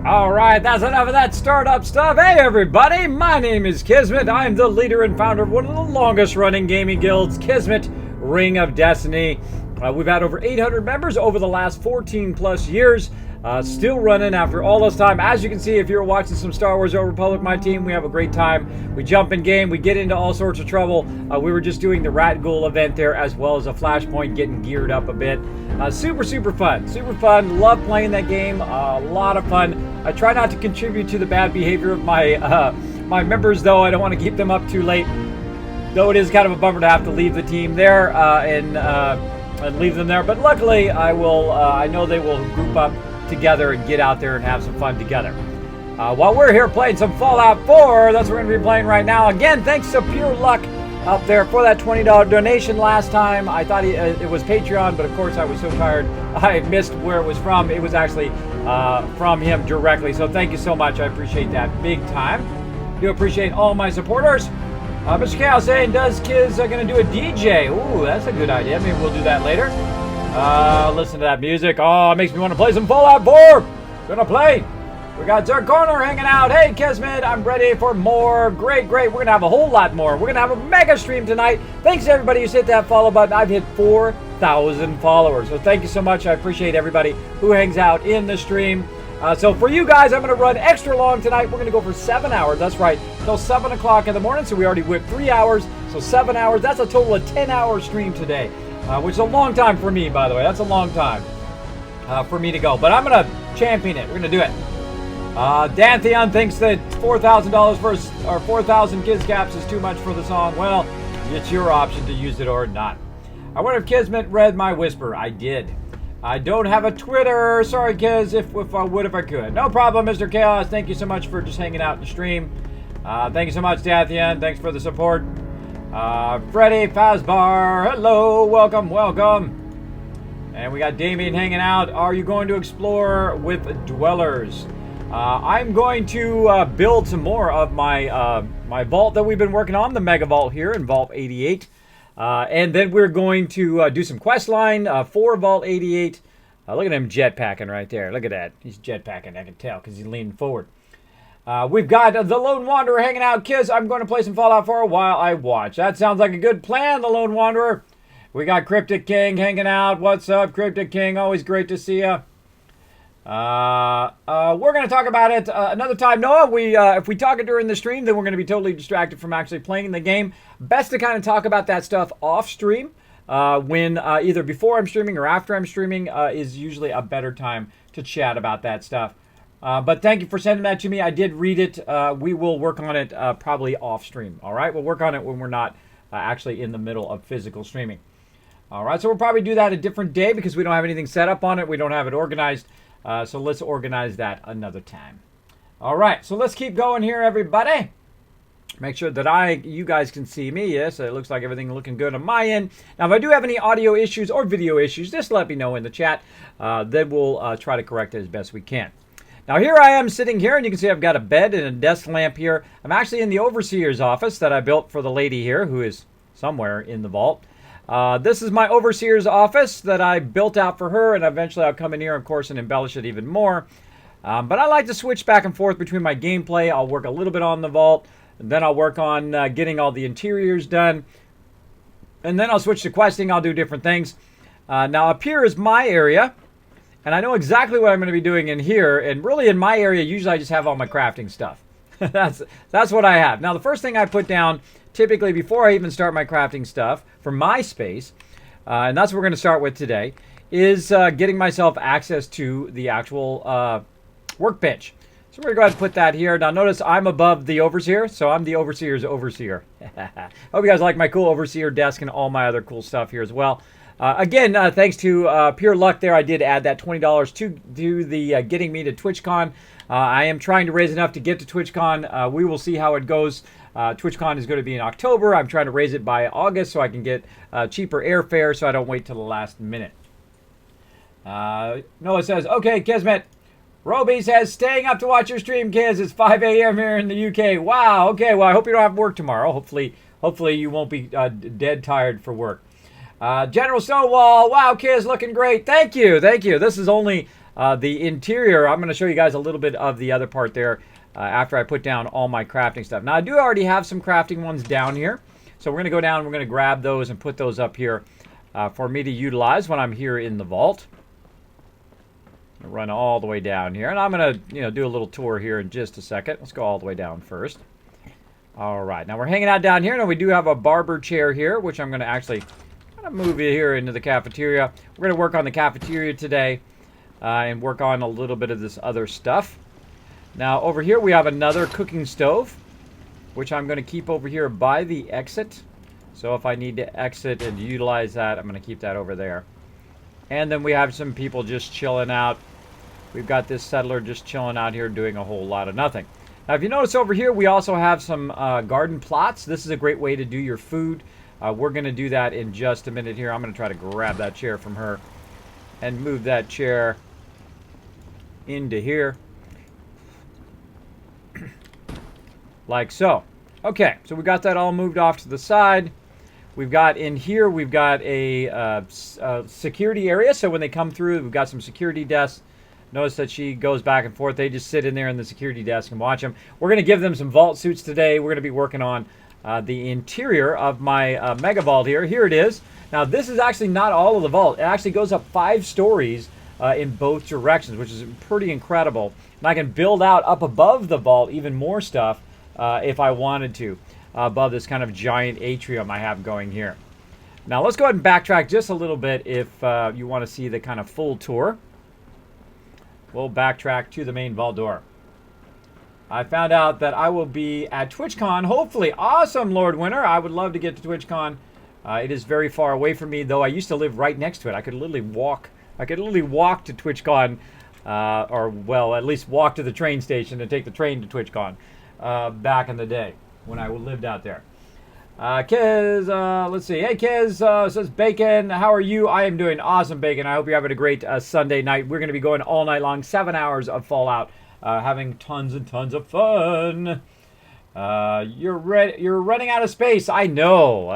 All right, that's enough of that startup stuff. Hey, everybody, my name is Kismet. I'm the leader and founder of one of the longest running gaming guilds, Kismet, Ring of Destiny. We've had over 800 members over the last 14 plus years. Still running after all this time. As you can see, if you're watching some Star Wars Old Republic, my team, we have a great time. We jump in game, we get into all sorts of trouble. We were just doing the Rat Ghoul event there, as well as a Flashpoint, getting geared up a bit. Super fun. Super fun. Love playing that game. A lot of fun. I try not to contribute to the bad behavior of my my members, though. I don't want to keep them up too late. Though it is kind of a bummer to have to leave the team there and leave them there. But luckily, I know they will group up together and get out there and have some fun together. While we're here playing some Fallout 4, that's what we're going to be playing right now. Again, thanks to Pure Luck up there for that $20 donation last time. I thought it was Patreon, but of course I was so tired I missed where it was from. It was actually from him directly. So thank you so much. I appreciate that big time. Do appreciate all my supporters. Mr. Chaos saying, does Kids going to do a DJ? Ooh, that's a good idea. Maybe we'll do that later. Listen to that music. Oh, it makes me want to play some Fallout 4. Gonna play. We got Zercorner hanging out. Hey, Kismet, I'm ready for more. Great. We're going to have a whole lot more. We're going to have a mega stream tonight. Thanks to everybody who's hit that follow button. I've hit 4,000 followers. So thank you so much. I appreciate everybody who hangs out in the stream. So for you guys, I'm going to run extra long tonight. We're going to go for 7 hours. That's right, till 7 o'clock in the morning. So we already whipped 3 hours. So 7 hours. That's a total of 10-hour stream today, which is a long time for me, by the way. That's a long time for me to go. But I'm going to champion it. We're going to do it. Dantheon thinks that $4,000 or 4,000 Kids Caps is too much for the song. Well, it's your option to use it or not. I wonder if Kismet read my whisper. I did. I don't have a Twitter. Sorry, Kiz, if I would, if I could. No problem, Mr. Chaos. Thank you so much for just hanging out in the stream. Thank you so much, Dantheon. Thanks for the support. Freddy Fazbar. Hello. Welcome. And we got Damien hanging out. Are you going to explore with dwellers? I'm going to build some more of my my vault that we've been working on, the Mega Vault here in Vault 88. And then we're going to do some quest line for Vault 88. Look at him jetpacking right there. Look at that. He's jetpacking, I can tell, because he's leaning forward. We've got the Lone Wanderer hanging out. Kids, I'm going to play some Fallout 4 while I watch. That sounds like a good plan, the Lone Wanderer. We got Cryptic King hanging out. What's up, Cryptic King? Always great to see you. We're going to talk about it another time. Noah, if we talk it during the stream, then we're going to be totally distracted from actually playing the game. Best to kind of talk about that stuff off stream, when either before I'm streaming or after I'm streaming is usually a better time to chat about that stuff. But thank you for sending that to me. I did read it. We will work on it probably off stream. All right, we'll work on it when we're not actually in the middle of physical streaming. All right, so we'll probably do that a different day because we don't have anything set up on it. We don't have it organized. So let's organize that another time. All right, so let's keep going here, everybody. Make sure that you guys can see me. Yes, it looks like everything looking good on my end. Now, if I do have any audio issues or video issues, just let me know in the chat. Then we'll try to correct it as best we can. Now, here I am sitting here, and you can see I've got a bed and a desk lamp here. I'm actually in the Overseer's office that I built for the lady here, who is somewhere in the vault. This is my Overseer's office that I built out for her, and eventually I'll come in here, of course, and embellish it even more. But I like to switch back and forth between my gameplay. I'll work a little bit on the vault, and then I'll work on getting all the interiors done. And then I'll switch to questing. I'll do different things. Now, up here is my area, and I know exactly what I'm going to be doing in here. And really, in my area, usually I just have all my crafting stuff. That's what I have. Now, the first thing I put down, typically before I even start my crafting stuff for my space, and that's what we're going to start with today, is getting myself access to the actual workbench. So we're going to go ahead and put that here. Now notice I'm above the Overseer, so I'm the Overseer's Overseer. Hope you guys like my cool Overseer desk and all my other cool stuff here as well. Again, thanks to Pure Luck there, I did add that $20 to do the getting me to TwitchCon. I am trying to raise enough to get to TwitchCon. We will see how it goes. TwitchCon is going to be in October. I'm trying to raise it by August so I can get cheaper airfare so I don't wait till the last minute. Noah says, okay, Kismet. Roby says, staying up to watch your stream, kids. It's 5 a.m. here in the UK. Wow, okay, well, I hope you don't have work tomorrow. Hopefully you won't be dead tired for work. General Stonewall, wow, kids, looking great. Thank you. This is only The interior, I'm going to show you guys a little bit of the other part there after I put down all my crafting stuff. Now, I do already have some crafting ones down here. So we're going to go down and we're going to grab those and put those up here for me to utilize when I'm here in the vault. Run all the way down here. And I'm going to do a little tour here in just a second. Let's go all the way down first. All right. Now, we're hanging out down here. Now, we do have a barber chair here, which I'm going to actually kind of move it here into the cafeteria. We're going to work on the cafeteria today and work on a little bit of this other stuff. Now, over here, we have another cooking stove, which I'm going to keep over here by the exit. So if I need to exit and utilize that, I'm going to keep that over there. And then we have some people just chilling out. We've got this settler just chilling out here doing a whole lot of nothing. Now, if you notice over here, we also have some garden plots. This is a great way to do your food. We're going to do that in just a minute here. I'm going to try to grab that chair from her and move that chair into here. Like so. Okay, so we got that all moved off to the side. We've got in here, we've got a security area. So when they come through, we've got some security desks. Notice that she goes back and forth. They just sit in there in the security desk and watch them. We're going to give them some vault suits today. We're going to be working on the interior of my mega vault here. Here it is. Now, this is actually not all of the vault. It actually goes up 5 stories in both directions, which is pretty incredible. And I can build out up above the vault even more stuff if I wanted to, above this kind of giant atrium I have going here. Now, let's go ahead and backtrack just a little bit if you want to see the kind of full tour. We'll backtrack to the main vault door. I found out that I will be at TwitchCon, hopefully. Awesome, Lord Winter. I would love to get to TwitchCon. It is very far away from me, though I used to live right next to it. I could literally walk. I could literally walk to TwitchCon, or, well, at least walk to the train station and take the train to TwitchCon back in the day when I lived out there. Kiz, let's see. Hey, Kiz, says Bacon. How are you? I am doing awesome, Bacon. I hope you're having a great Sunday night. We're going to be going all night long, 7 hours of Fallout, having tons and tons of fun. You're running out of space. I know.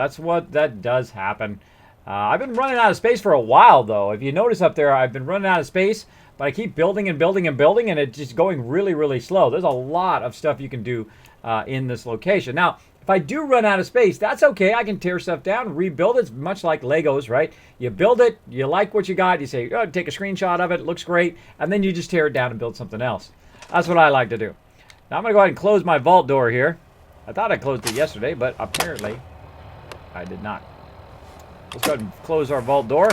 That does happen. I've been running out of space for a while, though. If you notice up there, I've been running out of space, but I keep building and building and building, and it's just going really, really slow. There's a lot of stuff you can do in this location. Now, if I do run out of space, that's okay. I can tear stuff down, rebuild it. It's much like Legos, right? You build it, you like what you got, you say, oh, take a screenshot of it, looks great, and then you just tear it down and build something else. That's what I like to do. Now I'm going to go ahead and close my vault door here. I thought I closed it yesterday, but apparently I did not. Let's go ahead and close our vault door.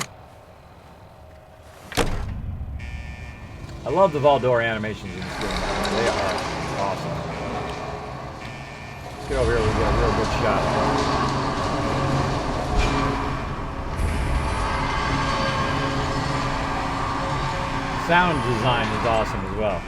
I love the vault door animations in this game. They are awesome. Let's get over here, we'll get a real good shot. Sound design is awesome as well.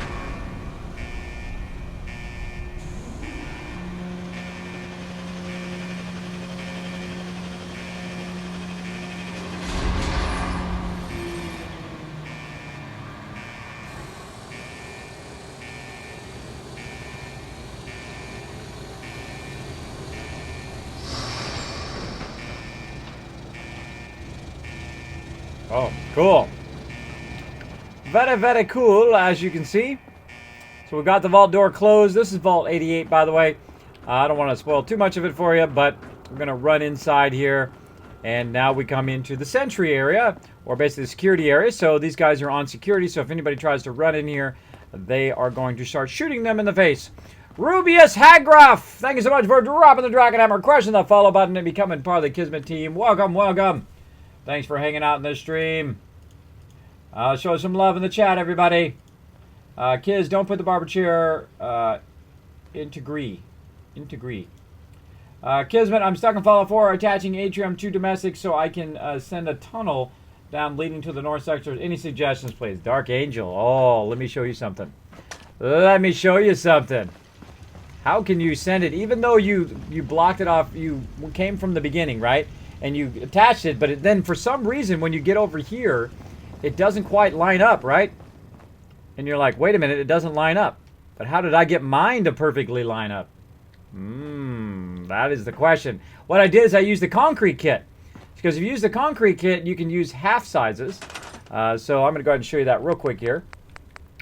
Oh, cool. Very, very cool, as you can see. So we've got the vault door closed. This is Vault 88, by the way. I don't want to spoil too much of it for you, but we're going to run inside here. And now we come into the sentry area, or basically the security area. So these guys are on security, so if anybody tries to run in here, they are going to start shooting them in the face. Rubius Hagroff, thank you so much for dropping the Dragon Hammer, crushing the follow button, and becoming part of the Kismet team. Welcome, welcome. Thanks for hanging out in this stream. Show some love in the chat, everybody. Kids, don't put the barber chair into gree. Kismet, I'm stuck in Fallout 4, attaching Atrium to domestic so I can send a tunnel down leading to the north sector. Any suggestions, please? Dark Angel. Oh, let me show you something. Let me show you something. How can you send it? Even though you blocked it off, you came from the beginning, right? And you attached it, but then for some reason, when you get over here, it doesn't quite line up, right? And you're like, wait a minute, it doesn't line up. But how did I get mine to perfectly line up? That is the question. What I did is I used the concrete kit. Because if you use the concrete kit, you can use half sizes. So I'm going to go ahead and show you that real quick here.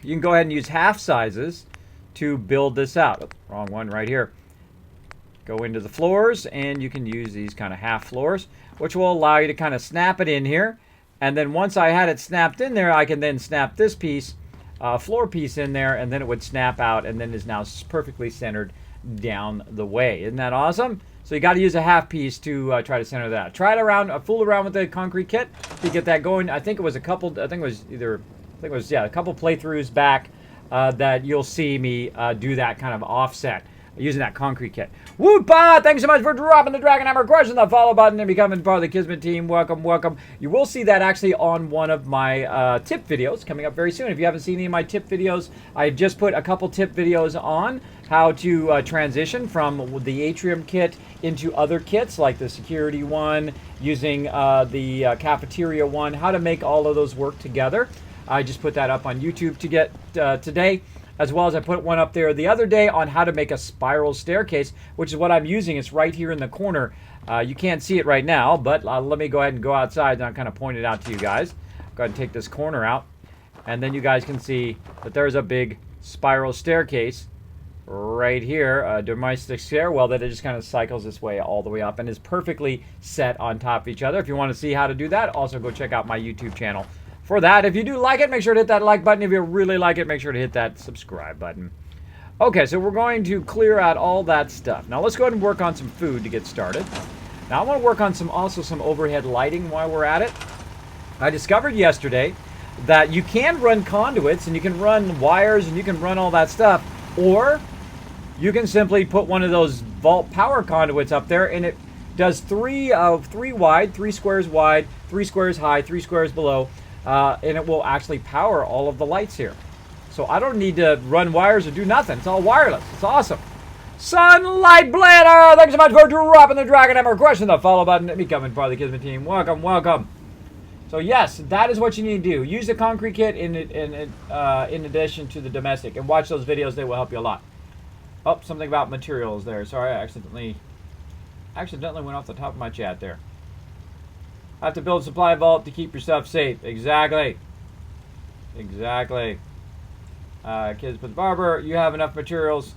You can go ahead and use half sizes to build this out. Oh, wrong one right here. Go into the floors, and you can use these kind of half floors, which will allow you to kind of snap it in here. And then once I had it snapped in there, I can then snap this piece, floor piece in there, and then it would snap out, and then is now perfectly centered down the way. Isn't that awesome? So you got to use a half piece to try to center that. Try it around, fool around with the concrete kit to get that going. I think it was a couple. I think it was a couple playthroughs back that you'll see me do that kind of offset using that concrete kit. Wootpa! Thanks so much for dropping the Dragon Hammer, crushing the follow button, and becoming part of the Kismet team. Welcome, welcome. You will see that actually on one of my tip videos coming up very soon. If you haven't seen any of my tip videos, I've just put a couple tip videos on how to transition from the Atrium kit into other kits, like the security one, using the cafeteria one, how to make all of those work together. I just put that up on YouTube to get today, as well as I put one up there the other day on how to make a spiral staircase, which is what I'm using. It's right here in the corner. You can't see it right now, but let me go ahead and go outside and I'll kind of point it out to you guys. Go ahead and take this corner out, and then you guys can see that there's a big spiral staircase right here, a domestic stairwell that it just kind of cycles this way all the way up and is perfectly set on top of each other. If you want to see how to do that, also go check out my YouTube channel for that. If you do like it, make sure to hit that like button. If you really like it, make sure to hit that subscribe button. Okay, so we're going to clear out all that stuff. Now let's go ahead and work on some food to get started. Now I want to work on some overhead lighting while we're at it. I discovered yesterday that you can run conduits and you can run wires and you can run all that stuff, or you can simply put one of those vault power conduits up there, and it does three wide, 3 squares wide, 3 squares high, 3 squares below, and it will actually power all of the lights here. So I don't need to run wires or do nothing. It's all wireless. It's awesome. Sunlight Blader, thanks so much for dropping the Dragon Hammer, crushing the follow button, and becoming part of the Kismet team. Welcome, welcome. So yes, that is what you need to do. Use the concrete kit in addition to the domestic, and watch those videos. They will help you a lot. Oh, something about materials there. Sorry, I accidentally went off the top of my chat there. Have to build a supply vault to keep your stuff safe. Exactly. Exactly. Kids with barber, you have enough materials.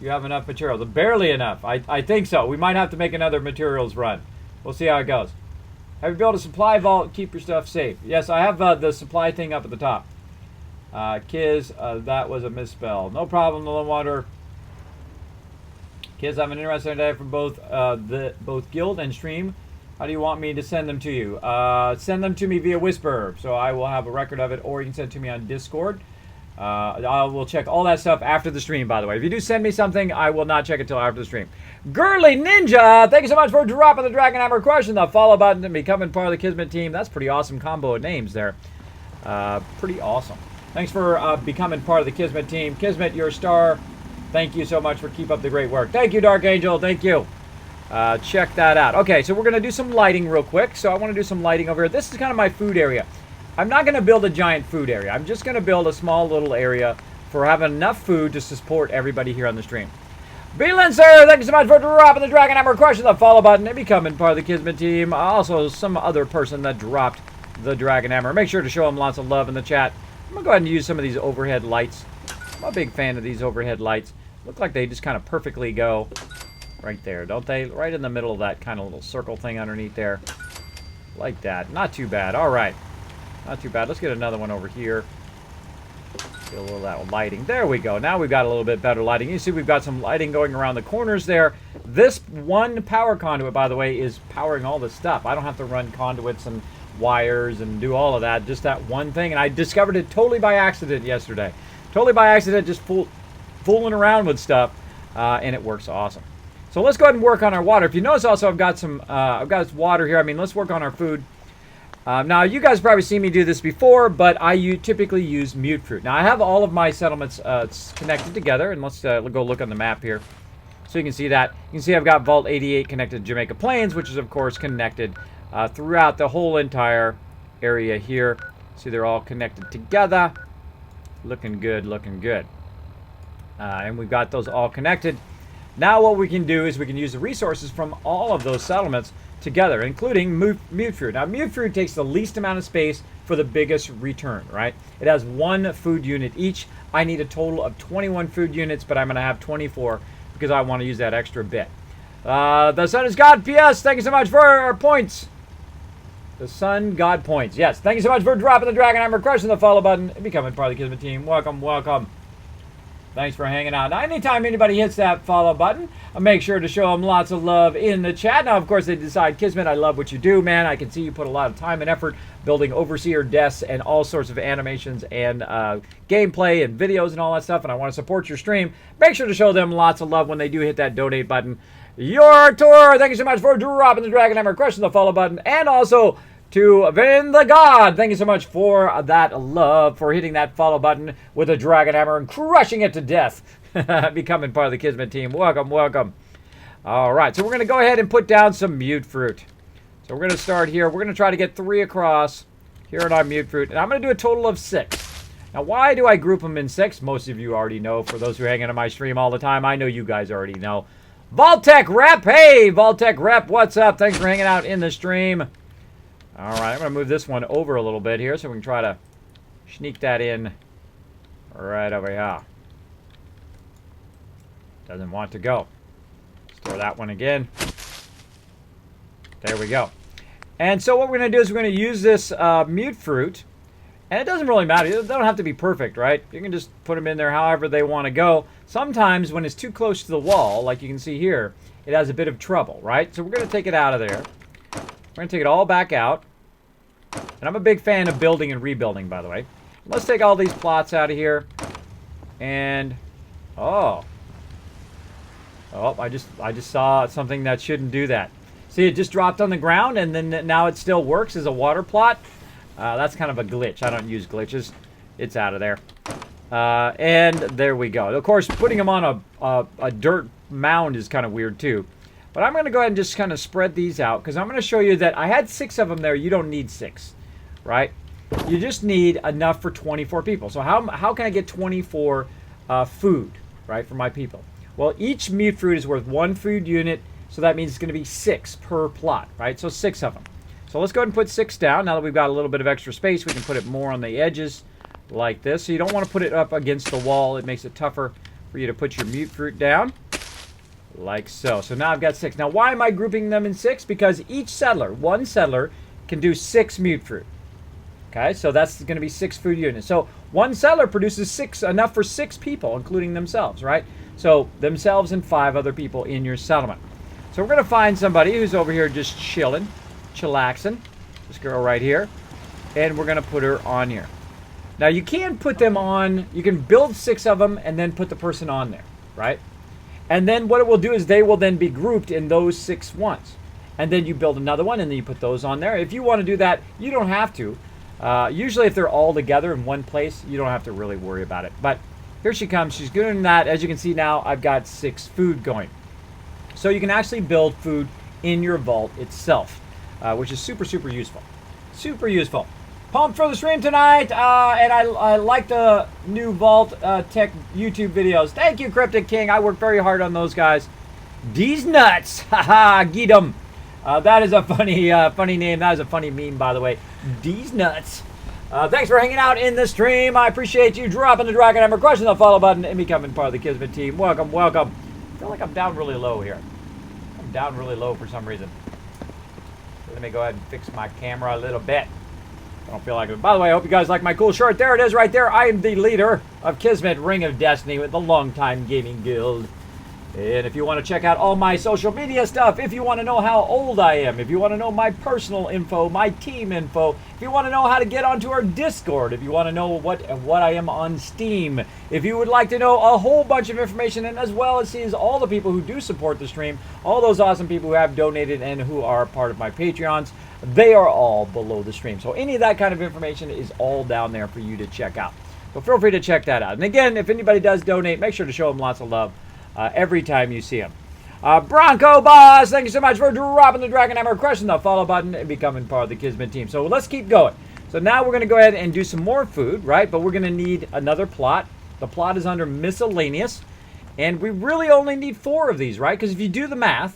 You have enough materials. Barely enough. I think so. We might have to make another materials run. We'll see how it goes. Have you built a supply vault? Keep your stuff safe. Yes, I have the supply thing up at the top. Kids, that was a misspell. No problem, the water. Kids, I have an interesting idea from both guild and stream. How do you want me to send them to you? Send them to me via Whisper, so I will have a record of it, or you can send it to me on Discord. I will check all that stuff after the stream, by the way. If you do send me something, I will not check it until after the stream. Girly Ninja, thank you so much for dropping the Dragon Hammer, crushing the follow button, and becoming part of the Kismet team. That's pretty awesome combo of names there. Pretty awesome. Thanks for becoming part of the Kismet team. Kismet, you're a star. Thank you so much for keep up the great work. Thank you, Dark Angel. Thank you. Check that out. Okay, so we're going to do some lighting real quick. So I want to do some lighting over here. This is kind of my food area. I'm not going to build a giant food area. I'm just going to build a small little area for having enough food to support everybody here on the stream. Beelancer, thank you so much for dropping the Dragon Hammer, crushing the follow button, and becoming part of the Kismet team. Also, some other person that dropped the Dragon Hammer. Make sure to show them lots of love in the chat. I'm going to go ahead and use some of these overhead lights. I'm a big fan of these overhead lights. Look like they just kind of perfectly go right there, don't they? Right in the middle of that kind of little circle thing underneath there. Like that. Not too bad. All right. Not too bad. Let's get another one over here. Get a little of that lighting. There we go. Now we've got a little bit better lighting. You see we've got some lighting going around the corners there. This one power conduit, by the way, is powering all this stuff. I don't have to run conduits and wires and do all of that. Just that one thing. And I discovered it totally by accident yesterday. Totally by accident, just fooling around with stuff. And it works awesome. So let's go ahead and work on our water. If you notice also I've got water here. I mean, let's work on our food. Now, you guys probably seen me do this before, but I typically use mute fruit. Now, I have all of my settlements connected together, and let's go look on the map here. So you can see that. You can see I've got Vault 88 connected to Jamaica Plains, which is, of course, connected throughout the whole entire area here. See, they're all connected together. Looking good, looking good. And we've got those all connected. Now what we can do is we can use the resources from all of those settlements together, including mute fruit. Now, mute fruit takes the least amount of space for the biggest return, right? It has 1 food unit each. I need a total of 21 food units, but I'm going to have 24 because I want to use that extra bit. The Sun is God. PS, thank you so much for our points. The Sun God points. Yes, thank you so much for dropping the Dragon Hammer, crushing the follow button, and becoming part of the Kismet team. Welcome, welcome. Thanks for hanging out. Now, anytime anybody hits that follow button, I'll make sure to show them lots of love in the chat. Now, of course, they decide, Kismet, I love what you do, man. I can see you put a lot of time and effort building Overseer desks and all sorts of animations and gameplay and videos and all that stuff, and I want to support your stream. Make sure to show them lots of love when they do hit that donate button. Your tour, thank you so much for dropping the Dragon Hammer, crushing the follow button, and also to Vin the God, thank you so much for that love, for hitting that follow button with a Dragon Hammer and crushing it to death. Becoming part of the Kismet team. Welcome, welcome. All right, so we're going to go ahead and put down some mute fruit. So we're going to start here. We're going to try to get 3 across here in our mute fruit, and I'm going to do a total of 6. Now, why do I group them in 6? Most of you already know. For those who hang out on my stream all the time, I know you guys already know. vault-tec rep, hey, vault-tec rep, what's up? Thanks for hanging out in the stream. All right, I'm going to move this one over a little bit here so we can try to sneak that in right over here. Doesn't want to go. Store that one again. There we go. And so what we're going to do is we're going to use this mute fruit. And it doesn't really matter. They don't have to be perfect, right? You can just put them in there however they want to go. Sometimes when it's too close to the wall, like you can see here, it has a bit of trouble, right? So we're going to take it out of there. We're going to take it all back out. And I'm a big fan of building and rebuilding, by the way. Let's take all these plots out of here. And, oh, I just saw something that shouldn't do that. See, it just dropped on the ground, and then now it still works as a water plot. That's kind of a glitch. I don't use glitches. It's out of there. And there we go. Of course, putting them on a dirt mound is kind of weird, too. But I'm going to go ahead and just kind of spread these out, because I'm going to show you that I had 6 of them there. You don't need 6, right? You just need enough for 24 people. So how can I get 24 food, right, for my people? Well, each mute fruit is worth 1 food unit, so that means it's going to be 6 per plot, right? So 6 of them. So let's go ahead and put 6 down. Now that we've got a little bit of extra space, we can put it more on the edges like this. So you don't want to put it up against the wall. It makes it tougher for you to put your mute fruit down. Like so. So now I've got 6. Now why am I grouping them in 6? Because each settler, 1 settler, can do 6 mute fruit. Okay, so that's going to be 6 food units. So 1 settler produces 6, enough for 6 people, including themselves, right? So themselves and 5 other people in your settlement. So we're going to find somebody who's over here just chilling, chillaxing. This girl right here. And we're going to put her on here. Now you can put them on, you can build 6 of them and then put the person on there, right? And then what it will do is they will then be grouped in those 6 ones. And then you build another one and then you put those on there. If you want to do that, you don't have to. Usually if they're all together in one place, you don't have to really worry about it. But here she comes. She's doing that. As you can see now, I've got 6 food going. So you can actually build food in your vault itself, which is super, super useful. Super useful. Pumped for the stream tonight, and I like the new vault-tec YouTube videos. Thank you, Cryptic King. I worked very hard on those guys. D's nuts. Haha, get 'em. That is a funny name. That is a funny meme, by the way. D's nuts. Thanks for hanging out in the stream. I appreciate you dropping the Dragon Hammer, crushing the follow button, and becoming part of the Kismet team. Welcome, welcome. I feel like I'm down really low here. I'm down really low for some reason. Let me go ahead and fix my camera a little bit. I don't feel like it. By the way, I hope you guys like my cool shirt. There it is right there. I am the leader of Kismet Ring of Destiny with the Longtime Gaming Guild. And if you want to check out all my social media stuff, if you want to know how old I am, if you want to know my personal info, my team info, if you want to know how to get onto our Discord, if you want to know what I am on Steam, if you would like to know a whole bunch of information, and as well as see all the people who do support the stream, all those awesome people who have donated and who are part of my Patreons, they are all below the stream. So any of that kind of information is all down there for you to check out. So feel free to check that out. And again, if anybody does donate, make sure to show them lots of love. Every time you see them. Bronco Boss, thank you so much for dropping the Dragon Hammer, crushing the follow button, and becoming part of the Kismet team. So let's keep going. So now we're going to go ahead and do some more food, right? But we're going to need another plot. The plot is under miscellaneous. And we really only need 4 of these, right? Because if you do the math,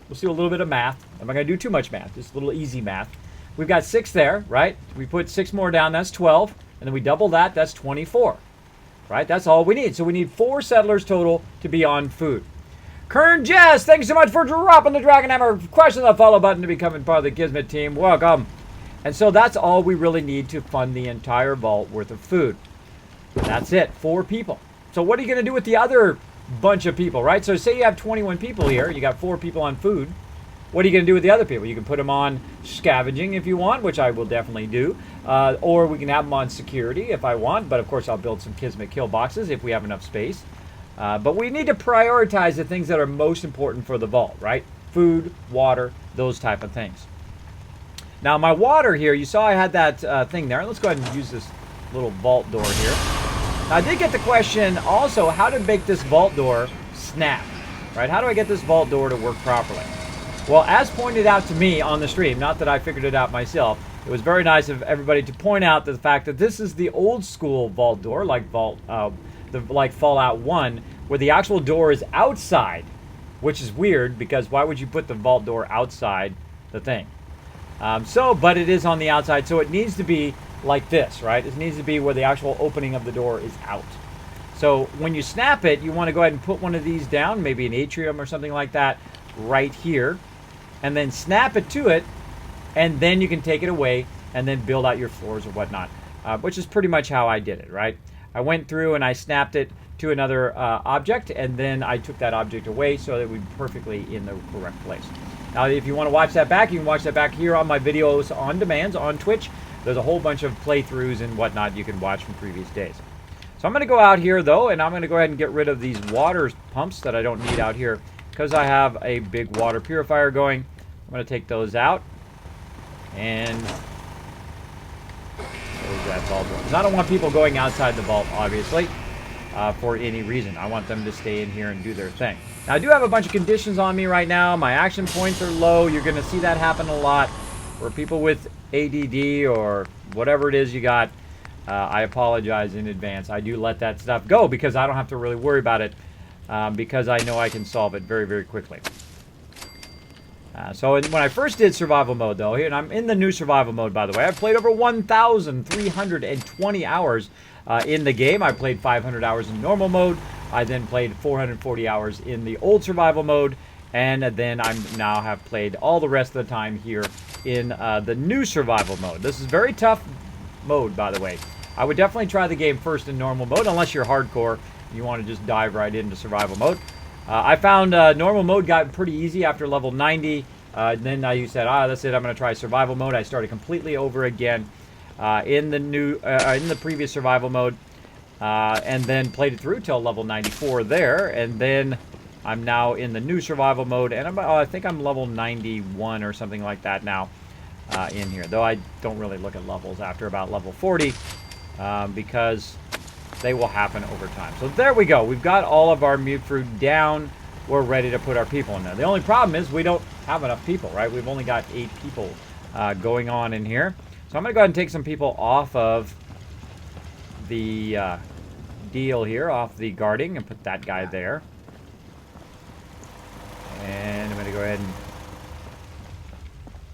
we'll see a little bit of math. I'm not going to do too much math, just a little easy math. we've got 6 there, right? We put 6 more down, that's 12. And then we double that, that's 24. Right? That's all we need. So we need 4 settlers total to be on food. Kern Jess, thank you so much for dropping the Dragon Hammer. Question the follow button to becoming part of the Kismet team. Welcome. And so that's all we really need to fund the entire vault worth of food. That's it. 4 people. So what are you going to do with the other bunch of people, right? So say you have 21 people here. You got 4 people on food. What are you going to do with the other people? You can put them on scavenging if you want, which I will definitely do. Or we can have them on security if I want. But of course, I'll build some Kismet kill boxes if we have enough space. But we need to prioritize the things that are most important for the vault, right? Food, water, those type of things. Now, my water here, you saw I had that thing there. Let's go ahead and use this little vault door here. Now, I did get the question also, how to make this vault door snap, right? How do I get this vault door to work properly? Well, as pointed out to me on the stream, not that I figured it out myself, it was very nice of everybody to point out the fact that this is the old school vault door, like Fallout 1, where the actual door is outside, which is weird because why would you put the vault door outside the thing? But it is on the outside, so it needs to be like this, right? It needs to be where the actual opening of the door is out. So when you snap it, you want to go ahead and put one of these down, maybe an atrium or something like that, right here, and then snap it to it, and then you can take it away and then build out your floors or whatnot, which is pretty much how I did it, right? I went through and I snapped it to another object, and then I took that object away so that it would be perfectly in the correct place. Now, if you want to watch that back, you can watch that back here on my videos on demands on Twitch. There's a whole bunch of playthroughs and whatnot you can watch from previous days. So I'm going to go out here, though, and I'm going to go ahead and get rid of these water pumps that I don't need out here because I have a big water purifier going. I'm going to take those out and close that vault door. Because I don't want people going outside the vault, obviously, for any reason. I want them to stay in here and do their thing. Now, I do have a bunch of conditions on me right now. My action points are low. You're going to see that happen a lot. For people with ADD or whatever it is you got, I apologize in advance. I do let that stuff go because I don't have to really worry about it because I know I can solve it very, very quickly. So when I first did survival mode, though, and I'm in the new survival mode, by the way, I've played over 1,320 hours in the game. I played 500 hours in normal mode. I then played 440 hours in the old survival mode. And then I now have played all the rest of the time here in the new survival mode. This is very tough mode, by the way. I would definitely try the game first in normal mode, unless you're hardcore. You want to just dive right into survival mode. I found normal mode got pretty easy after level 90. Then I said, that's it. I'm going to try survival mode. I started completely over again in the previous survival mode, and then played it through till level 94 there, and then I'm now in the new survival mode, and I think I'm level 91 or something like that now in here. Though I don't really look at levels after about level 40 because they will happen over time. So there we go. We've got all of our mute fruit down. We're ready to put our people in there. The only problem is we don't have enough people, right? We've only got 8 people going on in here. So I'm going to go ahead and take some people off of the deal here, off the guarding, and put that guy there. And I'm going to go ahead and...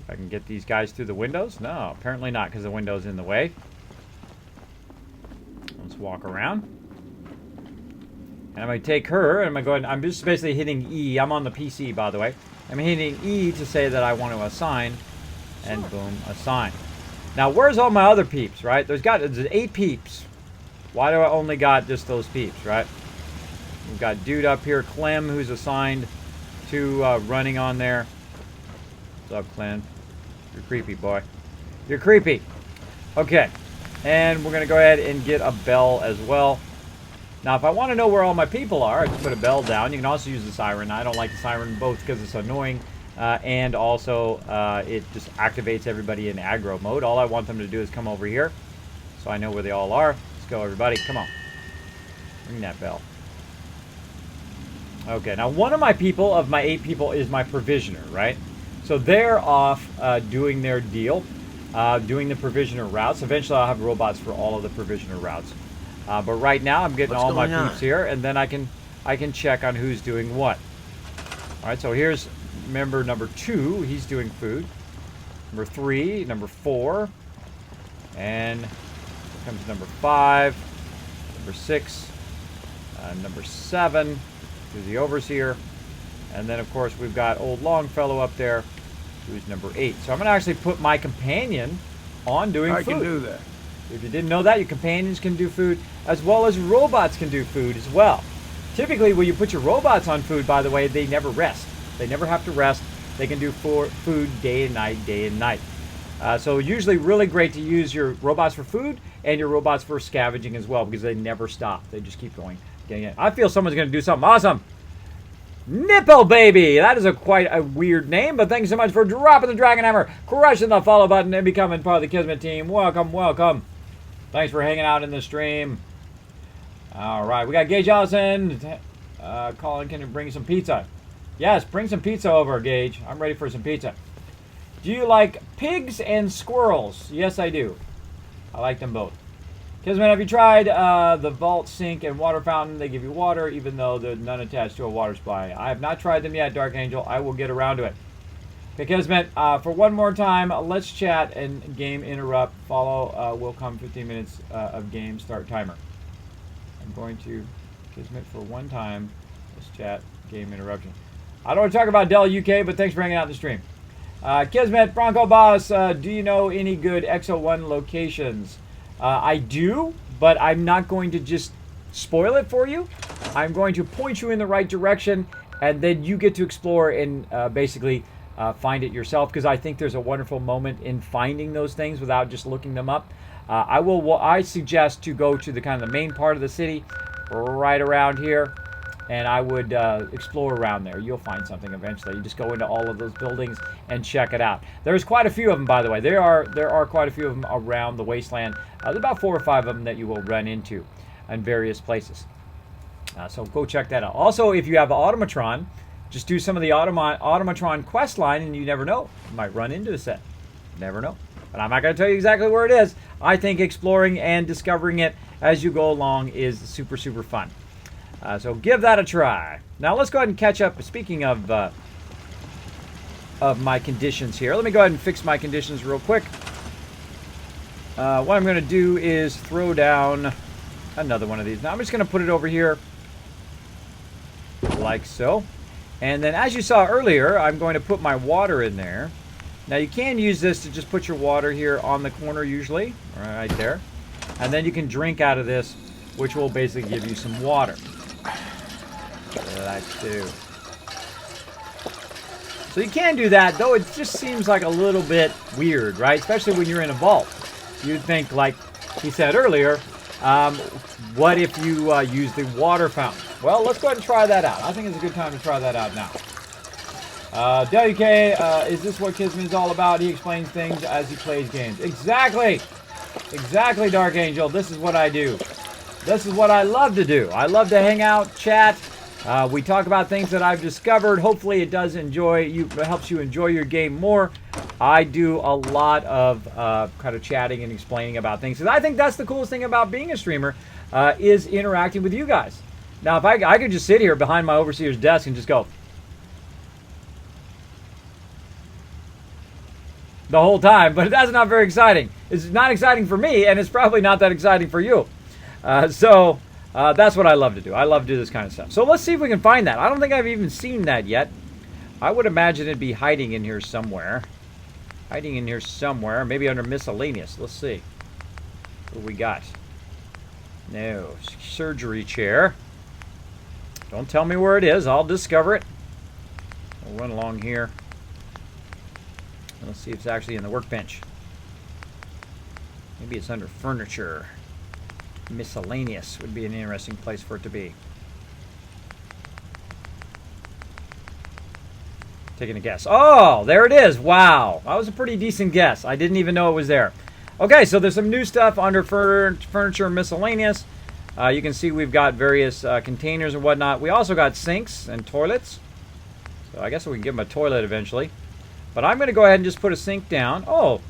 if I can get these guys through the windows. No, apparently not, because the window's in the way. Let's walk around. And I'm going to take her, and I'm going to go ahead and... I'm just basically hitting E. I'm on the PC, by the way. I'm hitting E to say that I want to assign. And boom, assign. Now, where's all my other peeps, right? There's 8 peeps. Why do I only got just those peeps, right? We've got dude up here, Clem, who's assigned to running on there. What's up, Clem? You're creepy, boy. You're creepy. Okay. And we're going to go ahead and get a bell as well. Now, if I want to know where all my people are, I just put a bell down. You can also use the siren. I don't like the siren both because it's annoying and also it just activates everybody in aggro mode. All I want them to do is come over here so I know where they all are. Let's go, everybody. Come on. Ring that bell. Okay, now one of my people, of my 8 people, is my provisioner, right? So they're off doing their deal, doing the provisioner routes. Eventually I'll have robots for all of the provisioner routes. But right now I'm getting all my peeps here, and then I can check on who's doing what. All right, so here's member number 2. He's doing food. number 3, number 4, and here comes number 5, number 6, number 7, who's the overseer, and then of course we've got old Longfellow up there, who's number 8. So I'm going to actually put my companion on doing food. I can do that. If you didn't know that, your companions can do food, as well as robots can do food as well. Typically, when you put your robots on food, by the way, they never rest. They never have to rest. They can do food day and night, day and night. So usually really great to use your robots for food and your robots for scavenging as well, because they never stop. They just keep going. I feel someone's going to do something awesome. Nipple Baby! That is quite a weird name, but thanks so much for dropping the Dragon Hammer, crushing the follow button, and becoming part of the Kismet team. Welcome, welcome. Thanks for hanging out in the stream. All right, we got Gage Allison calling, can you bring some pizza? Yes, bring some pizza over, Gage. I'm ready for some pizza. Do you like pigs and squirrels? Yes, I do. I like them both. Kismet, have you tried the vault sink and water fountain? They give you water, even though there's none attached to a water supply. I have not tried them yet, Dark Angel. I will get around to it. Okay, Kismet, for one more time, let's chat and game interrupt. Follow will come 15 minutes of game start timer. I'm going to, Kismet, for one time, let's chat, game interruption. I don't want to talk about Dell UK, but thanks for hanging out in the stream. Kismet, Bronco Boss, do you know any good X01 locations? I do, but I'm not going to just spoil it for you. I'm going to point you in the right direction, and then you get to explore and basically find it yourself, because I think there's a wonderful moment in finding those things without just looking them up. I suggest to go to the kind of the main part of the city, right around here, and I would explore around there. You'll find something eventually. You just go into all of those buildings and check it out. There's quite a few of them, by the way. There are quite a few of them around the wasteland. There's about 4 or 5 of them that you will run into in various places. So go check that out. Also, if you have an Automatron, just do some of the Automatron quest line, and you never know. You might run into a set. Never know. But I'm not going to tell you exactly where it is. I think exploring and discovering it as you go along is super, super fun. So give that a try. Now let's go ahead and catch up. Speaking of my conditions here, let me go ahead and fix my conditions real quick. What I'm going to do is throw down another one of these. Now I'm just going to put it over here like so. And then as you saw earlier, I'm going to put my water in there. Now you can use this to just put your water here on the corner usually, right there. And then you can drink out of this, which will basically give you some water. Like so. So you can do that, though it just seems like a little bit weird, right? Especially when you're in a vault. You'd think, like he said earlier, what if you use the water fountain? Well, let's go ahead and try that out. I think it's a good time to try that out now. WK, is this what Kismet is all about? He explains things as he plays games. Exactly! Exactly, Dark Angel. This is what I do. This is what I love to do. I love to hang out, chat. We talk about things that I've discovered. Hopefully it does helps you enjoy your game more. I do a lot of kind of chatting and explaining about things. And I think that's the coolest thing about being a streamer, is interacting with you guys. Now, if I could just sit here behind my overseer's desk and just go the whole time, but that's not very exciting. It's not exciting for me, and it's probably not that exciting for you. So that's what I love to do. I love to do this kind of stuff. So let's see if we can find that. I don't think I've even seen that yet. I would imagine it'd be hiding in here somewhere. Hiding in here somewhere. Maybe under miscellaneous. Let's see. What do we got? No. Surgery chair. Don't tell me where it is. I'll discover it. We'll run along here. Let's see if it's actually in the workbench. Maybe it's under furniture. Miscellaneous would be an interesting place for it to be. Taking a guess. Oh, there it is. Wow. That was a pretty decent guess. I didn't even know it was there. Okay, so there's some new stuff under furniture miscellaneous. You can see we've got various containers and whatnot. We also got sinks and toilets. So I guess we can give them a toilet eventually. But I'm going to go ahead and just put a sink down. Oh,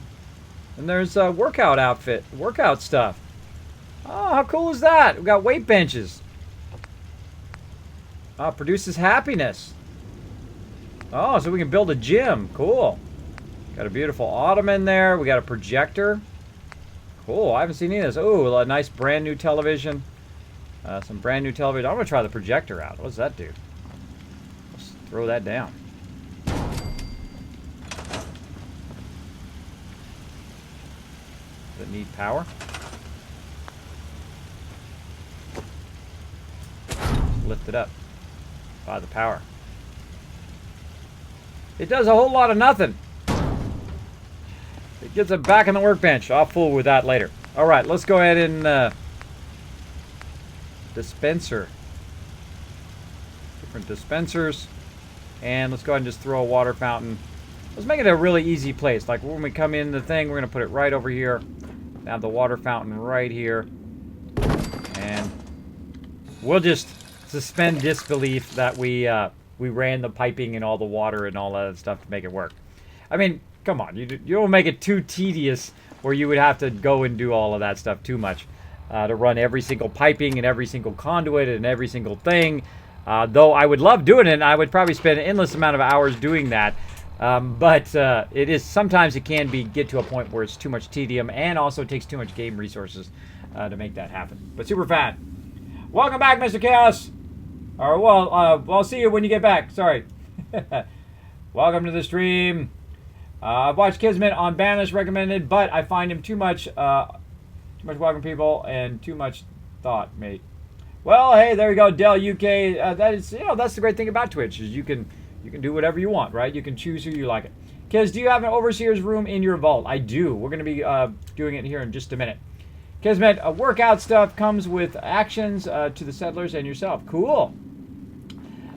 and there's a workout outfit, workout stuff. Oh, how cool is that? We've got weight benches. Oh, produces happiness. Oh, so we can build a gym. Cool. Got a beautiful ottoman there. We got a projector. Cool. I haven't seen any of this. Oh, a nice brand new television. Some brand new television. I'm going to try the projector out. What does that do? Let's throw that down. Does it need power? Lift it up by the power. It does a whole lot of nothing. It gets it back in the workbench. I'll fool with that later. All right, let's go ahead and dispenser. Different dispensers. And let's go ahead and just throw a water fountain. Let's make it a really easy place. Like when we come in the thing, we're going to put it right over here. Have the water fountain right here. And we'll just suspend disbelief that we ran the piping and all the water and all that stuff to make it work. I mean, come on, you don't make it too tedious where you would have to go and do all of that stuff too much to run every single piping and every single conduit and every single thing. Though I would love doing it, and I would probably spend an endless amount of hours doing that. But it is sometimes it can get to a point where it's too much tedium and also takes too much game resources to make that happen. But super fan. Welcome back, Mr. Chaos. Or well, I'll see you when you get back. Sorry. Welcome to the stream. I've watched Kismet on Banish recommended, but I find him too much welcome people and too much thought, mate. Well, hey, there you go, Dell UK. That is, that's the great thing about Twitch is you can do whatever you want, right? You can choose who you like it. Kiz, do you have an overseer's room in your vault? I do. We're going to be doing it here in just a minute. Kismet, workout stuff comes with actions to the settlers and yourself. Cool.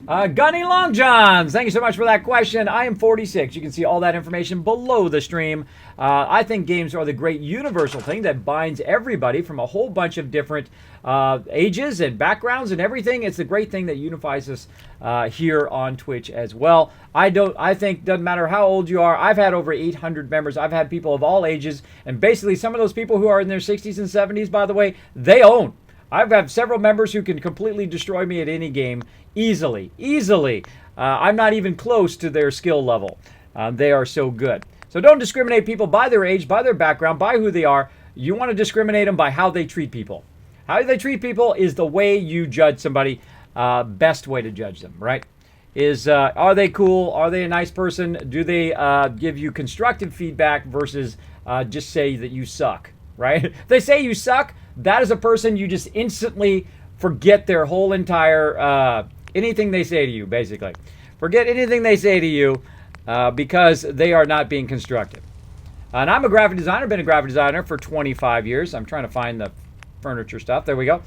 Gunny Long Johns, thank you so much for that question. I am 46. You can see all that information below the stream. I think games are the great universal thing that binds everybody from a whole bunch of different ages and backgrounds and everything. It's the great thing that unifies us here on Twitch as well. I think doesn't matter how old you are. I've had over 800 members. I've had people of all ages, and basically some of those people who are in their 60s and 70s, by the way, they own. I've got several members who can completely destroy me at any game easily. I'm not even close to their skill level. They are so good. So don't discriminate people by their age, by their background, by who they are. You want to discriminate them by how they treat people. How they treat people is the way you judge somebody. Best way to judge them, right? Is are they cool? Are they a nice person? Do they give you constructive feedback versus just say that you suck, right? If they say you suck, that is a person you just instantly forget their whole entire, anything they say to you, basically. Forget anything they say to you because they are not being constructive. And I'm a graphic designer, been a graphic designer for 25 years. I'm trying to find the furniture stuff. There we go.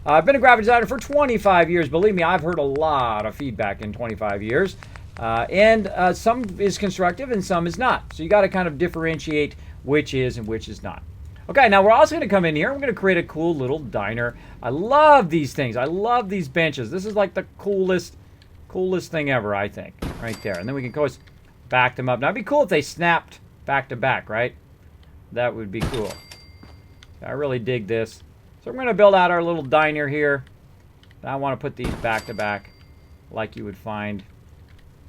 I've been a graphic designer for 25 years. Believe me, I've heard a lot of feedback in 25 years. And some is constructive and some is not. So you got to kind of differentiate which is and which is not. Okay, now we're also going to come in here. We're going to create a cool little diner. I love these things. I love these benches. This is like the coolest thing ever, I think. Right there. And then we can, of course, back them up. Now, it'd be cool if they snapped back to back, right? That would be cool. I really dig this. So we're going to build out our little diner here. I want to put these back to back like you would find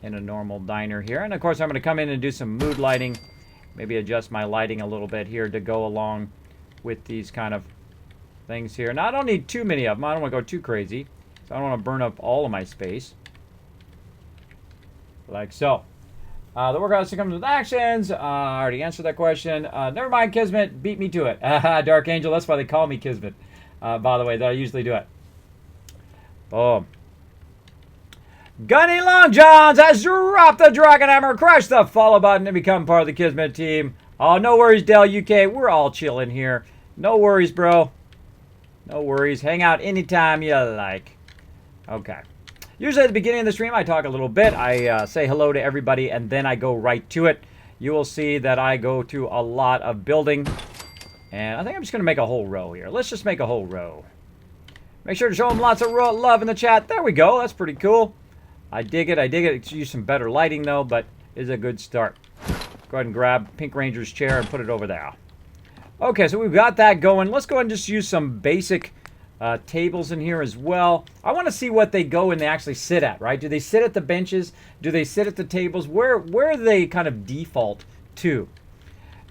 in a normal diner here. And, of course, I'm going to come in and do some mood lighting. Maybe adjust my lighting a little bit here to go along with these kind of things here. Now, I don't need too many of them. I don't want to go too crazy. So I don't want to burn up all of my space. Like so. The workout comes with actions. I already answered that question. Never mind, Kismet. Beat me to it. Dark Angel. That's why they call me Kismet. By the way, that I usually do it. Boom. Gunny Long Johns has dropped the Dragon Hammer. Crush the follow button and become part of the Kismet team. Oh, no worries, Dell UK. We're all chilling here. No worries, bro. No worries. Hang out anytime you like. Okay. Usually at the beginning of the stream, I talk a little bit. I say hello to everybody, and then I go right to it. You will see that I go through a lot of building. And I think I'm just going to make a whole row here. Let's just make a whole row. Make sure to show them lots of love in the chat. There we go. That's pretty cool. I dig it. I dig it. It's use some better lighting, though, but it's a good start. Go ahead and grab Pink Ranger's chair and put it over there. Okay, so we've got that going. Let's go ahead and just use some basic tables in here as well. I want to see what they go and they actually sit at, right? Do they sit at the benches? Do they sit at the tables? Where do they kind of default tube.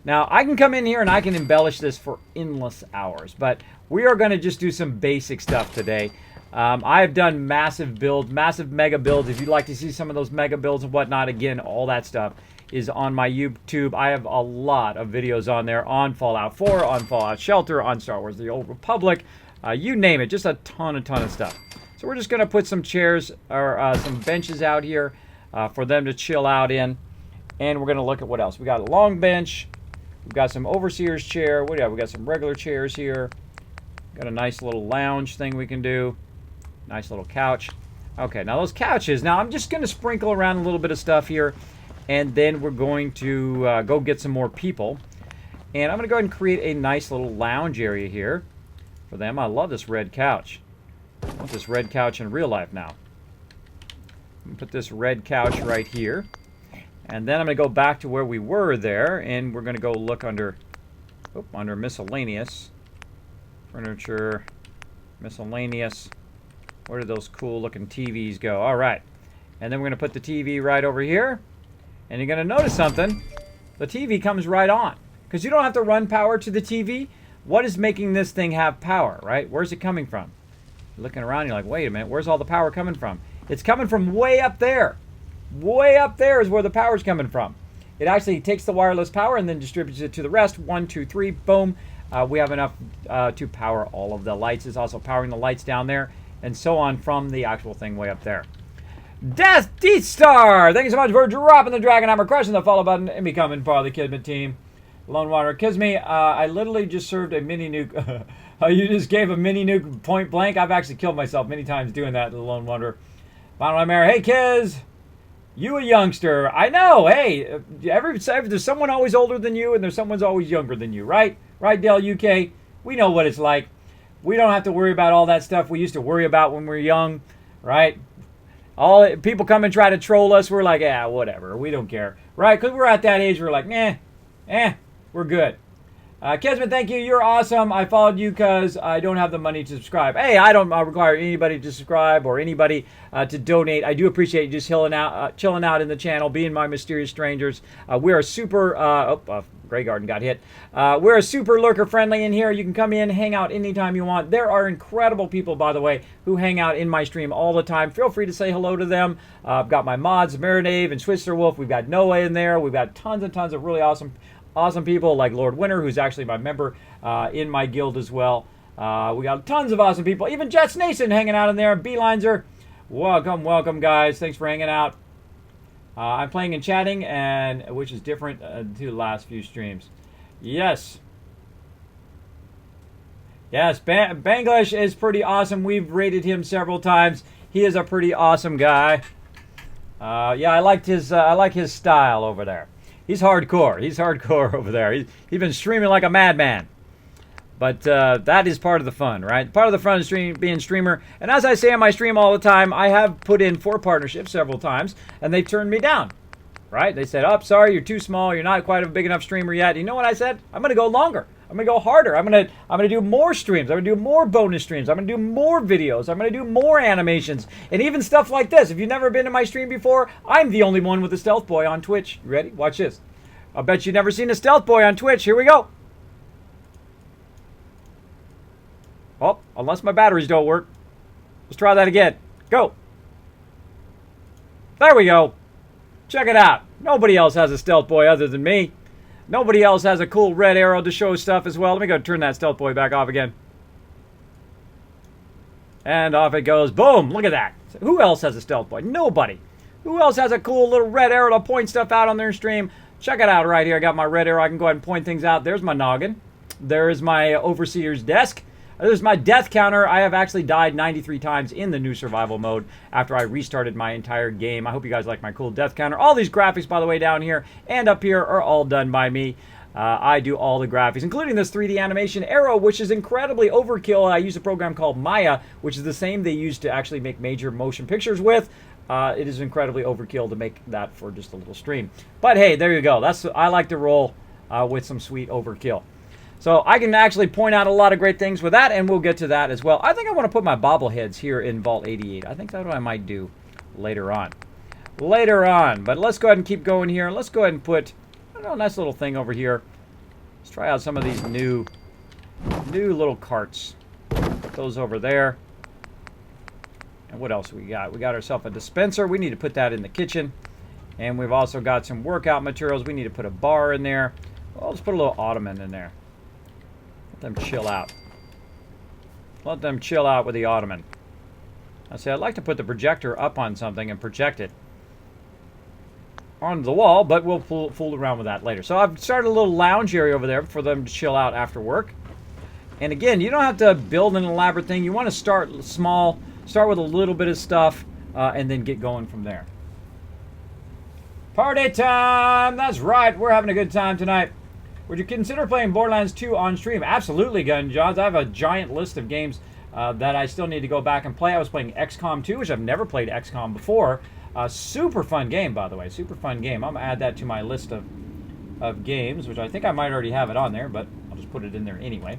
Now, I can come in here and I can embellish this for endless hours, but we are going to just do some basic stuff today. I have done massive builds, massive mega builds. If you'd like to see some of those mega builds and whatnot, again, all that stuff is on my YouTube. I have a lot of videos on there on Fallout 4, on Fallout Shelter, on Star Wars The Old Republic, you name it, just a ton of stuff. So we're just going to put some chairs or some benches out here for them to chill out in. And we're going to look at what else. We got a long bench. We've got some overseer's chair. What do we have? We got some regular chairs here. Got a nice little lounge thing we can do. Nice little couch. Okay, now those couches. Now I'm just going to sprinkle around a little bit of stuff here. And then we're going to go get some more people. And I'm going to go ahead and create a nice little lounge area here for them. I love this red couch. I want this red couch in real life now. I'm going to put this red couch right here. And then I'm going to go back to where we were there. And we're going to go look under miscellaneous. Furniture. Miscellaneous. Where did those cool looking TVs go? All right. And then we're going to put the TV right over here. And you're going to notice something. The TV comes right on. Because you don't have to run power to the TV. What is making this thing have power, right? Where's it coming from? You're looking around, you're like, wait a minute, where's all the power coming from? It's coming from way up there. Way up there is where the power's coming from. It actually takes the wireless power and then distributes it to the rest. 1, 2, 3, boom. We have enough to power all of the lights. It's also powering the lights down there. And so on from the actual thing way up there. Death Star! Thank you so much for dropping the dragon hammer, crushing the follow button, and becoming part of the Kismet team. Lone Wanderer Kismet, I literally just served a mini nuke. You just gave a mini nuke point blank. I've actually killed myself many times doing that, the Lone Wanderer. Final Nightmare, hey Kiz! You a youngster. I know, hey, there's someone always older than you, and there's someone's always younger than you, right? Right, Dell UK? We know what it's like. We don't have to worry about all that stuff we used to worry about when we were young, right? People come and try to troll us. We're like, yeah, whatever. We don't care, right? Because we're at that age. We're like, we're good. Kismet, thank you. You're awesome. I followed you because I don't have the money to subscribe. Hey, I don't require anybody to subscribe or anybody to donate. I do appreciate you just chilling out in the channel, being my mysterious strangers. We're a super... Grey Garden got hit. We're a super lurker friendly in here. You can come in, hang out anytime you want. There are incredible people, by the way, who hang out in my stream all the time. Feel free to say hello to them. I've got my mods, Marinave and Switzer Wolf. We've got Noah in there. We've got tons and tons of really awesome people like Lord Winter, who's actually my member in my guild as well. We got tons of awesome people. Even Jets Nason hanging out in there. Beelines welcome, guys. Thanks for hanging out. I'm playing and chatting, which is different to the last few streams. Yes. Yes, Bangladesh is pretty awesome. We've rated him several times. He is a pretty awesome guy. Yeah, I like his style over there. He's hardcore. He's hardcore over there. He's been streaming like a madman. But that is part of the fun, right? Part of the fun is being a streamer. And as I say on my stream all the time, I have put in 4 partnerships several times, and they've turned me down, right? They said, oh, sorry, you're too small. You're not quite a big enough streamer yet. You know what I said? I'm going to go longer. I'm going to go harder. I'm going to do more streams. I'm going to do more bonus streams. I'm going to do more videos. I'm going to do more animations. And even stuff like this. If you've never been to my stream before, I'm the only one with a stealth boy on Twitch. You ready? Watch this. I'll bet you've never seen a stealth boy on Twitch. Here we go. Oh, unless my batteries don't work. Let's try that again. Go. There we go. Check it out. Nobody else has a stealth boy other than me. Nobody else has a cool red arrow to show stuff as well. Let me go turn that stealth boy back off again. And off it goes. Boom. Look at that. Who else has a stealth boy? Nobody. Who else has a cool little red arrow to point stuff out on their stream? Check it out right here. I got my red arrow. I can go ahead and point things out. There's my noggin. There is my overseer's desk. There's my death counter. I have actually died 93 times in the new survival mode after I restarted my entire game. I hope you guys like my cool death counter. All these graphics, by the way, down here and up here are all done by me. I do all the graphics, including this 3D animation arrow, which is incredibly overkill. I use a program called Maya, which is the same they use to actually make major motion pictures with. It is incredibly overkill to make that for just a little stream. But hey, there you go. I like to roll with some sweet overkill. So I can actually point out a lot of great things with that, and we'll get to that as well. I think I want to put my bobbleheads here in Vault 88. I think that's what I might do later on. But let's go ahead and keep going here. Let's go ahead and put, I Oh, nice little thing over here. Let's try out some of these new little carts. Put those over there. And what else we got? We got ourselves a dispenser. We need to put that in the kitchen. And we've also got some workout materials. We need to put a bar in there. Well, let's put a little ottoman in there. Let them chill out. Let them chill out with the ottoman. I say I'd like to put the projector up on something and project it on the wall, but we'll fool around with that later. So I've started a little lounge area over there for them to chill out after work. And again, you don't have to build an elaborate thing. You want to start small, start with a little bit of stuff, and then get going from there. Party time! That's right, we're having a good time tonight. Would you consider playing Borderlands 2 on stream? Absolutely, Gun Johns. I have a giant list of games that I still need to go back and play. I was playing XCOM 2, which I've never played XCOM before. Super fun game, by the way. Super fun game. I'm going to add that to my list of games, which I think I might already have it on there, but I'll just put it in there anyway.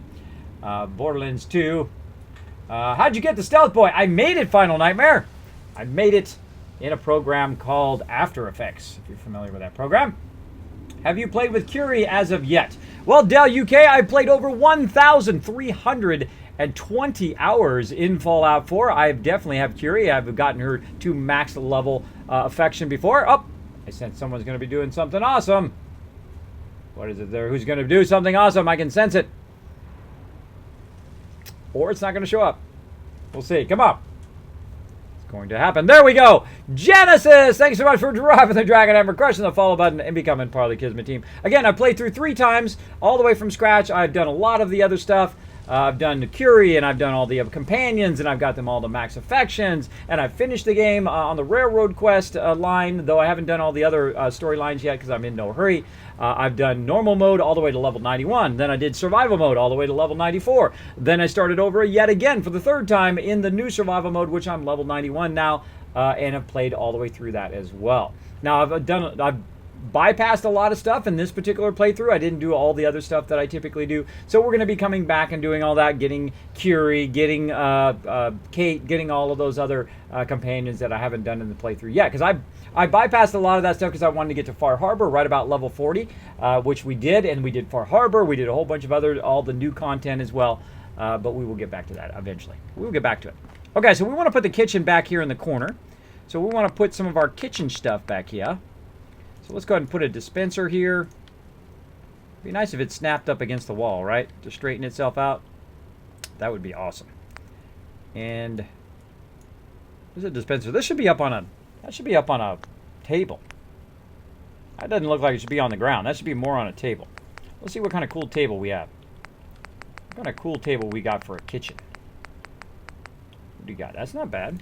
Borderlands 2. How'd you get the Stealth Boy? I made it, Final Nightmare. I made it in a program called After Effects, if you're familiar with that program. Have you played with Curie as of yet? Well, Dell UK, I played over 1,320 hours in Fallout 4. I definitely have Curie. I've gotten her to max level affection before. Oh, I sense someone's going to be doing something awesome. What is it there? Who's going to do something awesome? I can sense it. Or it's not going to show up. We'll see. Come on. Going to happen. There we go. Genesis, thanks so much for driving the Dragon Hammer, crushing the follow button, and becoming part of the Kismet team. Again, I played through 3 times, all the way from scratch. I've done a lot of the other stuff. I've done the Curie, and I've done all the other companions, and I've got them all to max affections, and I've finished the game on the Railroad Quest line, though I haven't done all the other storylines yet because I'm in no hurry. I've done normal mode all the way to level 91. Then I did survival mode all the way to level 94. Then I started over yet again for the 3rd time in the new survival mode, which I'm level 91 now, and have played all the way through that as well. Now, I've bypassed a lot of stuff in this particular playthrough. I didn't do all the other stuff that I typically do. So we're going to be coming back and doing all that, getting Curie, getting Kate, getting all of those other companions that I haven't done in the playthrough yet. Because I bypassed a lot of that stuff because I wanted to get to Far Harbor right about level 40, which we did. And we did Far Harbor. We did a whole bunch of all the new content as well. But we will get back to that eventually. We will get back to it. Okay, so we want to put the kitchen back here in the corner. So we want to put some of our kitchen stuff back here. So let's go ahead and put a dispenser here. It'd be nice if it snapped up against the wall, right? To straighten itself out. That would be awesome. And there's a dispenser. This should be up on a table. That doesn't look like it should be on the ground. That should be more on a table. Let's see what kind of cool table we have. What kind of cool table we got for a kitchen? What do you got? That's not bad.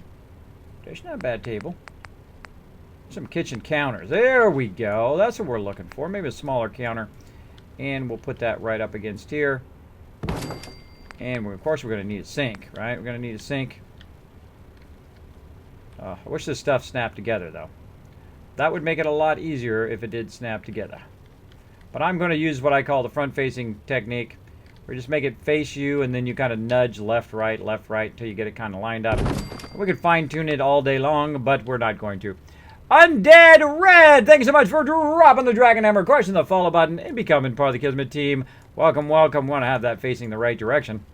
That's not a bad table. Some kitchen counters. There we go. That's what we're looking for. Maybe a smaller counter. And we'll put that right up against here. And of course we're going to need a sink, right? We're going to need a sink. I wish this stuff snapped together, though. That would make it a lot easier if it did snap together. But I'm going to use what I call the front-facing technique. Where you just make it face you, and then you kind of nudge left, right, until you get it kind of lined up. We could fine-tune it all day long, but we're not going to. Undead Red, thank you so much for dropping the Dragon Hammer, crushing the follow button, and becoming part of the Kismet team. Welcome, welcome. We want to have that facing the right direction.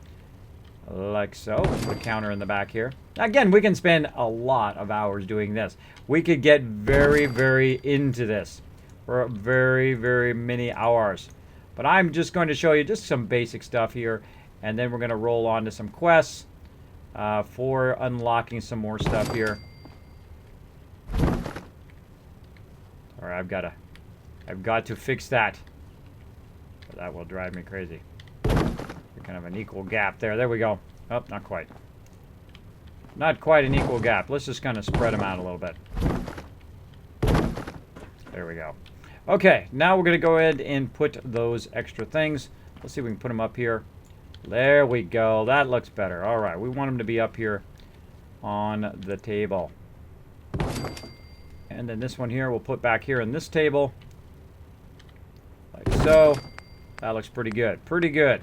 Like so. Put a counter in the back here. Again, we can spend a lot of hours doing this. We could get very, very into this for very, very many hours. But I'm just going to show you just some basic stuff here, and then we're going to roll on to some quests for unlocking some more stuff here. Or I've got to fix that. That will drive me crazy. Kind of an equal gap there. There we go. Oh, not quite. Not quite an equal gap. Let's just kind of spread them out a little bit. There we go. Okay, now we're going to go ahead and put those extra things. Let's see if we can put them up here. There we go. That looks better. All right, we want them to be up here on the table. And then this one here we'll put back here in this table. Like so. That looks pretty good. Pretty good.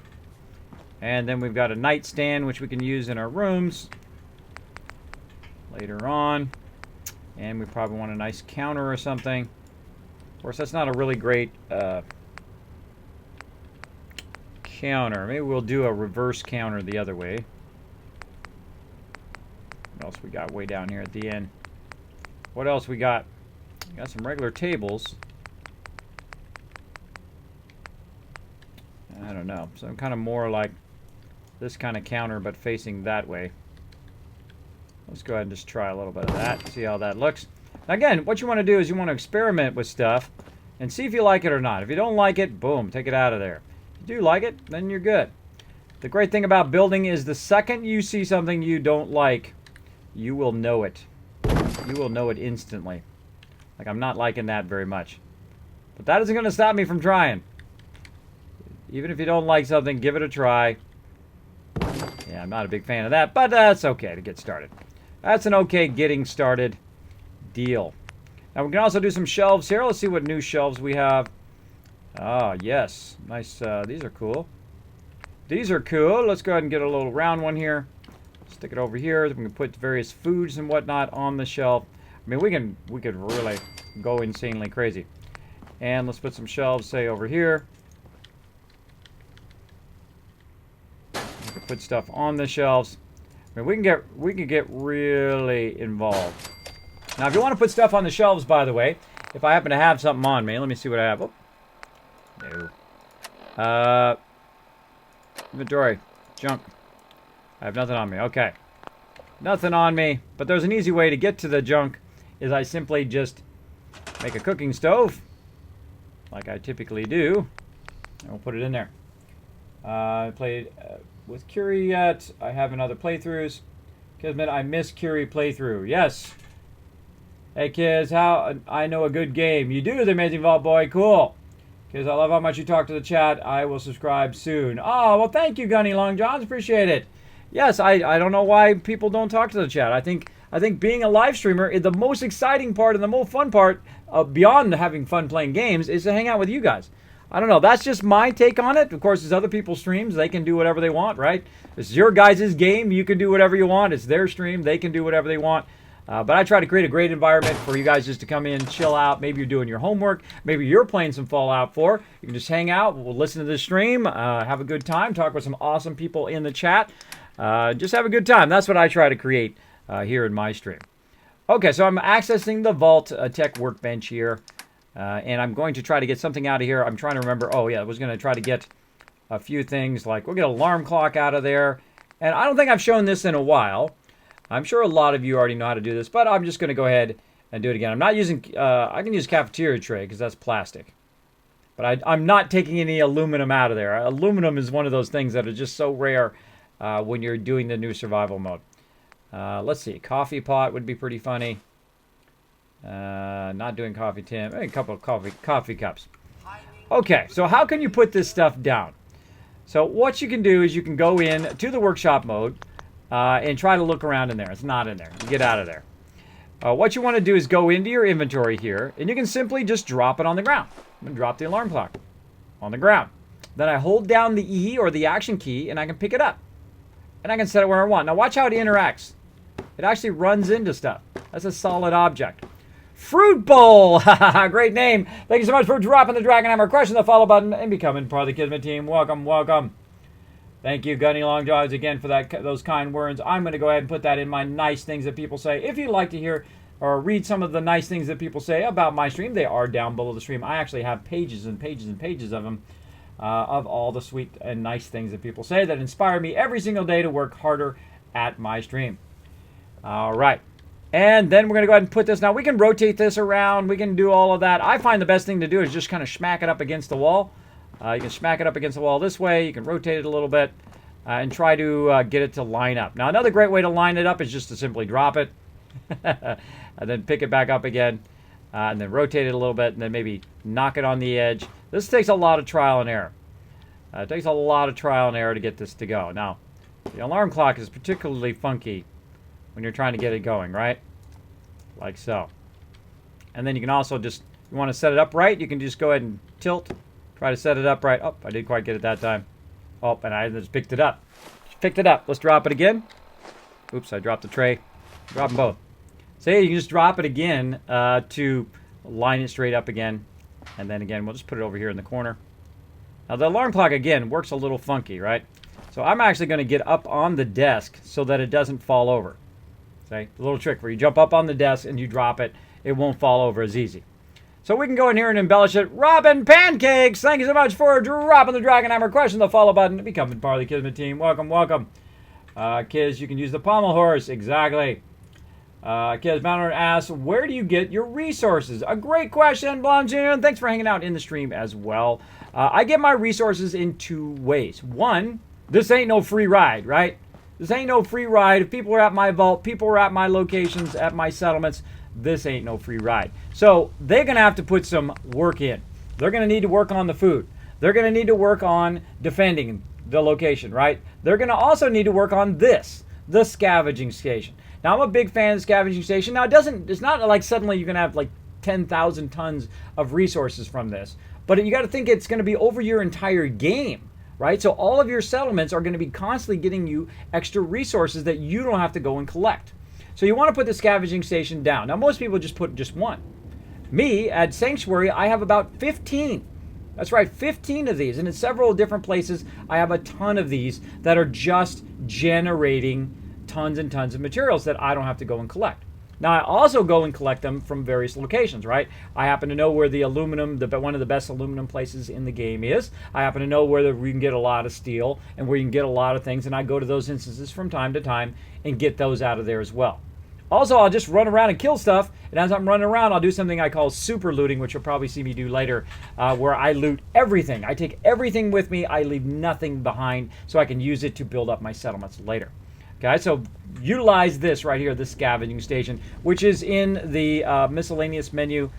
And then we've got a nightstand, which we can use in our rooms later on. And we probably want a nice counter or something. course, that's not a really great counter. Maybe we'll do a reverse counter the other way. What else we got way down here at the end? What else we got? We got some regular tables. I don't know. So I'm kind of more like this kind of counter, but facing that way. Let's go ahead and just try a little bit of that. See how that looks. Now again, what you want to do is you want to experiment with stuff and see if you like it or not. If you don't like it, boom, take it out of there. If you do like it, then you're good. The great thing about building is the second you see something you don't like, you will know it. You will know it instantly. Like, I'm not liking that very much. But that isn't going to stop me from trying. Even if you don't like something, give it a try. Yeah, I'm not a big fan of that, but that's okay to get started. That's an okay getting started deal. Now, we can also do some shelves here. Let's see what new shelves we have. Ah, yes. Nice. These are cool. These are cool. Let's go ahead and get a little round one here. Stick it over here. We can put various foods and whatnot on the shelf. I mean, we could really go insanely crazy. And let's put some shelves, say, over here. We can put stuff on the shelves. I mean, we can get really involved. Now, if you want to put stuff on the shelves, by the way, if I happen to have something on me, let me see what I have. Oh. No. Inventory. Junk. I have nothing on me. Okay. Nothing on me. But there's an easy way to get to the junk, is I simply just make a cooking stove, like I typically do, and we'll put it in there. I played with Curie yet. I have in other playthroughs. Kismet, I miss Curie playthrough. Yes. Hey, kids, how I know a good game. You do, the Amazing Vault Boy. Cool. Kids, I love how much you talk to the chat. I will subscribe soon. Oh, well, thank you, Gunny Long Johns. Appreciate it. Yes, I don't know why people don't talk to the chat. I think being a live streamer is the most exciting part and the most fun part, beyond having fun playing games, is to hang out with you guys. I don't know. That's just my take on it. Of course, it's other people's streams. They can do whatever they want, right? It's your guys' game. You can do whatever you want. It's their stream. They can do whatever they want. But I try to create a great environment for you guys just to come in, chill out. Maybe you're doing your homework. Maybe you're playing some Fallout 4. You can just hang out. We'll listen to the stream. Have a good time. Talk with some awesome people in the chat. Just have a good time. That's what I try to create here in my stream. Okay, so I'm accessing the vault-tec workbench here. And I'm going to try to get something out of here. I'm trying to remember. Oh, yeah, I was going to try to get a few things. Like, we'll get an alarm clock out of there. And I don't think I've shown this in a while. I'm sure a lot of you already know how to do this, but I'm just going to go ahead and do it again. I'm not using, I can use cafeteria tray because that's plastic. But I'm not taking any aluminum out of there. Aluminum is one of those things that are just so rare when you're doing the new survival mode. Let's see, coffee pot would be pretty funny. Not doing coffee tin, a couple of coffee cups. Okay, so how can you put this stuff down? So what you can do is you can go in to the workshop mode, and try to look around in there. It's not in there. Get out of there. What you want to do is go into your inventory here, and you can simply just drop it on the ground. I'm going to drop the alarm clock on the ground. Then I hold down the E or the action key, and I can pick it up. And I can set it where I want. Now watch how it interacts. It actually runs into stuff. That's a solid object. Fruit Bowl! Great name. Thank you so much for dropping the Dragon Hammer, crushing the follow button, and becoming part of the Kismet team. Welcome, welcome. Thank you, Gunny Long Johns, again for those kind words. I'm going to go ahead and put that in my nice things that people say. If you'd like to hear or read some of the nice things that people say about my stream, they are down below the stream. I actually have pages and pages and pages of them, of all the sweet and nice things that people say that inspire me every single day to work harder at my stream. All right. And then we're going to go ahead and put this. Now, we can rotate this around. We can do all of that. I find the best thing to do is just kind of smack it up against the wall. You can smack it up against the wall this way. You can rotate it a little bit and try to get it to line up. Now, another great way to line it up is just to simply drop it and then pick it back up again and then rotate it a little bit and then maybe knock it on the edge. This takes a lot of trial and error. It takes a lot of trial and error to get this to go. Now, the alarm clock is particularly funky when you're trying to get it going, right? Like so. And then you can also just, you want to set it up right, you can just go ahead and tilt. Try to set it up right. Oh, I didn't quite get it that time. Oh, and I just picked it up. Picked it up. Let's drop it again. Oops, I dropped the tray. Drop them both. See, you can just drop it again to line it straight up again. And then again, we'll just put it over here in the corner. Now the alarm clock, again, works a little funky, right? So I'm actually going to get up on the desk so that it doesn't fall over. See? The little trick where you jump up on the desk and you drop it, it won't fall over as easy. So we can go in here and embellish it. Robin Pancakes, thank you so much for dropping the Dragon Hammer question, the follow button, to becoming part of the Kismet team. Welcome, welcome. Kids, you can use the pommel horse. Exactly. Kids Mounter asks, where do you get your resources? A great question, Blonde June. Thanks for hanging out in the stream as well. I get my resources in two ways. One, this ain't no free ride, right? This ain't no free ride. If people are at my vault, people are at my locations, at my settlements, this ain't no free ride. So they're going to have to put some work in. They're going to need to work on the food. They're going to need to work on defending the location, right? They're going to also need to work on this, the scavenging station. Now, I'm a big fan of the scavenging station. Now, it's not like suddenly you're going to have like 10,000 tons of resources from this. But you got to think it's going to be over your entire game, right? So all of your settlements are going to be constantly getting you extra resources that you don't have to go and collect. So you want to put the scavenging station down. Now, most people just put just one. Me, at Sanctuary, I have about 15. That's right, 15 of these. And in several different places, I have a ton of these that are just generating tons and tons of materials that I don't have to go and collect. Now, I also go and collect them from various locations, right? I happen to know where the aluminum, one of the best aluminum places in the game is. I happen to know where we can get a lot of steel and where you can get a lot of things, and I go to those instances from time to time and get those out of there as well. Also, I'll just run around and kill stuff, and as I'm running around, I'll do something I call super looting, which you'll probably see me do later, where I loot everything. I take everything with me. I leave nothing behind so I can use it to build up my settlements later. Okay, so utilize this right here, the scavenging station, which is in the miscellaneous menu,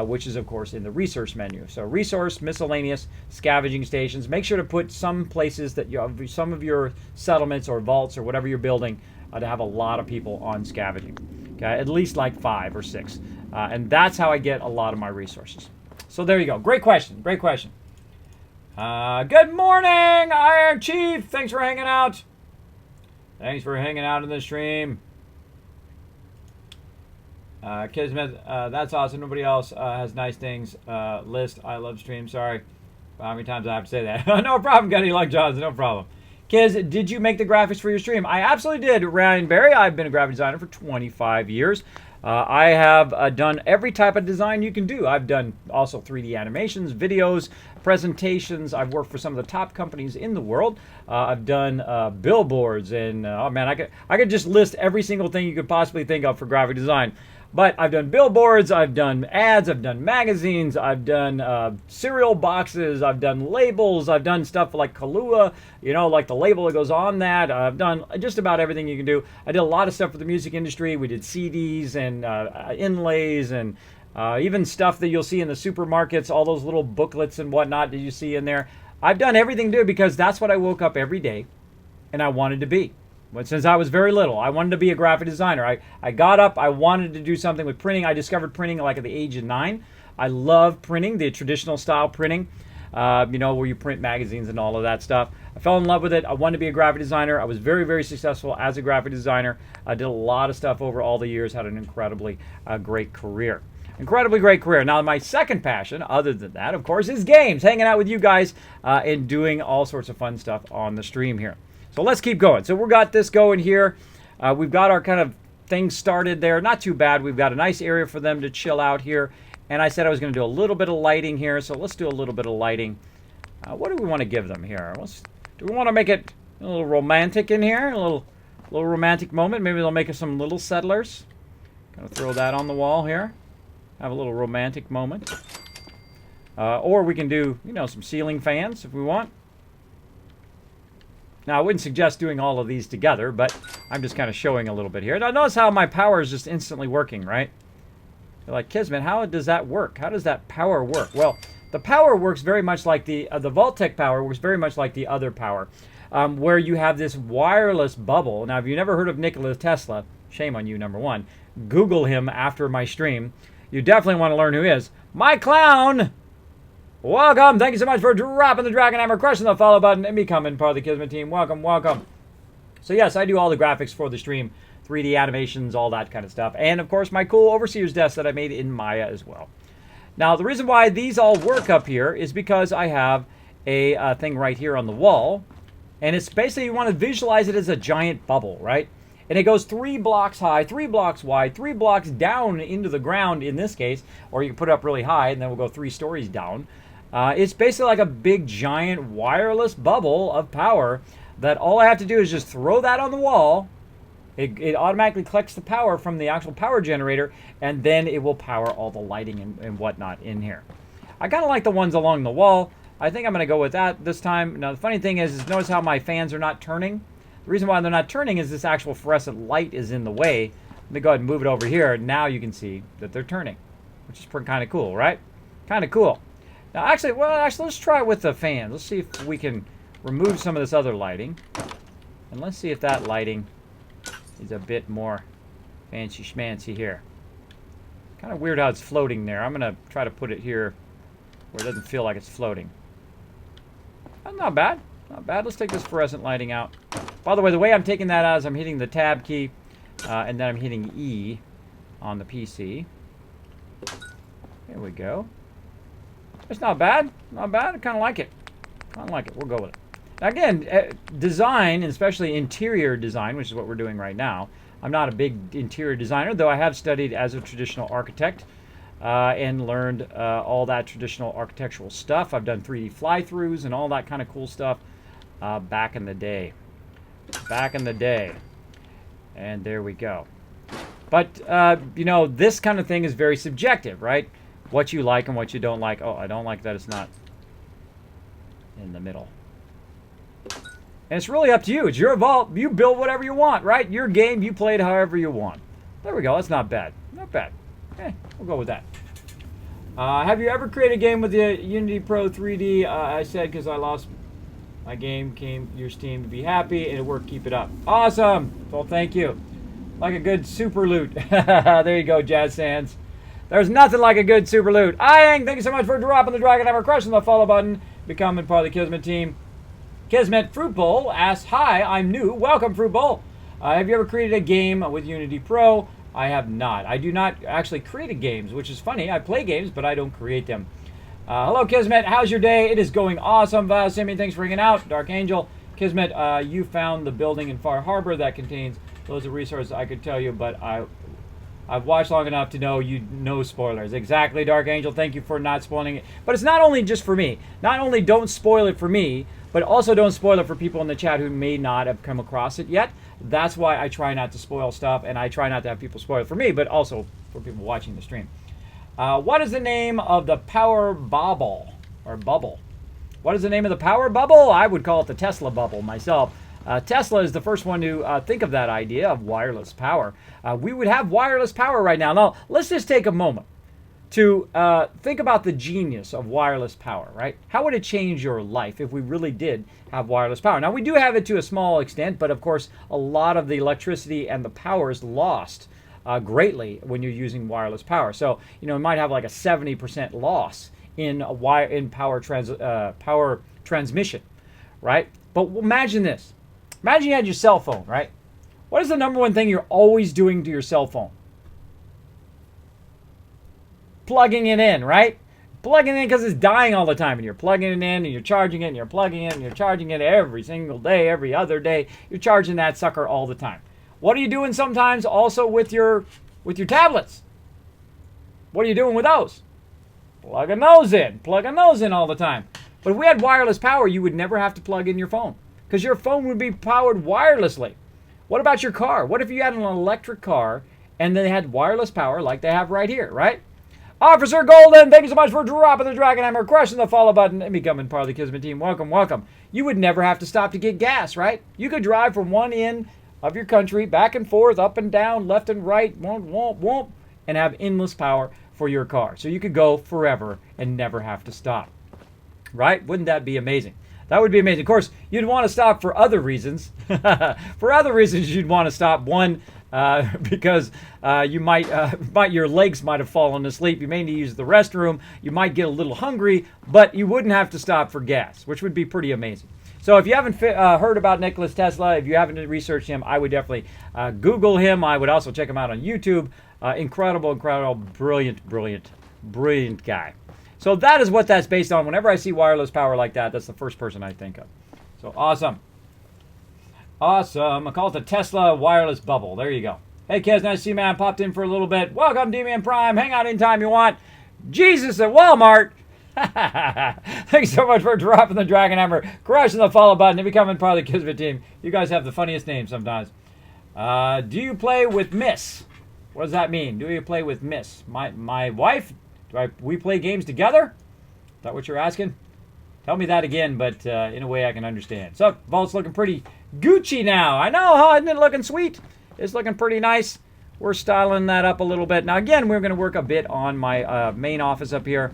which is, of course, in the resource menu. So resource, miscellaneous, scavenging stations. Make sure to put some places that you have, some of your settlements or vaults or whatever you're building to have a lot of people on scavenging. Okay, at least like 5 or 6. And that's how I get a lot of my resources. So there you go. Great question. Great question. Good morning, Iron Chief. Thanks for hanging out. Thanks for hanging out in the stream. Kismet, that's awesome. Nobody else has nice things. List, I love stream. Sorry. How many times I have to say that? No problem, Gunny Luck Johnson. No problem. Kids, did you make the graphics for your stream? I absolutely did, Ryan Barry. I've been a graphic designer for 25 years. I have done every type of design you can do. I've done also 3D animations, videos, presentations. I've worked for some of the top companies in the world. I've done billboards, and oh man, I could just list every single thing you could possibly think of for graphic design. But I've done billboards, I've done ads, I've done magazines, I've done cereal boxes, I've done labels, I've done stuff like Kahlua, you know, like the label that goes on that. I've done just about everything you can do. I did a lot of stuff for the music industry. We did CDs and inlays and even stuff that you'll see in the supermarkets, all those little booklets and whatnot that you see in there. I've done everything to do because that's what I woke up every day and I wanted to be. But since I was very little, I wanted to be a graphic designer. I got up, I wanted to do something with printing. I discovered printing like at the age of 9. I love printing, the traditional style printing, you know, where you print magazines and all of that stuff. I fell in love with it. I wanted to be a graphic designer. I was very, very successful as a graphic designer. I did a lot of stuff over all the years, had an incredibly great career. Incredibly great career. Now, my second passion, other than that, of course, is games. Hanging out with you guys and doing all sorts of fun stuff on the stream here. So let's keep going. So we've got this going here. We've got our kind of things started there. Not too bad. We've got a nice area for them to chill out here. And I said I was going to do a little bit of lighting here. So let's do a little bit of lighting. What do we want to give them here? Do we want to make it a little romantic in here? A little romantic moment. Maybe they'll make us some little settlers. Going to throw that on the wall here. Have a little romantic moment. Or we can do, you know, some ceiling fans if we want. Now, I wouldn't suggest doing all of these together, but I'm just kind of showing a little bit here. Now, notice how my power is just instantly working, right? You're like, Kismet, how does that work? How does that power work? Well, the power works very much like the vault-tec power works very much like the other power, where you have this wireless bubble. Now, if you've never heard of Nikola Tesla, shame on you, number one. Google him after my stream. You definitely want to learn who he is. My clown! Welcome. Thank you so much for dropping the Dragon Hammer, crushing the follow button, and becoming part of the Kismet team. Welcome, welcome. So yes, I do all the graphics for the stream, 3D animations, all that kind of stuff. And of course, my cool Overseer's desk that I made in Maya as well. Now, the reason why these all work up here is because I have a thing right here on the wall. And it's basically, you want to visualize it as a giant bubble, right? And it goes 3 blocks high, 3 blocks wide, 3 blocks down into the ground in this case. Or you can put it up really high and then we'll go 3 stories down. It's basically like a big giant wireless bubble of power that all I have to do is just throw that on the wall. It automatically collects the power from the actual power generator, and then it will power all the lighting and whatnot in here. I kind of like the ones along the wall. I think I'm going to go with that this time. Now, the funny thing is notice how my fans are not turning? The reason why they're not turning is this actual fluorescent light is in the way. Let me go ahead and move it over here. Now you can see that they're turning, which is kind of cool, right? Kind of cool. Now, actually, let's try it with the fans. Let's see if we can remove some of this other lighting. And let's see if that lighting is a bit more fancy schmancy here. Kind of weird how it's floating there. I'm going to try to put it here where it doesn't feel like it's floating. Not bad. Not bad. Let's take this fluorescent lighting out. By the way I'm taking that out is I'm hitting the tab key and then I'm hitting E on the PC. There we go. It's not bad. Not bad. I kind of like it. Kind of like it. We'll go with it. Again, design, and especially interior design, which is what we're doing right now. I'm not a big interior designer, though I have studied as a traditional architect and learned all that traditional architectural stuff. I've done 3D fly-throughs and all that kind of cool stuff back in the day. Back in the day. And there we go. But, you know, this kind of thing is very subjective, right? What you like and what you don't like. Oh, I don't like that it's not in the middle. And it's really up to you. It's your vault. You build whatever you want, right? Your game, you play it however you want. There we go. That's not bad. Not bad. Okay, we'll go with that. Have you ever created a game with the Unity Pro 3D? I said because I lost my game, came your Steam to be happy, and it worked. Keep it up. Awesome. Well, thank you. Like a good super loot. There you go, Jazz Sands. There's nothing like a good super loot. Ayang, thank you so much for dropping the Dragon Hammer, crushing the follow button, becoming part of the Kismet team. Kismet Fruit Bowl asks, hi, I'm new. Welcome, Fruit Bowl. Have you ever created a game with Unity Pro? I have not. I do not actually create games, which is funny. I play games, but I don't create them. Hello, Kismet. How's your day? It is going awesome. Simeon, thanks for hanging out. Dark Angel. Kismet, you found the building in Far Harbor that contains loads of resources I could tell you, but I've watched long enough to know you know spoilers. Exactly, Dark Angel. Thank you for not spoiling it. But it's not only just for me. Not only don't spoil it for me, but also don't spoil it for people in the chat who may not have come across it yet. That's why I try not to spoil stuff, and I try not to have people spoil it for me, but also for people watching the stream. What is the name of the power bubble? Or bubble? What is the name of the power bubble? I would call it the Tesla bubble myself. Tesla is the first one to think of that idea of wireless power. We would have wireless power right now. Now, let's just take a moment to think about the genius of wireless power, right? How would it change your life if we really did have wireless power? Now, we do have it to a small extent, but of course, a lot of the electricity and the power is lost greatly when you're using wireless power. So, you know, you might have like a 70% loss in power transmission, right? But imagine this. Imagine you had your cell phone, right? What is the number one thing you're always doing to your cell phone? Plugging it in, right? Plugging it in because it's dying all the time. And you're plugging it in and you're charging it and you're plugging it and you're charging it every single day, every other day. You're charging that sucker all the time. What are you doing sometimes also with your tablets? What are you doing with those? Plugging those in all the time. But if we had wireless power, you would never have to plug in your phone because your phone would be powered wirelessly. What about your car? What if you had an electric car and they had wireless power like they have right here, right? Officer Golden, thank you so much for dropping the Dragon Hammer, crushing the follow button, and becoming part of the Kismet team. Welcome, welcome. You would never have to stop to get gas, right? You could drive from one end of your country, back and forth, up and down, left and right, womp, and have endless power for your car. So you could go forever and never have to stop, right? Wouldn't that be amazing? That would be amazing. Of course, you'd want to stop for other reasons. For other reasons, you'd want to stop. One, because you your legs might have fallen asleep. You may need to use the restroom. You might get a little hungry, but you wouldn't have to stop for gas, which would be pretty amazing. So if you haven't heard about Nikola Tesla, if you haven't researched him, I would definitely Google him. I would also check him out on YouTube. Incredible, brilliant Brilliant guy. So that is what that's based on. Whenever I see wireless power like that, that's the first person I think of. So awesome. Awesome. I call it the Tesla wireless bubble. There you go. Hey, Kez, nice to see you, man. Popped in for a little bit. Welcome, Demian Prime. Hang out anytime you want. Jesus at Walmart. Thanks so much for dropping the Dragon Hammer, crushing the follow button, and becoming part of the Kismet team. You guys have the funniest names sometimes. Do you play with Miss? What does that mean? Do you play with Miss? My wife? We play games together? Is that what you're asking? Tell me that again, but in a way I can understand. So, Vault's looking pretty Gucci now. I know, huh? Isn't it looking sweet? It's looking pretty nice. We're styling that up a little bit. Now, again, we're going to work a bit on my main office up here.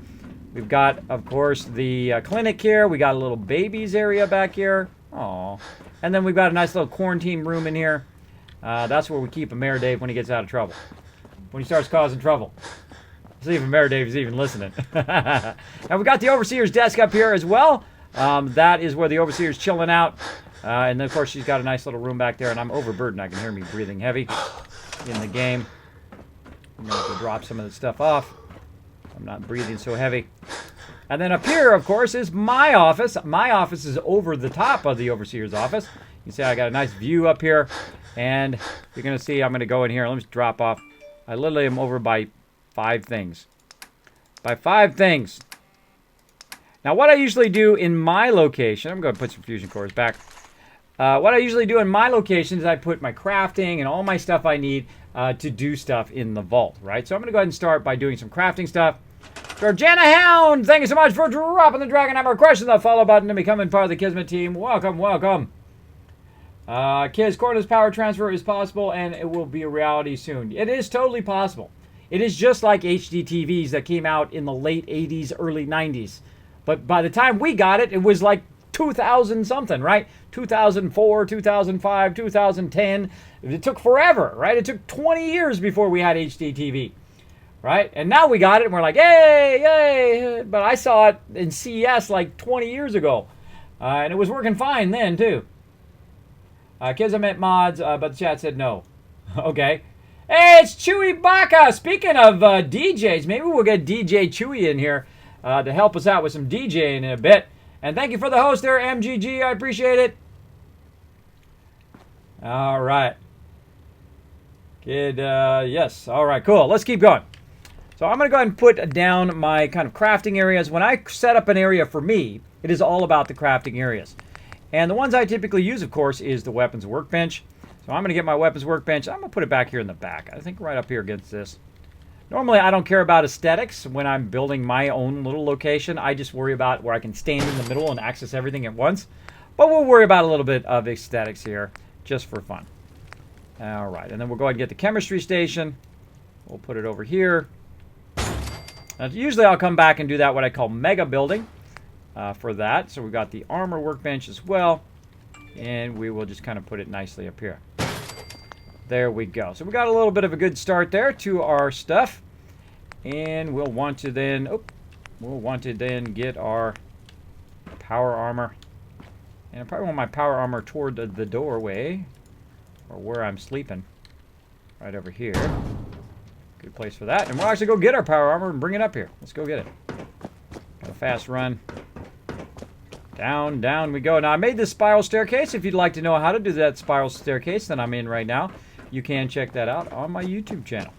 We've got, of course, the clinic here. We got a little babies area back here. Aw. And then we've got a nice little quarantine room in here. That's where we keep Mayor Dave when he gets out of trouble. When he starts causing trouble. See if Mayor Dave is even listening. Now, we got the Overseer's desk up here as well. That is where the Overseer's chilling out. And then, of course, she's got a nice little room back there. And I'm overburdened. I can hear me breathing heavy in the game. I'm going to have to drop some of the stuff off. I'm not breathing so heavy. And then up here, of course, is my office. My office is over the top of the Overseer's office. You can see I got a nice view up here. And you're going to see I'm going to go in here. Let me just drop off. I literally am over by 5 things. By 5 things. Now, what I usually do in my location, I'm going to put some fusion cores back. What I usually do in my location is I put my crafting and all my stuff I need to do stuff in the vault, right? So I'm going to go ahead and start by doing some crafting stuff. Georgiana Hound, thank you so much for dropping the Dragon Hammer, crushing the follow button, and becoming part of the Kismet team. Welcome, welcome. Kids, cordless power transfer is possible, and it will be a reality soon. It is totally possible. It is just like HD TVs that came out in the late 80s, early 90s. But by the time we got it, it was like 2000 something, right? 2004, 2005, 2010. It took forever, right? It took 20 years before we had HD TV. Right? And now we got it, and we're like, yay, yay. But I saw it in CES like 20 years ago. And it was working fine then, too. Kids, I meant mods, but the chat said no. Okay. Hey, it's Chewy Baka. Speaking of DJs, maybe we'll get DJ Chewy in here to help us out with some DJing in a bit. And thank you for the host there, MGG. I appreciate it. All right. Kid, yes. All right, cool. Let's keep going. So I'm going to go ahead and put down my kind of crafting areas. When I set up an area for me, it is all about the crafting areas. And the ones I typically use, of course, is the weapons workbench. So I'm going to get my weapons workbench. I'm going to put it back here in the back. I think right up here against this. Normally, I don't care about aesthetics when I'm building my own little location. I just worry about where I can stand in the middle and access everything at once. But we'll worry about a little bit of aesthetics here, just for fun. All right, and then we'll go ahead and get the chemistry station. We'll put it over here. Now, usually I'll come back and do that, what I call mega building for that. So we've got the armor workbench as well. And we will just kind of put it nicely up here. There we go. So we got a little bit of a good start there to our stuff. And we'll want to then, get our power armor. And I probably want my power armor toward the doorway, or where I'm sleeping. Right over here. Good place for that. And we'll actually go get our power armor and bring it up here. Let's go get it. Got a fast run. Down, down we go. Now, I made this spiral staircase. If you'd like to know how to do that spiral staircase that I'm in right now, you can check that out on my YouTube channel.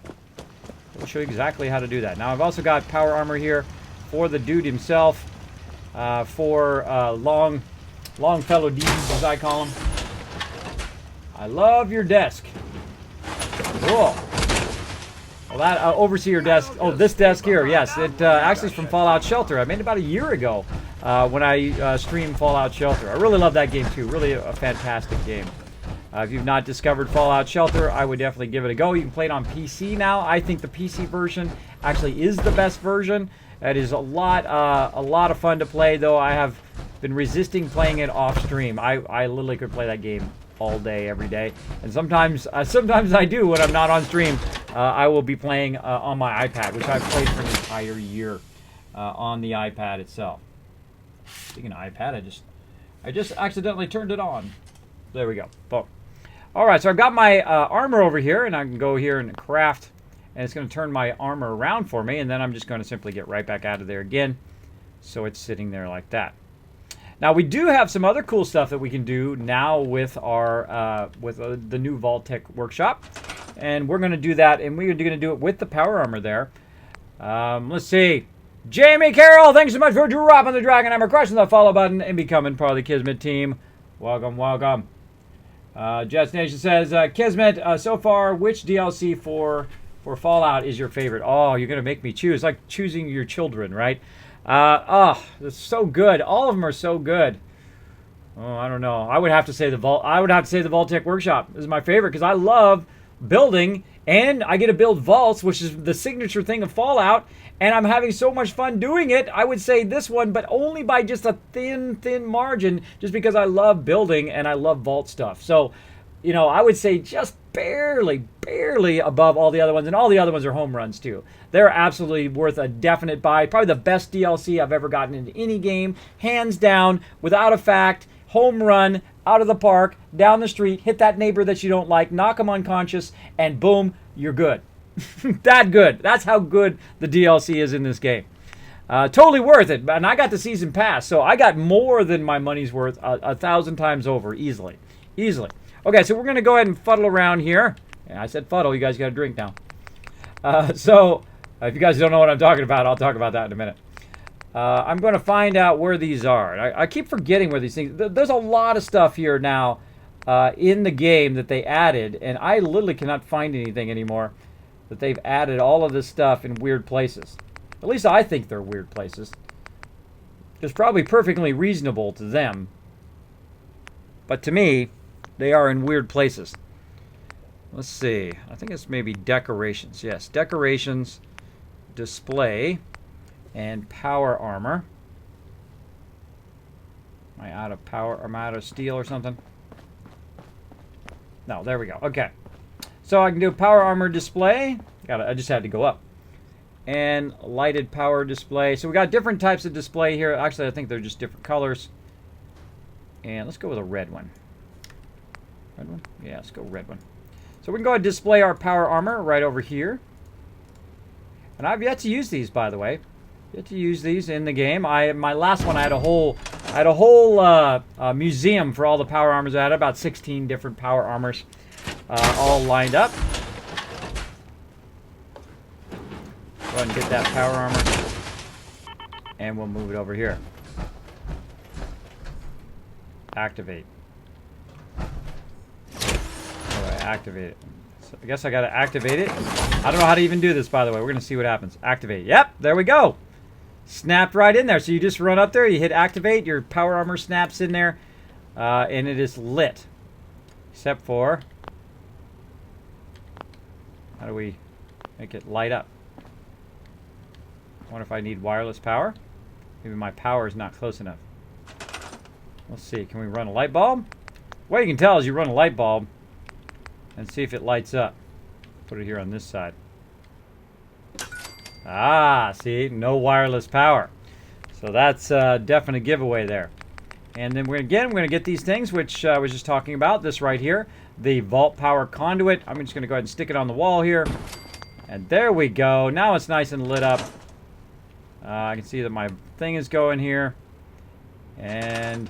I'll show you exactly how to do that. Now, I've also got power armor here for the dude himself, for Longfellow D's, as I call him. I love your desk. Cool. Well, that Overseer desk, this desk here, yes, it actually is from Fallout Shelter. I made it about a year ago when I streamed Fallout Shelter. I really love that game too, really a fantastic game. If you've not discovered Fallout Shelter, I would definitely give it a go. You can play it on PC now. I think the PC version actually is the best version. It is a lot of fun to play, though I have been resisting playing it off stream. I literally could play that game all day, every day. And sometimes I do when I'm not on stream. I will be playing on my iPad, which I've played for an entire year on the iPad itself. Speaking of iPad, I just accidentally turned it on. There we go. Boom. All right, so I've got my armor over here, and I can go here and craft and it's going to turn my armor around for me, and then I'm just going to simply get right back out of there again. So it's sitting there like that. Now we do have some other cool stuff that we can do now with our the new vault-tec workshop, and we're going to do that, and we're going to do it with the power armor there. Let's see. Jamie Carroll, thanks so much for dropping the Dragon Hammer, crushing the follow button, and becoming part of the Kismet team. Welcome, welcome. Jets Nation says, Kismet, so far, which DLC for Fallout is your favorite? Oh, you're going to make me choose. Like choosing your children, right? It's so good. All of them are so good. Oh, I don't know. I would have to say the vault-tec workshop is my favorite because I love building, and I get to build vaults, which is the signature thing of Fallout, and I'm having so much fun doing it. I would say this one, but only by just a thin margin, just because I love building and I love vault stuff. So, you know, I would say just barely above all the other ones, and all the other ones are home runs too. They're absolutely worth a definite buy. Probably the best DLC I've ever gotten into any game, hands down, without a fact. Home run, out of the park, down the street, hit that neighbor that you don't like, knock them unconscious, and boom, you're good. That good. That's how good the DLC is in this game. Totally worth it. And I got the season pass, so I got more than my money's worth 1,000 times over, easily. Okay, so we're going to go ahead and fuddle around here. Yeah, I said fuddle. You guys got to drink now. So if you guys don't know what I'm talking about, I'll talk about that in a minute. I'm going to find out where these are. I keep forgetting where these things... There's a lot of stuff here now in the game that they added, and I literally cannot find anything anymore that they've added all of this stuff in weird places. At least I think they're weird places. It's probably perfectly reasonable to them, but to me, they are in weird places. Let's see. I think it's maybe decorations. Yes, decorations, display, and power armor. Am I out of power? Am I out of steel or something? No, there we go. Okay. So I can do power armor display. I just had to go up. And lighted power display. So we got different types of display here. Actually, I think they're just different colors. And let's go with a red one. Red one? Yeah, let's go red one. So we can go ahead and display our power armor right over here. And I've yet to use these, by the way. Yet to use these in the game. My last one, I had a whole museum for all the power armors. I had about 16 different power armors all lined up. Go ahead and get that power armor, and we'll move it over here. Activate. How do I activate it? So I guess I gotta activate it. I don't know how to even do this, by the way. We're gonna see what happens. Activate. Yep, there we go. Snapped right in there. So you just run up there, you hit activate, your power armor snaps in there, and it is lit. Except for, how do we make it light up? I wonder if I need wireless power. Maybe my power is not close enough. Let's see, can we run a light bulb? What you can tell is you run a light bulb and see if it lights up. Put it here on this side. Ah, see, no wireless power. So that's a definite giveaway there. And then we're going to get these things, which I was just talking about. This right here, the vault power conduit. I'm just going to go ahead and stick it on the wall here. And there we go. Now it's nice and lit up. I can see that my thing is going here. And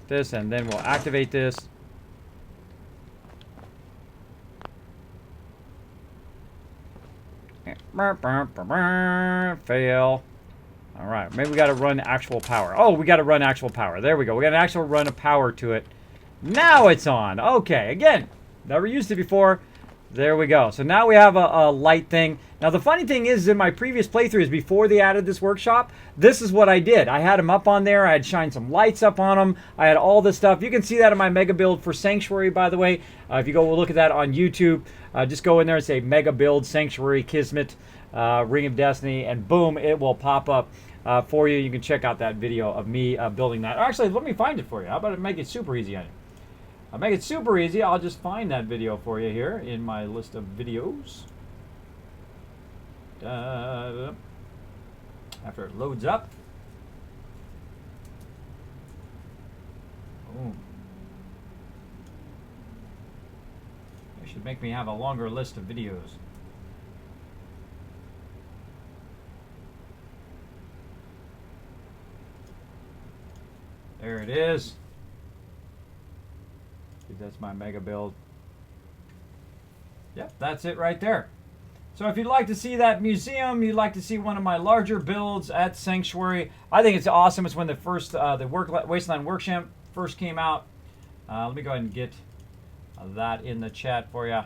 this, and then we'll activate this. Fail. All right, maybe we got to run actual power. Oh, we got to run actual power. There we go. We got an actual run of power to it. Now it's on. Okay, again, never used it before. There we go. So now we have a light thing. Now the funny thing is, in my previous playthroughs before they added this workshop, this is what I did. I had them up on there. I had shined some lights up on them. I had all this stuff. You can see that in my mega build for Sanctuary, by the way. If you go look at that on YouTube, just go in there and say mega build Sanctuary Kismet Ring of Destiny, and boom, it will pop up for you. You can check out that video of me building that. Actually, let me find it for you. How about I make it super easy on you? I'll make it super easy. I'll just find that video for you here in my list of videos. After it loads up. Boom. It should make me have a longer list of videos. There it is. That's my mega build. Yep, that's it right there. So if you'd like to see that museum, you'd like to see one of my larger builds at Sanctuary, I think it's awesome. It's when the first Wasteland Workshop first came out. Let me go ahead and get that in the chat for you.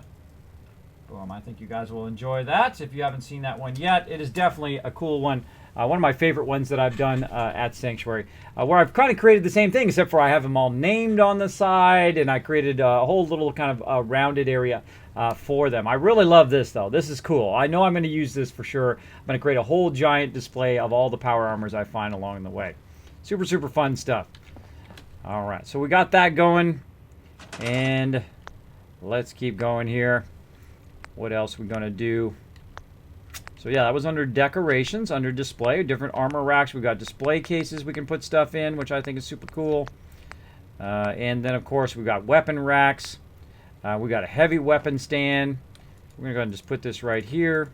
Boom, I think you guys will enjoy that if you haven't seen that one yet. It is definitely a cool one. One of my favorite ones that I've done at Sanctuary, where I've kind of created the same thing, except for I have them all named on the side, and I created a whole little kind of rounded area for them. I really love this, though. This is cool. I know I'm going to use this for sure. I'm going to create a whole giant display of all the power armors I find along the way. Super, super fun stuff. All right, so we got that going, and let's keep going here. What else are we going to do? So yeah, that was under decorations, under display, different armor racks. We've got display cases we can put stuff in, which I think is super cool. And then, of course, we've got weapon racks. We got a heavy weapon stand. We're going to go ahead and just put this right here.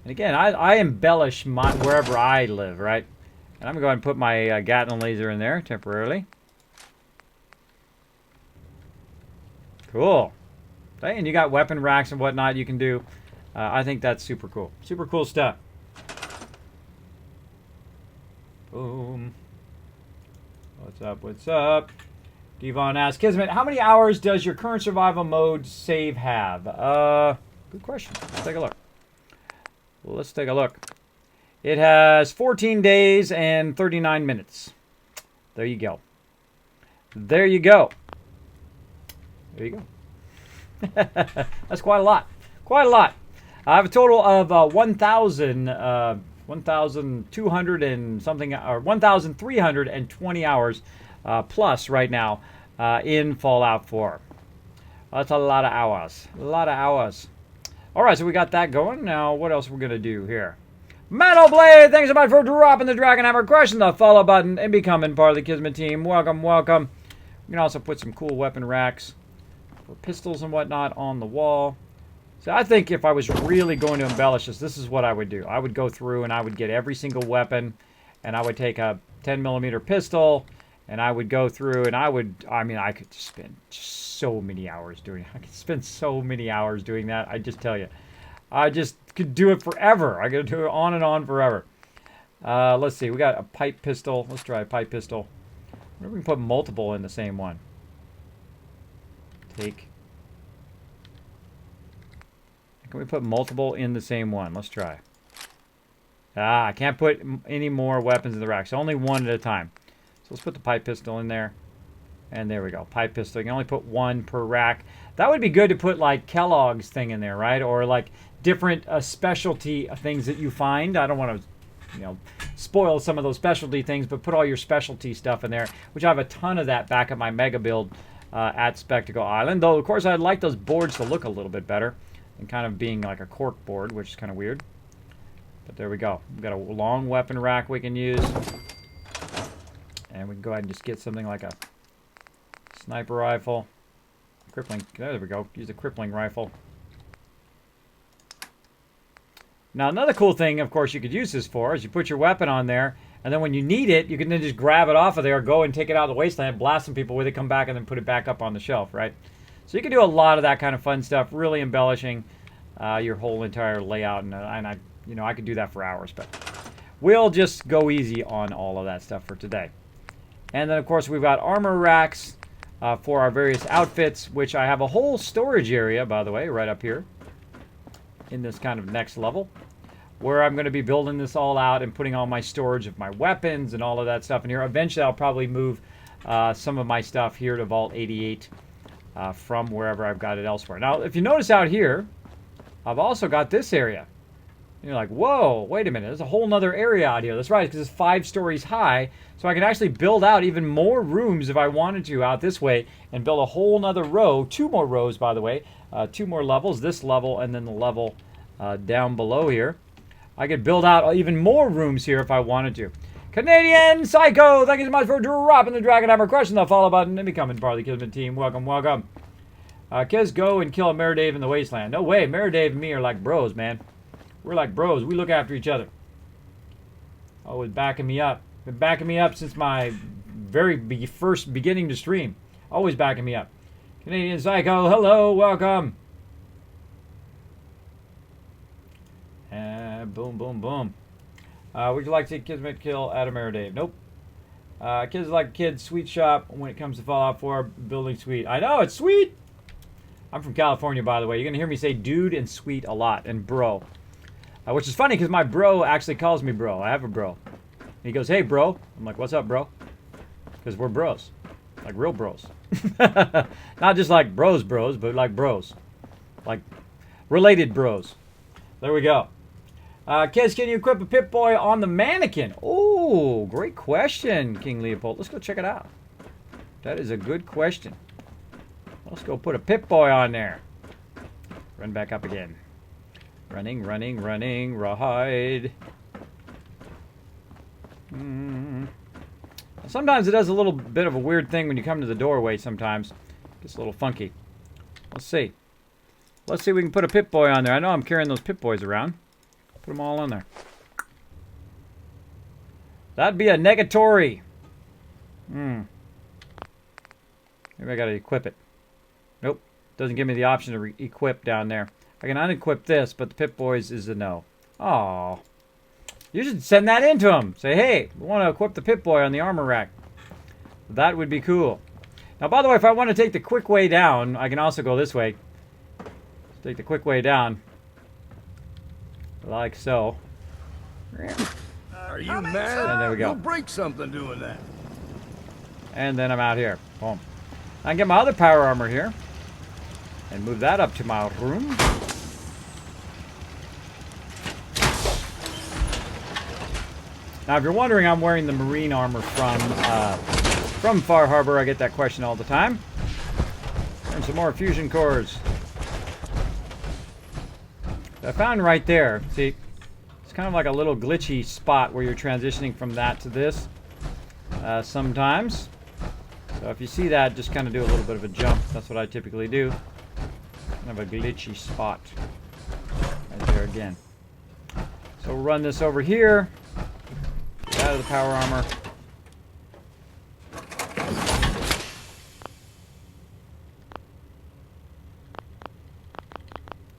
And again, I embellish wherever I live, right? And I'm going to go ahead and put my Gatling laser in there temporarily. Cool. Okay, and you got weapon racks and whatnot you can do. I think that's super cool. Super cool stuff. Boom. What's up? What's up? Devon asks, Kismet, how many hours does your current survival mode save have? Good question. Let's take a look. Let's take a look. It has 14 days and 39 minutes. There you go. There you go. There you go. That's quite a lot. Quite a lot. I have a total of 1,200 and something, or 1,320 hours plus right now in Fallout 4. That's a lot of hours. A lot of hours. All right, so we got that going. Now, what else we're going to do here? Metal Blade, thanks so much for dropping the Dragon Hammer, crushing the follow button, and becoming part of the Kismet team. Welcome, welcome. We can also put some cool weapon racks for pistols and whatnot on the wall. So I think if I was really going to embellish this is what I would do. I would go through and I would get every single weapon, and I would take a 10mm pistol, and I would go through and I could spend so many hours doing it. I could spend so many hours doing that. I just tell you. I just could do it forever. I could do it on and on forever. Let's see. We got a pipe pistol. Let's try a pipe pistol. Maybe we can put multiple in the same one. Take. Can we put multiple in the same one? Let's try. I can't put any more weapons in the rack. So only one at a time. So let's put the pipe pistol in there. And there we go. Pipe pistol. You can only put one per rack. That would be good to put like Kellogg's thing in there, right? Or like different specialty things that you find. I don't want to, spoil some of those specialty things, but put all your specialty stuff in there, which I have a ton of that back at my mega build at Spectacle Island. Though, of course, I'd like those boards to look a little bit better. And kind of being like a cork board, which is kind of weird. But there we go. We've got a long weapon rack we can use. And we can go ahead and just get something like a sniper rifle. Crippling. There we go. Use a crippling rifle. Now, another cool thing, of course, you could use this for is you put your weapon on there, and then when you need it, you can then just grab it off of there, go and take it out of the wasteland, blast some people with it, come back, and then put it back up on the shelf, right? So you can do a lot of that kind of fun stuff, really embellishing your whole entire layout, and I could do that for hours, but we'll just go easy on all of that stuff for today. And then, of course, we've got armor racks for our various outfits, which I have a whole storage area, by the way, right up here in this kind of next level, where I'm going to be building this all out and putting all my storage of my weapons and all of that stuff in here. Eventually, I'll probably move some of my stuff here to Vault 88. From wherever I've got it elsewhere. Now, if you notice out here, I've also got this area. And you're like, whoa, wait a minute. There's a whole nother area out here. That's right, because it's 5 stories high. So I can actually build out even more rooms if I wanted to out this way and build a whole nother row. 2 more rows, by the way. 2 more levels. This level and then the level down below here. I could build out even more rooms here if I wanted to. Canadian Psycho, thank you so much for dropping the Dragon Hammer, crushing the follow button, and becoming part of the Kismet team. Welcome, welcome. Kiz, go and kill a Meridave in the wasteland. No way, Meridave and me are like bros, man. We're like bros. We look after each other. Always backing me up. Been backing me up since my very first beginning to stream. Always backing me up. Canadian Psycho, hello, welcome. Boom, boom, boom. Would you like to see Kismet kill Adam or Dave? Nope. Kids like kids, sweet shop when it comes to Fallout 4 building sweet. I know, it's sweet! I'm from California, by the way. You're going to hear me say dude and sweet a lot, and bro. Which is funny because my bro actually calls me bro. I have a bro. And he goes, hey, bro. I'm like, what's up, bro? Because we're bros. Like real bros. Not just like bros, but like bros. Like related bros. There we go. Kids, can you equip a Pip-Boy on the mannequin? Oh, great question, King Leopold. Let's go check it out. That is a good question. Let's go put a Pip-Boy on there. Run back up again. Running, running, running, ride. Sometimes it does a little bit of a weird thing when you come to the doorway sometimes. Gets a little funky. Let's see. Let's see if we can put a Pip-Boy on there. I know I'm carrying those Pip-Boys around. Put them all on there. That'd be a negatory. Maybe I gotta equip it. Nope. Doesn't give me the option to equip down there. I can unequip this, but the Pip-Boys is a no. Aww. You should send that in to them. Say, hey, we want to equip the Pip-Boy on the armor rack. That would be cool. Now, by the way, if I want to take the quick way down, I can also go this way. Take the quick way down. Like so. Are you mad? And there we go. You'll break something doing that. And then I'm out here. Boom. I can get my other power armor here. And move that up to my room. Now, if you're wondering, I'm wearing the marine armor from Far Harbor. I get that question all the time. And some more fusion cores. I found right there, see, it's kind of like a little glitchy spot where you're transitioning from that to this sometimes. So if you see that, just kind of do a little bit of a jump. That's what I typically do. Kind of a glitchy spot right there again. So we'll run this over here. Get out of the power armor.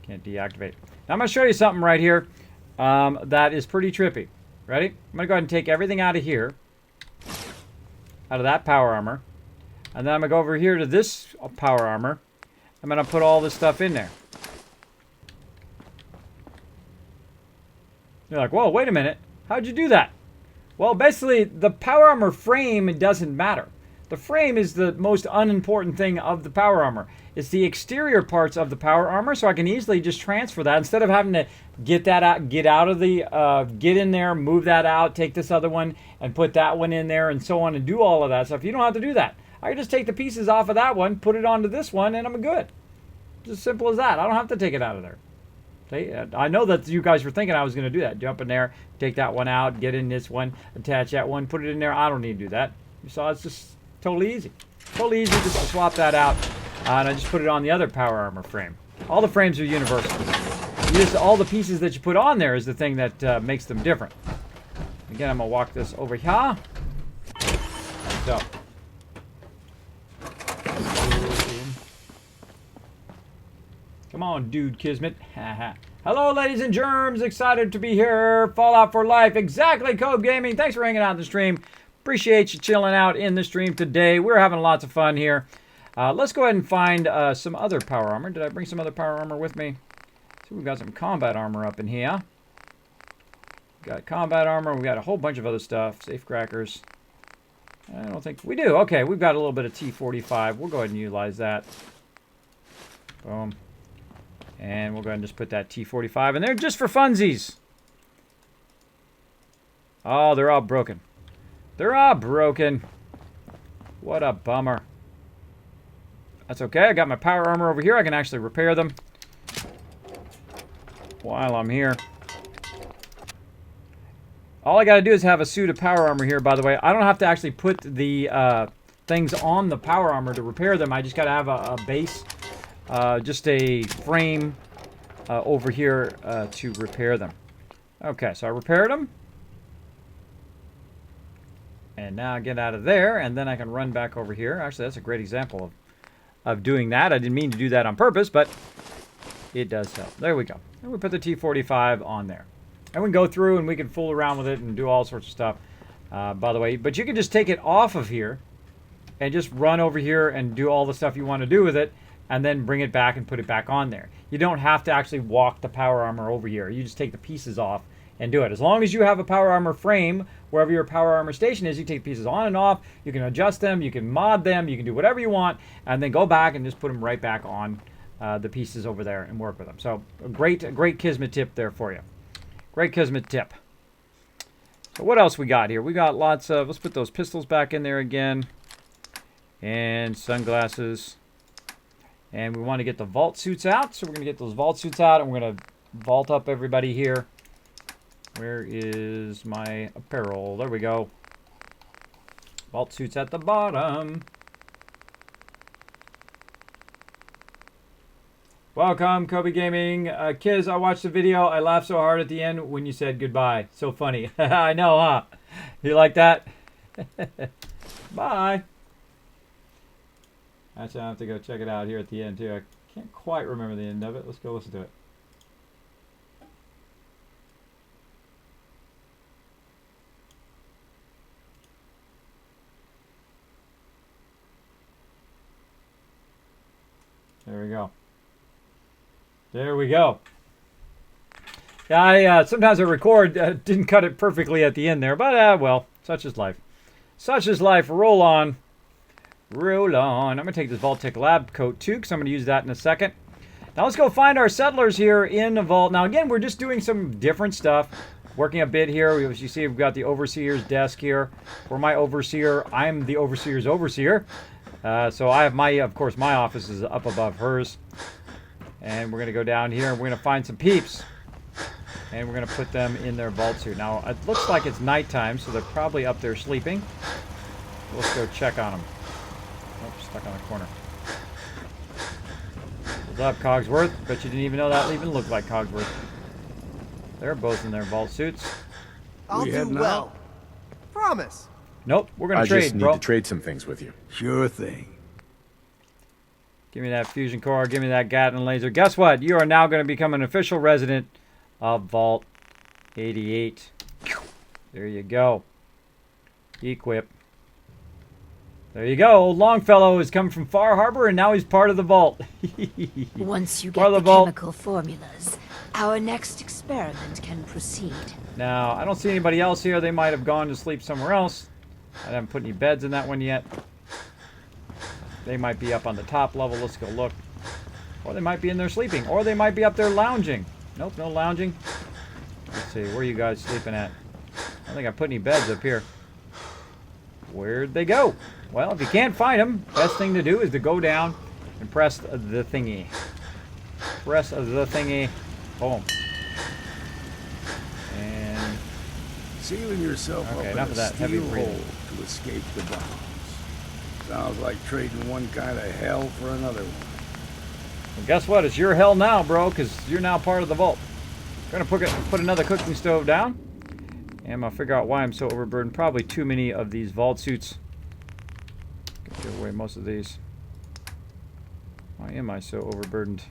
Can't deactivate. Now I'm going to show you something right here that is pretty trippy. Ready? I'm going to go ahead and take everything out of here. Out of that power armor. And then I'm going to go over here to this power armor. I'm going to put all this stuff in there. You're like, whoa, wait a minute. How'd you do that? Well, basically, the power armor frame doesn't matter. The frame is the most unimportant thing of the power armor. It's the exterior parts of the power armor, so I can easily just transfer that instead of having to get that out, get in there, move that out, take this other one, and put that one in there, and so on, and do all of that stuff. You don't have to do that. I can just take the pieces off of that one, put it onto this one, and I'm good. It's as simple as that. I don't have to take it out of there. See? I know that you guys were thinking I was going to do that. Jump in there, take that one out, get in this one, attach that one, put it in there. I don't need to do that. You saw it's just totally easy. Totally easy just to swap that out. And I just put it on the other power armor frame. All the frames are universal. All the pieces that you put on there is the thing that makes them different. Again, I'm going to walk this over here. So. Come on, dude, Kismet. Hello, ladies and germs. Excited to be here. Fallout for life. Exactly, Code Gaming. Thanks for hanging out in the stream. Appreciate you chilling out in the stream today. We're having lots of fun here. Let's go ahead and find some other power armor. Did I bring some other power armor with me? So we've got some combat armor up in here. Got combat armor. We've got a whole bunch of other stuff. Safe crackers. I don't think we do. Okay, we've got a little bit of T45. We'll go ahead and utilize that. Boom. And we'll go ahead and just put that T45 in there just for funsies. Oh, they're all broken. They're all broken. What a bummer. That's okay. I got my power armor over here. I can actually repair them while I'm here. All I got to do is have a suit of power armor here, by the way. I don't have to actually put the things on the power armor to repair them. I just got to have a base, just a frame over here to repair them. Okay, so I repaired them. And now I get out of there, and then I can run back over here. Actually, that's a great example of doing that. I didn't mean to do that on purpose, but it does help. There we go. And we put the T45 on there. And we can go through and we can fool around with it and do all sorts of stuff, by the way. But you can just take it off of here and just run over here and do all the stuff you want to do with it, and then bring it back and put it back on there. You don't have to actually walk the power armor over here. You just take the pieces off and do it. As long as you have a power armor frame, wherever your power armor station is, you take pieces on and off, you can adjust them, you can mod them, you can do whatever you want, and then go back and just put them right back on the pieces over there and work with them. So a great Kismet tip there for you. Great Kismet tip. So what else we got here? We got lots of, let's put those pistols back in there again, and sunglasses. And we want to get the vault suits out, so we're going to get those vault suits out, and we're going to vault up everybody here. Where is my apparel? There we go. Vault suits at the bottom. Welcome, Kobe Gaming. Kiz, I watched the video. I laughed so hard at the end when you said goodbye. So funny. I know, huh? You like that? Bye. Actually, I have to go check it out here at the end, too. I can't quite remember the end of it. Let's go listen to it. There we go. There we go. Yeah, I sometimes I record, didn't cut it perfectly at the end there, but well, such is life. Such is life. Roll on. Roll on. I'm going to take this vault-tec lab coat too, because I'm going to use that in a second. Now let's go find our settlers here in the vault. Now again, we're just doing some different stuff. Working a bit here. As you see, we've got the overseer's desk here. For my overseer, I'm the overseer's overseer. So I have my, of course, my office is up above hers. And we're going to go down here and we're going to find some peeps. And we're going to put them in their vaults here. Now, it looks like it's nighttime, so they're probably up there sleeping. Let's go check on them. Oh, stuck on the corner. What's up, Cogsworth? Bet you didn't even know that even looked like Cogsworth. They're both in their vault suits. I'll do well. Promise. Nope, we're going to trade, trade, bro. I just need to trade some things with you. Sure thing. Give me that fusion core. Give me that Gatling laser. Guess what? You are now going to become an official resident of Vault 88. There you go. Equip. There you go. Old Longfellow has come from Far Harbor, and now he's part of the Vault. Once you get the chemical formulas, our next experiment can proceed. Now, I don't see anybody else here. They might have gone to sleep somewhere else. I haven't put any beds in that one yet. They might be up on the top level. Let's go look. Or they might be in there sleeping. Or they might be up there lounging. Nope, no lounging. Let's see. Where are you guys sleeping at? I don't think I put any beds up here. Where'd they go? Well, if you can't find them, best thing to do is to go down and press the thingy. Press the thingy. Boom. And sealing yourself up in a steel hole to escape the bombs. Sounds like trading one kind of hell for another one. Well, guess what? It's your hell now, bro, because you're now part of the vault. I'm going to put another cooking stove down. And I'll figure out why I'm so overburdened. Probably too many of these vault suits. Give away most of these. Why am I so overburdened?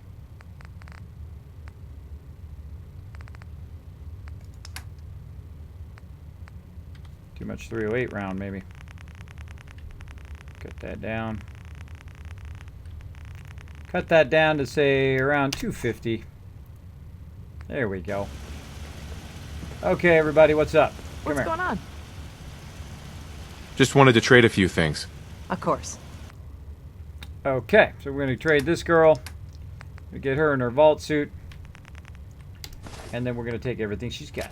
Too much 308 round, maybe. Cut that down. Cut that down to, say, around 250. There we go. Okay, everybody, what's up? What's going on? Just wanted to trade a few things. Of course. Okay, so we're going to trade this girl. We get her in her vault suit. And then we're going to take everything she's got.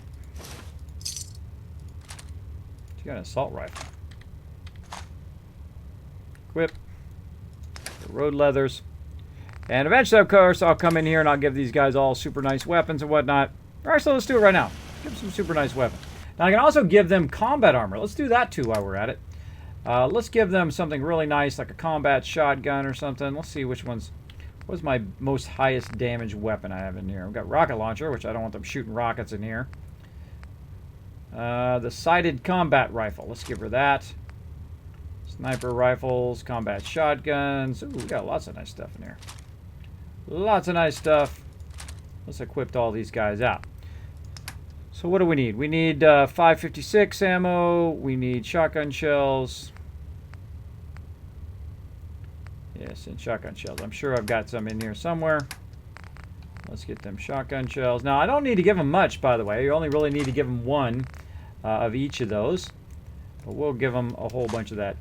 She's got an assault rifle. Equip. The road leathers. And eventually, of course, I'll come in here and I'll give these guys all super nice weapons and whatnot. Alright, so let's do it right now. Give them some super nice weapons. Now, I can also give them combat armor. Let's do that, too, while we're at it. Let's give them something really nice, like a combat shotgun or something. Let's see which one's... What's my most highest damage weapon I have in here? We've got rocket launcher, which I don't want them shooting rockets in here. The sighted combat rifle. Let's give her that. Sniper rifles, combat shotguns. Ooh, we got lots of nice stuff in here. Lots of nice stuff. Let's equip all these guys out. So what do we need? We need 5.56 ammo. We need shotgun shells. Yes, and shotgun shells. I'm sure I've got some in here somewhere. Let's get them shotgun shells. Now, I don't need to give them much, by the way. You only really need to give them one of each of those. But we'll give them a whole bunch of that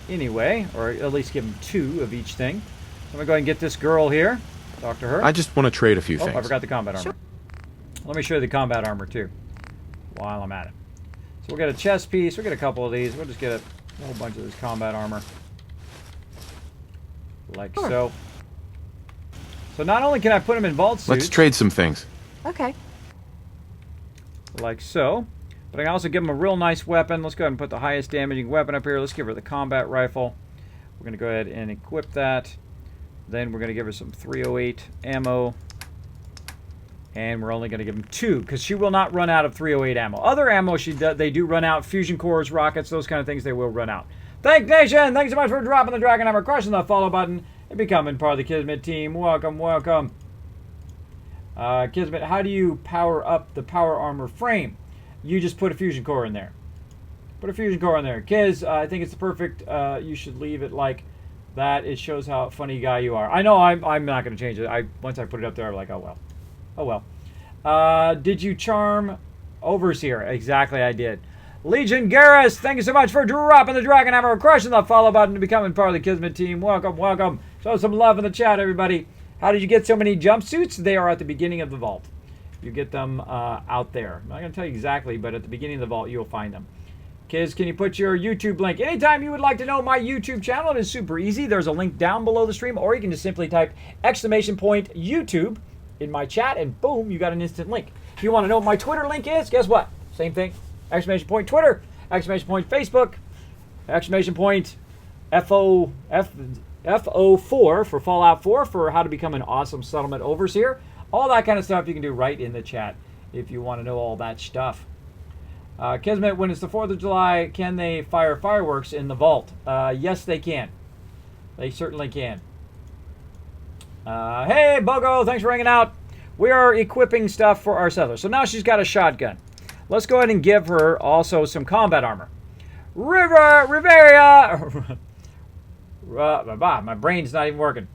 anyway, or at least give them 2 of each thing. So I'm going to go ahead and get this girl here. Talk to her. I just want to trade a few things. I forgot the combat armor. Let me show you the combat armor, too, while I'm at it. So we'll get a chest piece. We'll get a couple of these. We'll just get a whole bunch of this combat armor. Like so. So not only can I put them in vault suits. Let's trade some things. Okay. Like so. But I can also give them a real nice weapon. Let's go ahead and put the highest damaging weapon up here. Let's give her the combat rifle. We're going to go ahead and equip that. Then we're going to give her some 308 ammo. And we're only going to give them 2, because she will not run out of 308 ammo. Other ammo, they do run out. Fusion cores, rockets, those kind of things, they will run out. Thanks, Nation! Thanks so much for dropping the Dragon Hammer, crushing the follow button, and becoming part of the Kismet team. Welcome, welcome. Kismet, how do you power up the power armor frame? You just put a fusion core in there. Put a fusion core in there. Kiz, I think it's the perfect, you should leave it like that. It shows how funny guy you are. I know I'm not going to change it. Once I put it up there, I'm like, oh well. Oh well. Did you charm Overseer? Exactly, I did. Legion Garrus, thank you so much for dropping the Dragon Hammer, crushing the follow button, and becoming part of the Kismet team. Welcome, welcome. Show some love in the chat, everybody. How did you get so many jumpsuits? They are at the beginning of the vault. You get them out there. I'm not going to tell you exactly, but at the beginning of the vault, you'll find them. Kids, can you put your YouTube link? Anytime you would like to know my YouTube channel, it is super easy. There's a link down below the stream, or you can just simply type !YouTube in my chat, and boom, you got an instant link. If you want to know what my Twitter link is, guess what? Same thing. !Twitter, !Facebook, FO4 for Fallout 4 for how to become an awesome settlement overseer. All that kind of stuff you can do right in the chat if you want to know all that stuff. Kismet, when it's the 4th of July, can they fire fireworks in the vault? Yes, they can. They certainly can. Hey, Bogo, thanks for hanging out. We are equipping stuff for our settlers. So now she's got a shotgun. Let's go ahead and give her also some combat armor. Riveria! My brain's not even working.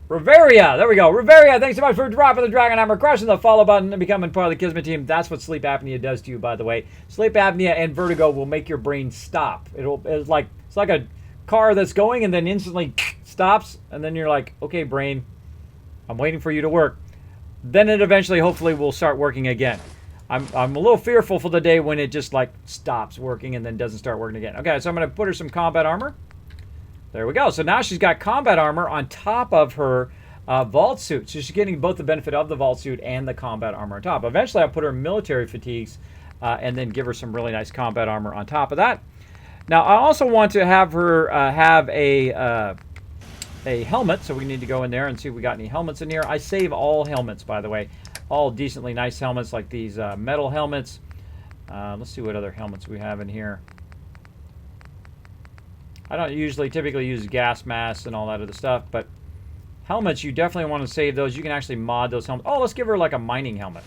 Riveria! There we go. Riveria, thanks so much for dropping the Dragon Hammer, crushing the follow button, and becoming part of the Kismet team. That's what sleep apnea does to you, by the way. Sleep apnea and vertigo will make your brain stop. It's like a car that's going and then instantly stops, and then you're like, okay, brain, I'm waiting for you to work. Then it eventually, hopefully, will start working again. I'm a little fearful for the day when it just like stops working and then doesn't start working again. Okay, so I'm going to put her some combat armor. There we go. So now she's got combat armor on top of her vault suit. So she's getting both the benefit of the vault suit and the combat armor on top. Eventually, I'll put her in military fatigues and then give her some really nice combat armor on top of that. Now, I also want to have her have a helmet. So we need to go in there and see if we got any helmets in here. I save all helmets, by the way. All decently nice helmets like these metal helmets. Let's see what other helmets we have in here. I don't typically use gas masks and all that other stuff, but helmets, you definitely want to save those. You can actually mod those helmets. Oh, let's give her like a mining helmet.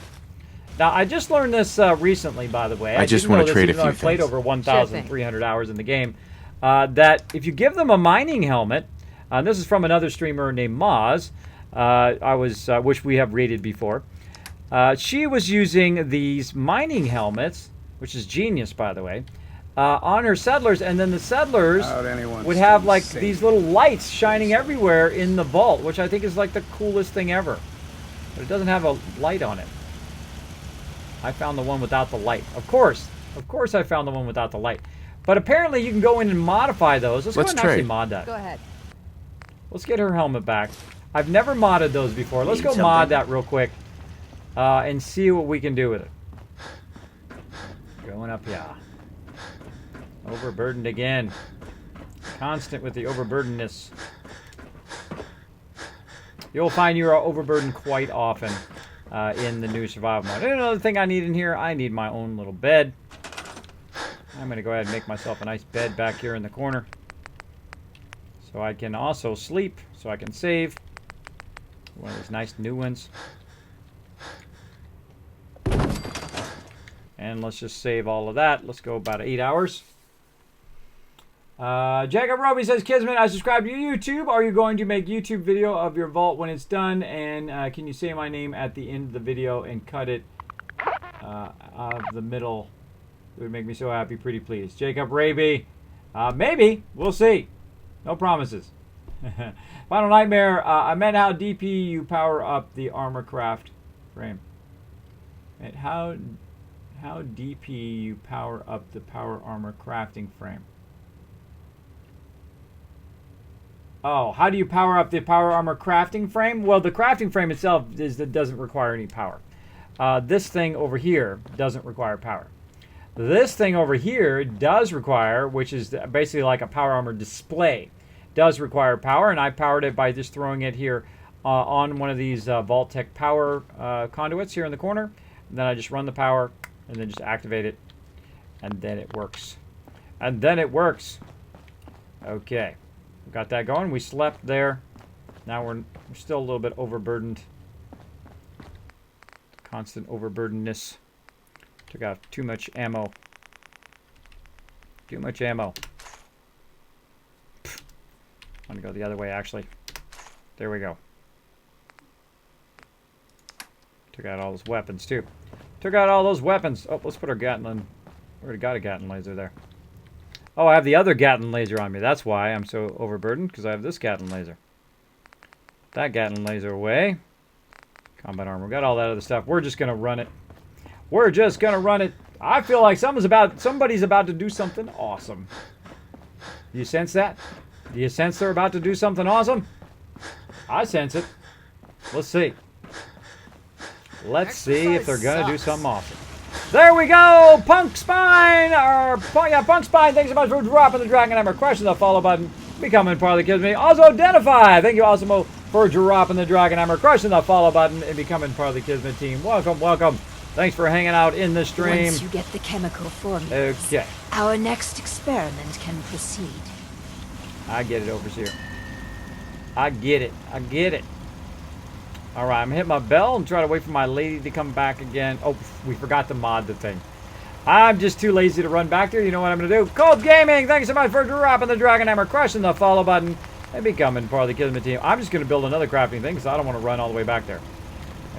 Now, I just learned this recently, by the way. I just want to trade a few things. I played over 1,300 hours in the game. That if you give them a mining helmet, this is from another streamer named Moz, which we have rated before. She was using these mining helmets, which is genius, by the way, on her settlers, and then the settlers would have like these little lights shining everywhere in the vault, which I think is like the coolest thing ever. But it doesn't have a light on it. I found the one without the light. Of course I found the one without the light. But apparently you can go in and modify those. Let's go ahead and actually mod that. Go ahead. Let's get her helmet back. I've never modded those before. Let's go mod that real quick. And see what we can do with it. Going up, yeah. Overburdened again. Constant with the overburdenedness. You'll find you are overburdened quite often. in the new survival mode. And another thing I need in here, I need my own little bed. I'm going to go ahead and make myself a nice bed back here in the corner. So I can also sleep, so I can save. One of these nice new ones. And let's just save all of that. Let's go about 8 hours. Jacob Roby says, Kismet, I subscribe to your YouTube. Are you going to make YouTube video of your vault when it's done? And can you say my name at the end of the video and cut it of the middle? It would make me so happy. Pretty please. Jacob Raby. Maybe. We'll see. No promises. Final Nightmare. I meant how DP you power up the armor craft frame. And how DP you power up the power armor crafting frame. Oh, how do you power up the power armor crafting frame? Well, the crafting frame itself doesn't require any power. This thing over here doesn't require power. This thing over here does require, which is basically like a power armor display, does require power, and I powered it by just throwing it here on one of these vault-tec power conduits here in the corner. And then I just run the power and then just activate it, and then it works. And then it works. Okay. Got that going. We slept there. Now we're still a little bit overburdened. Constant overburdenedness. Took out too much ammo. Too much ammo. I'm going to go the other way, actually. There we go. Took out all those weapons, too. Took out all those weapons. Oh, let's put our Gatling. We already got a Gatling laser there. Oh, I have the other Gatling laser on me. That's why I'm so overburdened, because I have this Gatling laser. That Gatling laser away. Combat armor. We got all that other stuff. We're just going to run it. We're just going to run it. I feel like somebody's about to do something awesome. Do you sense that? Do you sense they're about to do something awesome? I sense it. Let's see. Let's see if they're going to do something awesome. There we go! Punk Spine! Punk Spine, thanks so much for dropping the Dragon Hammer. Crushing the follow button. Becoming part of the Kismet. Also Identify! Thank you, Osimo, for dropping the Dragon Hammer. Crushing the follow button and becoming part of the Kismet team. Welcome, welcome. Thanks for hanging out in the stream. Once you get the chemical formulas, okay, our next experiment can proceed. I get it, Overseer. I get it. I get it. All right, I'm going to hit my bell and try to wait for my lady to come back again. Oh, we forgot to mod the thing. I'm just too lazy to run back there. You know what I'm going to do? Cold Gaming, thanks so much for dropping the Dragon Hammer, crushing the follow button, and becoming part of the Kismet team. I'm just going to build another crafting thing because I don't want to run all the way back there.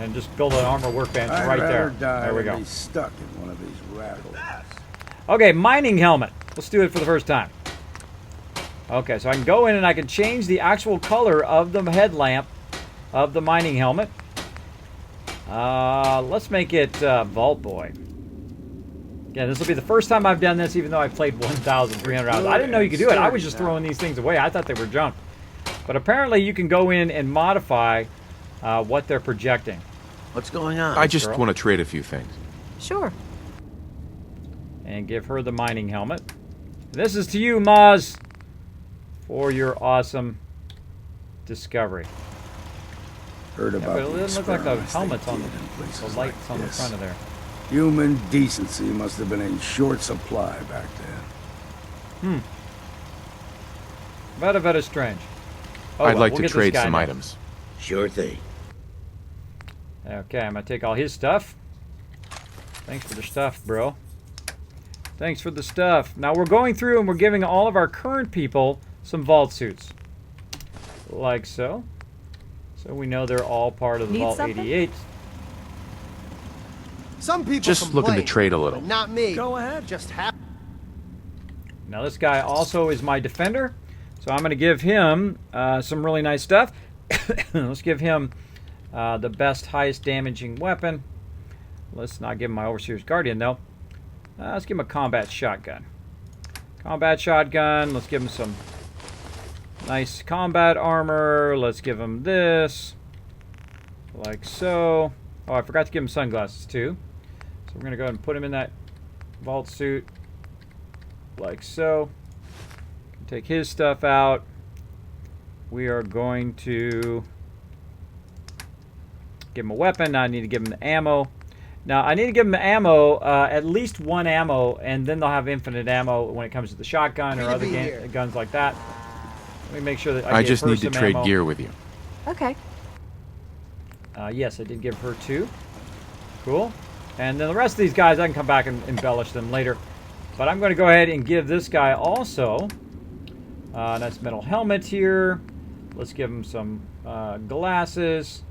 And just build an armor workbench right there. There we go. Be stuck in one of these rattles. Okay, mining helmet. Let's do it for the first time. Okay, so I can go in and I can change the actual color of the headlamp of the mining helmet. Let's make it Vault Boy. Yeah, this will be the first time I've done this, even though I've played 1,300 hours. I didn't know you could do it. I was just throwing these things away. I thought they were junk. But apparently you can go in and modify what they're projecting. What's going on? I just want to trade a few things. Sure. And give her the mining helmet. This is to you, Maz, for your awesome discovery. Heard about but it doesn't look like the helmet's on the lights like on the front of there. Human decency must have been in short supply back then. Very strange. Oh, I'd well, like we'll to get this trade guy some now. items. Sure thing. Okay, I'm gonna take all his stuff. Thanks for the stuff, bro. Thanks for the stuff. Now we're going through and we're giving all of our current people some vault suits. Like so. So we know they're all part of the Vault 88. Some people Just looking to trade a little. but not me. Go ahead. Just have. Now this guy also is my defender. So I'm going to give him some really nice stuff. Let's give him the best, highest damaging weapon. Let's not give him my Overseer's Guardian, though. Let's give him a combat shotgun. Combat shotgun. Let's give him some nice combat armor. Let's give him this. Like so. Oh, I forgot to give him sunglasses, too. So we're going to go ahead and put him in that vault suit. Like so. Take his stuff out. We are going to Give him a weapon. Now I need to give him the ammo. Now, I need to give them the ammo, at least one ammo, and then they'll have infinite ammo when it comes to the shotgun or other guns like that. Let me make sure that I just need to trade ammo. gear with you. Okay. Yes, I did give her 2. Cool. And then the rest of these guys, I can come back and embellish them later. But I'm going to go ahead and give this guy also a nice metal helmet here. Let's give him some glasses.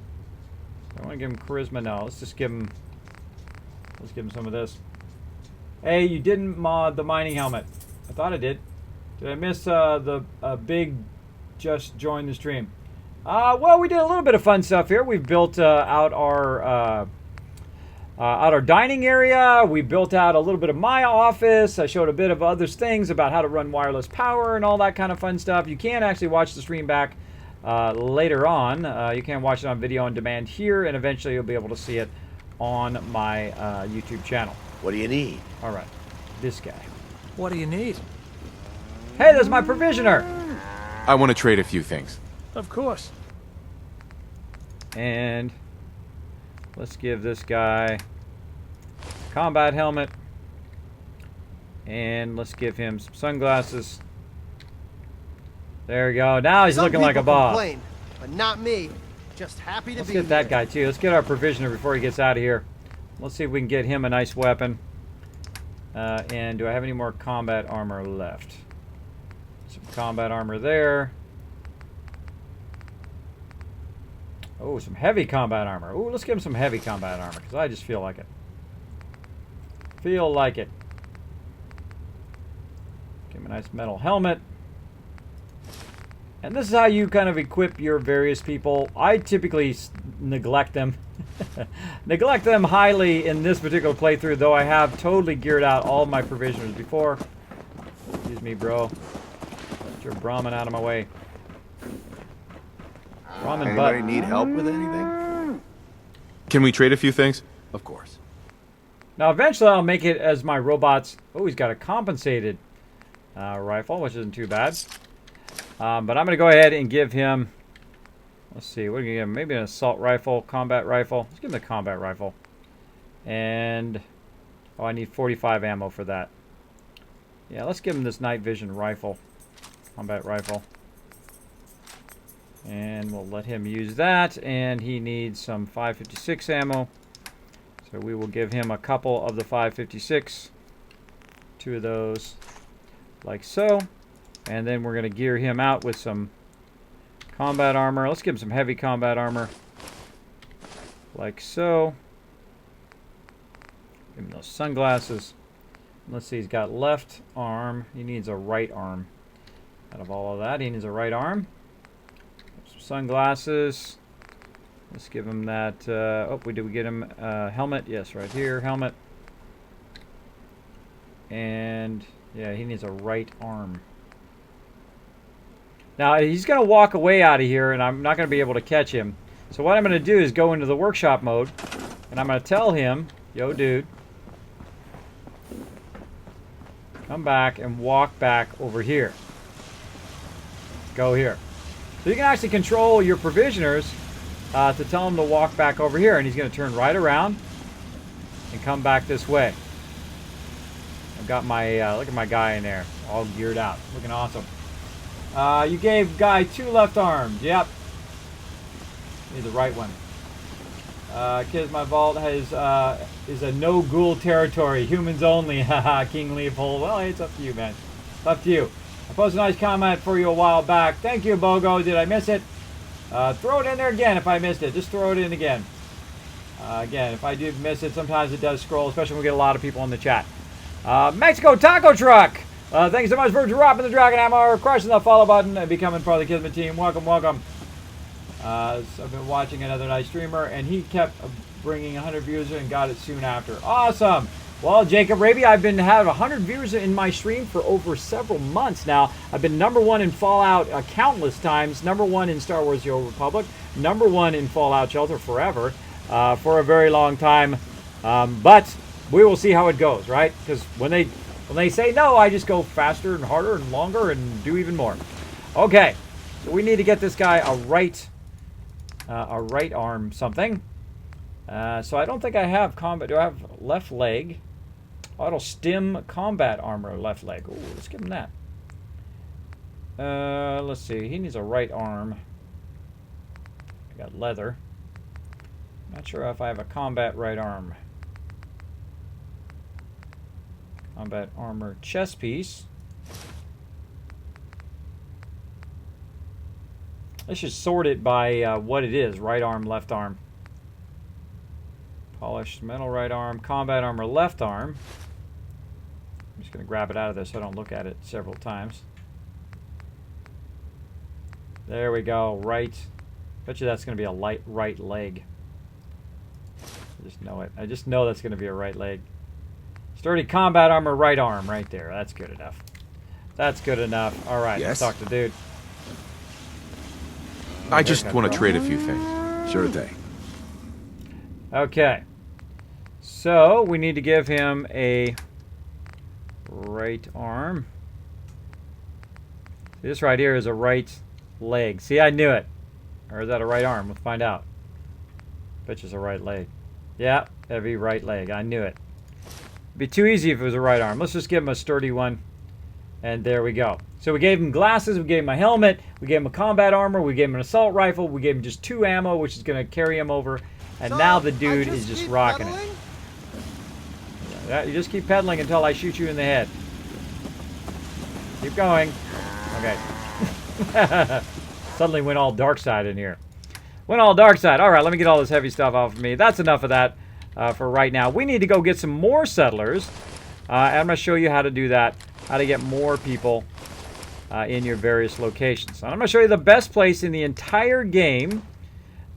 I want to give him charisma. No, let's just give him... Let's give him some of this. Hey, you didn't mod the mining helmet. I thought I did. Did I miss the big just join the stream? Well, we did a little bit of fun stuff here. We've built out our dining area. We built out a little bit of my office. I showed a bit of other things about how to run wireless power and all that kind of fun stuff. You can actually watch the stream back later on. You can watch it on video on demand here, and eventually you'll be able to see it on my YouTube channel. What do you need? All right, this guy. What do you need? Hey, there's my provisioner. I want to trade a few things. Of course. And let's give this guy combat helmet. And let's give him some sunglasses. There we go. Now he's looking like a boss. Complain, but not me. Just happy to Let's be get that guy too. Let's get our provisioner before he gets out of here. Let's see if we can get him a nice weapon. And do I have any more combat armor left? Some combat armor there. Oh, some heavy combat armor. Oh, let's give him some heavy combat armor because I just feel like it. Feel like it. Give him a nice metal helmet. And this is how you kind of equip your various people. I typically neglect them. Neglect them highly in this particular playthrough, though I have totally geared out all of my provisioners before. Excuse me, bro. Get your Brahmin out of my way. Brahmin Anybody butt. need help with anything? Can we trade a few things? Of course. Now, eventually I'll make it as my robots... Oh, he's got a compensated rifle, which isn't too bad. But I'm going to go ahead and give him... Let's see, what are we going to give him? Maybe an assault rifle, combat rifle. Let's give him the combat rifle. And... Oh, I need 45 ammo for that. Yeah, let's give him this night vision rifle. Combat rifle. And we'll let him use that. And he needs some 5.56 ammo. So we will give him a couple of the 5.56. 2 of those. Like so. And then we're going to gear him out with some combat armor. Let's give him some heavy combat armor. Like so. Give him those sunglasses. Let's see, he's got left arm. He needs a right arm. Out of all of that, he needs a right arm. Some sunglasses. Let's give him that. Oh, we get him a helmet? Yes, right here, helmet. And yeah, he needs a right arm. Now, he's going to walk away out of here, and I'm not going to be able to catch him. So what I'm going to do is go into the workshop mode, and I'm going to tell him, yo, dude, come back and walk back over here. Go here. So you can actually control your provisioners to tell him to walk back over here, and he's going to turn right around and come back this way. I've got my, look at my guy in there, all geared out, looking awesome. You gave guy 2 left arms. Yep. Need the right one. Kids, my vault is a no ghoul territory. Humans only. Haha, King Leopold. Well, hey, it's up to you, man. It's up to you. I posted a nice comment for you a while back. Thank you, Bogo. Did I miss it? Throw it in there again if I missed it. Just throw it in again. Again, if I do miss it, sometimes it does scroll, especially when we get a lot of people in the chat. Mexico Taco Truck. Thank you so much for dropping the Dragon Hammer, crushing the follow button, and becoming part of the Kismet team. Welcome, welcome. I've been watching another nice streamer, and he kept bringing 100 views and got it soon after. Awesome. Well, Jacob Raby, I've been having 100 viewers in my stream for over several months now. I've been #1 in Fallout countless times, #1 in Star Wars: The Old Republic, #1 in Fallout Shelter forever, for a very long time. But we will see how it goes, right? Because when they say no, I just go faster and harder and longer and do even more. Okay, so we need to get this guy a right arm something. So I don't think I have combat. Do I have left leg? Auto stim combat armor left leg. Ooh, let's give him that. Let's see. He needs a right arm. I got leather. Not sure if I have a combat right arm. Combat armor chest piece. Let's just sort it by what it is. Right arm, left arm. Polished metal right arm. Combat armor left arm. I'm just going to grab it out of there so I don't look at it several times. There we go. Right. Bet you that's going to be a light right leg. I just know it. I just know that's going to be a right leg. Sturdy combat armor right arm right there. That's good enough. That's good enough. All right. Yes? Let's talk to dude. I just want to trade a few things. Sure thing. Okay. So we need to give him a right arm. This right here is a right leg. See, I knew it. Or is that a right arm? We'll find out. Bet you it's a right leg. Yeah, heavy right leg. I knew it. It'd be too easy if it was a right arm. Let's just give him a sturdy one. And there we go. So we gave him glasses, we gave him a helmet, we gave him a combat armor, we gave him an assault rifle, we gave him just 2 ammo, which is going to carry him over. And So, now the dude I is just keep rocking pedaling? it. Yeah, you just keep pedaling until I shoot you in the head. Keep going. Okay. Suddenly went all dark side in here. Went all dark side. All right, let me get all this heavy stuff off of me. That's enough of that for right now. We need to go get some more settlers. And I'm going to show you how to do that. How to get more people in your various locations. And I'm going to show you the best place in the entire game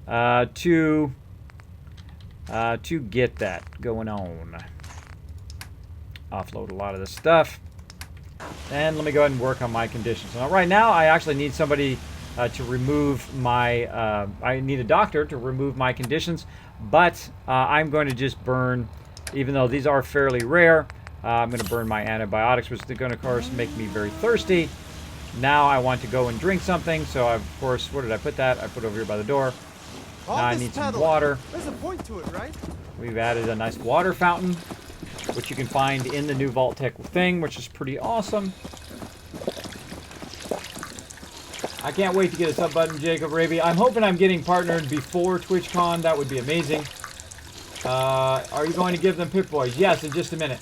to get that going on. Offload a lot of this stuff. And let me go ahead and work on my conditions. Now, right now, I actually need somebody to remove my... I need a doctor to remove my conditions. But I'm going to just burn, even though these are fairly rare, I'm going to burn my antibiotics, which is going to, of course, make me very thirsty. Now I want to go and drink something. So, of course, where did I put that? I put it over here by the door. Now I need some water. There's a point to it, right? We've added a nice water fountain, which you can find in the new vault-tec thing, which is pretty awesome. I can't wait to get a sub button, Jacob Raby. I'm hoping I'm getting partnered before TwitchCon. That would be amazing. Are you going to give them Pip-Boys? Yes, in just a minute.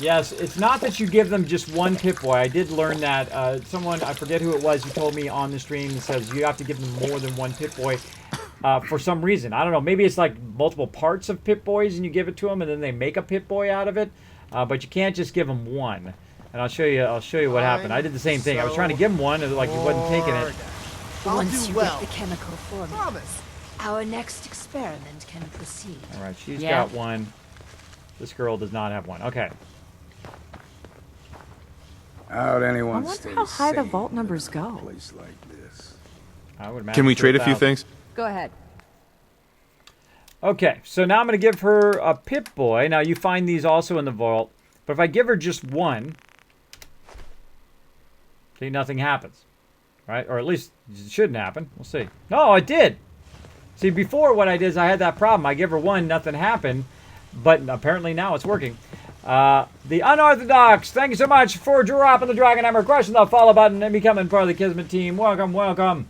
Yes, it's not that you give them just one Pip-Boy. I did learn that. Someone, I forget who it was, who told me on the stream, says you have to give them more than one Pip-Boy for some reason. I don't know. Maybe it's like multiple parts of Pip-Boys and you give it to them and then they make a Pip-Boy out of it. But you can't just give them one. And I'll show you what happened. I did the same thing. I was trying to give him one, and like he wasn't taking it. Once you well. get the chemical formula, Promise. our next experiment can proceed. All right, she's got one. This girl does not have one. Okay. How'd anyone I wonder stay how high the sane vault in numbers a go. place like this? I would imagine. Can we trade a few 2,000. things? Go ahead. Okay, so now I'm going to give her a Pip-Boy. Now, you find these also in the vault. But if I give her just one, see, nothing happens. Right? Or at least it shouldn't happen. We'll see. No, it did. See, before what I did is I had that problem. I give her one, nothing happened. But apparently now it's working. The Unorthodox, thank you so much for dropping the Dragon Hammer, crushing the follow button, and becoming part of the Kismet team. Welcome, welcome.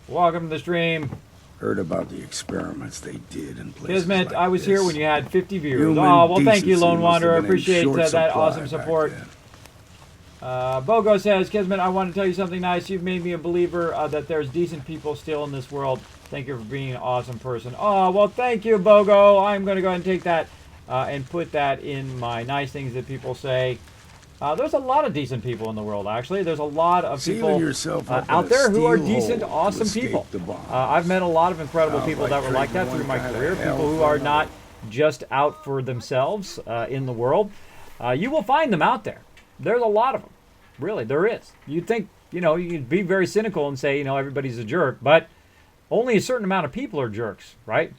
Welcome to the stream. Heard about the experiments they did in places Kismet, like I was here this. when you had 50 viewers. Human Oh, well, thank you, decency Lone must Wanderer. I have been in appreciate short that supply awesome back support. then. Bogo says, Kismet, I want to tell you something nice. You've made me a believer that there's decent people still in this world. Thank you for being an awesome person. Oh, well, thank you, Bogo. I'm going to go ahead and take that and put that in my nice things that people say. There's a lot of decent people in the world, actually. There's a lot of people out there who are decent, awesome people. I've met a lot of incredible people that were like that through my career. People who are not just out for themselves in the world. You will find them out there. There's a lot of them. Really, there is. You'd think, you know, you could be very cynical and say, you know, everybody's a jerk. But only a certain amount of people are jerks, right?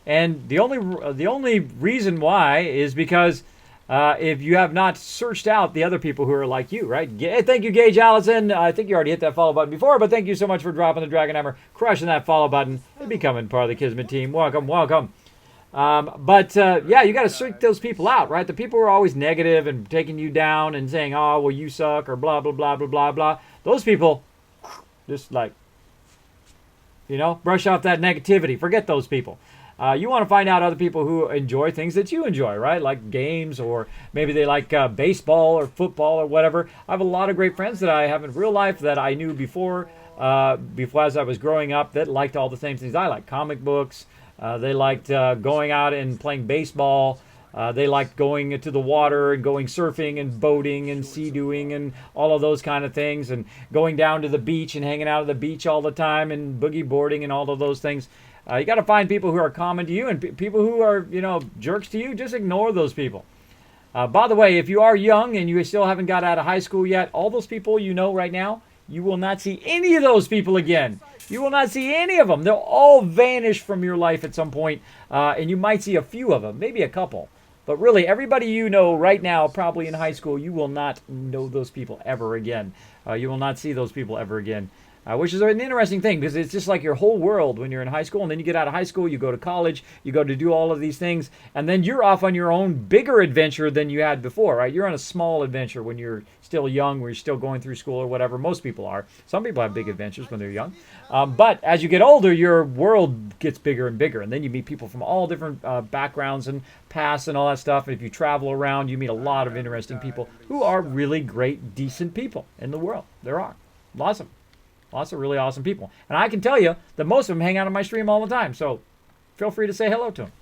And the only reason why is because if you have not searched out the other people who are like you, right? Thank you, Gage Allison. I think you already hit that follow button before, but thank you so much for dropping the Dragon Hammer, crushing that follow button, and becoming part of the Kismet team. Welcome, welcome. Yeah, you got to search those people out, right? The people who are always negative and taking you down and saying, oh, well, you suck, or blah, blah, blah, blah, blah, blah. Those people, just like, you know, brush off that negativity. Forget those people. You want to find out other people who enjoy things that you enjoy, right? Like games, or maybe they like baseball or football or whatever. I have a lot of great friends that I have in real life that I knew before as I was growing up, that liked all the same things I like. Comic books. They liked going out and playing baseball. They liked going to the water and going surfing and boating and sea-doing and all of those kind of things, and going down to the beach and hanging out at the beach all the time and boogie boarding and all of those things. You got to find people who are common to you, and people who are, you know, jerks to you. Just ignore those people. By the way, if you are young and you still haven't got out of high school yet, all those people you know right now, you will not see any of those people again. You will not see any of them. They'll all vanish from your life at some point, and you might see a few of them, maybe a couple. But really, everybody you know right now, probably in high school, you will not know those people ever again. You will not see those people ever again, which is an interesting thing, because it's just like your whole world when you're in high school, and then you get out of high school, you go to college, you go to do all of these things, and then you're off on your own bigger adventure than you had before, right? You're on a small adventure when you're still young, when you're still going through school or whatever. Most people are. Some people have big adventures when they're young. But as you get older, your world gets bigger and bigger, and then you meet people from all different backgrounds and pasts and all that stuff. And if you travel around, you meet a lot of interesting people who are really great, decent people in the world. There are. Lots of really awesome people. And I can tell you that most of them hang out on my stream all the time, so feel free to say hello to them.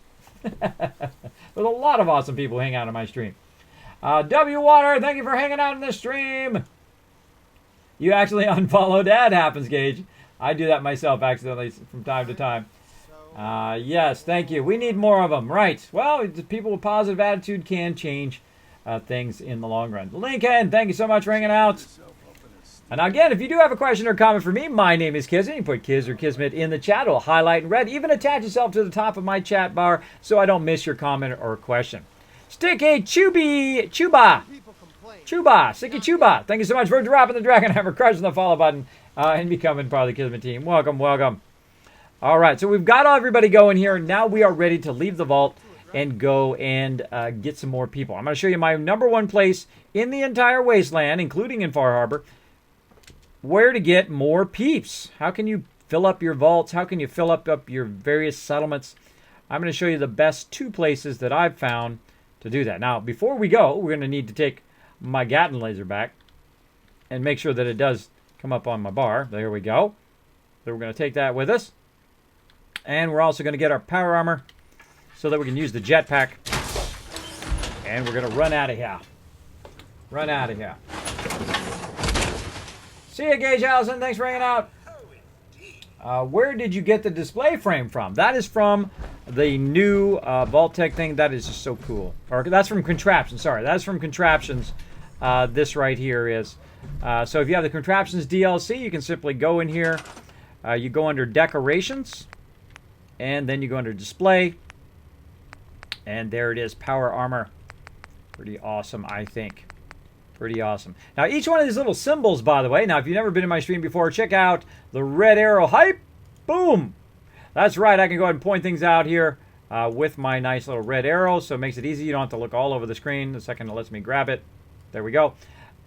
There's a lot of awesome people who hang out on my stream. W Water, thank you for hanging out in the stream. You actually unfollowed. That happens, Gage. I do that myself accidentally from time to time. Yes, thank you. We need more of them. Right. Well, people with positive attitude can change things in the long run. Lincoln, thank you so much for hanging out. And again, if you do have a question or comment for me, my name is Kismet. You can put Kiz or Kismet in the chat. It'll highlight in red. Even attach yourself to the top of my chat bar so I don't miss your comment or question. Sticky Chuba. Sticky Chuba. Thank you so much for dropping the Dragon Hammer, crushing the follow button, and becoming part of the Kismet team. Welcome, welcome. All right, so we've got everybody going here. Now we are ready to leave the vault and go and get some more people. I'm going to show you my #1 place in the entire wasteland, including in Far Harbor, where to get more peeps. How can you fill up your vaults? How can you fill up your various settlements? I'm going to show you the best 2 places that I've found to do that. Now, before we go, we're going to need to take my Gatling laser back and make sure that it does come up on my bar. There we go. So we're going to take that with us. And we're also going to get our power armor so that we can use the jetpack. And we're going to run out of here. Run out of here. See ya, Gage Allison. Thanks for hanging out. Where did you get the display frame from? That is from the new vault-tec thing. That is just so cool. Or that's from Contraptions. Sorry, that's from Contraptions. This right here is. So if you have the Contraptions DLC, you can simply go in here. You go under Decorations. And then you go under Display. And there it is, Power Armor. Pretty awesome, I think. Pretty awesome. Now, each one of these little symbols, by the way, now, if you've never been in my stream before, check out the red arrow hype. Boom! That's right, I can go ahead and point things out here with my nice little red arrow, so it makes it easy. You don't have to look all over the screen. The second it lets me grab it. There we go.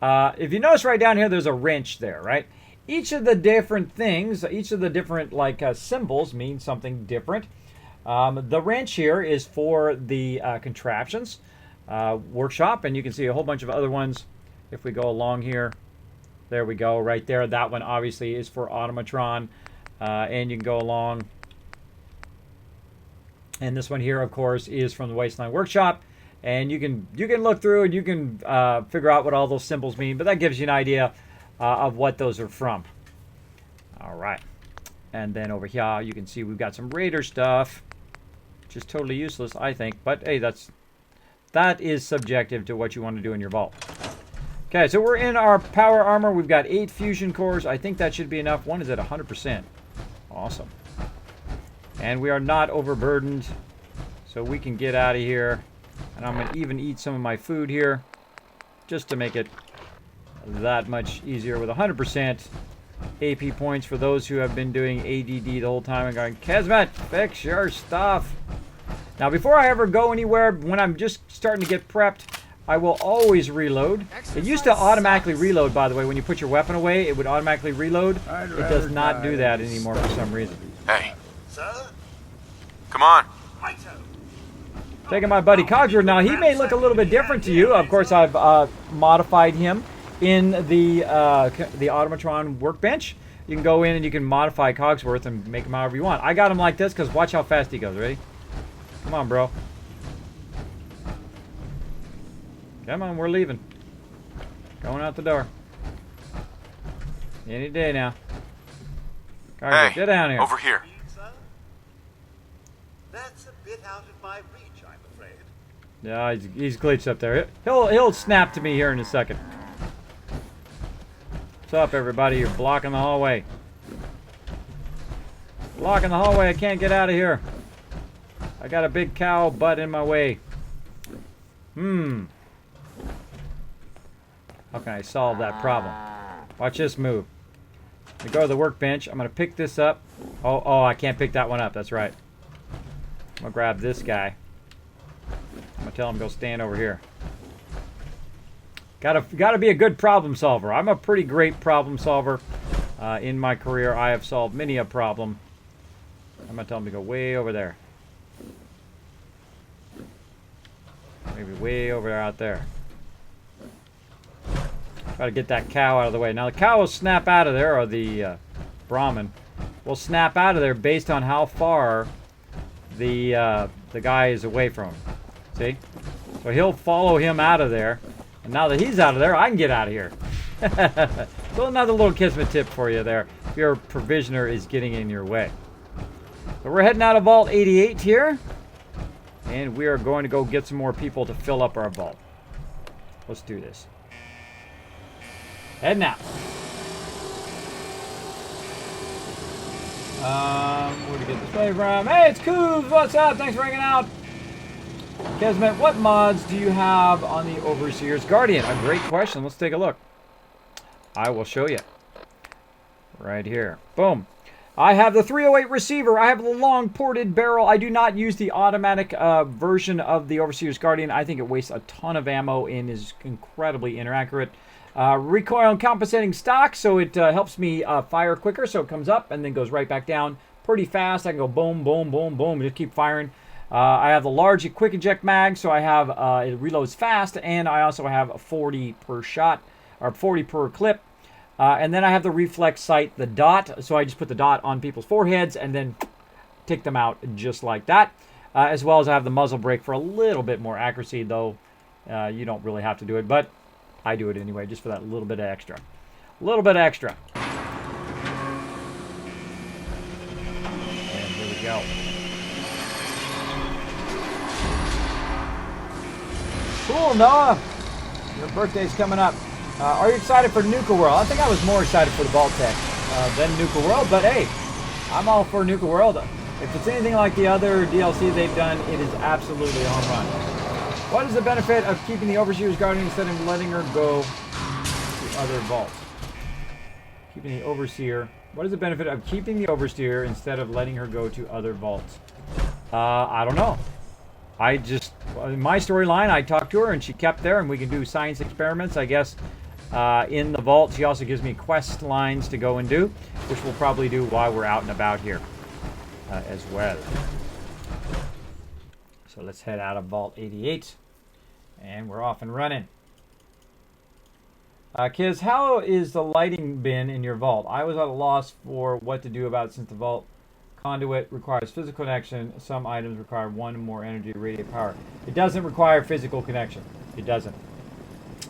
If you notice right down here, there's a wrench there, right? Each of the different things, each of the different, symbols means something different. The wrench here is for the Contraptions workshop, and you can see a whole bunch of other ones. If we go along here, there we go, right there. That one obviously is for Automatron, and you can go along. And this one here, of course, is from the Wasteland Workshop, and you can look through and you can figure out what all those symbols mean. But that gives you an idea of what those are from. All right, and then over here you can see we've got some Raider stuff, which is totally useless, I think. But hey, that is subjective to what you want to do in your vault. Okay, so we're in our power armor. We've got 8 fusion cores. I think that should be enough. One is at 100%. Awesome. And we are not overburdened, so we can get out of here And I'm going to even eat some of my food here, just to make it that much easier with 100% AP points for those who have been doing ADD the whole time and going, Kismet, fix your stuff. Now, before I ever go anywhere, when I'm just starting to get prepped, I will always reload. It used to automatically reload, by the way. When you put your weapon away, it would automatically reload. It does not do that anymore for some reason. Hey. Come on. Taking my buddy Cogsworth. Now, he may look a little bit different to you. Of course, I've modified him in the automatron workbench. You can go in and you can modify Cogsworth and make him however you want. I got him like this because watch how fast he goes. Ready? Come on, bro. Come on, we're leaving. Going out the door. Any day now. Cogsworth, get down here. Over here. That's a bit out of my reach, I'm afraid. Yeah, he's glitched up there. He'll snap to me here in a second. What's up, everybody? You're blocking the hallway. Blocking the hallway. I can't get out of here. I got a big cow butt in my way. How can I solve that problem? Watch this move. We go to the workbench. I'm going to pick this up. Oh, I can't pick that one up. That's right. I'm going to grab this guy. I'm going to tell him to go stand over here. Gotta be a good problem solver. I'm a pretty great problem solver. In my career, I have solved many a problem. I'm going to tell him to go way over there. Maybe way over out there. Try to get that cow out of the way. Now the cow will snap out of there, or the Brahmin will snap out of there based on how far the guy is away from him. See? So he'll follow him out of there. And now that he's out of there, I can get out of here. So another little Kismet tip for you there, if your provisioner is getting in your way. So we're heading out of Vault 88 here. And we are going to go get some more people to fill up our vault. Let's do this. Heading out. Where to get this play from? Hey, it's Coos. What's up? Thanks for hanging out. Kismet, what mods do you have on the Overseer's Guardian? A great question. Let's take a look. I will show you. Right here. Boom. I have the 308 receiver. I have the long ported barrel. I do not use the automatic version of the Overseer's Guardian. I think it wastes a ton of ammo and is incredibly inaccurate. Recoil and compensating stock, so it helps me fire quicker, so it comes up and then goes right back down pretty fast. I can go boom, boom, boom, boom, just keep firing. I have the large quick eject mag, so I have it reloads fast, and I also have 40 per shot, or 40 per clip. And then I have the reflex sight, the dot, so I just put the dot on people's foreheads and then take them out just like that. As well as I have the muzzle brake for a little bit more accuracy, though you don't really have to do it, but I do it anyway, just for that little bit of extra. A little bit extra. And here we go. Cool, Noah. Your birthday's coming up. Are you excited for Nuka World? I think I was more excited for the vault-tec than Nuka World, but hey, I'm all for Nuka World. If it's anything like the other DLC they've done, it is absolutely a home run. What is the benefit of keeping the Overseer's Guardian instead of letting her go to other vaults? Keeping the Overseer. What is the benefit of keeping the Overseer instead of letting her go to other vaults? I don't know. In my storyline, I talked to her and she kept there, and we can do science experiments, I guess. In the vault, she also gives me quest lines to go and do, which we'll probably do while we're out and about here as well. So let's head out of Vault 88, and we're off and running. Kiz, how is the lighting bin in your vault? I was at a loss for what to do about it since the vault conduit requires physical connection. Some items require one or more energy to radiate power. It doesn't require physical connection. It doesn't.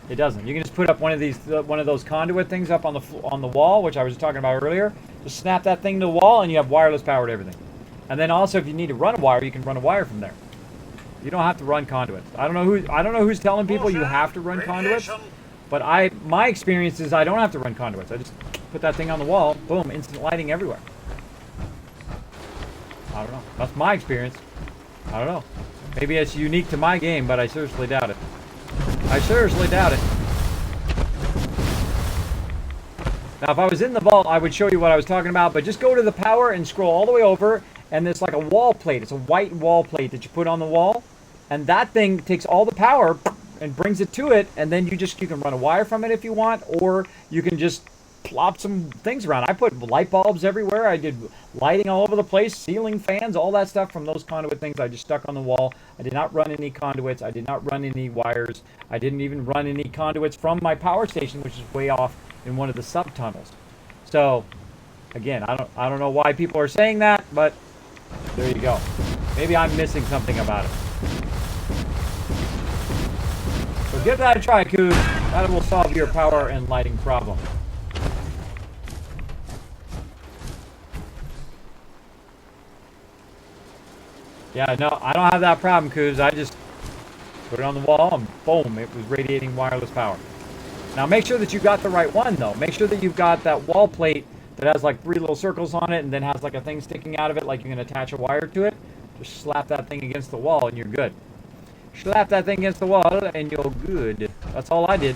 It doesn't. You can just put up one of those conduit things up on the wall, which I was talking about earlier. Just snap that thing to the wall, and you have wireless power to everything. And then also, if you need to run a wire, you can run a wire from there. You don't have to run conduits. I don't know who's telling people you have to run conduits, but my experience is I don't have to run conduits. I just put that thing on the wall, boom, instant lighting everywhere. I don't know. That's my experience. I don't know. Maybe it's unique to my game, but I seriously doubt it. I seriously doubt it. Now, if I was in the vault, I would show you what I was talking about, but just go to the power and scroll all the way over, and there's like a wall plate. It's a white wall plate that you put on the wall, and that thing takes all the power and brings it to it, and then you can run a wire from it if you want, or you can just plop some things around. I put light bulbs everywhere. I did lighting all over the place, ceiling fans, all that stuff from those conduit things I just stuck on the wall. I did not run any conduits. I did not run any wires. I didn't even run any conduits from my power station, which is way off in one of the subtunnels. So, again, I don't know why people are saying that, but there you go. Maybe I'm missing something about it. So give that a try, Coos. That will solve your power and lighting problem. Yeah, no, I don't have that problem, Coos. I just put it on the wall and boom, it was radiating wireless power. Now make sure that you got the right one, though. Make sure that you've got that wall plate that has like 3 little circles on it and then has like a thing sticking out of it like you can attach a wire to it. Just slap that thing against the wall and you're good. Slap that thing against the wall and you're good. That's all I did.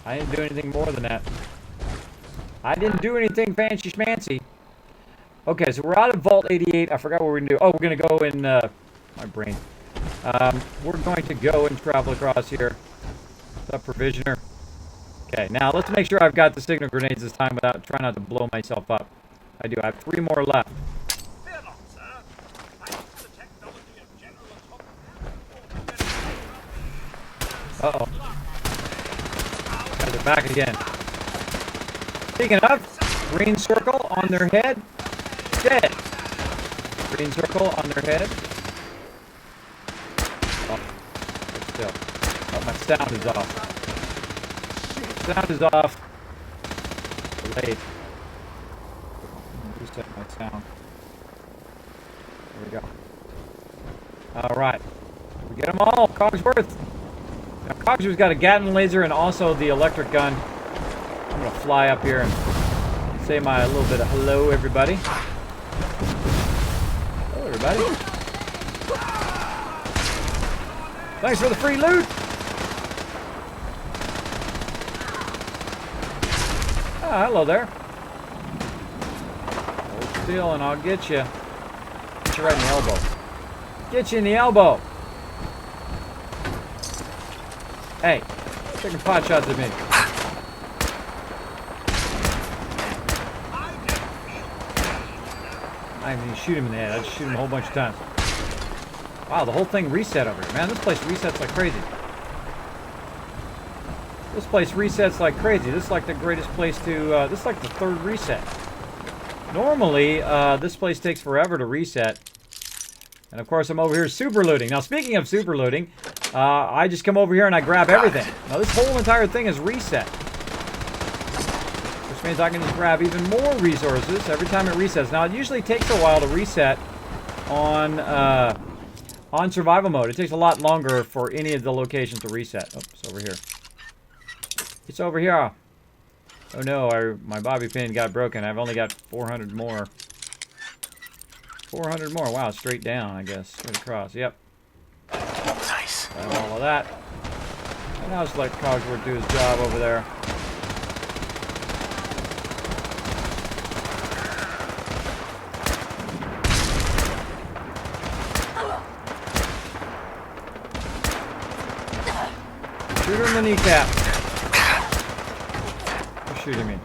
I didn't do anything more than that. I didn't do anything fancy schmancy. Okay, so we're out of Vault 88. I forgot what we're going to do. Oh, we're going to go in... my brain. We're going to go and travel across here. What's up, Provisioner? Okay, now let's make sure I've got the signal grenades this time without trying not to blow myself up. I do. I have 3 more left. Fear not, sir. I use the technology of General Atomic. Uh-oh. Guys are back again. Speaking of, green circle on their head. Dead. Green circle on their head. Oh, still. Oh, my sound is off. Sound is off. Delayed. Reset my sound. There we go. Alright. We get them all. Cogsworth. Now, Cogsworth's got a Gatling laser and also the electric gun. I'm going to fly up here and say my little bit of hello, everybody. Hello, everybody. Thanks for the free loot. Ah, hello there. Hold still and I'll get you. Get you right in the elbow. Get you in the elbow. Hey, taking pot shots at me. I didn't even shoot him in the head. I just shoot him a whole bunch of times. Wow, the whole thing reset over here. Man, this place resets like crazy. This place resets like crazy. This is like the greatest place to... this is like the 3rd reset. Normally, this place takes forever to reset. And of course, I'm over here super looting. Now, speaking of super looting, I just come over here and I grab everything. Now, this whole entire thing is reset. Which means I can just grab even more resources every time it resets. Now, it usually takes a while to reset on survival mode. It takes a lot longer for any of the locations to reset. Oh, it's over here. It's over here. Oh no, my bobby pin got broken. I've only got 400 more. 400 more. Wow, straight down, I guess. Straight across. Yep. Nice. Got all of that. And now just let Cogsworth do his job over there. Shoot her in the kneecap. Who's shooting me?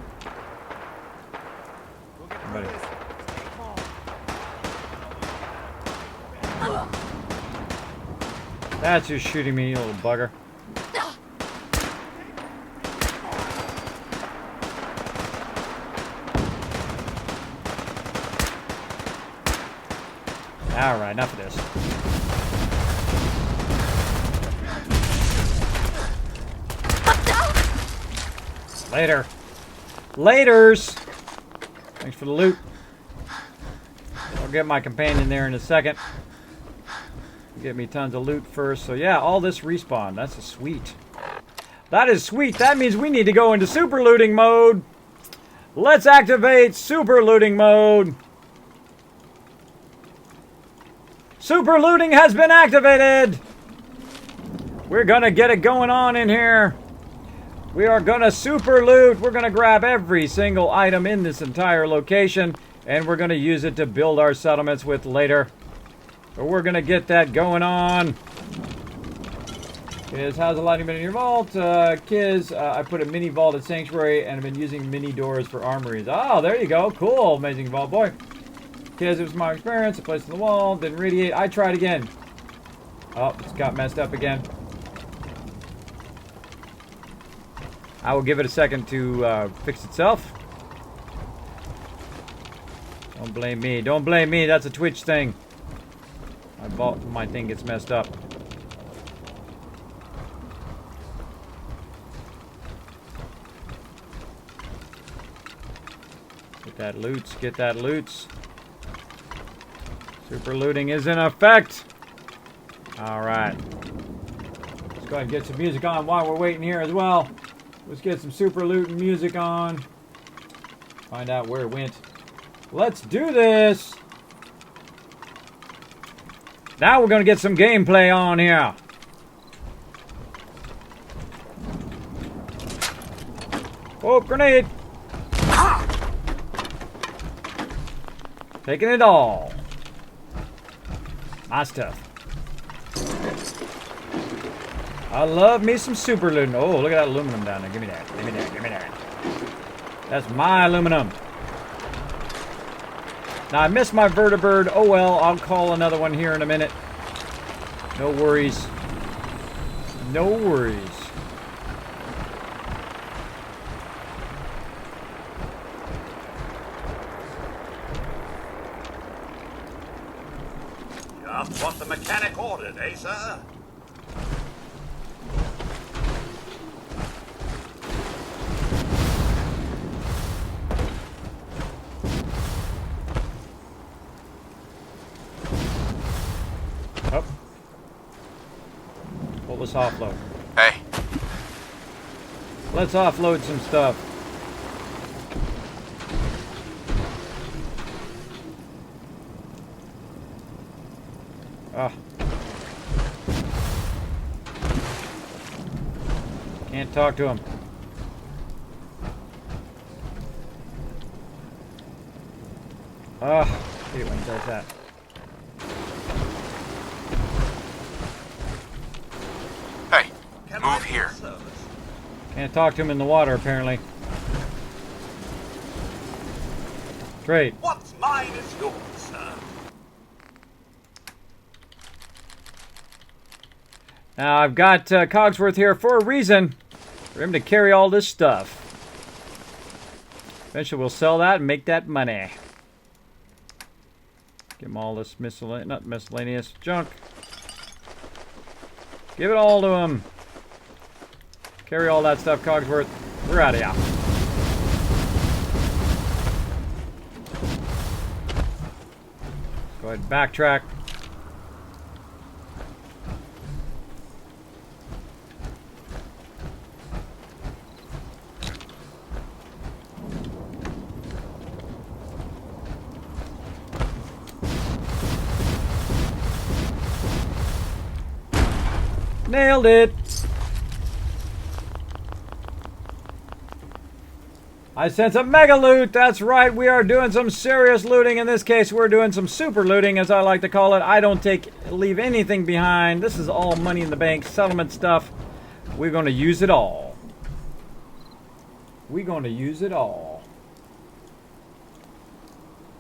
Somebody. That's who's shooting me, you little bugger. Alright, enough of this. Later. Laters! Thanks for the loot. I'll get my companion there in a second. Get me tons of loot first. So yeah, all this respawn. That's a sweet. That is sweet. That means we need to go into super looting mode. Let's activate super looting mode. Super looting has been activated. We're gonna get it going on in here. We are gonna super loot. We're gonna grab every single item in this entire location, and we're gonna use it to build our settlements with later. So we're gonna get that going on. Kiz, how's the lighting been in your vault? Kiz, I put a mini vault at Sanctuary and I've been using mini doors for armories. Oh, there you go. Cool. Amazing vault boy. Kiz, it was my experience. I placed on the wall, didn't radiate. I tried again. Oh, it's got messed up again. I will give it a second to fix itself. Don't blame me. Don't blame me. That's a Twitch thing. My thing gets messed up. Get that loots. Get that loots. Super looting is in effect. Alright. Let's go ahead and get some music on while we're waiting here as well. Let's get some super looting music on. Find out where it went. Let's do this. Now we're going to get some gameplay on here. Oh, grenade. Taking it all. My stuff. I love me some super looting. Oh, look at that aluminum down there. Give me that. Give me that. Give me that. That's my aluminum. Now, I missed my vertibird. Oh, well. I'll call another one here in a minute. No worries. No worries. Just what the mechanic ordered, eh, sir? Oh. Well, let's offload. Hey. Let's offload some stuff. Ah. Can't talk to him. Ah, hate when he does that. Hey, move here. Can't talk to him in the water, apparently. Great. What's mine is yours, sir. Now, I've got Cogsworth here for a reason. For him to carry all this stuff. Eventually, we'll sell that and make that money. Give him all this miscellaneous junk. Give it all to him. Carry all that stuff, Cogsworth. We're out of here. Go ahead and backtrack. Nailed it! I sense a mega loot! That's right, we are doing some serious looting. In this case, we're doing some super looting, as I like to call it. I don't leave anything behind. This is all money in the bank, settlement stuff. We're going to use it all. We're going to use it all.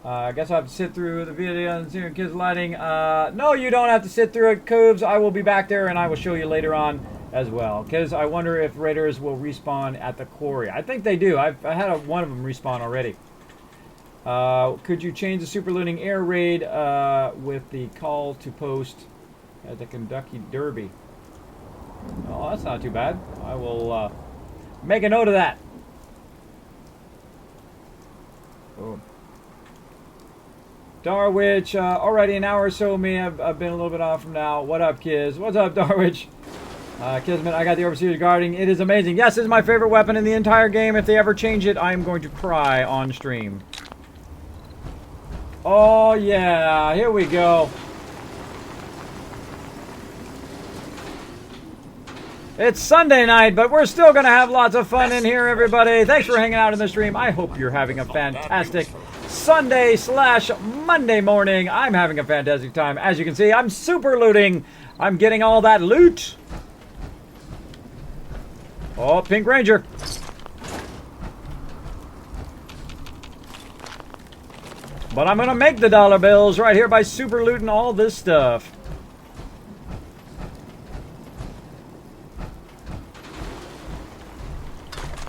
I guess I have to sit through the video and see your kids lighting. No, you don't have to sit through it, Coobs. I will be back there and I will show you later on as well. Because I wonder if raiders will respawn at the quarry. I think they do. I had one of them respawn already. Could you change the super looting air raid with the call to post at the Kentucky Derby? Oh, that's not too bad. I will make a note of that. Boom. Darwich, already an hour or so me. I've been a little bit off from now. What up, Kiz? What's up, Darwich? Kismet, I got the Overseer's Guarding. It is amazing. Yes, it's my favorite weapon in the entire game. If they ever change it, I am going to cry on stream. Oh, yeah. Here we go. It's Sunday night, but we're still going to have lots of fun in here, everybody. Thanks for hanging out in the stream. I hope you're having a fantastic Sunday/Monday morning. I'm having a fantastic time. As you can see, I'm super looting. I'm getting all that loot. Oh, Pink Ranger. But I'm going to make the dollar bills right here by super looting all this stuff.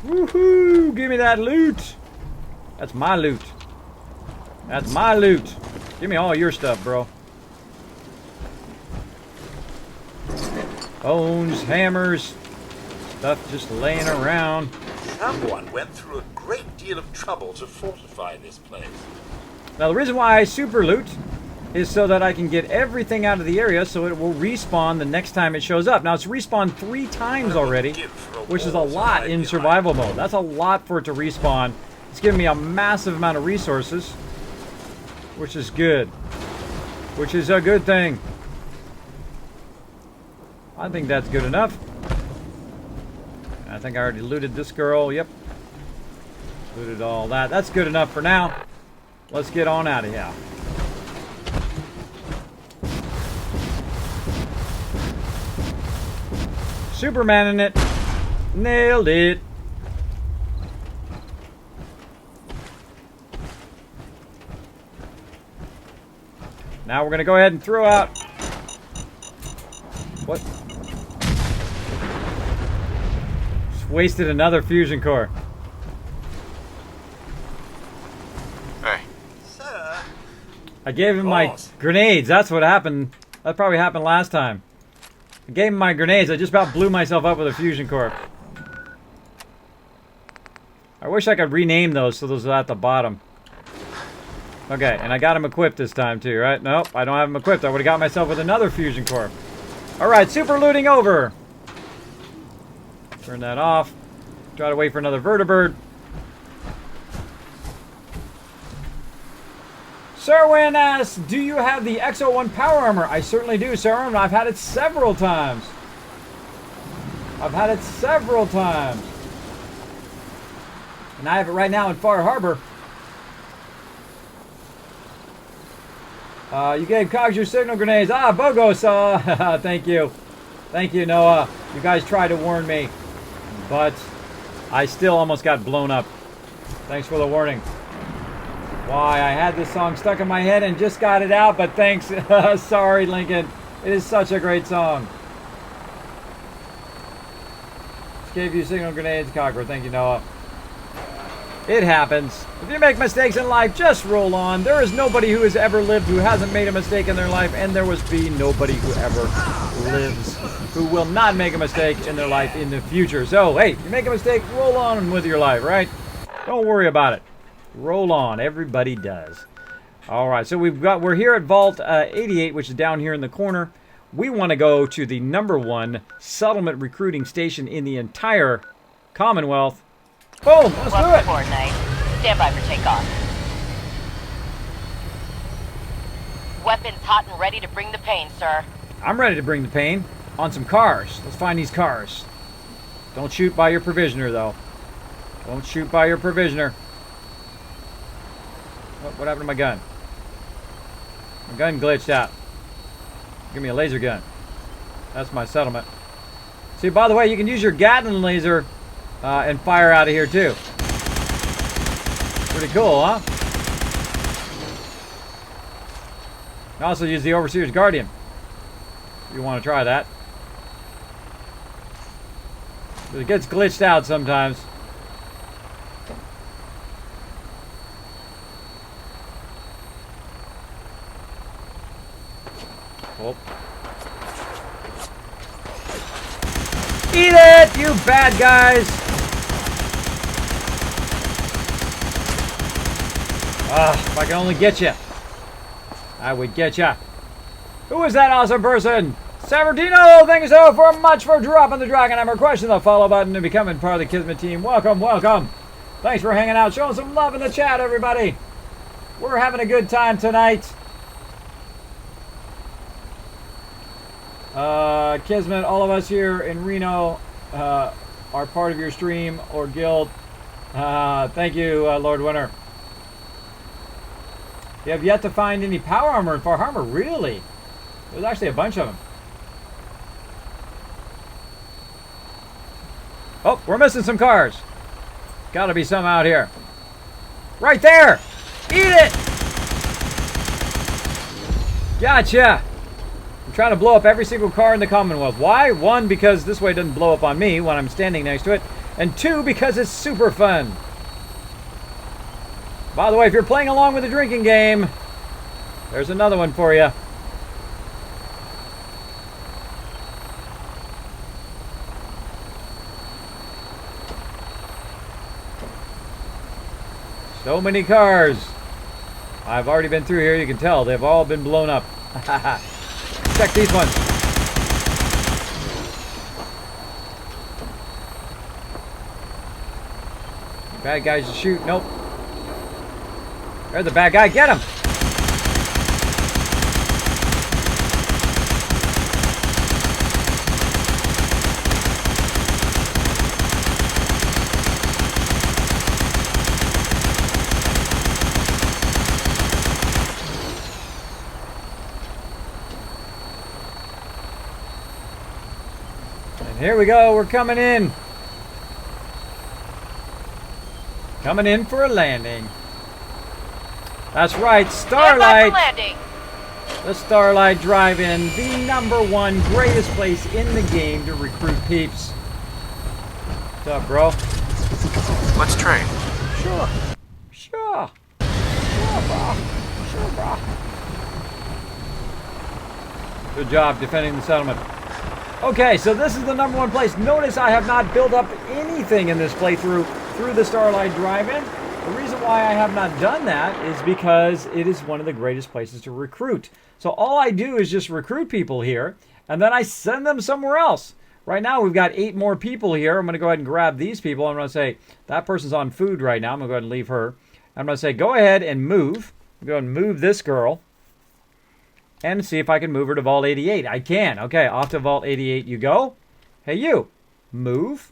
Woohoo! Give me that loot. That's my loot. That's my loot. Give me all your stuff, bro. Bones, hammers, stuff just laying around. Someone went through a great deal of trouble to fortify this place. Now, the reason why I super loot is so that I can get everything out of the area so it will respawn the next time it shows up. Now, it's respawned 3 times already, which is a lot in survival mode. That's a lot for it to respawn. It's giving me a massive amount of resources, which is good. Which is a good thing. I think that's good enough. I think I already looted this girl. Yep. Looted all that. That's good enough for now. Let's get on out of here. Superman in it. Nailed it. Now we're going to go ahead and throw out... What? Just wasted another fusion core. Hey. Sir. I gave him my grenades. That's what happened. That probably happened last time. I gave him my grenades. I just about blew myself up with a fusion core. I wish I could rename those so those are at the bottom. Okay, and I got him equipped this time too, right? Nope, I don't have him equipped. I would have got myself with another fusion core. Alright, super looting over. Turn that off. Try to wait for another vertibird. Serwin asks, do you have the X01 power armor? I certainly do, Serwin. I've had it several times. I've had it several times. And I have it right now in Far Harbor. You gave Cogs your signal grenades. Ah, Bogo. Thank you. Thank you, Noah. You guys tried to warn me. But I still almost got blown up. Thanks for the warning. Why, I had this song stuck in my head and just got it out, but thanks. Sorry, Lincoln. It is such a great song. Just gave you signal grenades, Cockroach. Thank you, Noah. It happens. If you make mistakes in life, just roll on. There is nobody who has ever lived who hasn't made a mistake in their life, and there will be nobody who ever lives who will not make a mistake in their life in the future. So, hey, you make a mistake, roll on with your life, right? Don't worry about it. Roll on. Everybody does. All right, so we're here at Vault 88, which is down here in the corner. We want to go to the #1 settlement recruiting station in the entire Commonwealth. Boom! Let's do it! Fortnite. Stand by for takeoff. Weapons hot and ready to bring the pain, sir. I'm ready to bring the pain on some cars. Let's find these cars. Don't shoot by your provisioner, though. Don't shoot by your provisioner. What happened to my gun? My gun glitched out. Give me a laser gun. That's my settlement. See, by the way, you can use your Gatling laser and fire out of here, too. Pretty cool, huh? You can also use the Overseer's Guardian. If you want to try that. But it gets glitched out sometimes. Oh. Eat it, you bad guys! If I can only get you, I would get you. Who is that awesome person? Saverdino, thank you so much for dropping the Dragon Hammer. Question the follow button and becoming part of the Kismet team. Welcome, welcome. Thanks for hanging out, showing some love in the chat, everybody. We're having a good time tonight. Kismet, all of us here in Reno are part of your stream or guild. Thank you, Lord Winter. You have yet to find any power armor and far armor. Really? There's actually a bunch of them. Oh, we're missing some cars. Gotta be some out here. Right there! Eat it! Gotcha! I'm trying to blow up every single car in the Commonwealth. Why? One, because this way it doesn't blow up on me when I'm standing next to it. And two, because it's super fun. By the way, if you're playing along with the drinking game, there's another one for you. So many cars. I've already been through here. You can tell they've all been blown up. Check these ones. Bad guys to shoot. Nope. There's the bad guy. Get him. Here we go, we're coming in. Coming in for a landing. That's right, Starlight. Landing. The Starlight Drive-In, the #1 greatest place in the game to recruit peeps. What's up, bro? Let's trade. Sure. Sure. Sure, bro. Sure, bro. Good job defending the settlement. Okay, so this is the #1 place. Notice I have not built up anything in this playthrough through the Starlight Drive-In. The reason why I have not done that is because it is one of the greatest places to recruit. So all I do is just recruit people here, and then I send them somewhere else. Right now we've got 8 more people here. I'm going to go ahead and grab these people. I'm going to say, that person's on food right now. I'm going to go ahead and leave her. I'm going to say, go ahead and move. I'm going to move this girl. And see if I can move her to Vault 88. I can. Okay, off to Vault 88 you go. Hey, you. Move.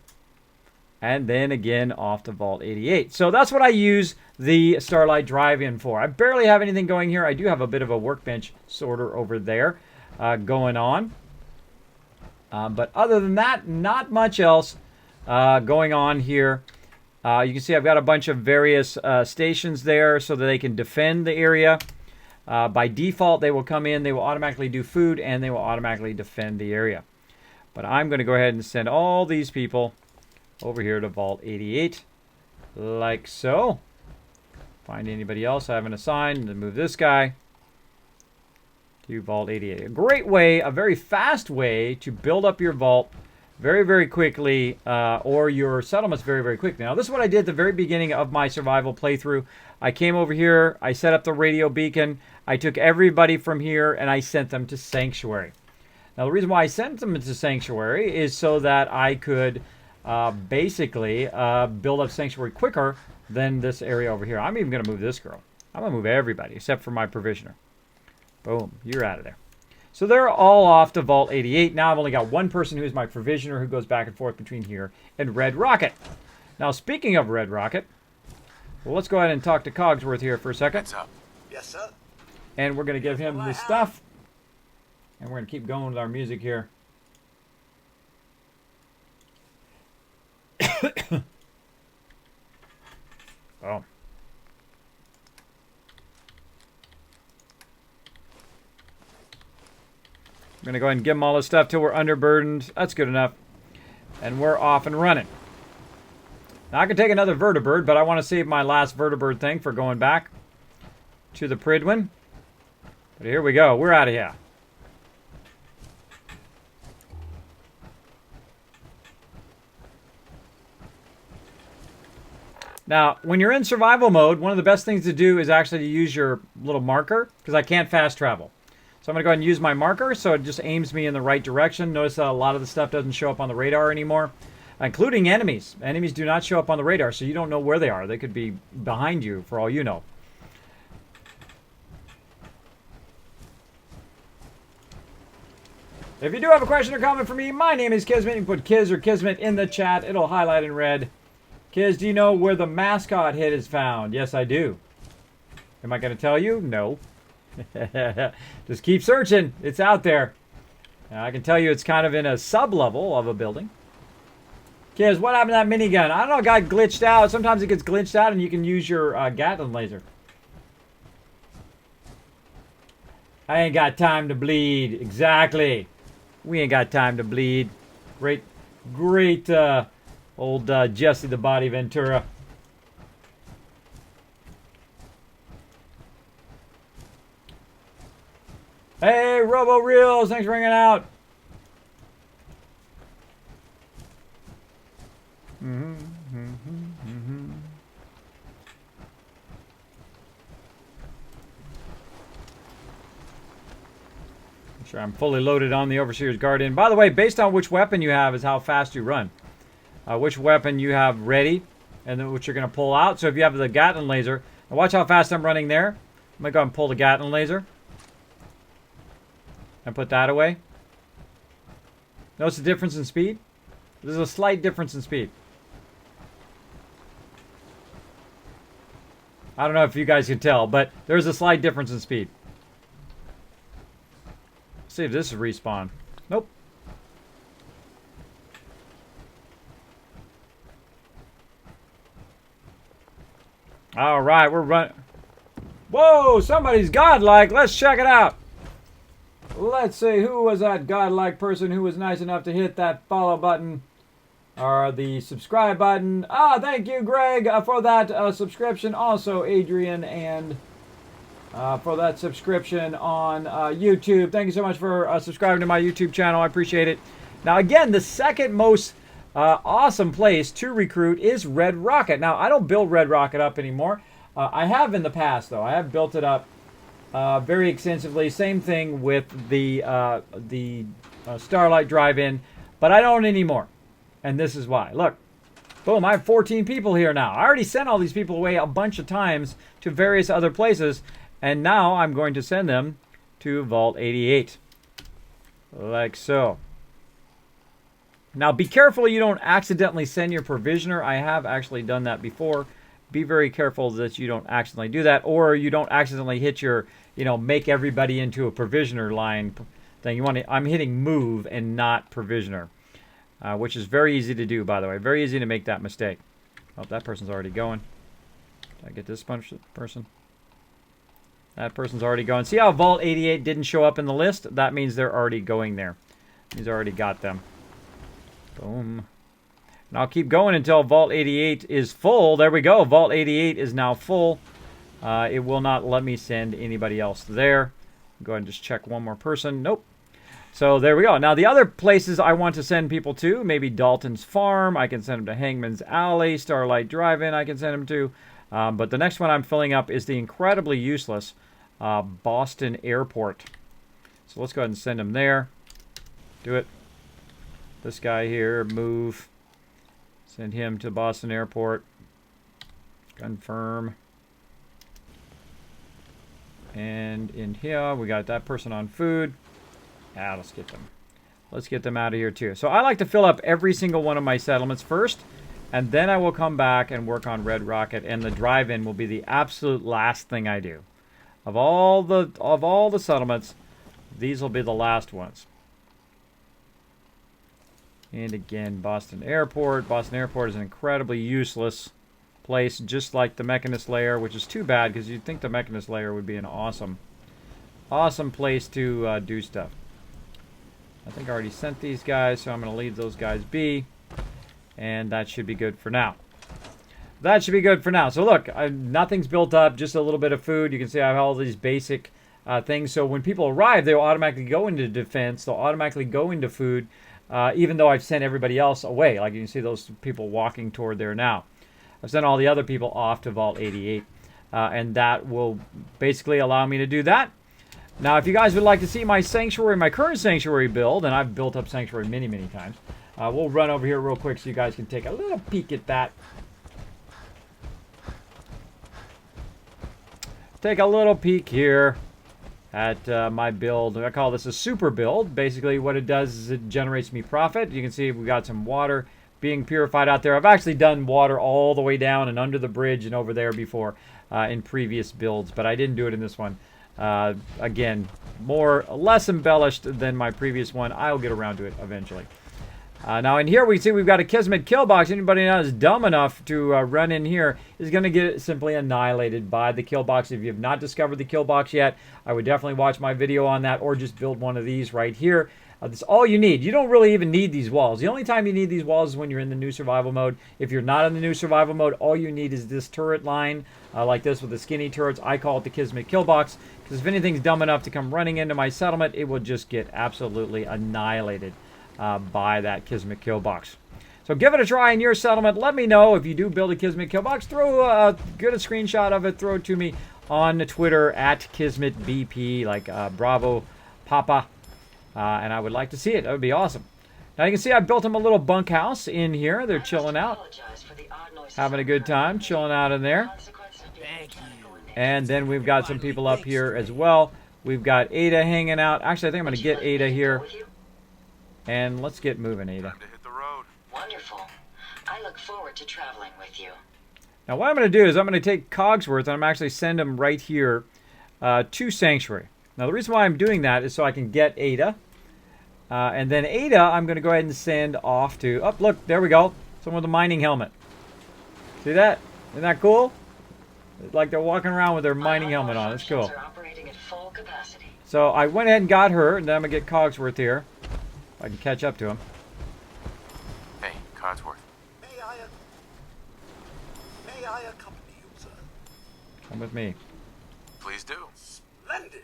And then again off to Vault 88. So that's what I use the Starlight Drive-In for. I barely have anything going here. I do have a bit of a workbench sorter over there going on. But other than that, not much else going on here. You can see I've got a bunch of various stations there so that they can defend the area. By default, they will come in, they will automatically do food, and they will automatically defend the area. But I'm going to go ahead and send all these people over here to Vault 88, like so. Find anybody else I haven't assigned, and move this guy to Vault 88. A great way, a very fast way to build up your vault very, very quickly, or your settlements very, very quickly. Now, this is what I did at the very beginning of my survival playthrough. I came over here, I set up the radio beacon, I took everybody from here, and I sent them to Sanctuary. Now, the reason why I sent them to Sanctuary is so that I could basically build up Sanctuary quicker than this area over here. I'm even going to move this girl. I'm going to move everybody except for my Provisioner. Boom, you're out of there. So they're all off to Vault 88. Now I've only got one person who's my Provisioner who goes back and forth between here and Red Rocket. Now, speaking of Red Rocket, well, let's go ahead and talk to Cogsworth here for a second. What's up? Yes, sir. And we're going to give him this stuff. And we're going to keep going with our music here. Oh. I'm going to go ahead and give them all this stuff till we're underburdened. That's good enough. And we're off and running. Now, I could take another vertibird, but I want to save my last vertibird thing for going back to the Pridwin. But here we go. We're out of here. Now, when you're in survival mode, one of the best things to do is actually to use your little marker, because I can't fast travel. So I'm going to go ahead and use my marker, so it just aims me in the right direction. Notice that a lot of the stuff doesn't show up on the radar anymore, including enemies. Enemies do not show up on the radar, so you don't know where they are. They could be behind you, for all you know. If you do have a question or comment for me, my name is Kismet. You can put Kiz or Kismet in the chat. It'll highlight in red. Kiz, do you know where the mascot head is found? Yes, I do. Am I going to tell you? No. Just keep searching. It's out there. I can tell you it's kind of in a sub-level of a building. Kiz, what happened to that minigun? I don't know, it got glitched out. Sometimes it gets glitched out and you can use your Gatling laser. I ain't got time to bleed. Exactly. We ain't got time to bleed. Great old Jesse the Body Ventura. Hey, Robo Reels, thanks for hanging out. Sure, I'm fully loaded on the Overseer's Guardian. By the way, based on which weapon you have is how fast you run. Which weapon you have ready, and then what you're going to pull out. So if you have the Gatling laser, now watch how fast I'm running there. I'm going to go and pull the Gatling laser. And put that away. Notice the difference in speed? There's a slight difference in speed. I don't know if you guys can tell, but there's a slight difference in speed. Let's see if this is respawn. Nope. All right, we're running. Whoa, somebody's godlike. Let's check it out. Let's see, who was that godlike person who was nice enough to hit that follow button or the subscribe button? Ah, thank you, Greg, for that subscription. Also, Adrian, and for that subscription on YouTube. Thank you so much for subscribing to my YouTube channel. I appreciate it. Now, again, the second most awesome place to recruit is Red Rocket. Now, I don't build Red Rocket up anymore. I have in the past, though. I have built it up very extensively. Same thing with the Starlight Drive-In, but I don't anymore. And this is why. Look, boom, I have 14 people here now. I already sent all these people away a bunch of times to various other places, and now I'm going to send them to Vault 88. Like so. Now, be careful you don't accidentally send your provisioner. I have actually done that before. Be very careful that you don't accidentally do that, or you don't accidentally hit your, make everybody into a provisioner line thing. You want to, I'm hitting move and not provisioner, which is very easy to do, by the way. Very easy to make that mistake. Oh, that person's already going. Did I get this person? That person's already going. See how Vault 88 didn't show up in the list? That means they're already going there. He's already got them. Boom. And I'll keep going until Vault 88 is full. There we go. Vault 88 is now full. It will not let me send anybody else there. Go ahead and just check one more person. Nope. So there we go. Now the other places I want to send people to, maybe Dalton's Farm. I can send them to Hangman's Alley. Starlight Drive-In I can send them to. But the next one I'm filling up is the incredibly useless Boston Airport. So let's go ahead and send them there. Do it. This guy here, move. Send him to Boston Airport. Confirm. And in here, we got that person on food. Ah, let's get them. Let's get them out of here too. So I like to fill up every single one of my settlements first, and then I will come back and work on Red Rocket, and the drive-in will be the absolute last thing I do. Of all the settlements, these will be the last ones. And again, Boston Airport. Boston Airport is an incredibly useless place, just like the Mechanist Lair, which is too bad because you'd think the Mechanist Lair would be an awesome place to do stuff. I think I already sent these guys, so I'm going to leave those guys be. And that should be good for now. That should be good for now. So look, nothing's built up, just a little bit of food. You can see I have all these basic things. So when people arrive, they'll automatically go into defense. They'll automatically go into food. Even though I've sent everybody else away. Like you can see those people walking toward there now. I've sent all the other people off to Vault 88. And that will basically allow me to do that. Now, if you guys would like to see my Sanctuary, my current Sanctuary build, and I've built up Sanctuary many, many times, we'll run over here real quick so you guys can take a little peek at that. Take a little peek here. at my build. I call this a super build. Basically what it does is it generates me profit. You can see we've got some water being purified out there. I've actually done water all the way down and under the bridge and over there before in previous builds, but I didn't do it in this one. Again, less embellished than my previous one. I'll get around to it eventually. Now in here we see we've got a Kismet kill box. Anybody that is dumb enough to run in here is going to get simply annihilated by the kill box. If you have not discovered the kill box yet, I would definitely watch my video on that, or just build one of these right here. That's all you need. You don't really even need these walls. The only time you need these walls is when you're in the new survival mode. If you're not in the new survival mode, all you need is this turret line, like this with the skinny turrets. I call it the Kismet kill box, because if anything's dumb enough to come running into my settlement, it will just get absolutely annihilated by that Kismet kill box. So give it a try in your settlement. Let me know if you do build a Kismet kill box. Get a screenshot of it. Throw it to me on Twitter at KismetBP, like Bravo Papa. And I would like to see it. That would be awesome. Now you can see I built them a little bunkhouse in here. They're chilling out, having a good time, chilling out in there. And then we've got some people up here as well. We've got Ada hanging out. Actually, I think I'm going to get Ada here. And let's get moving, Ada. Time to hit the road. Wonderful. I look forward to traveling with you. Now what I'm going to do is I'm going to take Cogsworth and I'm actually send him right here to Sanctuary. Now the reason why I'm doing that is so I can get Ada. And then Ada I'm going to go ahead and send off to... Oh, look, there we go. Someone with a mining helmet. See that? Isn't that cool? It's like they're walking around with their mining helmet on. That's cool. So I went ahead and got her, and then I'm going to get Cogsworth here. I can catch up to him. Hey, Cogsworth. May I accompany you, sir? Come with me. Please do. Splendid.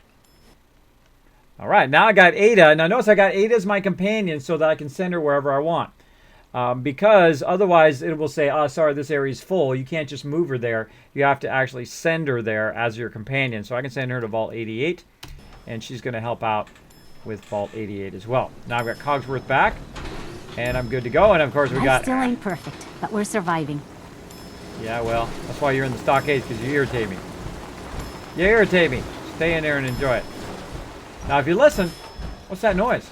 All right, now I got Ada. Now notice I got Ada as my companion so that I can send her wherever I want. Because otherwise it will say, oh, sorry, this area is full. You can't just move her there. You have to actually send her there as your companion. So I can send her to Vault 88, and she's going to help out with Vault 88 as well. Now I've got Cogsworth back, and I'm good to go. And of course we got... still ain't perfect, but we're surviving. Yeah, well, that's why you're in the stockade, because you irritate me. You irritate me. Stay in there and enjoy it. Now if you listen, what's that noise?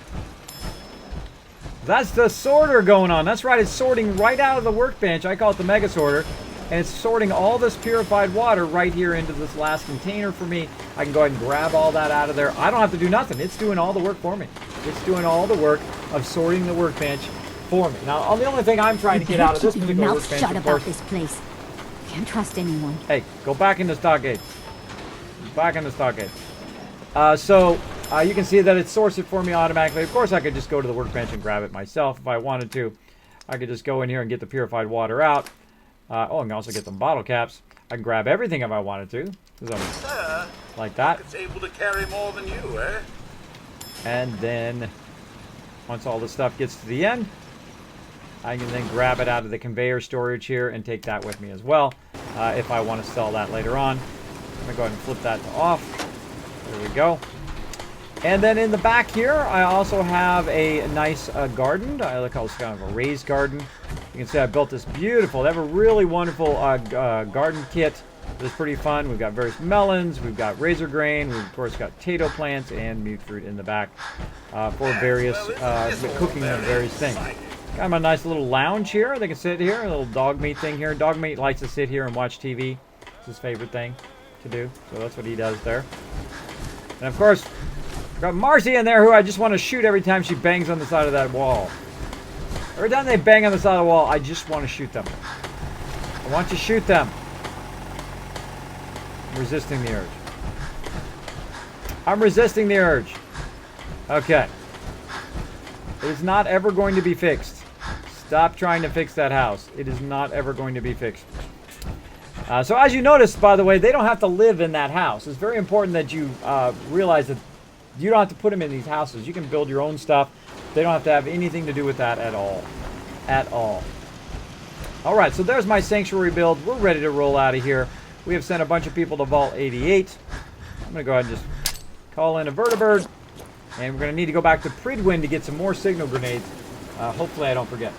That's the sorter going on. That's right, it's sorting right out of the workbench. I call it the mega sorter. And it's sorting all this purified water right here into this last container for me. I can go ahead and grab all that out of there. I don't have to do nothing. It's doing all the work for me. It's doing all the work of sorting the workbench for me. Now, the only thing I'm trying to get out of this particular workbench, shut of about course... this place. Can't trust anyone. Hey, go back in the stockade. Back in the stockade. You can see that it sorts it for me automatically. Of course, I could just go to the workbench and grab it myself if I wanted to. I could just go in here and get the purified water out. I can also get some bottle caps. I can grab everything if I wanted to. Sir, like that. it's able to carry more than you, eh? And then, once all the stuff gets to the end, I can then grab it out of the conveyor storage here and take that with me as well, if I want to sell that later on. I'm going to go ahead and flip that to off. There we go. And then in the back here, I also have a nice garden. I like how it's kind of a raised garden. You can see I built this beautiful, they have a really wonderful garden kit. It's pretty fun. We've got various melons, we've got razor grain, we've of course got potato plants and mute fruit in the back for various cooking of various things. Got my nice little lounge here. They can sit here, a little dog meat thing here. Dog meat likes to sit here and watch TV. It's his favorite thing to do, so that's what he does there. And of course, we've got Marcy in there, who I just want to shoot every time she bangs on the side of that wall. Every time they bang on the side of the wall, I just want to shoot them. I want to shoot them. I'm resisting the urge. I'm resisting the urge. Okay. It is not ever going to be fixed. Stop trying to fix that house. It is not ever going to be fixed. So as you notice, by the way, they don't have to live in that house. It's very important that you realize that you don't have to put them in these houses. You can build your own stuff. They don't have to have anything to do with that at all. At all. Alright, so there's my sanctuary build. We're ready to roll out of here. We have sent a bunch of people to Vault 88. I'm going to go ahead and just call in a vertibird. And we're going to need to go back to Pridwin to get some more signal grenades. Hopefully I don't forget.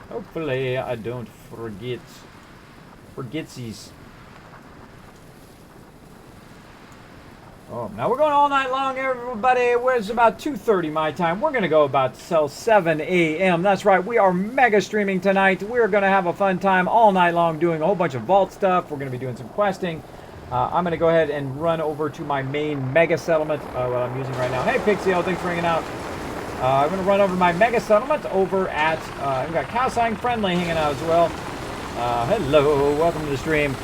Hopefully I don't forget. For Gitsies. Oh, now we're going all night long, everybody. It's about 2:30 my time. We're going to go about till 7 a.m. That's right. We are mega streaming tonight. We're going to have a fun time all night long doing a whole bunch of vault stuff. We're going to be doing some questing. I'm going to go ahead and run over to my main mega settlement, what I'm using right now. Hey, Pixio, thanks for hanging out. I'm going to run over to my mega settlement over at, I've got Cowsang Friendly hanging out as well. Hello, welcome to the stream.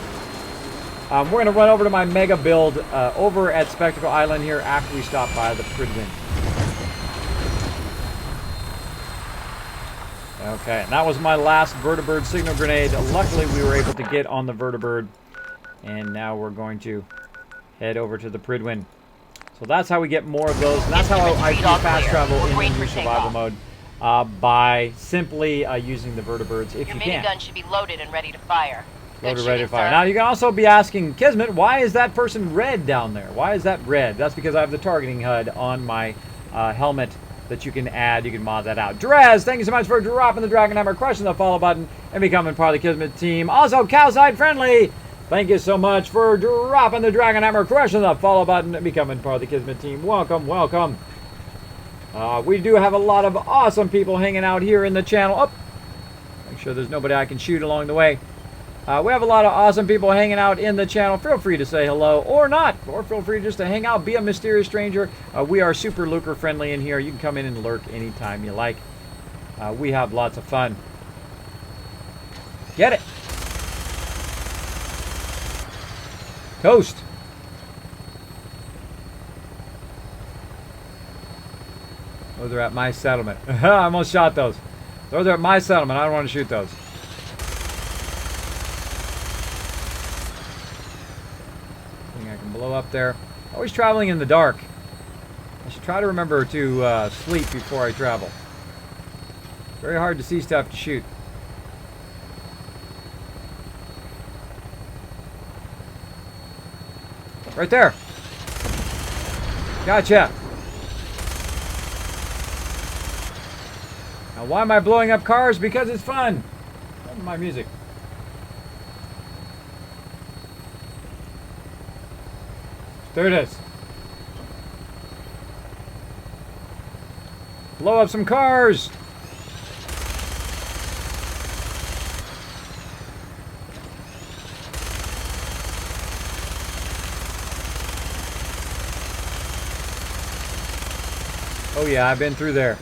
We're going to run over to my mega build over at Spectacle Island here after we stop by the Pridwin. Okay, and that was my last vertibird signal grenade. Luckily, we were able to get on the vertibird. And now we're going to head over to the Pridwin. So that's how we get more of those. And that's how I do fast travel in new survival mode. By simply using the vertibirds if you can. Your minigun should be loaded and ready to fire. Loaded, ready to fire. Now, you can also be asking, Kismet, why is that person red down there? Why is that red? That's because I have the targeting HUD on my helmet that you can add. You can mod that out. Drez, thank you so much for dropping the Dragon Hammer, crushing the follow button, and becoming part of the Kismet team. Also, Cowside Friendly, thank you so much for dropping the Dragon Hammer, crushing the follow button, and becoming part of the Kismet team. Welcome, welcome. We do have a lot of awesome people hanging out here in the channel. Oh, make sure there's nobody I can shoot along the way. We have a lot of awesome people hanging out in the channel. Feel free to say hello or not, or feel free just to hang out, be a mysterious stranger. We are super lurker friendly in here. You can come in and lurk anytime you like. We have lots of fun. Get it. Toast. Those are at my settlement. I almost shot those. Those are at my settlement. I don't want to shoot those. I can blow up there. Always traveling in the dark. I should try to remember to sleep before I travel. Very hard to see stuff to shoot. Right there. Gotcha. Now, why am I blowing up cars? Because it's fun. Love my music. There it is. Blow up some cars. Oh yeah, I've been through there.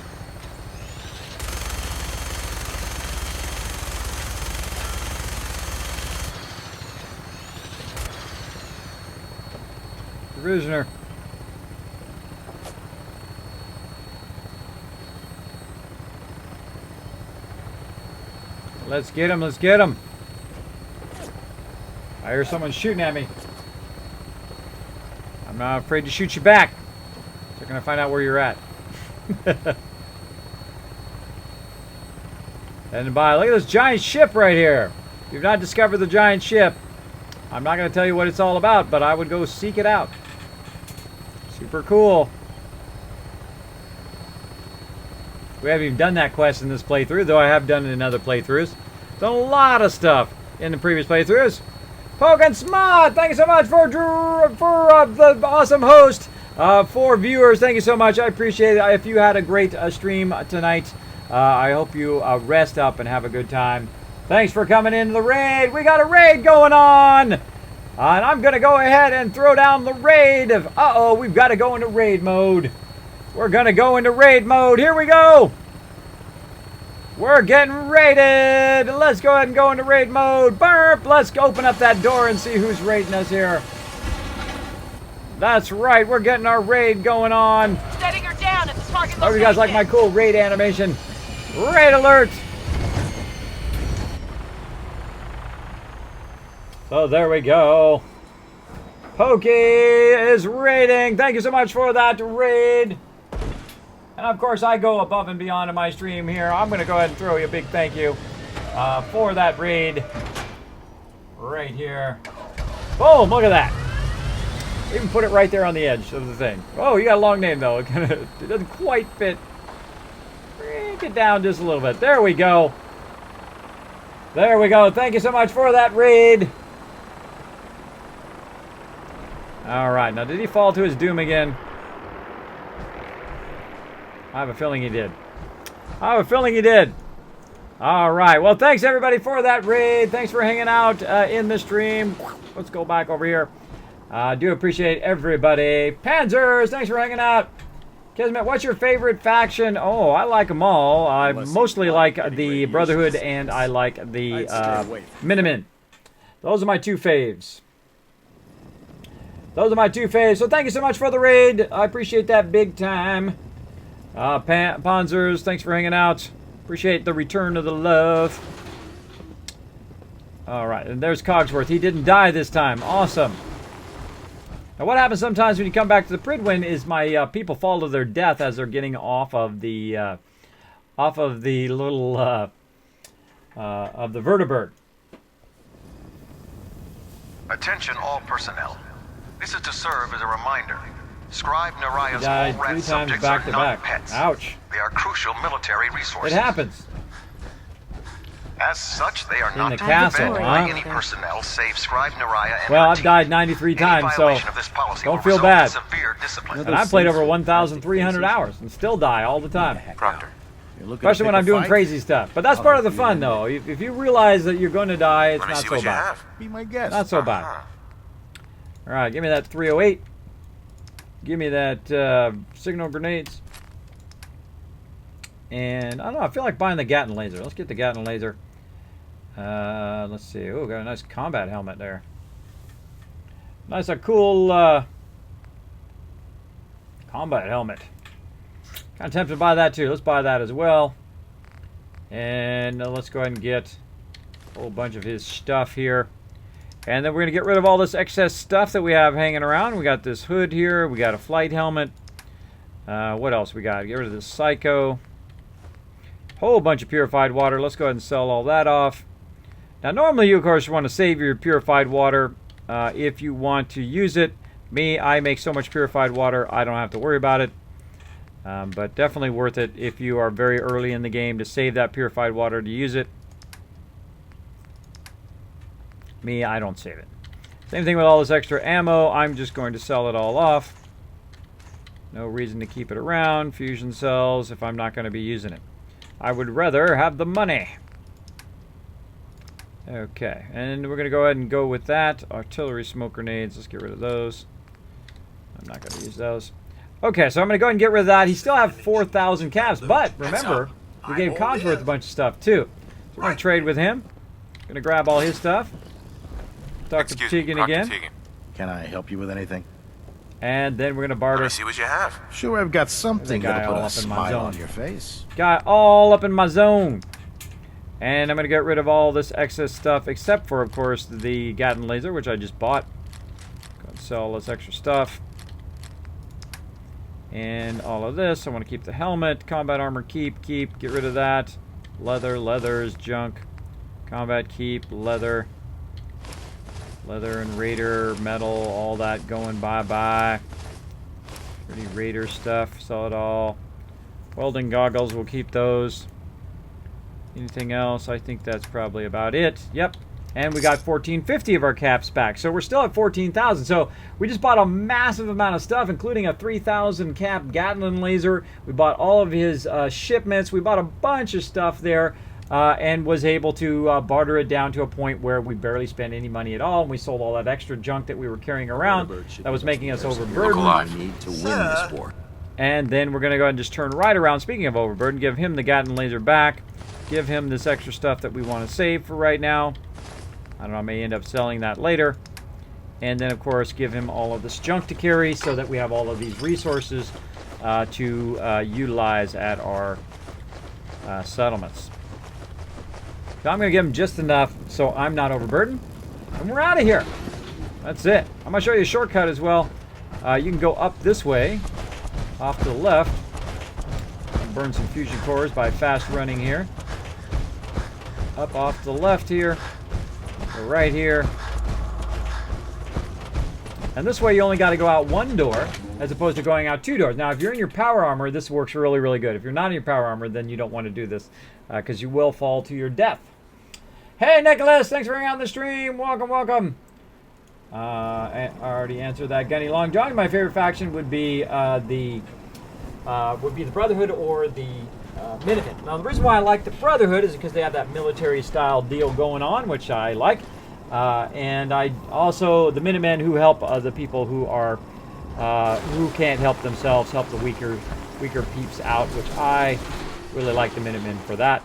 Prisoner. Let's get him, let's get him. I hear someone shooting at me. I'm not afraid to shoot you back. They're gonna find out where you're at. And by, look at this giant ship right here. If you've not discovered the giant ship, I'm not going to tell you what it's all about, but I would go seek it out. Super cool. We haven't even done that quest in this playthrough, though I have done it in other playthroughs. Done a lot of stuff in the previous playthroughs. Pokin Smart, thank you so much for the awesome host. For viewers, thank you so much. I appreciate it. If you had a great stream tonight, I hope you rest up and have a good time. Thanks for coming into the raid. We got a raid going on. And I'm going to go ahead and throw down the raid. Uh-oh, we've got to go into raid mode. We're going to go into raid mode. Here we go. We're getting raided. Let's go ahead and go into raid mode. Burp. Let's open up that door and see who's raiding us here. That's right. We're getting our raid going on. Setting her down at the target location. Oh, you guys like my cool raid animation? Raid alert. So there we go. Pokey is raiding. Thank you so much for that raid. And of course, I go above and beyond in my stream here. I'm going to go ahead and throw you a big thank you for that raid. Right here. Boom, look at that. Even put it right there on the edge of the thing. Oh, you got a long name though. It doesn't quite fit. Break it down just a little bit. There we go. There we go. Thank you so much for that raid. All right. Now, did he fall to his doom again? I have a feeling he did. I have a feeling he did. All right. Well, thanks, everybody, for that raid. Thanks for hanging out in the stream. Let's go back over here. Do appreciate everybody. Panzers, thanks for hanging out. Kismet, what's your favorite faction? Oh, I like them all. I mostly like the Brotherhood, and I like the Minutemen. Those are my two faves. Those are my two faves. So thank you so much for the raid. I appreciate that big time. Panzers, thanks for hanging out. Appreciate the return of the love. All right, and there's Cogsworth. He didn't die this time. Awesome. Now, what happens sometimes when you come back to the Pridwin is my people fall to their death as they're getting off of the little of the vertibird. Attention, all personnel. This is to serve as a reminder. Scribe Naraya's died all rat 3 times subjects back are to not back. pets. Ouch. They are crucial military resources. It happens. As such, they are In not the to castle, be fed huh? by any personnel save Scribe Naraya and Well, her I've team. died 93 times, so Violation of this policy don't will feel result bad. in severe discipline. And I've played over 1,300 hours and still die all the time. Proctor. Especially when I'm doing crazy stuff. But that's part of the fun, though. If you realize that you're going to die, it's Let me not see so what you bad. have. Be my guest. Not so bad. All right, give me that 308. Give me that signal grenades. And I don't know, I feel like buying the Gatling laser. Let's get the Gatling laser. Let's see. Oh, got a nice combat helmet there. Nice, a cool combat helmet. Kind of tempted to buy that too. Let's buy that as well. And let's go ahead and get a whole bunch of his stuff here. And then we're going to get rid of all this excess stuff that we have hanging around. We got this hood here. We got a flight helmet. What else we got? Get rid of this Psycho. Whole bunch of purified water. Let's go ahead and sell all that off. Now, normally you, of course, want to save your purified water if you want to use it. Me, I make so much purified water, I don't have to worry about it. But definitely worth it if you are very early in the game to save that purified water to use it. Me, I don't save it. Same thing with all this extra ammo. I'm just going to sell it all off. No reason to keep it around. Fusion cells if I'm not going to be using it. I would rather have the money. Okay, and we're going to go ahead and go with that. Artillery smoke grenades. Let's get rid of those. I'm not going to use those. Okay, so I'm going to go ahead and get rid of that. He still have 4,000 caps, but remember, we gave Cogsworth a bunch of stuff too. So we're going to trade with him. Going to grab all his stuff. Talk to Tegan again. Can I help you with anything? And then we're going to barter. Let me see what you have. Sure, I've got something that'll put a in my smile zone. on your face. Guy all up in my zone. And I'm going to get rid of all this excess stuff, except for, of course, the Gatling laser, which I just bought. Go ahead and sell all this extra stuff. And all of this. I want to keep the helmet. Combat armor, keep. Get rid of that. Leather is junk. Combat, keep. Leather and Raider, metal, all that going bye-bye. Pretty Raider stuff, sell it all. Welding goggles, we'll keep those. Anything else? I think that's probably about it. Yep. And we got 1,450 of our caps back. So we're still at 14,000. So we just bought a massive amount of stuff, including a 3,000 cap Gatling laser. We bought all of his shipments. We bought a bunch of stuff there. And was able to barter it down to a point where we barely spent any money at all. And we sold all that extra junk that we were carrying around that was making us overburdened. We need to win this war. And then we're going to go ahead and just turn right around, speaking of overburden, give him the Gatling laser back. Give him this extra stuff that we want to save for right now. I don't know, I may end up selling that later. And then, of course, give him all of this junk to carry so that we have all of these resources to utilize at our settlements. So I'm going to give him just enough so I'm not overburdened. And we're out of here. That's it. I'm going to show you a shortcut as well. You can go up this way, off to the left. Burn some fusion cores by fast running here. Up off to the left here. Go right here. And this way you only got to go out one door as opposed to going out two doors. Now, if you're in your power armor, this works really good. If you're not in your power armor, then you don't want to do this because you will fall to your death. Hey, Nicholas, thanks for being on the stream. Welcome, welcome. I already answered that. Gunny Long John. My favorite faction would be the Brotherhood or the Minutemen. Now, the reason why I like the Brotherhood is because they have that military-style deal going on, which I like. And I also the Minutemen who help the people who are who can't help themselves, help the weaker peeps out, which I really like the Minutemen for that.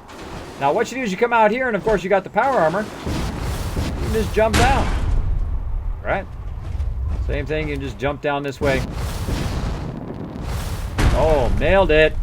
Now, what you do is you come out here, and of course you got the power armor. You can just jump down, right? Same thing. You can just jump down this way. Oh, nailed it.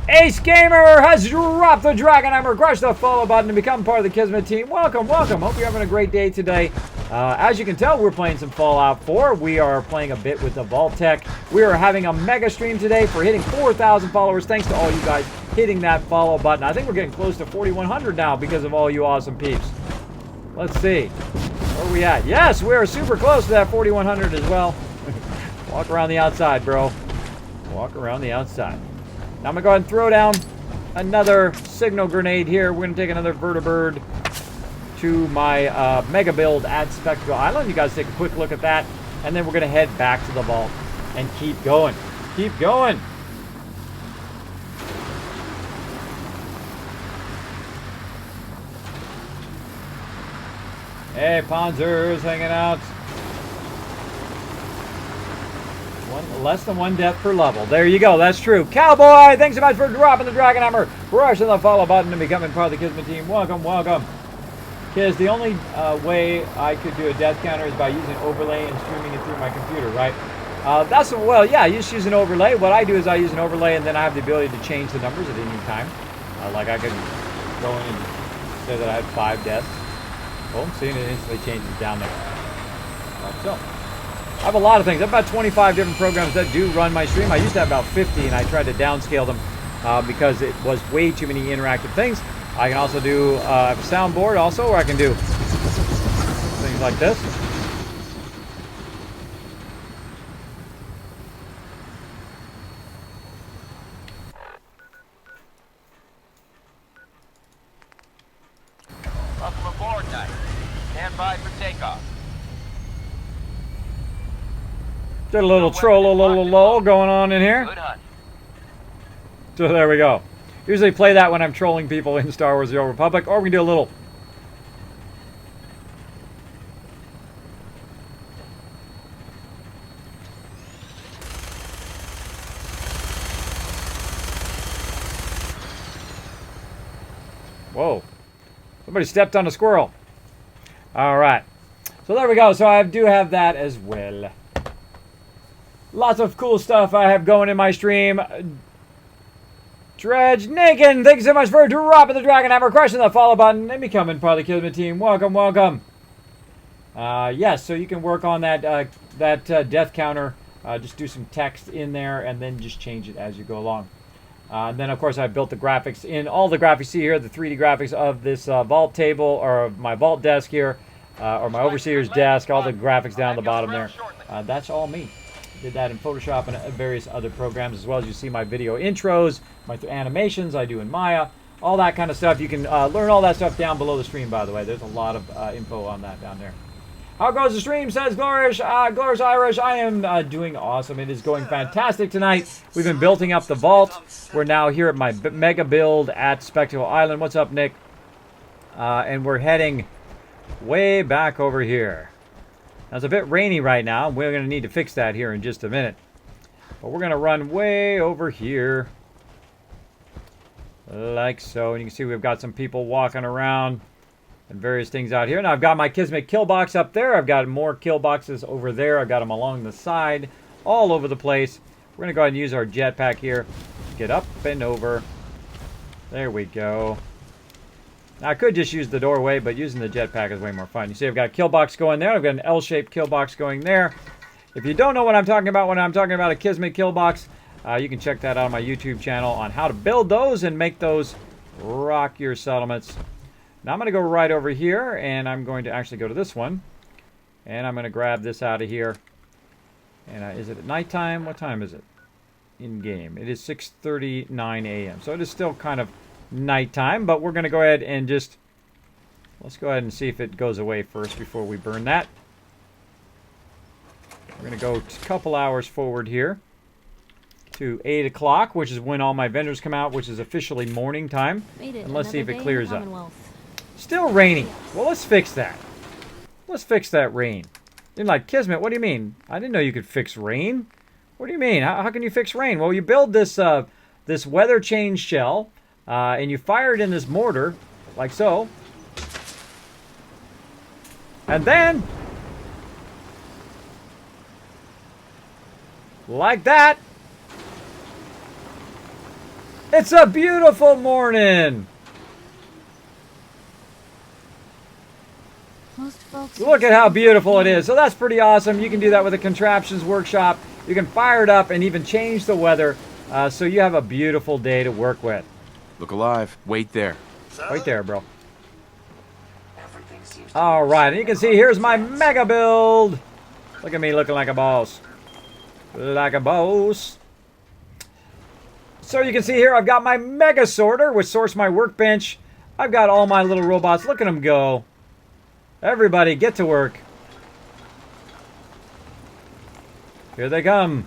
Ace Gamer has dropped the Dragon Hammer. Crush the follow button and become part of the Kismet team. Welcome, welcome. Hope you're having a great day today. As you can tell, we're playing some Fallout 4. We are playing a bit with the vault-tec. We are having a mega stream today for hitting 4,000 followers. Thanks to all you guys hitting that follow button. I think we're getting close to 4,100 now because of all you awesome peeps. Let's see. Where are we at? Yes, we're super close to that 4,100 as well. Walk around the outside, bro. Walk around the outside. Now I'm going to go ahead and throw down another signal grenade here. We're going to take another vertibird to my mega build at Spectral Island. You guys take a quick look at that. And then we're going to head back to the vault and keep going. Keep going. Hey, Panzer's hanging out. Less than one death per level. There you go. That's true. Cowboy, thanks so much for dropping the Dragon Hammer. Rushing the follow button and becoming part of the Kismet team. Welcome, welcome. Kids, the only way I could do a death counter is by using overlay and streaming it through my computer, right? Well, yeah, you just use an overlay. What I do is I use an overlay and then I have the ability to change the numbers at any time. Like I could go in and say that I had 5 deaths. Boom, see, and it instantly changes down there. Like so. I have a lot of things. I have about 25 different programs that do run my stream. I used to have about 50, and I tried to downscale them because it was way too many interactive things. I can also do a soundboard also, or I can do things like this. Welcome aboard, Knight. Stand by for takeoff. Did a little troll going on in here. Good hunt. So there we go. Usually play that when I'm trolling people in Star Wars The Old Republic, or we can do a little. Whoa. Somebody stepped on a squirrel. All right. So there we go. So I do have that as well. Lots of cool stuff I have going in my stream. Dredge Nakin, thank you so much for dropping the Dragon Hammer, crushing the follow button, and becoming part of the Kismet team. Welcome, welcome. Yes, so you can work on that death counter. Just do some text in there, and then just change it as you go along. And then, of course, I built the graphics in all the graphics you see here, the 3D graphics of this vault table, or my vault desk here, or my overseer's desk, all the graphics down the bottom there. That's all me. Did that in Photoshop and various other programs, as well as you see my video intros, my animations I do in Maya, all that kind of stuff. You can learn all that stuff down below the stream, by the way. There's a lot of info on that down there. How goes the stream, says Glorious Irish. I am doing awesome. It is going fantastic tonight. We've been building up the vault. We're now here at my mega build at Spectacle Island. What's up, Nick? And we're heading way back over here. Now, it's a bit rainy right now. We're going to need to fix that here in just a minute. But we're going to run way over here. Like so. And you can see we've got some people walking around and various things out here. Now, I've got my Kismet kill box up there. I've got more kill boxes over there. I've got them along the side, all over the place. We're going to go ahead and use our jetpack here. Get up and over. There we go. Now, I could just use the doorway, but using the jetpack is way more fun. You see I've got a kill box going there. I've got an L-shaped kill box going there. If you don't know what I'm talking about when I'm talking about a Kismet kill box, you can check that out on my YouTube channel on how to build those and make those rock your settlements. Now, I'm going to go right over here, and I'm going to actually go to this one. And I'm going to grab this out of here. And is it at nighttime? What time is it? In-game. It is 6:39 a.m. So it is still kind of nighttime, but we're going to go ahead and just Let's go ahead and see if it goes away first before we burn that. We're going to go a couple hours forward here to 8 o'clock, which is when all my vendors come out, which is officially morning time. And let's see if it clears up. Still raining. Well, let's fix that. Let's fix that rain. You're like, Kismet, what do you mean? I didn't know you could fix rain. What do you mean? How can you fix rain? Well, you build this this weather change shell, and you fire it in this mortar, like so. And then, like that, it's a beautiful morning. Most folks Look at how beautiful it is. So that's pretty awesome. You can do that with a contraptions workshop. You can fire it up and even change the weather, so you have a beautiful day to work with. Look alive. Wait there. Wait there, bro. All right, and you can see here's my mega build. Look at me looking like a boss. Like a boss. So you can see here I've got my mega sorter, which sorts my workbench. I've got all my little robots. Look at them go. Everybody, get to work. Here they come.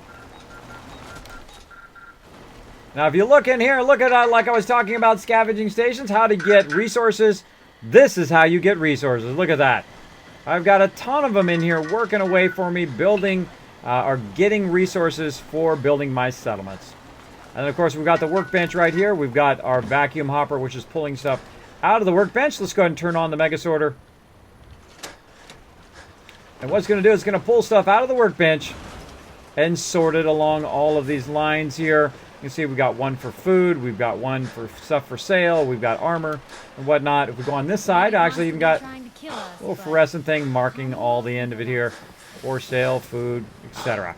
Now, if you look in here, look at, like I was talking about scavenging stations, how to get resources. This is how you get resources. Look at that. I've got a ton of them in here working away for me, building or getting resources for building my settlements. And of course, we've got the workbench right here. We've got our vacuum hopper, which is pulling stuff out of the workbench. Let's go ahead and turn on the mega sorter. And what it's going to do is it's going to pull stuff out of the workbench and sort it along all of these lines here. You can see we've got one for food, we've got one for stuff for sale, we've got armor and whatnot. If we go on this side, I actually even got a little fluorescent thing marking all the end of it here. For sale, food, etc.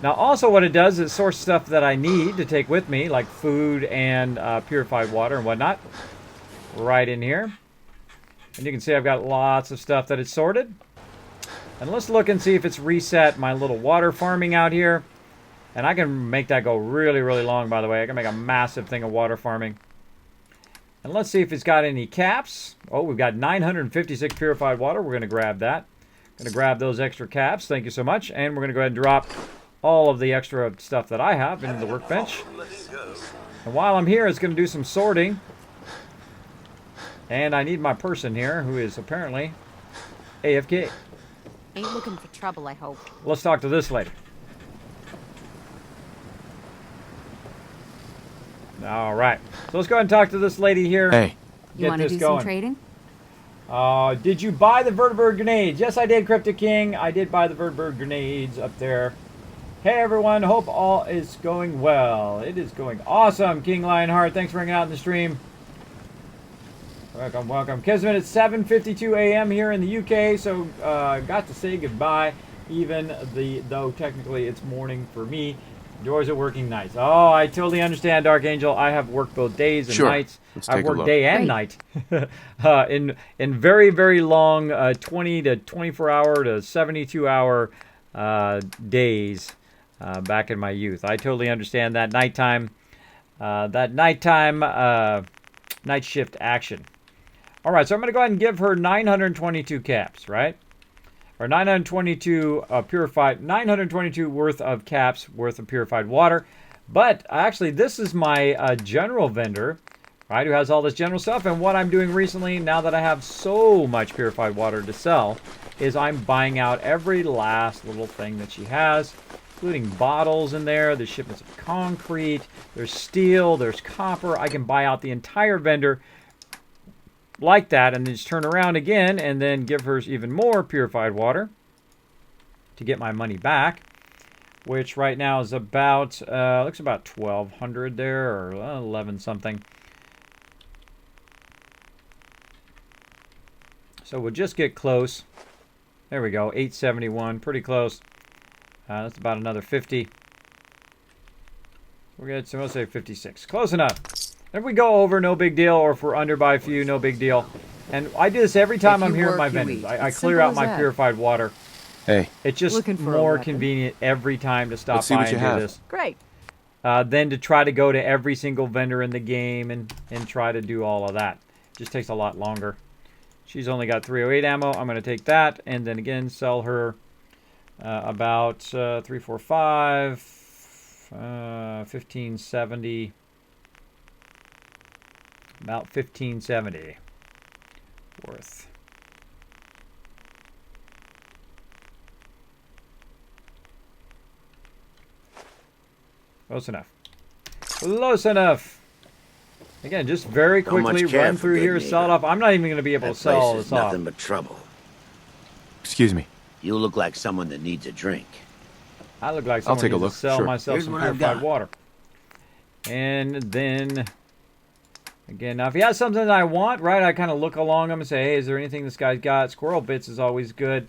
Now also what it does is source stuff that I need to take with me, like food and purified water and whatnot. Right in here. And you can see I've got lots of stuff that it's sorted. And let's look and see if it's reset my little water farming out here. And I can make that go really, really long, by the way. I can make a massive thing of water farming. And let's see if it's got any caps. Oh, we've got 956 purified water. We're going to grab that. Going to grab those extra caps. Thank you so much. And we're going to go ahead and drop all of the extra stuff that I have into the workbench. And while I'm here, it's going to do some sorting. And I need my person here, who is apparently AFK. Ain't looking for trouble, I hope. Let's talk to this lady. All right. So let's go ahead and talk to this lady here. Hey. You want to do some trading? Did you buy the vertibird grenades? Yes, I did, Cryptic King. I did buy the vertibird grenades up there. Hey, everyone. Hope all is going well. It is going awesome, King Lionheart. Thanks for hanging out in the stream. Welcome, welcome. Kismet, it's 7:52 a.m. here in the UK, so got to say goodbye, even though technically it's morning for me. Doors are working nights. Oh, I totally understand, Dark Angel. I have worked both days and nights. I've worked day and night in very, very long 20 to 24 hour to 72 hour days back in my youth. I totally understand that nighttime night shift action. All right, so I'm going to go ahead and give her 922 caps, right? Or 922 purified, 922 worth of caps worth of purified water. But actually, this is my general vendor, right, who has all this general stuff. And what I'm doing recently, now that I have so much purified water to sell, is I'm buying out every last little thing that she has, including bottles in there. There's shipments of concrete, there's steel, there's copper. I can buy out the entire vendor like that and then just turn around again and then give her even more purified water to get my money back, which right now is about looks about 1,200 there, or 11 something. So we'll just get close. There we go, 871, pretty close. That's about another 50. We're good, so we'll say 56, close enough. If we go over, no big deal, or if we're under by a few, no big deal. And I do this every time I'm here at my vendors. I clear out my purified water. Hey. It's just more convenient every time to stop by and do this. Great. Than to try to go to every single vendor in the game and try to do all of that. It just takes a lot longer. She's only got 308 ammo. I'm going to take that and then again sell her about 345, 1570, about 1570 worth. Close enough. Close enough. Again, just very quickly run through here, sell it off. I'm not even going to be able to sell this off. Nothing but trouble. Excuse me. You look like someone that needs a drink. I look like someone who needs to sell myself some purified water. And then, again, now if he has something that I want, right, I kind of look along him and say, hey, is there anything this guy's got? Squirrel bits is always good.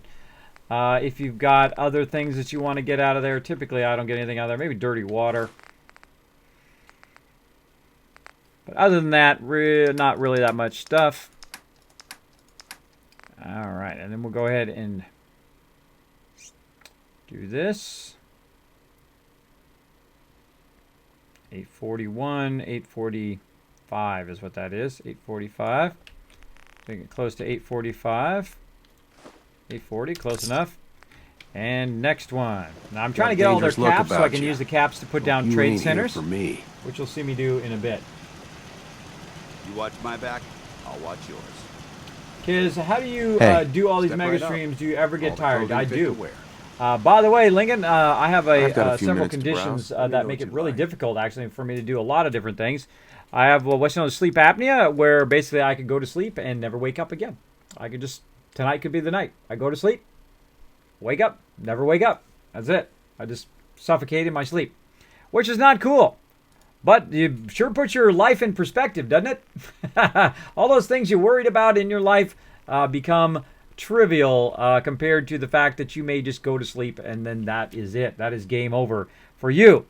If you've got other things that you want to get out of there, typically I don't get anything out of there. Maybe dirty water. But other than that, not really that much stuff. All right, and then we'll go ahead and do this. 841, 845 is what that is. 845. Bring it close to 845. 840, close enough. And next one. Now I'm trying to get all their caps so I can use the caps to put down trade centers, which you'll see me do in a bit. You watch my back, I'll watch yours. Kiz, how do you do all these mega streams? Do you ever get tired? I do. By the way, Lincoln, I have several conditions that make it really difficult, actually, for me to do a lot of different things. I have what's known as sleep apnea, where basically I could go to sleep and never wake up again. I could just, tonight could be the night. I go to sleep, wake up, never wake up. That's it. I just suffocate in my sleep, which is not cool. But you sure puts your life in perspective, doesn't it? All those things you worried about in your life become trivial compared to the fact that you may just go to sleep and then that is it. That is game over for you.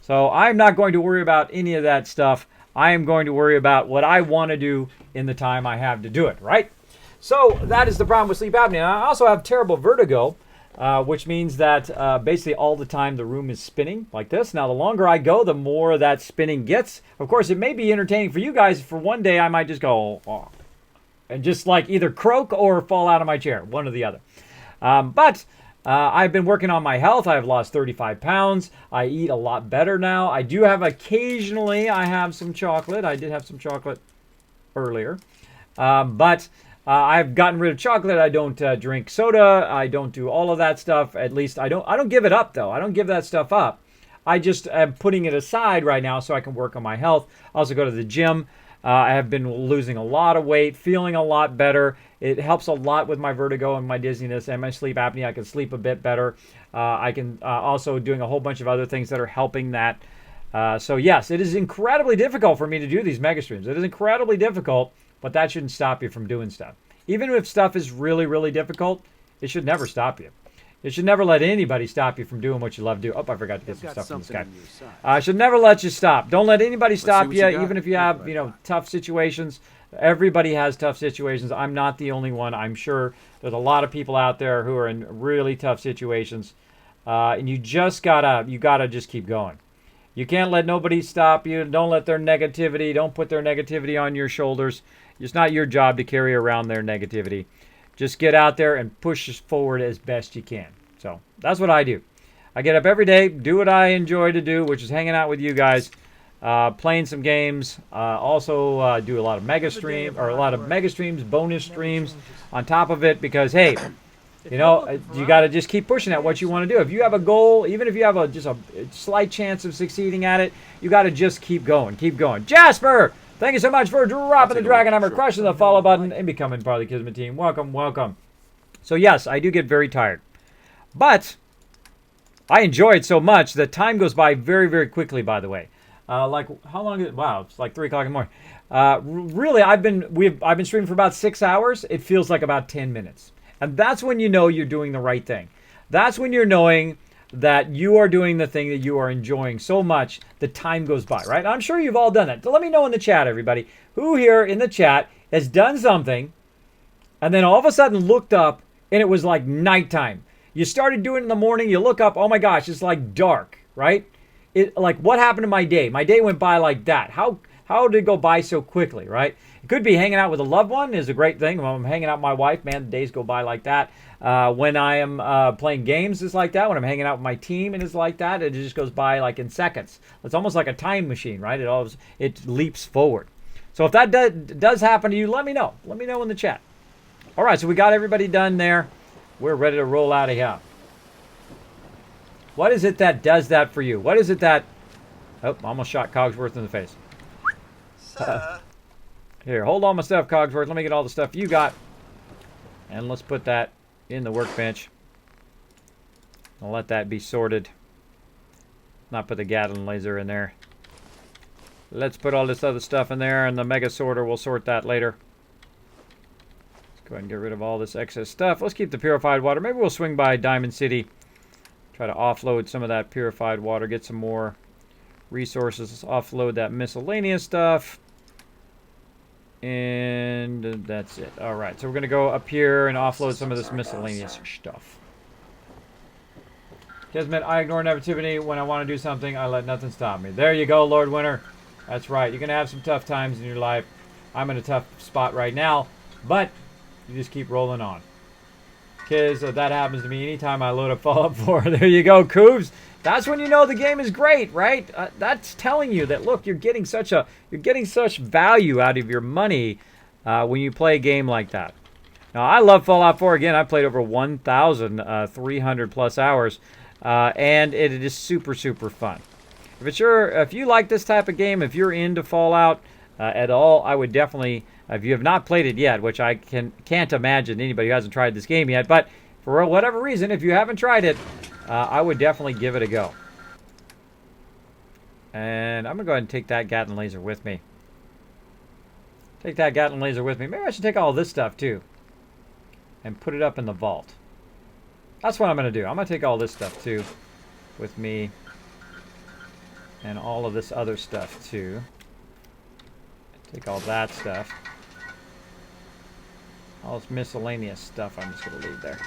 So I'm not going to worry about any of that stuff. I am going to worry about what I want to do in the time I have to do it, right? So that is the problem with sleep apnea. I also have terrible vertigo, which means that basically all the time the room is spinning like this. Now, the longer I go, the more that spinning gets. Of course, it may be entertaining for you guys. For one day, I might just go, oh, and just like either croak or fall out of my chair, one or the other. But I've been working on my health. I've lost 35 pounds. I eat a lot better now. I do have occasionally, I have some chocolate. I did have some chocolate earlier. But I've gotten rid of chocolate. I don't drink soda. I don't do all of that stuff. At least I don't give it up, though. I don't give that stuff up. I just am putting it aside right now so I can work on my health. I also go to the gym. I have been losing a lot of weight, feeling a lot better. It helps a lot with my vertigo and my dizziness and my sleep apnea. I can sleep a bit better. I can also doing a whole bunch of other things that are helping that. So yes, it is incredibly difficult for me to do these mega streams. It is incredibly difficult, but that shouldn't stop you from doing stuff. Even if stuff is really, really difficult, it should never stop you. It should never let anybody stop you from doing what you love to do. Oh, I forgot to get some stuff from this guy. Should never let you stop. Don't let anybody stop you, even if you have, tough situations. Everybody has tough situations. I'm not the only one. I'm sure there's a lot of people out there who are in really tough situations. And you just gotta just keep going. You can't let nobody stop you. Don't let their negativity, don't put their negativity on your shoulders. It's not your job to carry around their negativity. Just get out there and push forward as best you can. So that's what I do. I get up every day, do what I enjoy to do, which is hanging out with you guys, playing some games. Also do a lot of mega streams, bonus streams on top of it because, hey, you got to just keep pushing at what you want to do. If you have a goal, even if you have just a slight chance of succeeding at it, you got to just keep going. Keep going. Jasper! Thank you so much for dropping the dragon hammer, crushing the follow button, and becoming part of the Kismet team. Welcome, welcome. So yes, I do get very tired. But I enjoy it so much that time goes by very, very quickly, by the way. Like, how long is it? Wow, it's like 3 o'clock in the morning. Really, I've been streaming for about 6 hours. It feels like about 10 minutes. And that's when you know you're doing the right thing. That's when you're knowing that you are doing the thing that you are enjoying so much that time goes by, right? I'm sure you've all done that. So let me know in the chat, everybody, who here in the chat has done something and then all of a sudden looked up and it was like nighttime. You started doing it in the morning, you look up, oh my gosh, it's like dark, right? Like, what happened to my day? My day went by like that. How How did it go by so quickly, right? It could be hanging out with a loved one is a great thing. When I'm hanging out with my wife, man, the days go by like that. When I am playing games, it's like that. When I'm hanging out with my team, and it's like that. It just goes by like in seconds. It's almost like a time machine, right? It leaps forward. So if that does happen to you, let me know. Let me know in the chat. All right, so we got everybody done there. We're ready to roll out of here. What is it that does that for you? What is it that... Oh, almost shot Cogsworth in the face. Here, hold all my stuff, Cogsworth. Let me get all the stuff you got. And let's put that in the workbench. I'll let that be sorted. Not put the Gatling laser in there. Let's put all this other stuff in there, and the Mega Sorter will sort that later. Let's go ahead and get rid of all this excess stuff. Let's keep the purified water. Maybe we'll swing by Diamond City. Try to offload some of that purified water. Get some more resources. Let's offload that miscellaneous stuff. And that's it. Alright, so we're going to go up here and offload some of this miscellaneous stuff. Kismet, I ignore negativity. When I want to do something, I let nothing stop me. There you go, Lord Winter. That's right. You're going to have some tough times in your life. I'm in a tough spot right now, but you just keep rolling on. Kids, that happens to me anytime I load up Fallout 4. There you go, Coobs. That's when you know the game is great, right? That's telling you that, look, you're getting such value out of your money when you play a game like that. Now, I love Fallout 4. Again, I've played over 1,300 plus hours, and it is super, super fun. If you like this type of game, if you're into Fallout at all, I would definitely, if you have not played it yet, which I can't imagine anybody who hasn't tried this game yet, but for whatever reason, if you haven't tried it, I would definitely give it a go. And I'm going to go ahead and take that Gatling laser with me. Take that Gatling laser with me. Maybe I should take all this stuff too and put it up in the vault. That's what I'm going to do. I'm going to take all this stuff too with me. And all of this other stuff too. Take all that stuff. All this miscellaneous stuff I'm just going to leave there.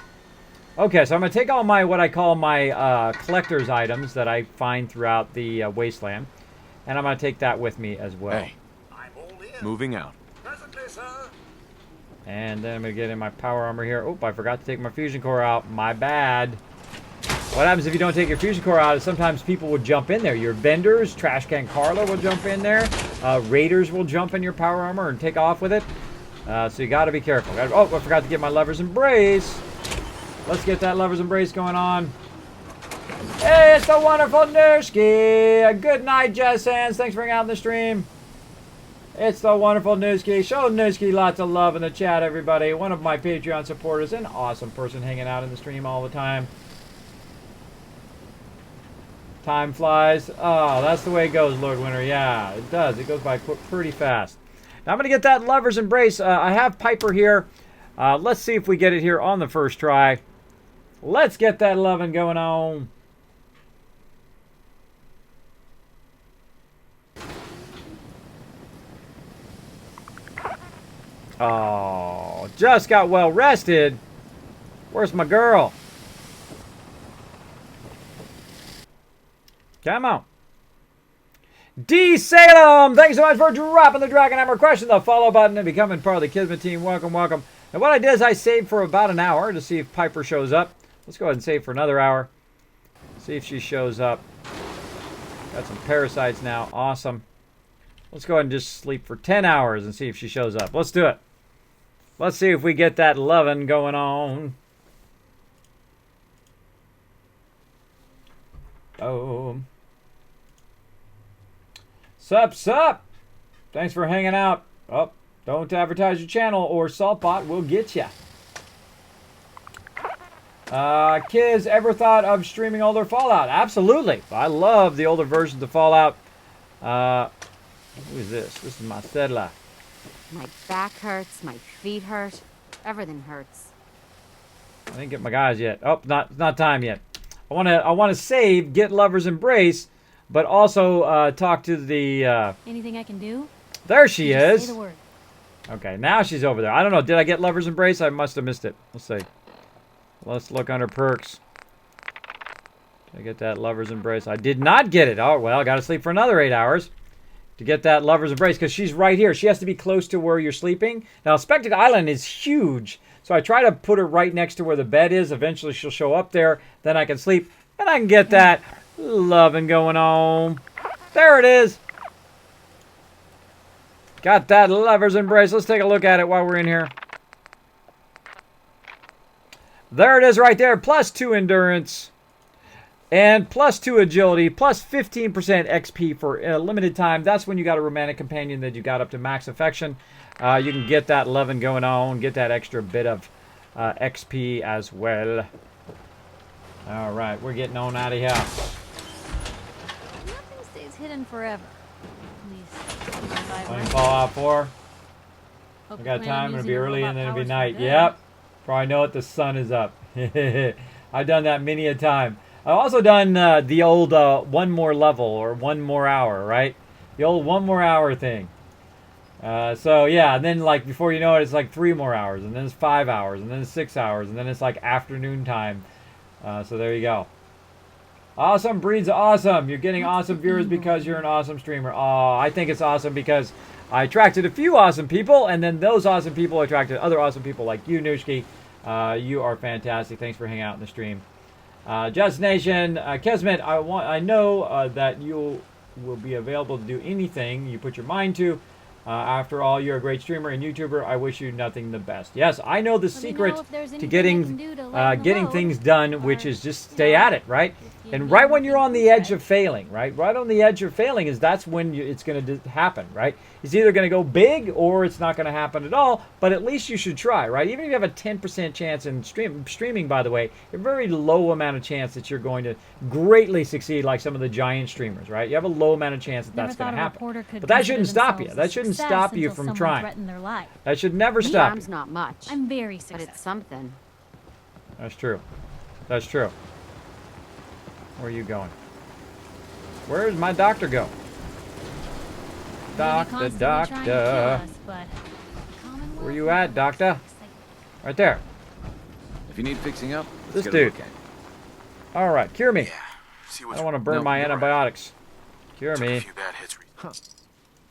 Okay, so I'm going to take all my, what I call my collector's items that I find throughout the wasteland. And I'm going to take that with me as well. Hey, moving out. And then I'm going to get in my power armor here. Oh, I forgot to take my fusion core out. My bad. What happens if you don't take your fusion core out is sometimes people will jump in there. Your vendors, Trash Can Carla will jump in there. Raiders will jump in your power armor and take off with it. So you got to be careful. Oh, I forgot to get my Lover's Embrace. Let's get that Lover's Embrace going on. Hey, it's the wonderful Newski. Good night, Jess Sands. Thanks for hanging out in the stream. It's the wonderful Newski. Show Newski lots of love in the chat, everybody. One of my Patreon supporters. An awesome person hanging out in the stream all the time. Time flies. Oh, that's the way it goes, Lord Winter. Yeah, it does. It goes by pretty fast. Now I'm going to get that Lover's Embrace. I have Piper here. Let's see if we get it here on the first try. Let's get that loving going on. Oh, just got well rested. Where's my girl? Come on. D. Salem, thanks so much for dropping the Dragon Hammer question, the follow button, and becoming part of the Kismet team. Welcome, welcome. And what I did is I saved for about an hour to see if Piper shows up. Let's go ahead and save for another hour. See if she shows up. Got some parasites now. Awesome. Let's go ahead and just sleep for 10 hours and see if she shows up. Let's do it. Let's see if we get that loving going on. Oh. Sup, sup. Thanks for hanging out. Oh, don't advertise your channel or Saltbot will get ya. Kids, ever thought of streaming older Fallout? Absolutely. I love the older versions of Fallout. Who is this? This is Marcella. My back hurts, my feet hurt, everything hurts. I didn't get my guys yet. Oh, not time yet. I want to save, get Lover's Embrace, but also talk to the. Anything I can do? There she is. Say the word. Okay, now she's over there. I don't know. Did I get Lover's Embrace? I must have missed it. Let's see. Let's look under perks. Did I get that Lover's Embrace? I did not get it. Oh well, I got to sleep for another 8 hours to get that lover's embrace because she's right here. She has to be close to where you're sleeping. Now, Spectacle Island is huge, so I try to put her right next to where the bed is. Eventually, she'll show up there. Then I can sleep, and I can get that loving going on. There it is. Got that lover's embrace. Let's take a look at it while we're in here. There it is right there. +2 endurance. And +2 agility. +15% XP for a limited time. That's when you got a romantic companion that you got up to max affection. You can get that loving going on. Get that extra bit of XP as well. All right. We're getting on out of here. Nothing stays hidden forever. At least, Playing Fallout 4. I got time. It'll be early and then it'll be night. Yep. Probably know it. The sun is up. I've done that many a time. I've also done the old one more level or 1 more hour, right? The old 1 more hour thing. So yeah, and then like before you know it, it's like 3 more hours, and then it's 5 hours, and then it's 6 hours, and then it's like afternoon time. So there you go. Awesome breeds awesome. You're getting awesome viewers because you're an awesome streamer. Oh, I think it's awesome because I attracted a few awesome people, and then those awesome people attracted other awesome people like you, Nushki. You are fantastic. Thanks for hanging out in the stream. Just Nation, Kismet, I know that you will be available to do anything you put your mind to. After all, you're a great streamer and YouTuber. I wish you nothing the best. Yes, I know the secret to getting things done, which is just stay at it, right? And right when you're on the edge of failing, right? Right on the edge of failing is that's when it's going to happen, right? It's either going to go big or it's not going to happen at all, but at least you should try, right? Even if you have a 10% chance in streaming, by the way, a very low amount of chance that you're going to greatly succeed like some of the giant streamers, right? You have a low amount of chance that that's going to happen. But that shouldn't stop you. That shouldn't stop you from trying. That should never stop you. Not much. I'm very successful. But it's something. That's true. That's true. Where are you going? Where does my doctor go? Doctor. Where you at, doctor? Right there. If you need fixing up, this dude. All right, cure me. I don't want to burn my antibiotics. Cure me.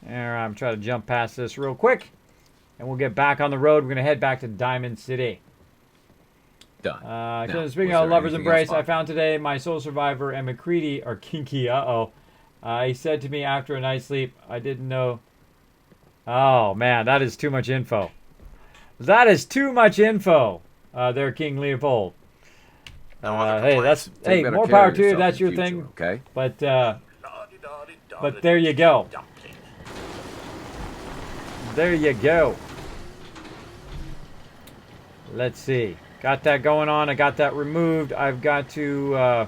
There, I'm trying to jump past this real quick, and we'll get back on the road. We're gonna head back to Diamond City. Done. Speaking of Lover's Embrace, I found today my Soul Survivor and McCready are kinky. He said to me after a night's sleep, I didn't know. Oh, man, that is too much info. That is too much info, there, King Leopold. Hey, more power to you. That's your thing. Okay. But there you go. There you go. Let's see. Got that going on. I got that removed. I've got to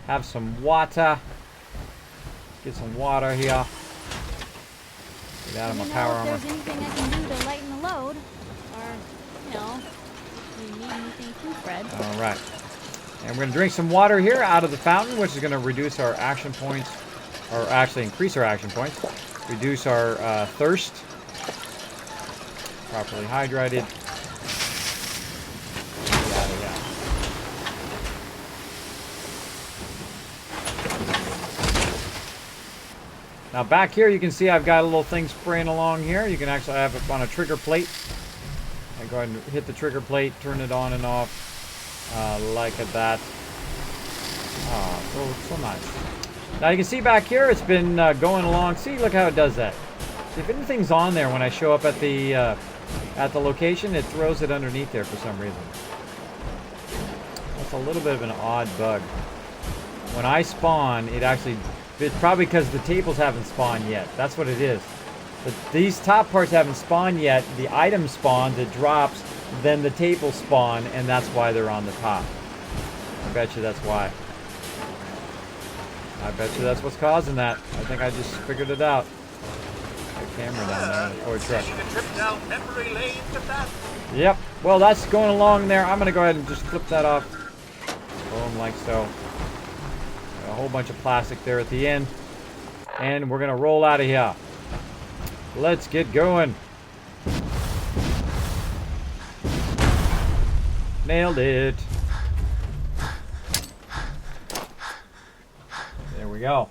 have some water. Get some water here. Get out of my power armor. If there's anything I can do to lighten the load, or, you know, if you need anything too, Fred. All right. And we're going to drink some water here out of the fountain, which is going to reduce our action points, or actually increase our action points. Reduce our thirst. Properly hydrated. Now back here you can see I've got a little thing spraying along here. You can actually have it on a trigger plate. I go ahead and hit the trigger plate, turn it on and off like that. Oh, so nice. Now you can see back here it's been going along. See, look how it does that. See, if anything's on there when I show up at the location, it throws it underneath there for some reason. That's a little bit of an odd bug. When I spawn, it actually... It's probably because the tables haven't spawned yet. That's what it is. But these top parts haven't spawned yet. The item spawns, it drops, then the tables spawn, and that's why they're on the top. I bet you that's why. I bet you that's what's causing that. I think I just figured it out. The camera down there in the toy truck. Yep. Well, that's going along there. I'm going to go ahead and just flip that off. Boom, like so. A whole bunch of plastic there at the end. And we're going to roll out of here. Let's get going. Nailed it. There we go.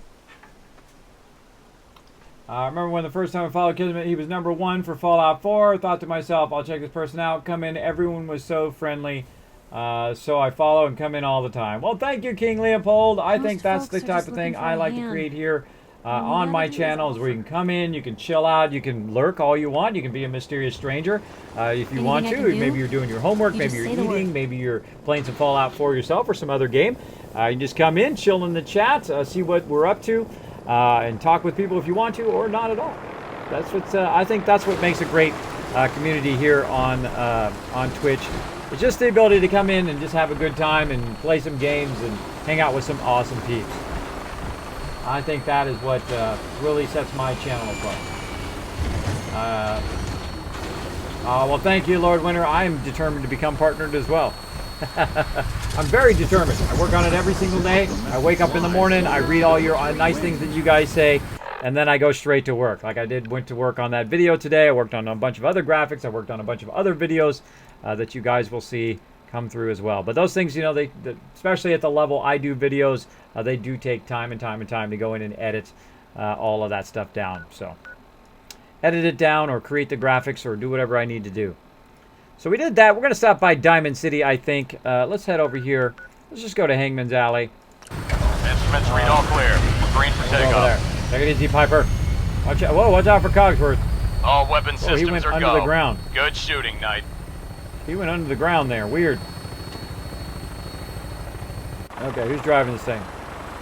I remember when the first time I followed Kismet, he was #1 for Fallout 4. Thought to myself, I'll check this person out. Come in. Everyone was so friendly. So I follow and come in all the time. Well, thank you, King Leopold. I think that's the type of thing I like to create here on my channel, is where you can come in, you can chill out, you can lurk all you want, you can be a mysterious stranger if you want to. Maybe you're doing your homework, maybe you're eating, maybe you're playing some Fallout 4 yourself or some other game. You just come in, chill in the chat, see what we're up to, and talk with people if you want to, or not at all. That's what's. I think that's what makes a great community here on Twitch. It's just the ability to come in and just have a good time and play some games and hang out with some awesome peeps. I think that is what really sets my channel apart. Well, thank you, Lord Winter. I am determined to become partnered as well. I'm very determined. I work on it every single day. I wake up in the morning, I read all your nice things that you guys say, and then I go straight to work. Like I went to work on that video today. I worked on a bunch of other graphics. I worked on a bunch of other videos that you guys will see come through as well. But those things, you know, especially at the level I do videos, they do take time and time and time to go in and edit all of that stuff down. So edit it down or create the graphics or do whatever I need to do. So we did that. We're going to stop by Diamond City, I think. Let's head over here. Let's just go to Hangman's Alley. Instruments read all clear. We're green for takeoff. Take it easy, Piper. Watch out. Whoa, watch out for Cogsworth. All weapon systems he went are under go. the ground. Good shooting, Knight. He went under the ground there. Weird. Okay, who's driving this thing?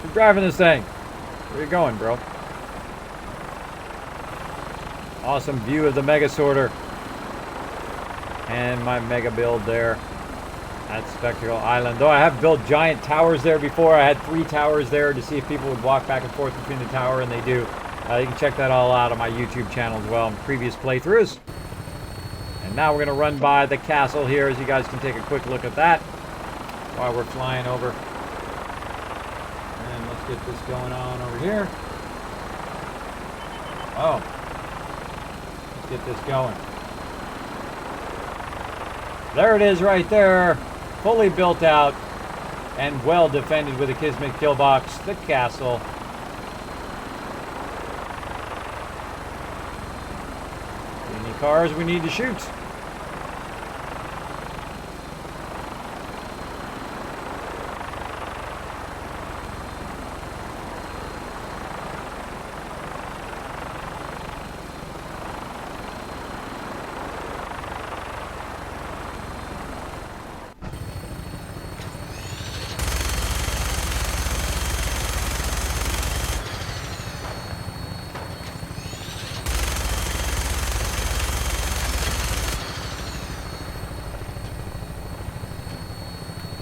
Who's driving this thing? Where you going, bro? Awesome view of the Mega Sorter. And my mega build there at Spectacle Island. Though I have built giant towers there before. I had 3 towers there to see if people would walk back and forth between the tower, and they do. You can check that all out on my YouTube channel as well in previous playthroughs. And now we're going to run by the castle here, as you guys can take a quick look at that while we're flying over. And let's get this going on over here. Oh. Let's get this going. There it is right there, fully built out and well defended with a Kismet kill box, the castle. Any cars we need to shoot?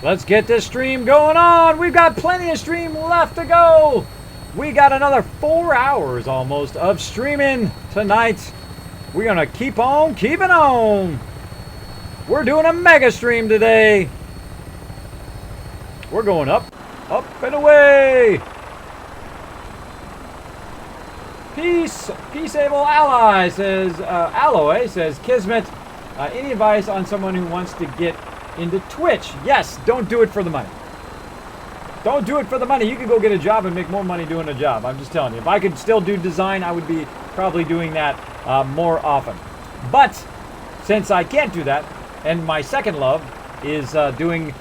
Let's get this stream going on. We've got plenty of stream left to go. We got another 4 hours almost of streaming tonight. We're going to keep on keeping on. We're doing a mega stream today. We're going up, up and away. Peaceable Ally says, Alloy says, Kismet, any advice on someone who wants to get into Twitch? Yes, don't do it for the money. Don't do it for the money. You can go get a job and make more money doing a job. I'm just telling you. If I could still do design, I would be probably doing that more often. But since I can't do that, and my second love is doing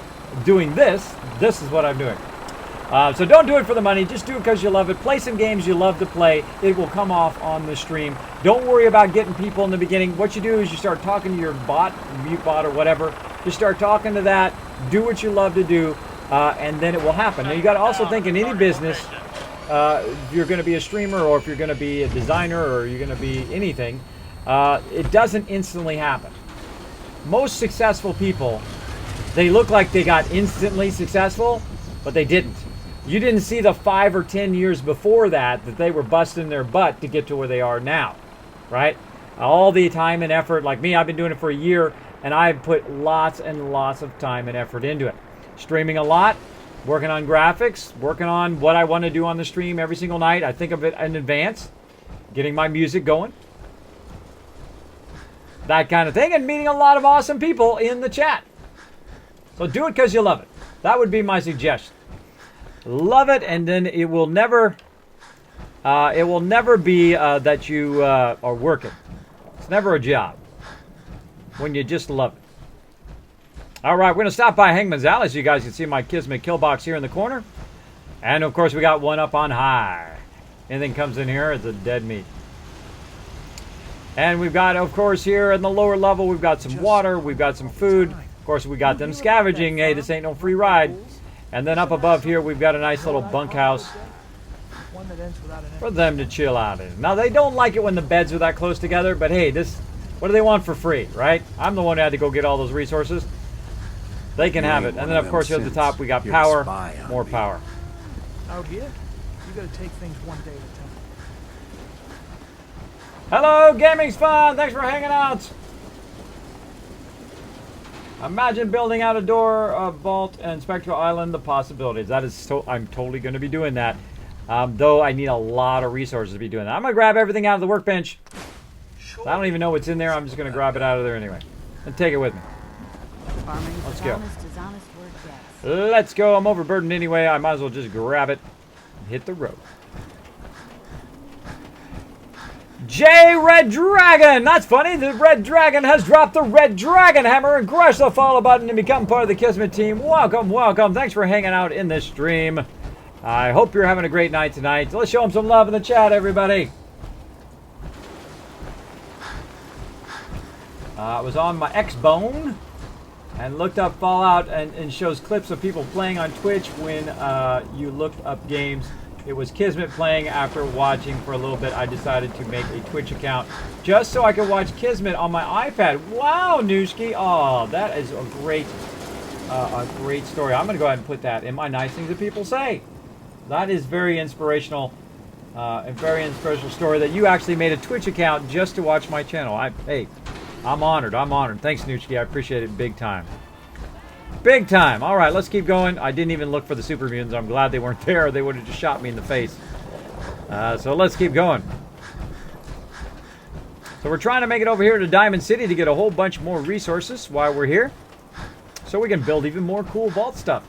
this is what I'm doing. So don't do it for the money. Just do it because you love it. Play some games you love to play. It will come off on the stream. Don't worry about getting people in the beginning. What you do is you start talking to your bot, mute bot or whatever. You start talking to that. Do what you love to do, and then it will happen. Now you got to also think in any business, if you're going to be a streamer or if you're going to be a designer or you're going to be anything, it doesn't instantly happen. Most successful people, they look like they got instantly successful, but they didn't. You didn't see the 5 or 10 years before that they were busting their butt to get to where they are now, right? All the time and effort, like me, I've been doing it for a year, and I've put lots and lots of time and effort into it. Streaming a lot, working on graphics, working on what I want to do on the stream every single night. I think of it in advance, getting my music going, that kind of thing, and meeting a lot of awesome people in the chat. So do it because you love it. That would be my suggestion. Love it, and then it will never it will never be that you are working. It's never a job. When you just love it. All right, we're going to stop by Hangman's Alley so you guys can see my Kismet kill box here in the corner. And, of course, we got one up on high. Anything comes in here, it's a dead meat. And we've got, of course, here in the lower level, we've got some water, we've got some food. Of course, we got them scavenging. Hey, this ain't no free ride. And then up above here, we've got a nice little bunkhouse for them to chill out in. Now, they don't like it when the beds are that close together, but hey, what do they want for free, right? I'm the one who had to go get all those resources. They can have it. And then, of course, here at the top, we got power, more power. Out here, you gotta take things one day at a time. Hello, Gaming's Fun. Thanks for hanging out. Imagine building out a door, a vault, and Spectral Island, the possibilities. That is I'm totally going to be doing that. Though I need a lot of resources to be doing that. I'm going to grab everything out of the workbench. I don't even know what's in there. I'm just going to grab it out of there anyway. And take it with me. Let's go. Let's go. I'm overburdened anyway. I might as well just grab it and hit the road. J Red Dragon! That's funny. The Red Dragon has dropped the Red Dragon Hammer and crushed the follow button and become part of the Kismet team. Welcome, welcome. Thanks for hanging out in this stream. I hope you're having a great night tonight. Let's show them some love in the chat, everybody. I was on my X-Bone and looked up Fallout and shows clips of people playing on Twitch when you looked up games. It was Kismet playing. After watching for a little bit, I decided to make a Twitch account just so I could watch Kismet on my iPad. Wow, Nooshki. Oh, that is a great story. I'm going to go ahead and put that in my nice things that people say. That is very inspirational. A very inspirational story that you actually made a Twitch account just to watch my channel. Hey, I'm honored. I'm honored. Thanks, Nooshki. I appreciate it big time. Big time. All right, let's keep going. I didn't even look for the super mutants. I'm glad they weren't there. They would have just shot me in the face. So let's keep going. So we're trying to make it over here to Diamond City to get a whole bunch more resources while we're here, so we can build even more cool vault stuff.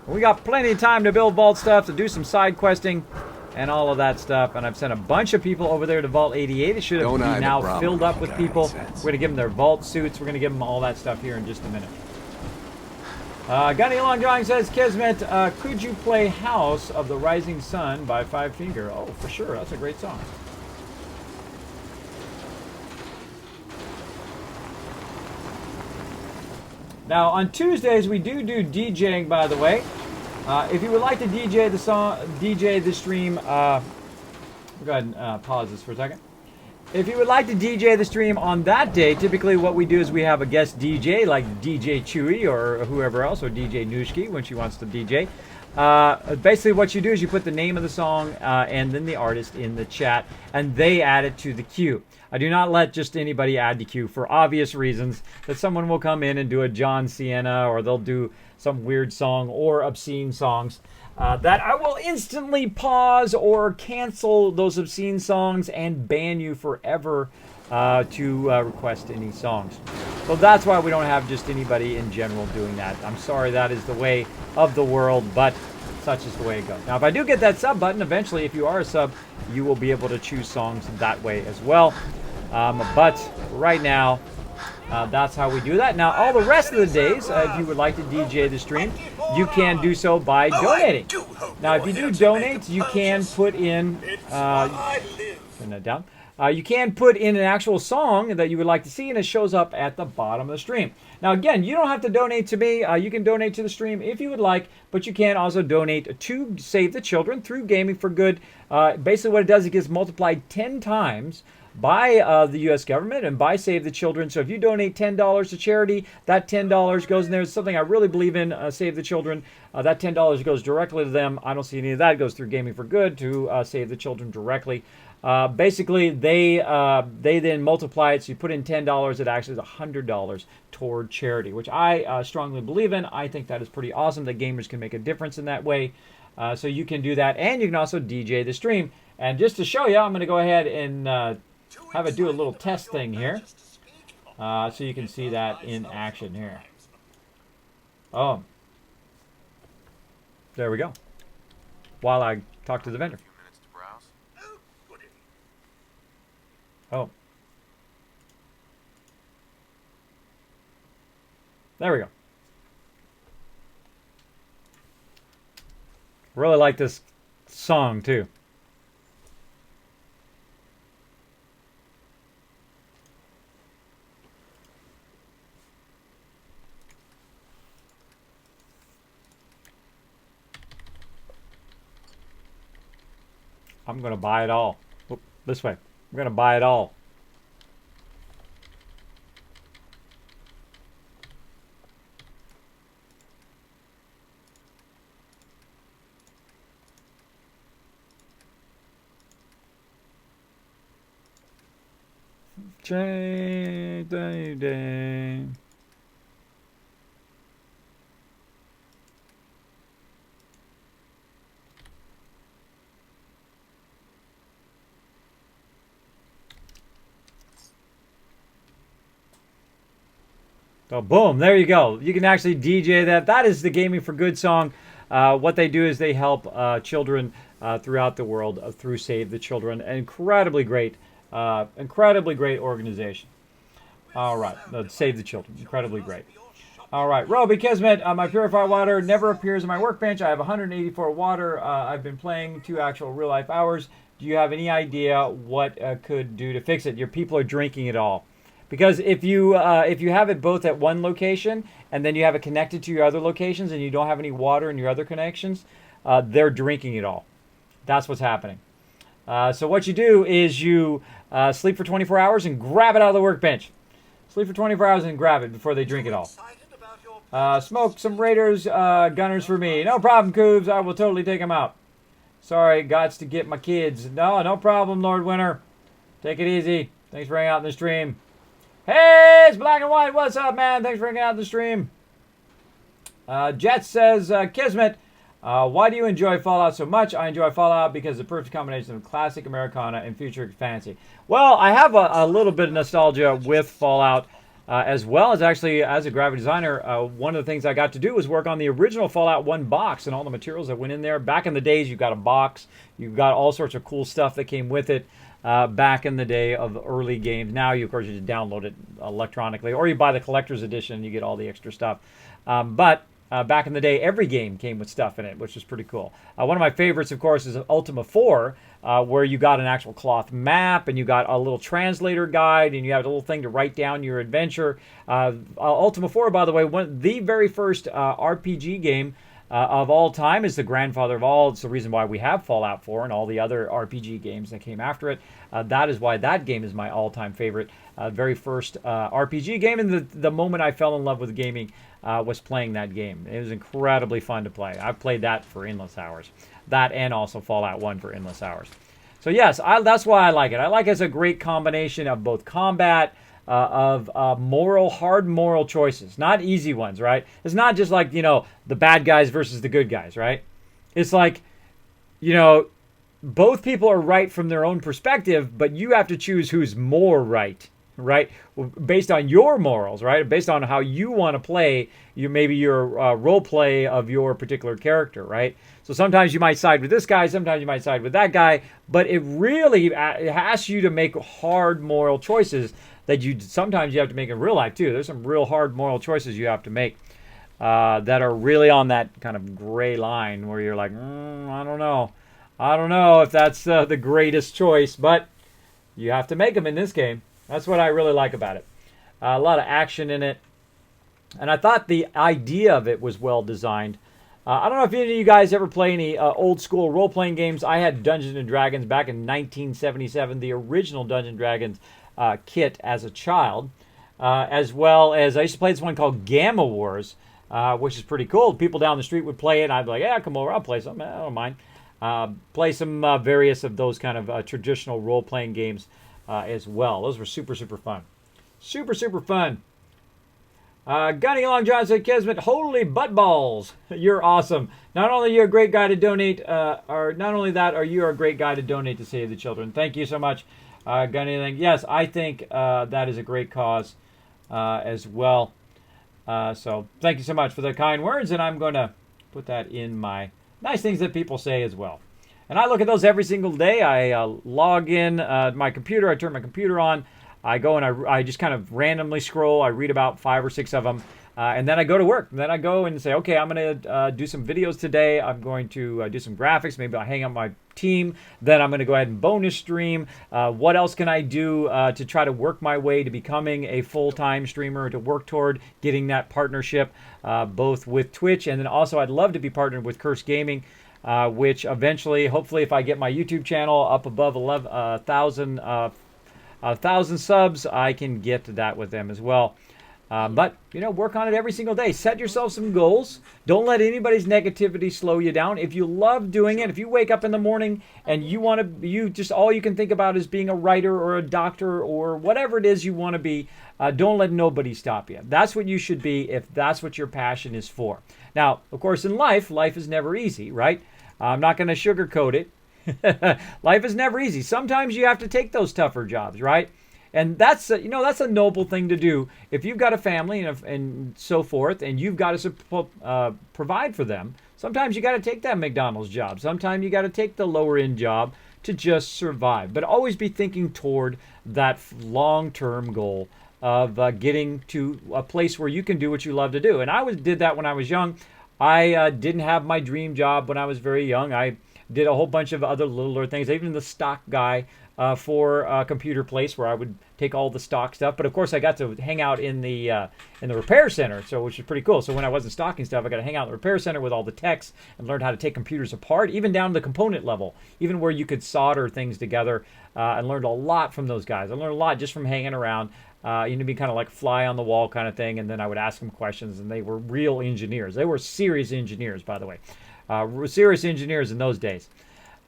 We got plenty of time to build vault stuff, to do some side questing, and all of that stuff. And I've sent a bunch of people over there to Vault 88. It should have been now filled up with people. We're going to give them their vault suits. We're going to give them all that stuff here in just a minute. Gunny Long Drawing says, Kismet, could you play House of the Rising Sun by Five Finger? Oh, for sure. That's a great song. Now, on Tuesdays, we do DJing, by the way. If you would like to DJ the stream, go ahead and pause this for a second. If you would like to DJ the stream on that day, typically what we do is we have a guest DJ like DJ Chewy or whoever else, or DJ Nooshki when she wants to DJ. Basically what you do is you put the name of the song and then the artist in the chat, and they add it to the queue. I do not let just anybody add to queue for obvious reasons, that someone will come in and do a John Sienna, or they'll do some weird song or obscene songs. That I will instantly pause or cancel those obscene songs and ban you forever to request any songs. So that's why we don't have just anybody in general doing that. I'm sorry, that is the way of the world, but such is the way it goes. Now, if I do get that sub button, eventually, if you are a sub, you will be able to choose songs that way as well. But right now, that's how we do that. Now, all the rest of the days, if you would like to DJ the stream, you can do so by donating. Now, if you do donate, you can put in... turn that down. You can put in an actual song that you would like to see, and it shows up at the bottom of the stream. Now, again, you don't have to donate to me. You can donate to the stream if you would like, but you can also donate to Save the Children through Gaming for Good. Basically, what it does, it gets multiplied 10 times by the U.S. government and by Save the Children. So if you donate $10 to charity, that $10 goes in there. It's something I really believe in, Save the Children. That $10 goes directly to them. I don't see any of that. It goes through Gaming for Good to Save the Children directly. Basically, they then multiply it. So you put in $10, it actually is $100 toward charity, which I strongly believe in. I think that is pretty awesome that gamers can make a difference in that way. So you can do that, and you can also DJ the stream. And just to show you, I'm going to go ahead and have it do a little test thing here, so you can see that in action here. Oh, there we go. While I talk to the vendor. Oh. There we go. Really like this song, too. I'm going to buy it all. Oop, this way. I'm going to buy it all. Day. So boom, there you go. You can actually DJ that. That is the Gaming for Good song. What they do is they help children throughout the world through Save the Children. Incredibly great organization. All right, Save the Children. Incredibly great. All right, Roby Kismet. My purified water never appears on my workbench. I have 184 water. I've been playing 2 actual real life hours. Do you have any idea what could do to fix it? Your people are drinking it all. Because if you have it both at one location and then you have it connected to your other locations and you don't have any water in your other connections, they're drinking it all. That's what's happening. So what you do is you sleep for 24 hours and grab it out of the workbench. Sleep for 24 hours and grab it before they drink it all. Smoke some Raiders gunners for me. No problem, Coobs. I will totally take them out. Sorry, gots to get my kids. No problem, Lord Winter. Take it easy. Thanks for hanging out in the stream. Hey, it's Black and White. What's up, man? Thanks for hanging out in the stream. Jet says, Kismet, why do you enjoy Fallout so much? I enjoy Fallout because it's the perfect combination of classic Americana and future fantasy. Well, I have a little bit of nostalgia with Fallout, as well as actually, as a graphic designer, one of the things I got to do was work on the original Fallout 1 box and all the materials that went in there. Back in the days, you got a box. You got all sorts of cool stuff that came with it. Back in the day of early games. Now, of course, you just download it electronically, or you buy the collector's edition and you get all the extra stuff. But back in the day, every game came with stuff in it, which was pretty cool. One of my favorites, of course, is Ultima 4, where you got an actual cloth map and you got a little translator guide and you have a little thing to write down your adventure. Ultima 4, by the way, the very first RPG game of all time, is the grandfather of all. It's the reason why we have Fallout 4 and all the other RPG games that came after it. That is why that game is my all-time favorite. Very first RPG game, and the moment I fell in love with gaming was playing that game. It was incredibly fun to play. I've played that for endless hours. That and also Fallout 1 for endless hours. So yes, that's why I like it. I like it as a great combination of both combat, of hard moral choices, not easy ones, right? It's not just like, the bad guys versus the good guys, right? It's like, both people are right from their own perspective, but you have to choose who's more right, based on your morals, right? Based on how you want to play, maybe your role play of your particular character, right? So sometimes you might side with this guy, sometimes you might side with that guy, but it really asks you to make hard moral choices that sometimes you have to make in real life too. There's some real hard moral choices you have to make that are really on that kind of gray line where you're like, I don't know if that's the greatest choice, but you have to make them in this game. That's what I really like about it. A lot of action in it, and I thought the idea of it was well designed. I don't know if any of you guys ever play any old school role-playing games. I had Dungeons & Dragons back in 1977, the original Dungeons & Dragons kit as a child, as well as I used to play this one called Gamma Wars, which is pretty cool. People down the street would play it, and I'd be like, yeah, come over, I'll play something, I don't mind. Play some various of those kind of traditional role-playing games as well. Those were super, super fun. Super, super fun. Gunny Long John said, Kismet, holy butt balls. You're awesome. Not only are you a great guy to donate, or not only that, are you a great guy to donate to Save the Children. Thank you so much, Gunny. Yes, I think that is a great cause as well. So thank you so much for the kind words, and I'm going to put that in my nice things that people say as well. And I look at those every single day. I log in my computer. I turn my computer on. I go and I just kind of randomly scroll. I read about 5 or 6 of them. And then I go to work. And then I go and say, okay, I'm going to do some videos today. I'm going to do some graphics. Maybe I'll hang out my team. Then I'm going to go ahead and bonus stream. What else can I do to try to work my way to becoming a full-time streamer, to work toward getting that partnership, both with Twitch, and then also I'd love to be partnered with Curse Gaming, which eventually, hopefully, if I get my YouTube channel up above 1,000 subs, I can get to that with them as well. But, you know, work on it every single day. Set yourself some goals. Don't let anybody's negativity slow you down. If you love doing it, if you wake up in the morning and you want to, all you can think about is being a writer or a doctor or whatever it is you want to be, don't let nobody stop you. That's what you should be if that's what your passion is for. Now, of course, in life is never easy, right? I'm not going to sugarcoat it. Life is never easy. Sometimes you have to take those tougher jobs, right? And that's a noble thing to do. If you've got a family and so forth, and you've got to provide for them, sometimes you got to take that McDonald's job. Sometimes you got to take the lower end job to just survive. But always be thinking toward that long-term goal of getting to a place where you can do what you love to do. And I did that when I was young. I didn't have my dream job when I was very young. I did a whole bunch of other littler things, even the stock guy for a computer place where I would take all the stock stuff. But of course, I got to hang out in the repair center, which is pretty cool. So when I wasn't stocking stuff, I got to hang out in the repair center with all the techs and learn how to take computers apart, even down to the component level, even where you could solder things together. I learned a lot from those guys. I learned a lot just from hanging around. Be kind of like fly on the wall kind of thing. And then I would ask them questions, and they were real engineers. They were serious engineers, by the way. Serious engineers in those days.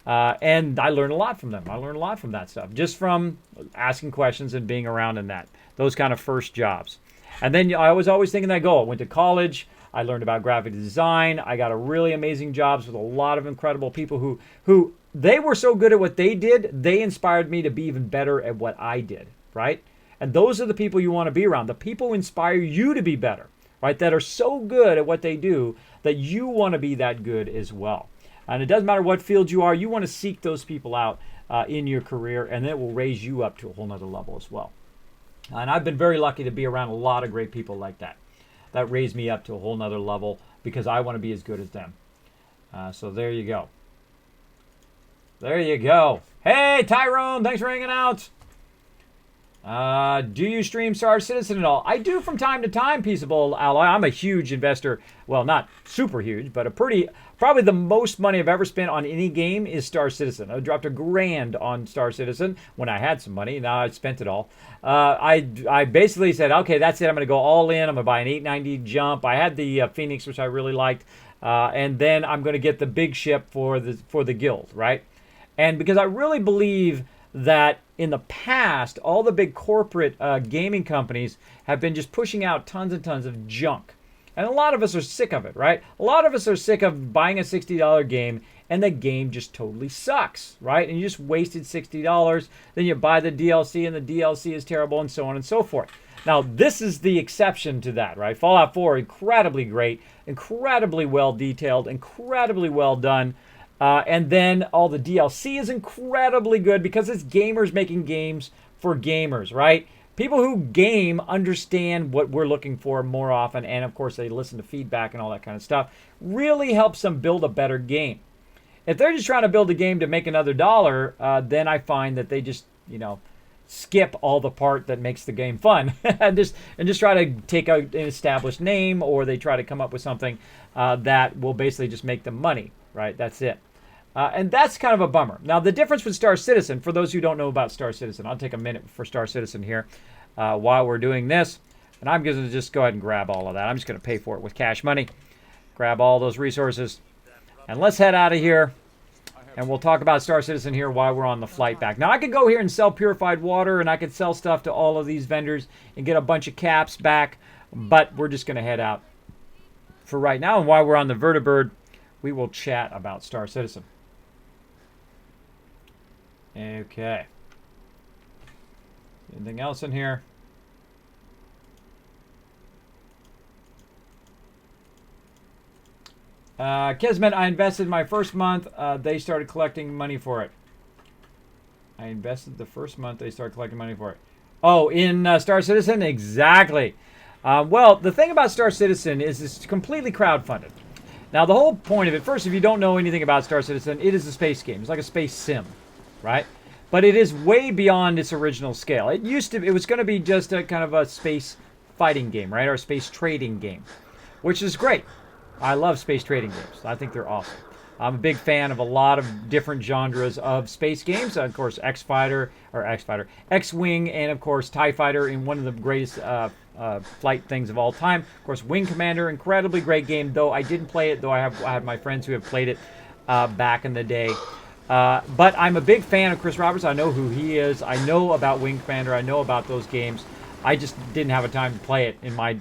And I learned a lot from them. I learned a lot from that stuff, just from asking questions and being around in those kind of first jobs. And then I was always thinking that goal. I went to college. I learned about graphic design. I got a really amazing jobs with a lot of incredible people who they were so good at what they did, they inspired me to be even better at what I did, right? And those are the people you want to be around. The people who inspire you to be better, right? That are so good at what they do that you want to be that good as well. And it doesn't matter what field you are, you want to seek those people out in your career, and it will raise you up to a whole nother level as well. And I've been very lucky to be around a lot of great people like that. That raised me up to a whole nother level because I want to be as good as them. So there you go. There you go. Hey, Tyrone, thanks for hanging out. Do you stream Star Citizen at all? I do from time to time, Peaceable Ally. I'm a huge investor. Well, not super huge, but probably the most money I've ever spent on any game is Star Citizen. I dropped $1,000 on Star Citizen when I had some money. Now I spent it all. I basically said, okay, that's it. I'm going to go all in. I'm going to buy an 890 jump. I had the Phoenix, which I really liked. And then I'm going to get the big ship for the guild, right? And because I really believe that in the past, all the big corporate gaming companies have been just pushing out tons and tons of junk. And a lot of us are sick of it, right? A lot of us are sick of buying a $60 game and the game just totally sucks, right? And you just wasted $60. Then you buy the DLC and the DLC is terrible and so on and so forth. Now, this is the exception to that, right? Fallout 4, incredibly great, incredibly well detailed, incredibly well done. And then all the DLC is incredibly good because it's gamers making games for gamers, right? People who game understand what we're looking for more often, and of course they listen to feedback and all that kind of stuff. Really helps them build a better game. If they're just trying to build a game to make another dollar, then I find that they just, skip all the part that makes the game fun and just try to take an established name, or they try to come up with something that will basically just make them money, right? That's it. And that's kind of a bummer. Now, the difference with Star Citizen, for those who don't know about Star Citizen, I'll take a minute for Star Citizen here while we're doing this. And I'm going to just go ahead and grab all of that. I'm just going to pay for it with cash money. Grab all those resources. And let's head out of here. And we'll talk about Star Citizen here while we're on the flight back. Now, I could go here and sell purified water, and I could sell stuff to all of these vendors and get a bunch of caps back. But we're just going to head out for right now. And while we're on the Vertibird, we will chat about Star Citizen. Okay. Anything else in here? Kismet, I invested my first month. They started collecting money for it. I invested the first month. They started collecting money for it. Oh, in Star Citizen? Exactly. Well, the thing about Star Citizen is it's completely crowdfunded. Now, the whole point of it, first, if you don't know anything about Star Citizen, it is a space game. It's like a space sim, right? But it is way beyond its original scale. It was going to be just a kind of a space fighting game, right? Or a space trading game, which is great. I love space trading games. I think they're awesome. I'm a big fan of a lot of different genres of space games. Of course, X-Wing, and of course, TIE Fighter in one of the greatest flight things of all time. Of course, Wing Commander, incredibly great game, though I didn't play it, though I have my friends who have played it back in the day. But I'm a big fan of Chris Roberts. I know who he is. I know about Wing Commander. I know about those games. I just didn't have a time to play it in my...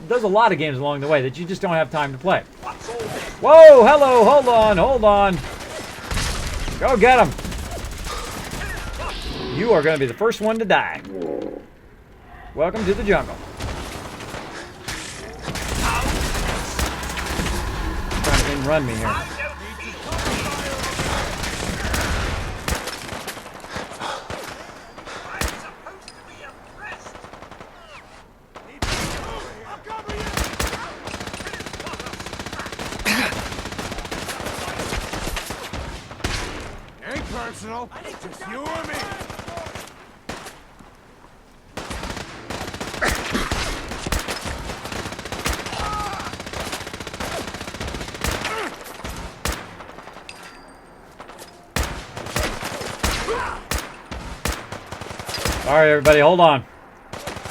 there's a lot of games along the way that you just don't have time to play. Whoa, hello, hold on. Go get him. You are going to be the first one to die. Welcome to the jungle. Trying to run me here. Personal. Just you or me. All right, everybody, hold on.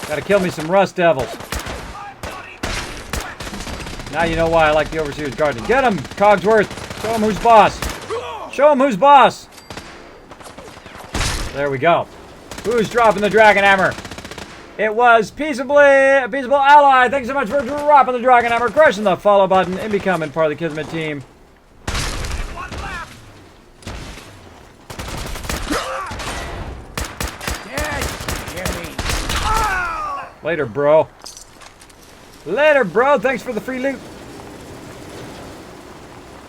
Gotta kill me some Rust Devils. Now you know why I like the Overseer's Garden. Get him, Cogsworth. Show him who's boss. Show him who's boss. There we go. Who's dropping the Dragon Hammer? It was Peaceable Ally. Thanks so much for dropping the Dragon Hammer, crushing the follow button, and becoming part of the Kismet team. Later, bro. Later, bro. Thanks for the free loot.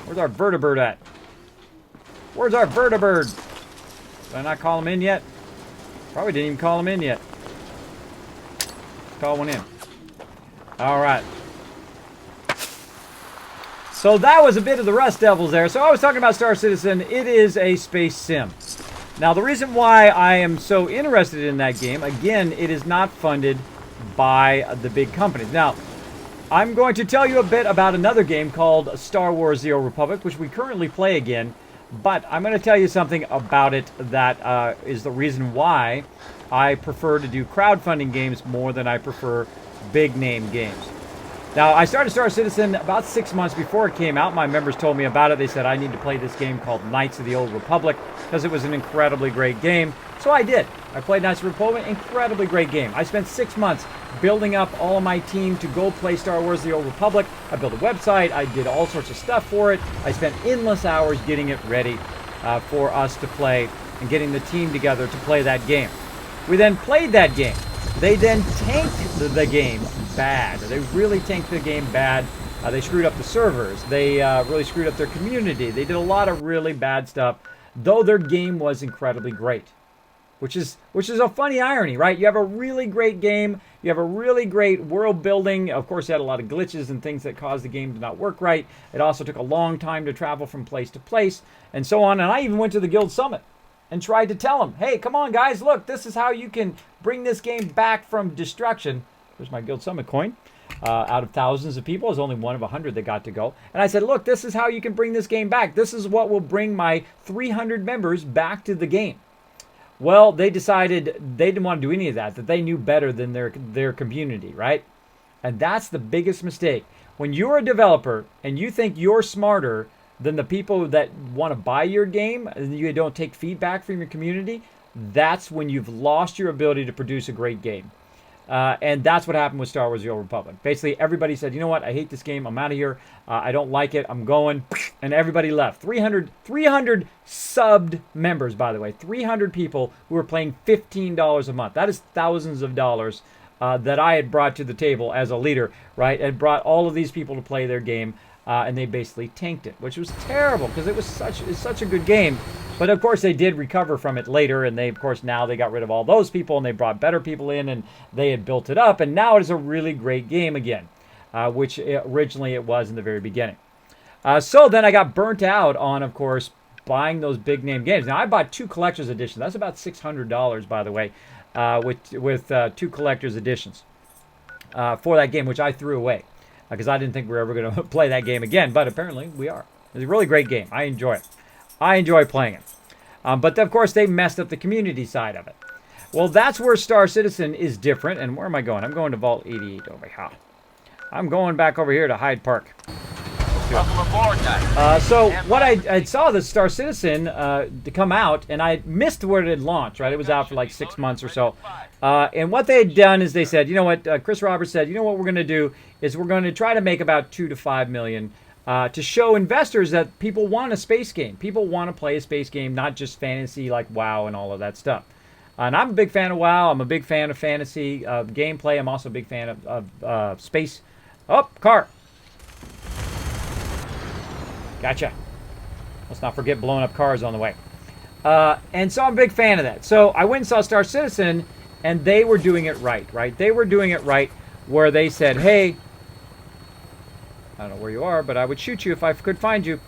Where's our vertibird at? Where's our vertibird? Did I not call him in yet? Probably didn't even call him in yet. Let's call one in. All right. So that was a bit of the Rust Devils there. So I was talking about Star Citizen. It is a space sim. Now, the reason why I am so interested in that game, again, it is not funded by the big companies. Now, I'm going to tell you a bit about another game called Star Wars: The Old Republic, which we currently play again. But I'm going to tell you something about it that is the reason why I prefer to do crowdfunding games more than I prefer big-name games. Now, I started Star Citizen about 6 months before it came out. My members told me about it. They said I need to play this game called Knights of the Old Republic because it was an incredibly great game. So I did. I played Knights of the Republic, incredibly great game. I spent 6 months building up all of my team to go play Star Wars: The Old Republic. I built a website. I did all sorts of stuff for it. I spent endless hours getting it ready for us to play and getting the team together to play that game. We then played that game. They then tanked the game bad. They really tanked the game bad. They screwed up the servers. They really screwed up their community. They did a lot of really bad stuff, though their game was incredibly great. Which is a funny irony, right? You have a really great game. You have a really great world building. Of course, you had a lot of glitches and things that caused the game to not work right. It also took a long time to travel from place to place and so on. And I even went to the Guild Summit and tried to tell them, hey, come on, guys, look, this is how you can bring this game back from destruction. There's my Guild Summit coin. Out of thousands of people, there's only one of 100 that got to go. And I said, look, this is how you can bring this game back. This is what will bring my 300 members back to the game. Well, they decided they didn't want to do any of that, that they knew better than their community, right? And that's the biggest mistake. When you're a developer and you think you're smarter than the people that want to buy your game and you don't take feedback from your community, that's when you've lost your ability to produce a great game. And that's what happened with Star Wars: The Old Republic. Basically, everybody said, you know what, I hate this game, I'm out of here, I don't like it, I'm going, and everybody left. 300 subbed members, by the way, 300 people who were playing $15 a month. That is thousands of dollars that I had brought to the table as a leader, right, and brought all of these people to play their game. and they basically tanked it, which was terrible because it's such a good game. But of course they did recover from it later, and they now they got rid of all those people and they brought better people in, and they had built it up, and now it is a really great game again, which originally it was in the very beginning. So then I got burnt out on, of course, buying those big name games. Now I bought 2 collector's editions. That's about $600, by the way, with 2 collector's editions for that game, which I threw away because I didn't think we were ever going to play that game again. But apparently we are. It's a really great game. I enjoy it. I enjoy playing it. But of course they messed up the community side of it. Well, that's where Star Citizen is different. And where am I going? I'm going to Vault 88 over here. I'm going back over here to Hyde Park. Welcome aboard, guys. So what I saw the Star Citizen to come out, and I missed where it had launched, right? It was out for like 6 months or so. And what they had done is they said, you know what, Chris Roberts said, you know what we're going to do is we're going to try to make about 2 to 5 million to show investors that people want a space game. People want to play a space game, not just fantasy like WoW and all of that stuff. And I'm a big fan of WoW. I'm a big fan of fantasy gameplay. I'm also a big fan of space. Oh, car. Gotcha. Let's not forget blowing up cars on the way. And so I'm a big fan of that. So I went and saw Star Citizen, and they were doing it right? They were doing it right where they said, hey, I don't know where you are, but I would shoot you if I could find you.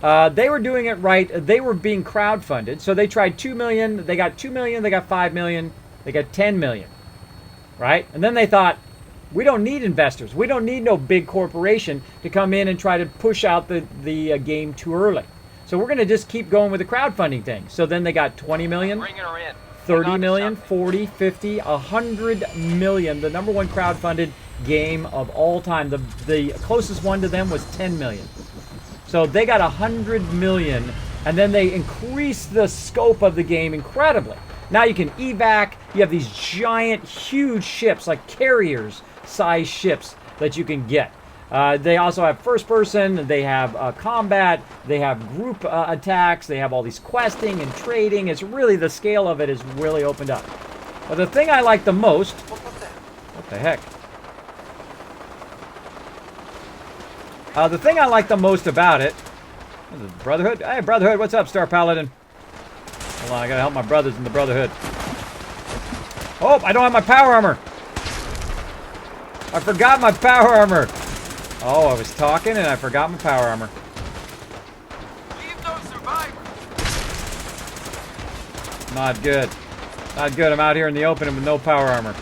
They were doing it right. They were being crowdfunded. So they tried 2 million. They got 2 million. They got 5 million. They got 10 million. Right? And then they thought, we don't need investors. We don't need no big corporation to come in and try to push out the game too early. So we're going to just keep going with the crowdfunding thing. So then they got 20 million, 30 million, 40, 50, 100 million. The number one crowdfunded game of all time. The closest one to them was 10 million. So they got 100 million, and then they increased the scope of the game incredibly. Now you can evac. You have these giant, huge ships, like carriers-sized ships that you can get. They also have first person, they have combat, they have group attacks, they have all these questing and trading. It's really, the scale of it is really opened up. But the thing I like the most, what the heck? The thing I like the most about it, this is Brotherhood. Hey, Brotherhood, what's up, Star Paladin? Hold on, I gotta help my brothers in the Brotherhood. Oh, I don't have my power armor. I forgot my power armor. Oh, I was talking and I forgot my power armor. Leave those survivors. Not good. Not good. I'm out here in the open with no power armor.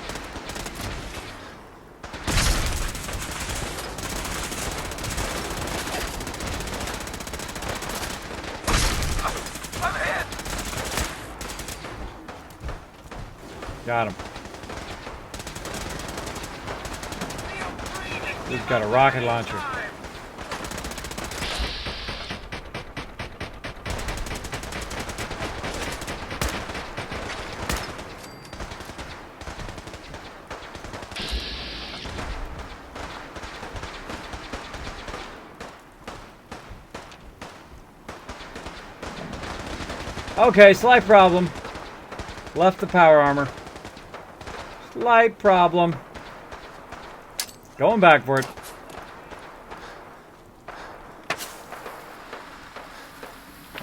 Got him. He's got a rocket launcher. Okay, slight problem. Left the power armor. Slight problem. Going back for it.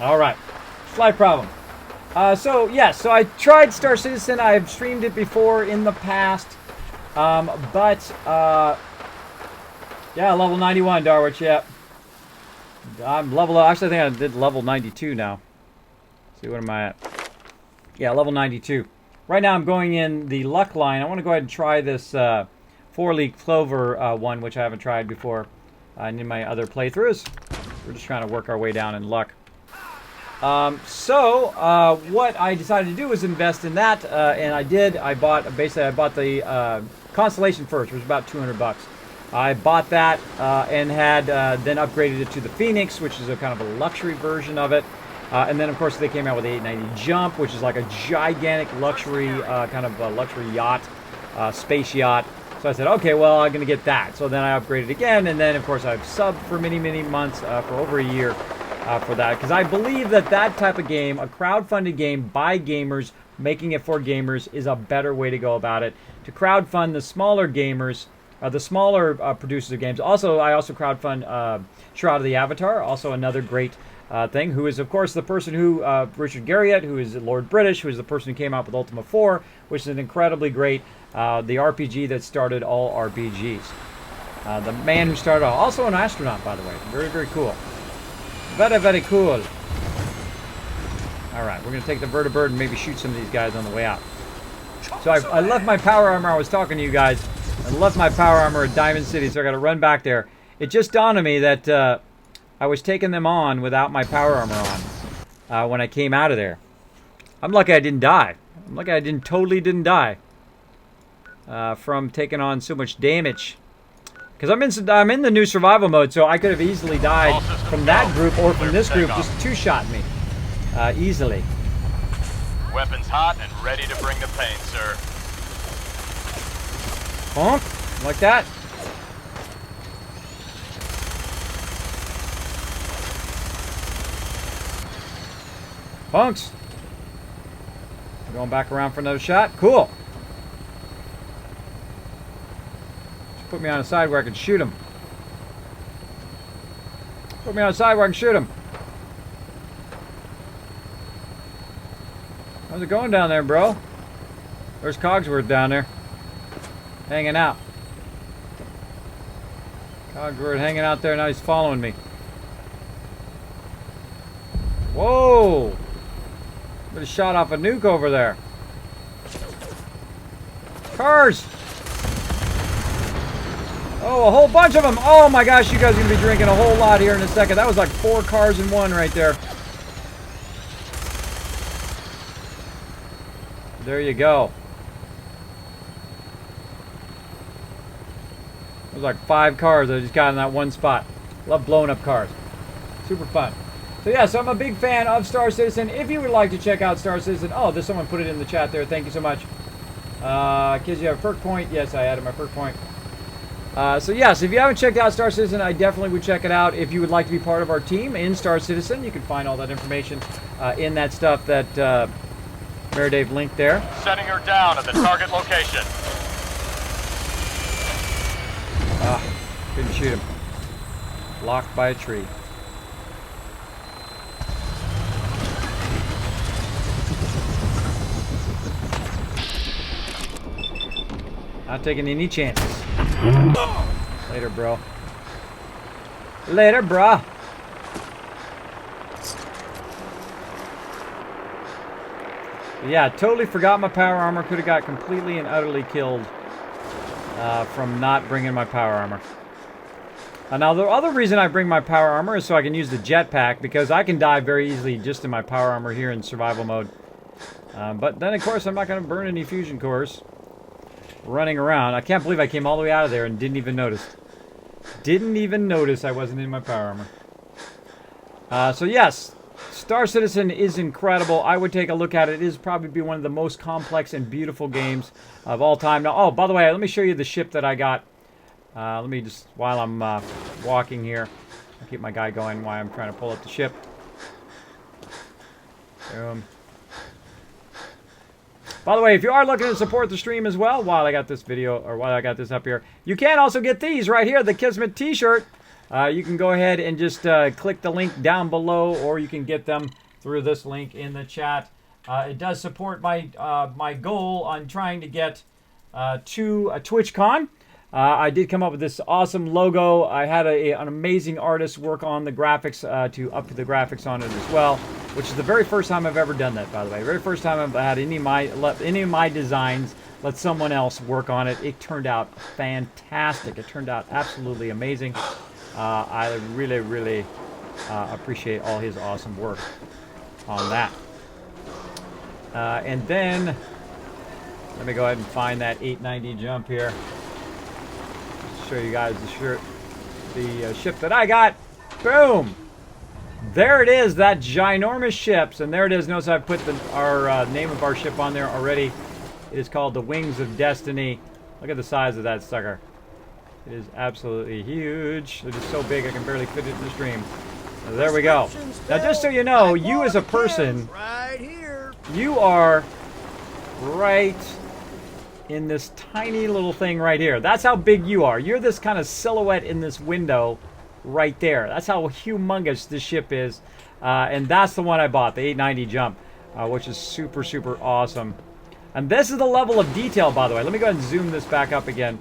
All right. Slight problem. So I tried Star Citizen. I've streamed it before in the past. Yeah, level 91, Darwich, yeah. I'm level, actually I think I did level 92 now. Let's see, what am I at? Yeah, level 92. Right now I'm going in the luck line. I want to go ahead and try this 4-leaf clover one, which I haven't tried before in my other playthroughs. We're just trying to work our way down in luck. What I decided to do was invest in that, and I did. I bought the Constellation first, which was about 200 bucks. I bought that and had then upgraded it to the Phoenix, which is a kind of a luxury version of it. And then, of course, they came out with the 890 Jump, which is like a gigantic luxury, kind of a luxury yacht, space yacht. So I said, okay, well, I'm going to get that. So then I upgraded again, and then, of course, I've subbed for many, many months, for over a year for that. Because I believe that that type of game, a crowdfunded game by gamers, making it for gamers, is a better way to go about it. To crowdfund the smaller gamers the smaller producers of games. Also, I also crowdfund Shroud of the Avatar, also another great thing, who is, of course, the person who, Richard Garriott, who is Lord British, who is the person who came out with Ultima 4, which is an incredibly great, the RPG that started all RPGs. The man who started all, also an astronaut, by the way. Very, very cool. Very, very cool. Alright, we're going to take the vertibird and maybe shoot some of these guys on the way out. So I left my power armor. I was talking to you guys. I left my power armor at Diamond City, so I got to run back there. It just dawned on me that I was taking them on without my power armor on when I came out of there. I'm lucky I didn't die. I'm lucky I totally didn't die from taking on so much damage. Because I'm in the new survival mode, so I could have easily died from that group or from this group. Just two-shot me easily. Weapons hot and ready to bring the pain, sir. Honk, like that. Punks. Going back around for another shot. Cool. Just put me on a side where I can shoot him. Put me on a side where I can shoot him. How's it going down there, bro? There's Cogsworth down there. Hanging out. Cogsworth hanging out there. Now he's following me. Whoa! Just shot off a nuke over there. Cars! Oh, a whole bunch of them! Oh my gosh, you guys are going to be drinking a whole lot here in a second. That was like 4 cars in one right there. There you go. It was like 5 cars I just got in that one spot. Love blowing up cars. Super fun. So yeah, so I'm a big fan of Star Citizen. If you would like to check out Star Citizen, oh, there's someone put it in the chat there. Thank you so much. Kids, you have a perk point. Yes, I added my perk point. So yes, if you haven't checked out Star Citizen, I definitely would check it out. If you would like to be part of our team in Star Citizen, you can find all that information in that stuff that Mayor Dave linked there. Setting her down at the target location. Couldn't shoot him. Blocked by a tree. Not taking any chances. Later, bro. Later, bro. Yeah, totally forgot my power armor. Could have got completely and utterly killed from not bringing my power armor. Now, the other reason I bring my power armor is so I can use the jetpack, because I can die very easily just in my power armor here in survival mode. But then, of course, I'm not going to burn any fusion cores running around. I can't believe I came all the way out of there and didn't even notice. Didn't even notice I wasn't in my power armor. So, yes. Star Citizen is incredible. I would take a look at it. It is probably be one of the most complex and beautiful games of all time. Now, oh, by the way, let me show you the ship that I got. Let me just, while I'm walking here, I'll keep my guy going while I'm trying to pull up the ship. Boom. By the way, if you are looking to support the stream as well, while I got this video, or while I got this up here, you can also get these right here, the Kismet t-shirt. You can go ahead and just click the link down below, or you can get them through this link in the chat. It does support my my goal on trying to get to a TwitchCon. I did come up with this awesome logo. I had an amazing artist work on the graphics to up the graphics on it as well, which is the very first time I've ever done that, by the way. Very first time I've had any of my designs let someone else work on it. It turned out fantastic. It turned out absolutely amazing. I really, really appreciate all his awesome work on that. And then, let me go ahead and find that 890 jump here. Show you guys the ship that I got. Boom! There it is, that ginormous ship. And there it is. Notice I've put our name of our ship on there already. It is called the Wings of Destiny. Look at the size of that sucker. It is absolutely huge. It is so big I can barely fit it in the stream. So there we go. Now, just so you know, you as a person, you are right in this tiny little thing right here. That's how big you are. You're this kind of silhouette in this window right there. That's how humongous this ship is. And that's the one I bought, the 890 Jump, which is super, super awesome. And this is the level of detail, by the way. Let me go ahead and zoom this back up again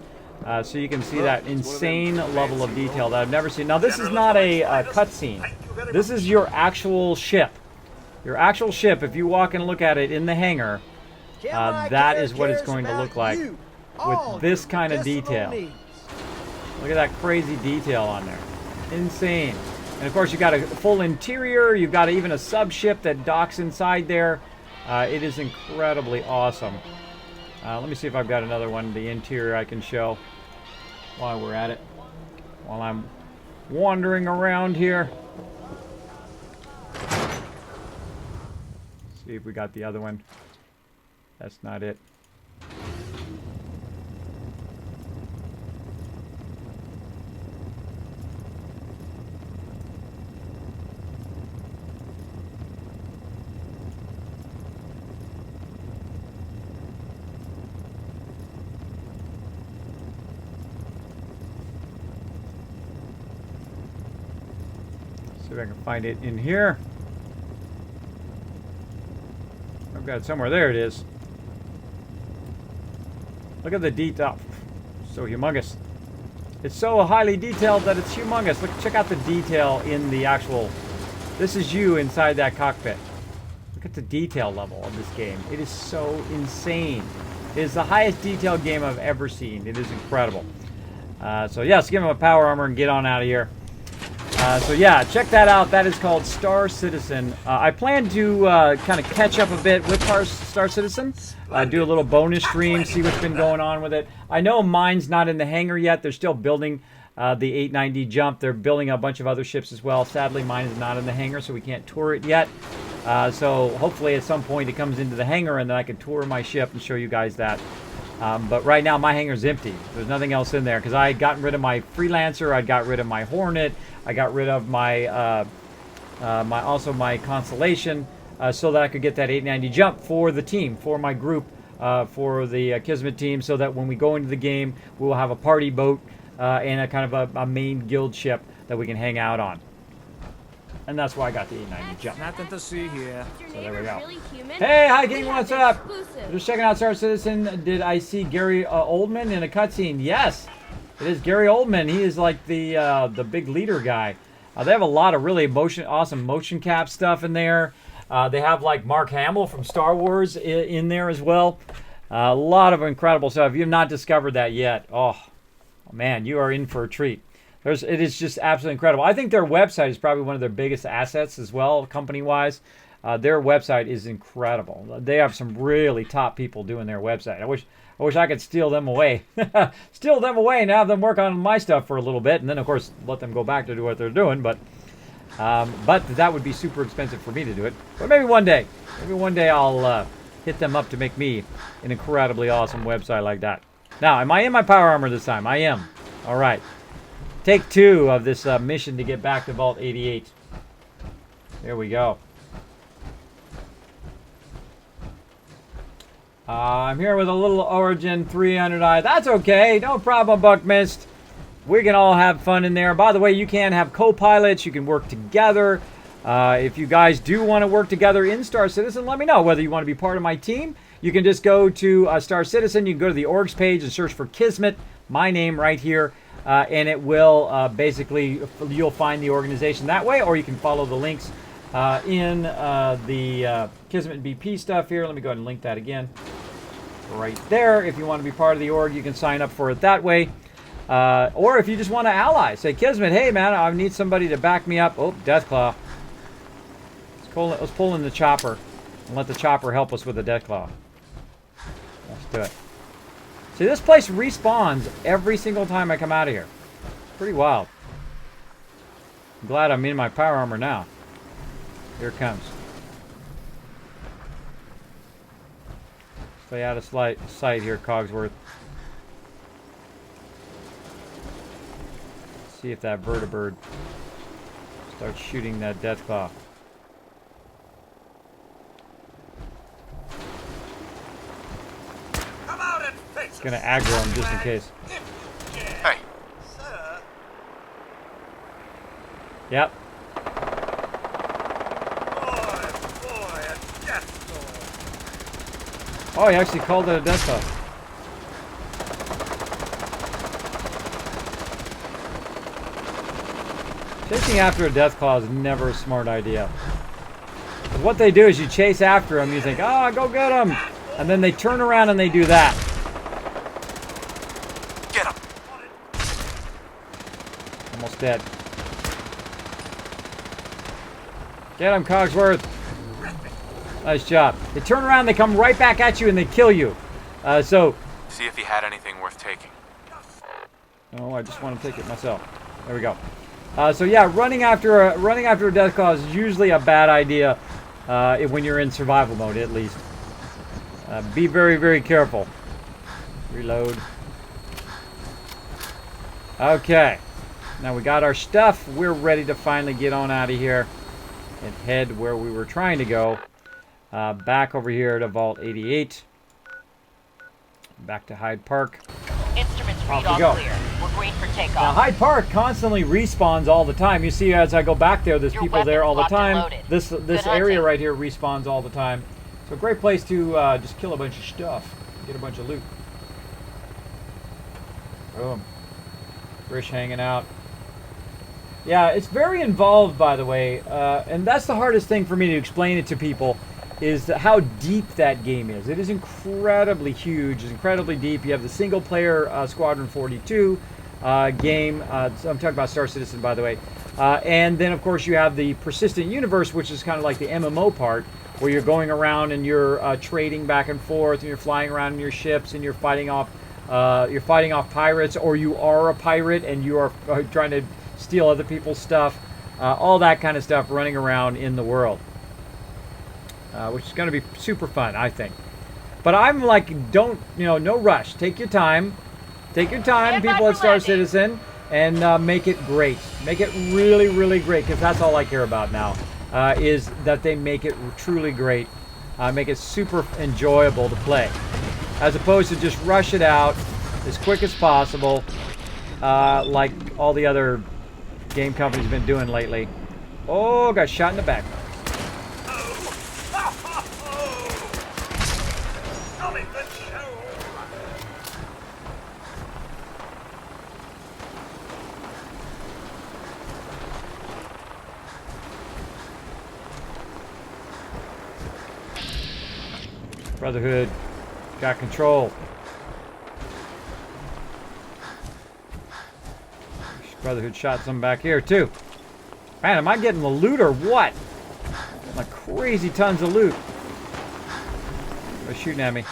so you can see that insane level of detail that I've never seen. Now, this is not a cutscene. This is your actual ship. Your actual ship, if you walk and look at it in the hangar, that is what it's going to look like with this kind of detail. Look at that crazy detail on there. Insane. And of course, you've got a full interior. You've got even a sub-ship that docks inside there. It is incredibly awesome. Let me see if I've got another one, the interior I can show while we're at it. While I'm wandering around here. See if we got the other one. That's not it. See if I can find it in here. I've got it somewhere. There it is. Look at the detail. So humongous. It's so highly detailed that it's humongous. Look, check out the detail in the actual... This is you inside that cockpit. Look at the detail level of this game. It is so insane. It is the highest detailed game I've ever seen. It is incredible. So yes, give him a power armor and get on out of here. So yeah, check that out. That is called Star Citizen. I plan to kind of catch up a bit with Star Citizen. Do a little bonus stream, see what's been going on with it. I know mine's not in the hangar yet. They're still building the 890 Jump. They're building a bunch of other ships as well. Sadly, mine is not in the hangar, so we can't tour it yet. So hopefully at some point it comes into the hangar and then I can tour my ship and show you guys that. But right now my hangar's empty. There's nothing else in there because I had gotten rid of my Freelancer. I got rid of my Hornet. I got rid of my my Constellation so that I could get that 890 Jump for the team, for my group, for the Kismet team, so that when we go into the game, we will have a party boat and a kind of a main guild ship that we can hang out on. And that's why I got the 890 Jump. Nothing to see here. So there we go. Hey, hi King, what's up? Just checking out Star Citizen. Did I see Gary Oldman in a cutscene? Yes, it is Gary Oldman. He is like the big leader guy. They have a lot of really awesome motion cap stuff in there. They have like Mark Hamill from Star Wars in there as well. A lot of incredible stuff. If you have not discovered that yet, oh man, you are in for a treat. It is just absolutely incredible. I think their website is probably one of their biggest assets as well, company-wise. Their website is incredible. They have some really top people doing their website. I wish I could steal them away. Steal them away and have them work on my stuff for a little bit, and then, of course, let them go back to do what they're doing. But that would be super expensive for me to do it. But maybe one day. Maybe one day I'll hit them up to make me an incredibly awesome website like that. Now, am I in my power armor this time? I am. All right. Take 2 of this mission to get back to Vault 88. There we go. I'm here with a little Origin 300i. That's okay. No problem, Buckmist. We can all have fun in there. By the way, you can have co-pilots. You can work together. If you guys do want to work together in Star Citizen, let me know whether you want to be part of my team. You can just go to Star Citizen. You can go to the orgs page and search for Kismet, my name right here. And it will basically, you'll find the organization that way, or you can follow the links in the Kismet BP stuff here. Let me go ahead and link that again. Right there. If you want to be part of the org, you can sign up for it that way. Or if you just want to ally, say, Kismet, hey man, I need somebody to back me up. Oh, Deathclaw. Let's pull in the chopper and let the chopper help us with the Deathclaw. Let's do it. See, this place respawns every single time I come out of here. Pretty wild. I'm glad I'm in my power armor now. Here it comes. Stay out of sight here, Cogsworth. See if that vertibird starts shooting that Deathclaw. Gonna aggro him just in case. Hey. Yep. Oh, he actually called it a death claw. Chasing after a death claw is never a smart idea. What they do is you chase after them, you think, oh, go get them. And then they turn around and they do that. Get him. Almost dead. Get him, Cogsworth. Nice job. They turn around, they come right back at you, and they kill you. So. See if he had anything worth taking. Oh, I just want to take it myself. There we go. So yeah, running after a death claw is usually a bad idea when you're in survival mode, at least. Be very, very careful. Reload. Okay. Now we got our stuff. We're ready to finally get on out of here and head where we were trying to go. Back over here to Vault 88. Back to Hyde Park. Instruments read Off we all go. clear. We're green for takeoff. Now, Hyde Park constantly respawns all the time. You see, as I go back there, there's people there all the time. This area right here respawns all the time. So, great place to just kill a bunch of stuff, get a bunch of loot. Boom. Frisch hanging out. Yeah, it's very involved, by the way, and that's the hardest thing for me to explain it to people, is how deep that game is. It is incredibly huge. It's incredibly deep. You have the single-player Squadron 42 game. So I'm talking about Star Citizen, by the way. And then, of course, you have the Persistent Universe, which is kind of like the MMO part, where you're going around and you're trading back and forth, and you're flying around in your ships, and you're fighting off pirates, or you are a pirate and you are trying to steal other people's stuff. All that kind of stuff running around in the world. Which is going to be super fun, I think. But I'm like, no rush. Take your time. Take your time, people at Star Citizen, and make it great. Make it really, really great, because that's all I care about now, is that they make it truly great. Make it super enjoyable to play. As opposed to just rush it out as quick as possible, like all the other game companies have been doing lately. Oh, got shot in the back. Brotherhood got control. Brotherhood shot some back here too. Man, am I getting the loot or what? Like crazy tons of loot. They're shooting at me.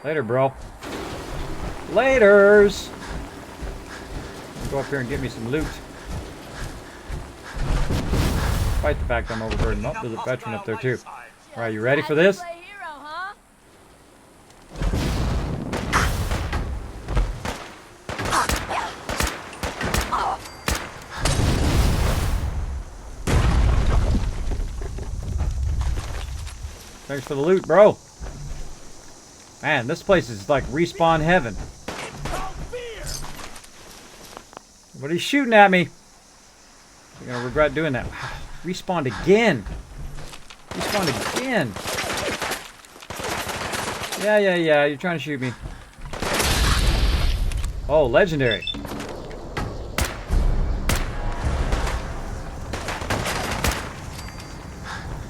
Later, bro. Laters. Go up here and get me some loot. Despite the fact I'm overburdened. Oh, there's a veteran up there too. Alright, you ready for this? Thanks for the loot, bro. Man, this place is like respawn heaven. What are you shooting at me? You're gonna regret doing that. Wow. Respawned again. Respawned again. Yeah. You're trying to shoot me. Oh, legendary.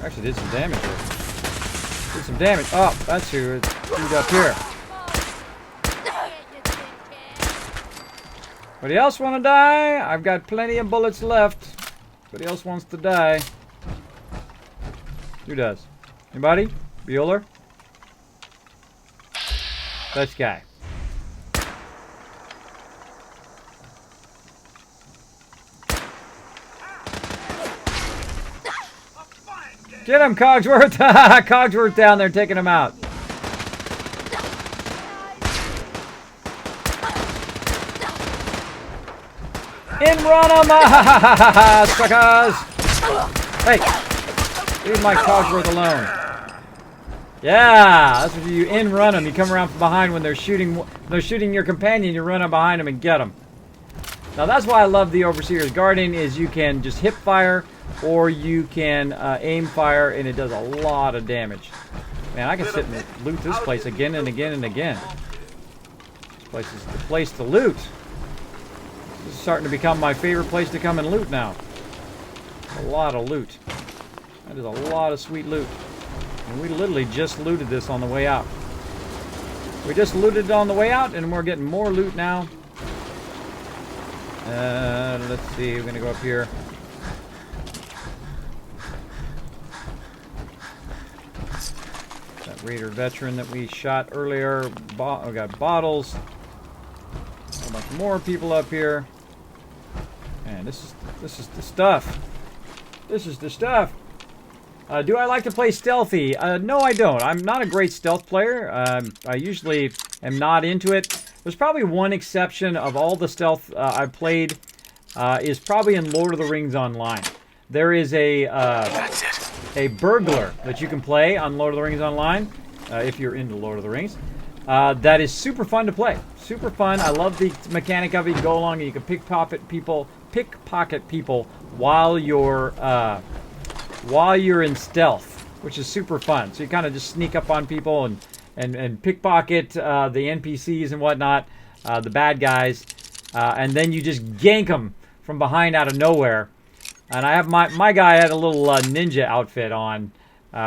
Actually did some damage here. Did some damage. Oh, that's who it's up here. Anybody else want to die? I've got plenty of bullets left. Anybody else wants to die? Who does? Anybody? Bueller? This guy. Get him, Cogsworth! Cogsworth down there taking him out. In run him! Suckers! Hey! Leave my Cogsworth alone. Yeah, that's what you in-run them. You come around from behind when they're shooting your companion. You run up behind them and get them. Now that's why I love the Overseer's Guardian, is you can just hip fire or you can aim fire, and it does a lot of damage. Man, I can sit and loot this place again and again and again. This place is the place to loot. This is starting to become my favorite place to come and loot now. A lot of loot. That is a lot of sweet loot. And we literally just looted this on the way out. We just looted it on the way out, and we're getting more loot now. Let's see, we're gonna go up here. That Raider veteran that we shot earlier. We got bottles. A bunch more people up here. Man, this is the stuff. This is the stuff. Do I like to play stealthy? No, I don't. I'm not a great stealth player. I usually am not into it. There's probably one exception of all the stealth I've played is probably in Lord of the Rings Online. There is a burglar that you can play on Lord of the Rings Online, if you're into Lord of the Rings. That is super fun to play. Super fun. I love the mechanic of it. You go along and you can pickpocket people while you're in stealth, which is super fun. So you kind of just sneak up on people and pickpocket the NPCs and whatnot, the bad guys, and then you just gank them from behind out of nowhere. And I have my guy had a little ninja outfit on,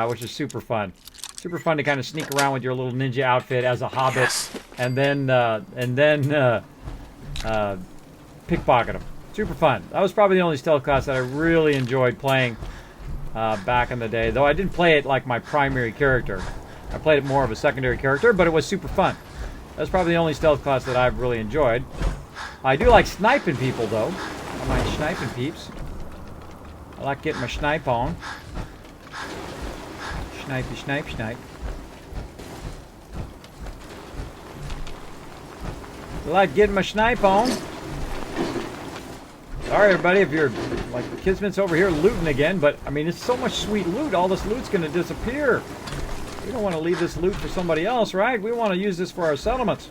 which is super fun. Super fun to kind of sneak around with your little ninja outfit as a hobbit, and then pickpocket them. Super fun. That was probably the only stealth class that I really enjoyed playing back in the day. Though I didn't play it like my primary character. I played it more of a secondary character, but it was super fun. That's probably the only stealth class that I've really enjoyed. I do like sniping people, though. I like sniping peeps. I like getting my snipe on. Snipey, snipe, snipe. I like getting my snipe on. Sorry, everybody, if you're like Kismet's over here looting again, but I mean, it's so much sweet loot. All this loot's going to disappear. We don't want to leave this loot for somebody else, right? We want to use this for our settlements.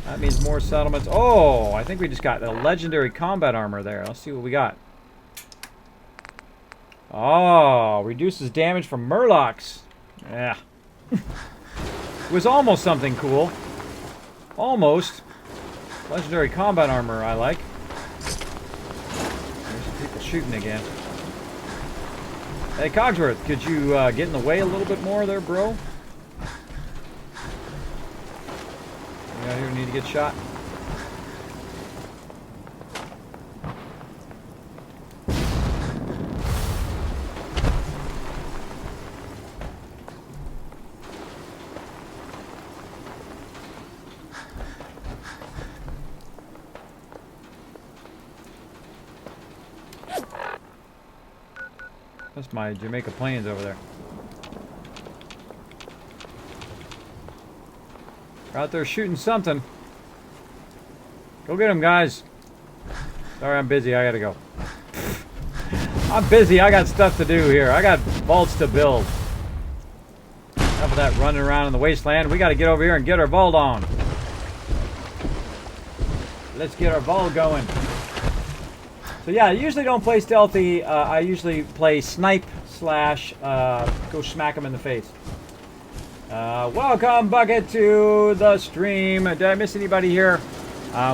That means more settlements. Oh, I think we just got a legendary combat armor there. Let's see what we got. Oh, reduces damage from murlocs. Yeah. It was almost something cool. Almost. Legendary combat armor, I like. There's some people shooting again. Hey, Cogsworth, could you get in the way a little bit more there, bro? You out here need to get shot? That's my Jamaica Plains over there. They're out there shooting something. Go get them, guys. Sorry, I'm busy. I gotta go. I'm busy. I got stuff to do here. I got vaults to build. Enough of that running around in the wasteland. We gotta get over here and get our vault on. Let's get our vault going. So yeah, I usually don't play stealthy. I usually play snipe slash go smack them in the face. Welcome, Bucket, to the stream. Did I miss anybody here?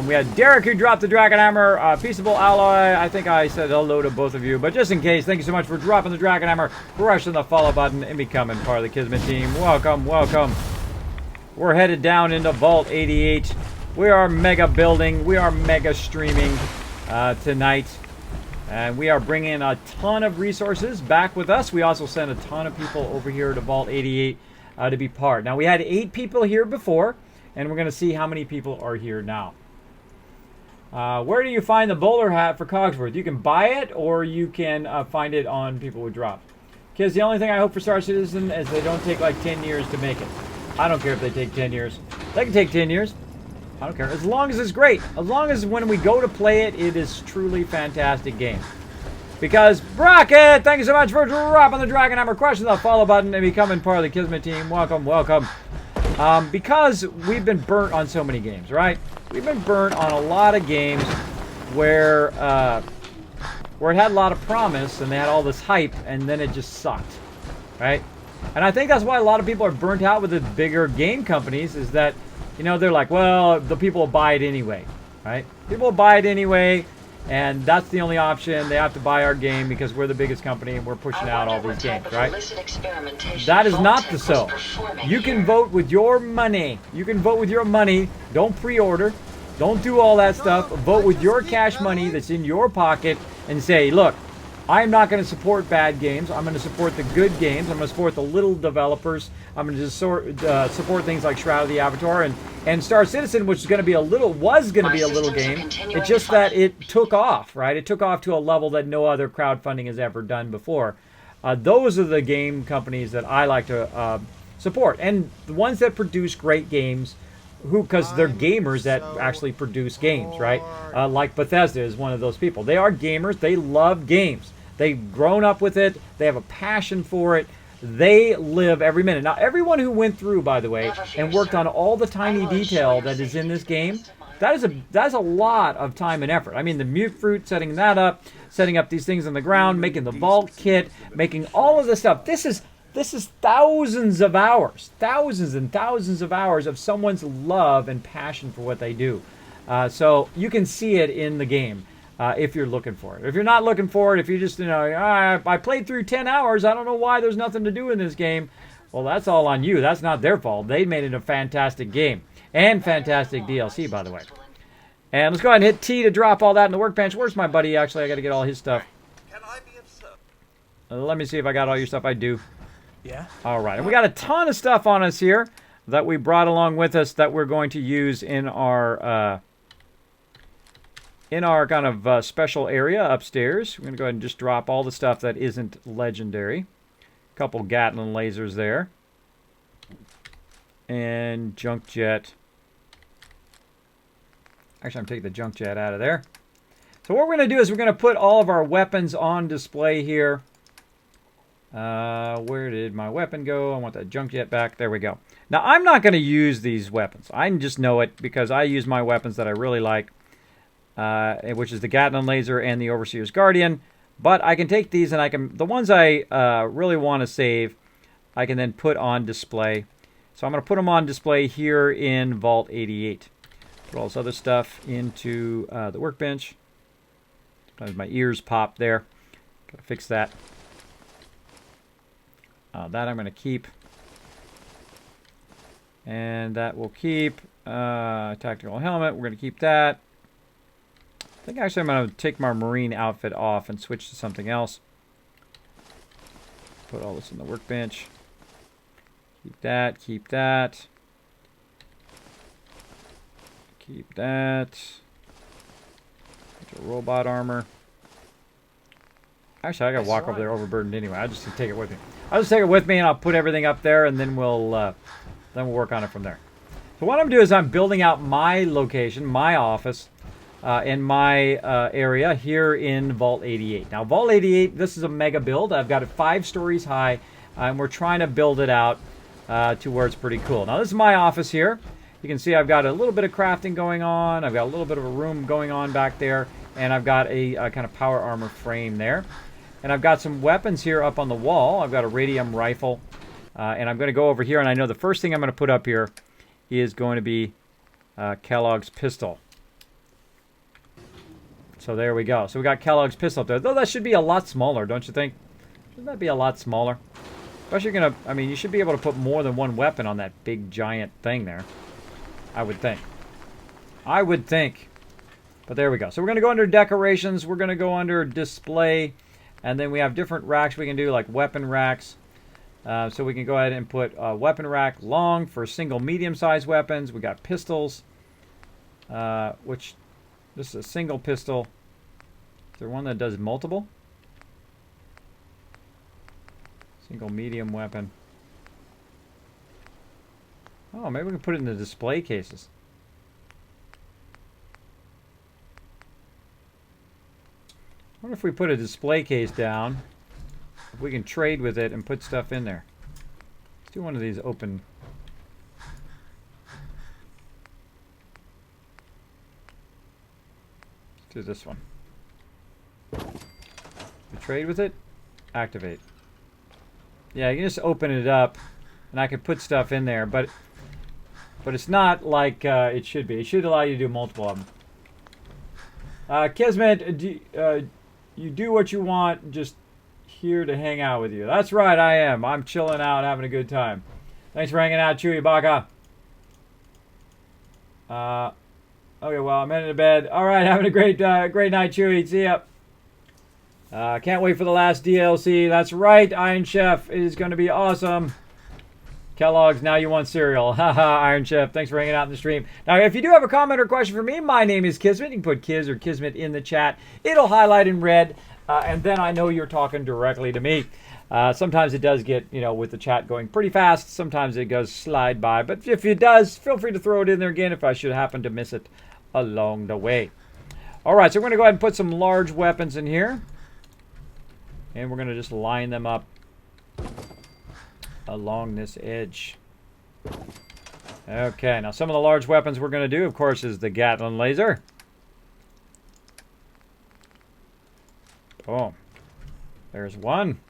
We had Derek who dropped the Dragon Hammer. Peaceable Alloy. I think I said hello to both of you. But just in case, thank you so much for dropping the Dragon Hammer, pressing the follow button, and becoming part of the Kismet team. Welcome, welcome. We're headed down into Vault 88. We are mega building. We are mega streaming tonight. And we are bringing a ton of resources back with us. We also sent a ton of people over here to Vault 88 to be part. Now, we had 8 people here before, and we're going to see how many people are here now. Where do you find the bowler hat for Cogsworth? You can buy it, or you can find it on People Would Drop. Because the only thing I hope for Star Citizen is they don't take like 10 years to make it. I don't care if they take 10 years. They can take 10 years. I don't care. As long as it's great. As long as when we go to play it, it is truly fantastic game. Because Brockett, thank you so much for dropping the Dragon Hammer question, the follow button, and becoming part of the Kismet team. Welcome, welcome. Because we've been burnt on so many games, right? We've been burnt on a lot of games where it had a lot of promise and they had all this hype, and then it just sucked, right? And I think that's why a lot of people are burnt out with the bigger game companies, is that, you know, they're like, well, the people will buy it anyway, right? People will buy it anyway, and that's the only option. They have to buy our game because we're the biggest company and we're pushing out all these games, right? That is not the so. You can vote with your money. You can vote with your money. Don't pre-order. Don't do all that stuff. Vote with your cash money that's in your pocket and say, look, I'm not going to support bad games. I'm going to support the good games. I'm going to support the little developers. I'm going to support things like Shroud of the Avatar and Star Citizen, which is going to be a little, game. It's just that it took off, right? It took off to a level that no other crowdfunding has ever done before. Those are the game companies that I like to support, and the ones that produce great games, because they're gamers that actually produce games, right? Like Bethesda is one of those people. They are gamers. They love games. They've grown up with it. They have a passion for it. They live every minute. Now, everyone who went through, by the way, and worked on all the tiny detail that is in this game, that's a lot of time and effort. I mean, the mute fruit, setting that up, setting up these things on the ground, making the vault kit, making all of this stuff. This is thousands of hours, thousands and thousands of hours of someone's love and passion for what they do. So you can see it in the game if you're looking for it. If you're not looking for it, if you just, you know, I played through 10 hours, I don't know why there's nothing to do in this game. Well, that's all on you. That's not their fault. They made it a fantastic game. And fantastic DLC, by the way. And let's go ahead and hit T to drop all that in the workbench. Where's my buddy? Actually, I got to get all his stuff. Can I be of service? Let me see if I got all your stuff. I do. Yeah. All right. And we got a ton of stuff on us here that we brought along with us that we're going to use in our kind of special area upstairs. We're going to go ahead and just drop all the stuff that isn't legendary. A couple Gatling lasers there. And junk jet. Actually, I'm taking the junk jet out of there. So what we're going to do is we're going to put all of our weapons on display here. Where did my weapon go? I want that junk jet back. There we go. Now, I'm not going to use these weapons. I just know it because I use my weapons that I really like, which is the Gatling laser and the Overseer's Guardian. But I can take these and I can, the ones I really want to save, I can then put on display. So I'm going to put them on display here in Vault 88. Put all this other stuff into the workbench. Sometimes my ears pop there. Gotta fix that. That I'm going to keep. And that will keep. Tactical helmet, we're going to keep that. I think actually I'm going to take my marine outfit off and switch to something else. Put all this in the workbench. Keep that, keep that. Keep that. Put your robot armor. Actually, I gotta walk over there overburdened anyway. I just take it with me. I'll just take it with me and I'll put everything up there and then we'll work on it from there. So what I'm doing is I'm building out my location, my office, in my area here in Vault 88. Now, Vault 88, this is a mega build. I've got it 5 stories high, and we're trying to build it out to where it's pretty cool. Now, this is my office here. You can see I've got a little bit of crafting going on. I've got a little bit of a room going on back there, and I've got a kind of power armor frame there. And I've got some weapons here up on the wall. I've got a radium rifle, and I'm going to go over here, and I know the first thing I'm going to put up here is going to be Kellogg's pistol. So there we go. So we got Kellogg's pistol up there. Though that should be a lot smaller, don't you think? Shouldn't that be a lot smaller? Especially gonna, I mean, you should be able to put more than one weapon on that big giant thing there. I would think. I would think. But there we go. So we're gonna go under decorations. We're gonna go under display, and then we have different racks we can do, like weapon racks. So we can go ahead and put a weapon rack long for single medium-sized weapons. We got pistols, which this is a single pistol. Is there one that does multiple? Single medium weapon. Oh, maybe we can put it in the display cases. What if we put a display case down? If we can trade with it and put stuff in there. Let's do one of these open. Let's do this one. We trade with it. Activate. Yeah, you can just open it up, and I can put stuff in there, but it's not like it should be. It should allow you to do multiple of them. Kismet, you do what you want, just here to hang out with you. That's right, I am. I'm chilling out, having a good time. Thanks for hanging out, Chewy Baka. Okay, well, I'm heading to bed. All right, having a great night, Chewy. See ya. Can't wait for the last DLC. That's right, Iron Chef. It is going to be awesome. Kellogg's, now you want cereal. Haha, Iron Chef. Thanks for hanging out in the stream. Now, if you do have a comment or question for me, my name is Kismet. You can put Kiz or Kismet in the chat. It'll highlight in red, and then I know you're talking directly to me. Sometimes it does get, with the chat going pretty fast. Sometimes it goes slide by. But if it does, feel free to throw it in there again if I should happen to miss it along the way. All right, so we're going to go ahead and put some large weapons in here. And we're going to just line them up along this edge. Okay, now some of the large weapons we're going to do, of course, is the Gatling laser. Boom. There's one.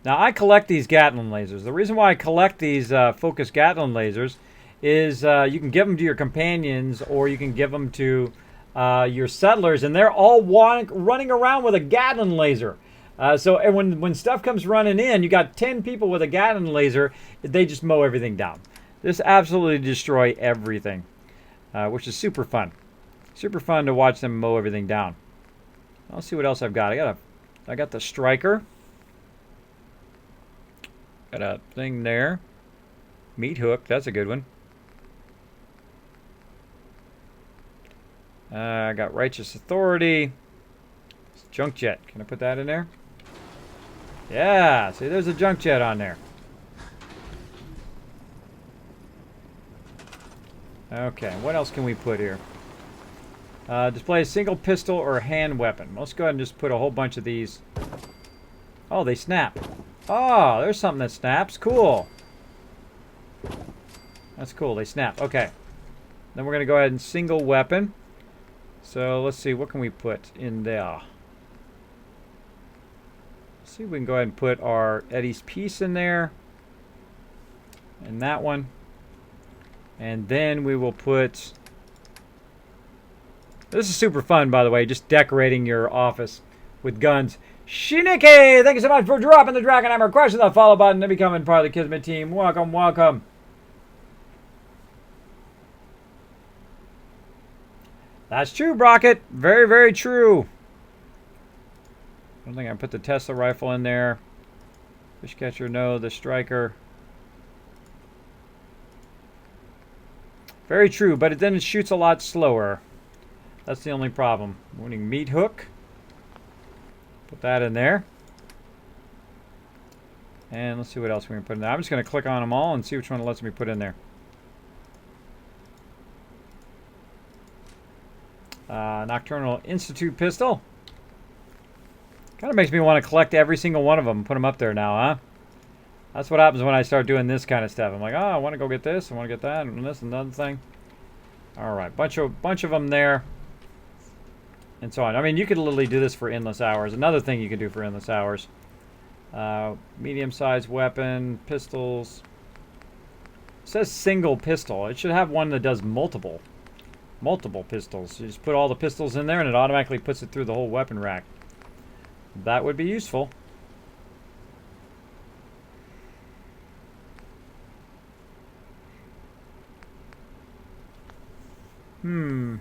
Now, I collect these Gatling lasers. The reason why I collect these focused Gatling lasers is you can give them to your companions, or you can give them to your settlers, and they're all running around with a Gatling laser. So when stuff comes running in, you got 10 people with a Gatling laser, they just mow everything down. Just absolutely destroy everything, which is super fun. Super fun to watch them mow everything down. I'll see what else I've got. I got the striker. Got a thing there. Meat hook, that's a good one. I got Righteous Authority. Junk Jet. Can I put that in there? Yeah, see, there's a Junk Jet on there. Okay, what else can we put here? Display a single pistol or hand weapon. Let's go ahead and just put a whole bunch of these. Oh, they snap. Oh, there's something that snaps. Cool. That's cool. They snap. Okay. Then we're going to go ahead and single weapon. So let's see, what can we put in there? Let's see if we can go ahead and put our Eddie's piece in there. And that one. And then we will put... This is super fun, by the way, just decorating your office with guns. Shinike, thank you so much for dropping the Dragon Hammer, crushing the follow button, and becoming part of the Kismet team. Welcome, welcome. That's true, Brockett. Very, very true. I don't think I put the Tesla rifle in there. Fish catcher, no. The striker. Very true, but then it shoots a lot slower. That's the only problem. Winning meat hook. Put that in there. And let's see what else we can put in there. I'm just going to click on them all and see which one it lets me put in there. Nocturnal Institute pistol. Kind of makes me want to collect every single one of them and put them up there now, huh? That's what happens when I start doing this kind of stuff. I'm like, oh, I want to go get this, I want to get that, and this and another thing. All right, bunch of them there, and so on. I mean, you could literally do this for endless hours. Another thing you could do for endless hours. Medium-sized weapon, pistols. It says single pistol. It should have one that does multiple pistols. You just put all the pistols in there and it automatically puts it through the whole weapon rack. That would be useful. It'd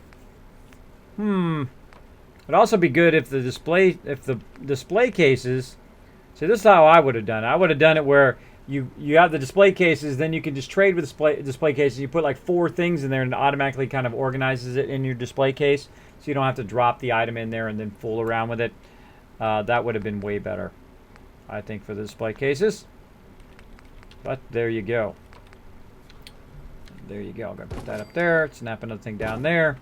also be good if the display cases. See, this is how I would have done it. I would have done it where you have the display cases, then you can just trade with display cases. You put like 4 things in there and it automatically kind of organizes it in your display case, so you don't have to drop the item in there and then fool around with it. That would have been way better, I think, for the display cases. But there you go. There you go. I'm going to put that up there. Snap another thing down there.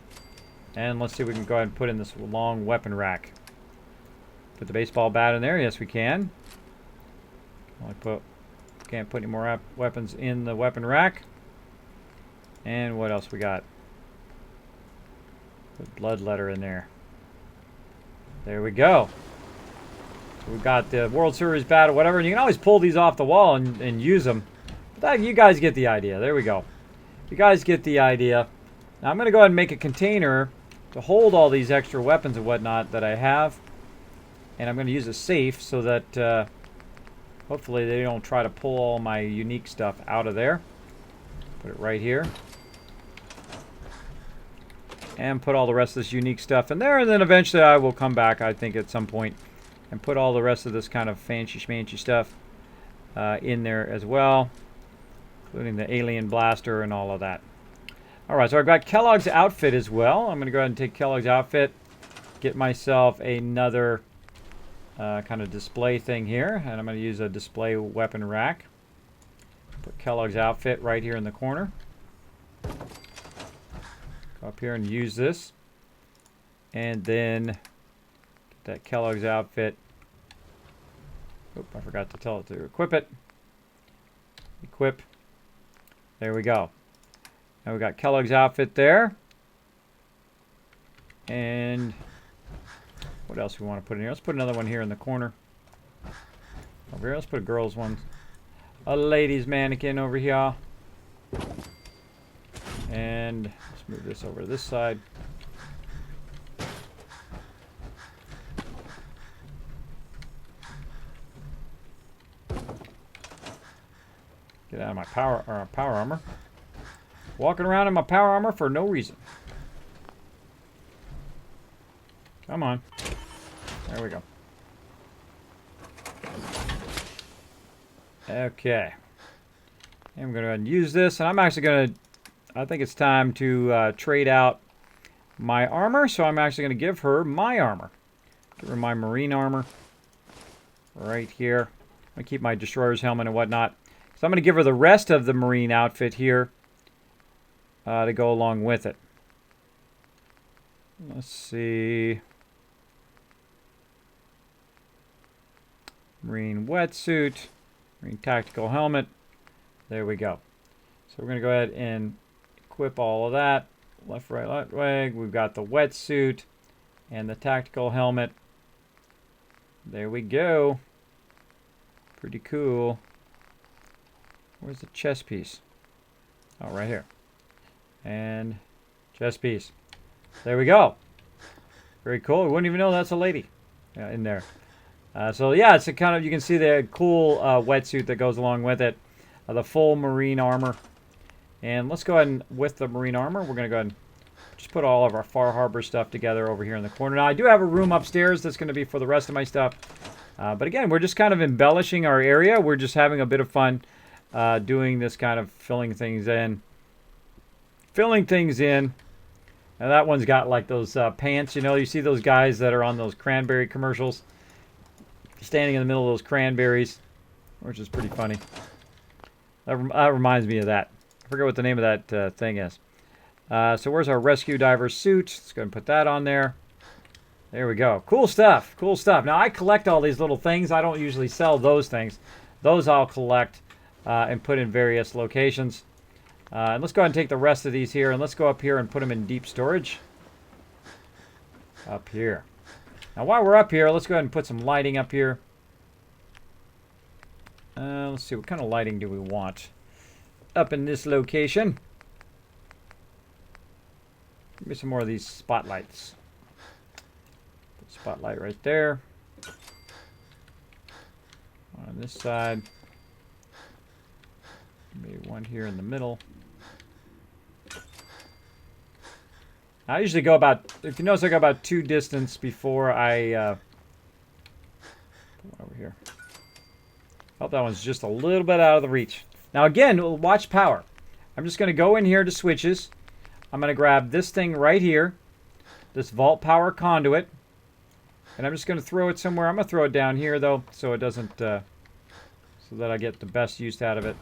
And let's see if we can go ahead and put in this long weapon rack. Put the baseball bat in there. Yes, we can. Can't put any more weapons in the weapon rack. And what else we got? Put bloodletter in there. There we go. So we've got the World Series bat or whatever. And you can always pull these off the wall and use them. But you guys get the idea. There we go. You guys get the idea. Now I'm going to go ahead and make a container to hold all these extra weapons and whatnot that I have. And I'm going to use a safe so that hopefully they don't try to pull all my unique stuff out of there. Put it right here. And put all the rest of this unique stuff in there. And then eventually I will come back, I think, at some point. And put all the rest of this kind of fancy schmancy stuff in there as well. Including the alien blaster and all of that. Alright, so I've got Kellogg's outfit as well. I'm going to go ahead and take Kellogg's outfit. Get myself another kind of display thing here. And I'm going to use a display weapon rack. Put Kellogg's outfit right here in the corner. Go up here and use this. And then get that Kellogg's outfit. Oop, I forgot to tell it to equip it. Equip. There we go. Now we got Kellogg's outfit there. And what else we want to put in here? Let's put another one here in the corner. Over here, let's put a girl's one. A ladies mannequin over here. And let's move this over to this side. Get out of my power armor. Walking around in my power armor for no reason. Come on. There we go. Okay. I'm going to go ahead and use this. And I'm actually going to... I think it's time to trade out my armor. So I'm actually going to give her my armor. Give her my marine armor. Right here. I'm going to keep my destroyer's helmet and whatnot. So I'm going to give her the rest of the marine outfit here. To go along with it. Let's see. Marine wetsuit. Marine tactical helmet. There we go. So we're going to go ahead and equip all of that. Left, right, left, right. We've got the wetsuit and the tactical helmet. There we go. Pretty cool. Where's the chest piece? Oh, right here. And chest piece. There we go. Very cool. We wouldn't even know that's a lady in there. So yeah, it's a kind of, you can see the cool wetsuit that goes along with it. The full marine armor. And let's go ahead and, with the marine armor, we're going to go ahead and just put all of our Far Harbor stuff together over here in the corner. Now, I do have a room upstairs that's going to be for the rest of my stuff. But again, we're just kind of embellishing our area. We're just having a bit of fun doing this kind of filling things in. And that one's got like those pants, you know, you see those guys that are on those cranberry commercials standing in the middle of those cranberries, which is pretty funny. That reminds me of that. I forget what the name of that thing is. So where's our rescue diver suit? Let's go ahead and put that on there. There we go. Cool stuff. Cool stuff. Now I collect all these little things. I don't usually sell those things. Those I'll collect and put in various locations. And let's go ahead and take the rest of these here, and let's go up here and put them in deep storage. Up here. Now while we're up here, let's go ahead and put some lighting up here. Let's see, what kind of lighting do we want up in this location? Give me some more of these spotlights. Put spotlight right there. On this side. Maybe one here in the middle. I usually go about, if you notice, I go about 2 distance before I put one over here. Oh, that one's just a little bit out of the reach. Now again, watch power. I'm just going to go in here to switches. I'm going to grab this thing right here, this vault power conduit, and I'm just going to throw it somewhere. I'm going to throw it down here though, so it doesn't, so that I get the best use out of it.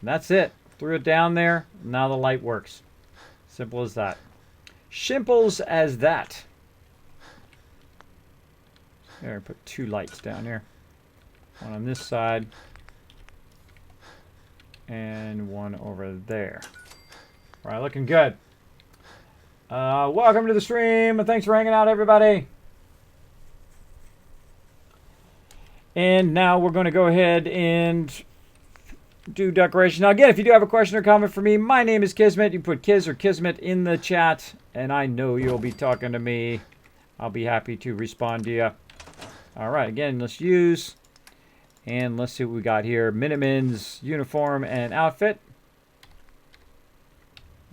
And that's it. Threw it down there. Now the light works. Simple as that. Simples as that. There, put 2 lights down here. One on this side. And one over there. All right, looking good. Welcome to the stream. Thanks for hanging out, everybody. And now we're going to go ahead and do decoration. Now, again, if you do have a question or comment for me, my name is Kismet. You can put Kiz or Kismet in the chat, and I know you'll be talking to me. I'll be happy to respond to you. All right, again, let's use. And let's see what we got here. Minutemen's uniform and outfit.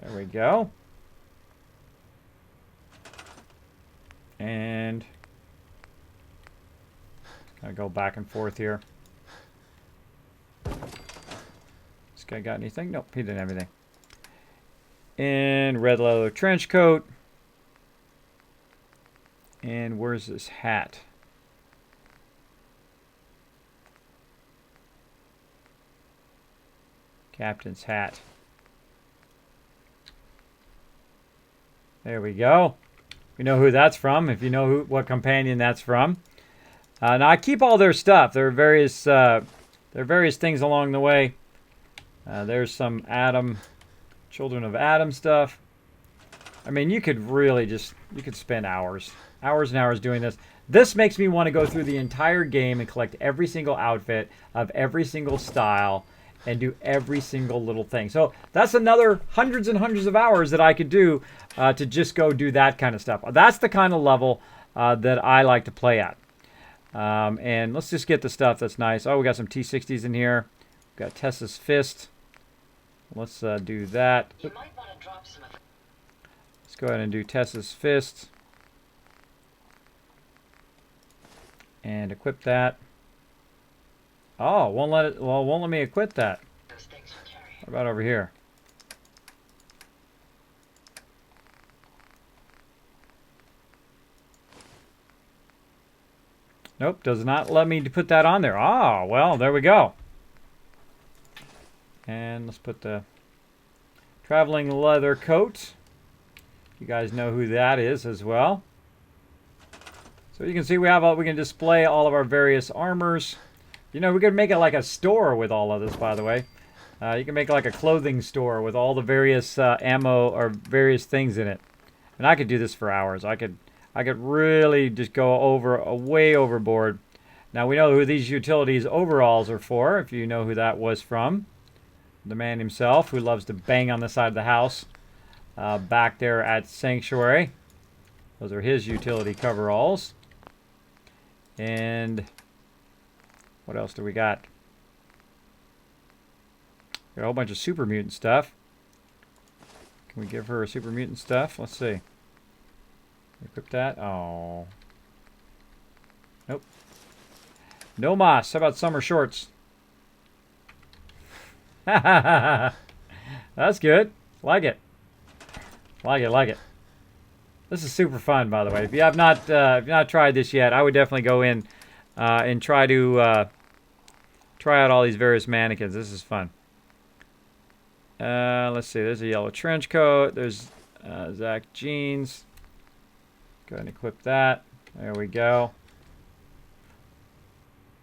There we go. And gotta go back and forth here. This guy got anything? Nope, he didn't have anything. And red leather trench coat. And where's this hat? Captain's hat. There we go. We know who that's from. If you know what companion that's from. Now I keep all their stuff. There are various things along the way. There's some Children of Adam stuff. I mean, you could really you could spend hours and hours doing this. This makes me want to go through the entire game and collect every single outfit of every single style and do every single little thing. So that's another hundreds and hundreds of hours that I could do to just go do that kind of stuff. That's the kind of level that I like to play at. And let's just get the stuff that's nice. Oh, we got some T60s in here. We've got Tessa's Fist. Let's do that. You might want to drop some of it. Let's go ahead and do Tessa's Fist. And equip that. Oh, won't let me equip that. What about over here? Nope, does not let me put that on there. Ah, well, there we go. And let's put the traveling leather coat. You guys know who that is as well. So you can see we can display all of our various armors. You know, we could make it like a store with all of this, by the way. You can make like a clothing store with all the various ammo or various things in it. And I could do this for hours. I could really just go way overboard. Now we know who these utilities overalls are for, if you know who that was from. The man himself who loves to bang on the side of the house back there at Sanctuary. Those are his utility coveralls. And what else do we got? Got a whole bunch of super mutant stuff. Can we give her a super mutant stuff? Let's see. Equip that. Oh. Nope. No moss. How about summer shorts? That's good. Like it. Like it. This is super fun, by the way. If you have not tried this yet, I would definitely go in and try out all these various mannequins. This is fun. Let's see. There's a yellow trench coat. There's Zach jeans. Go ahead and equip that. There we go.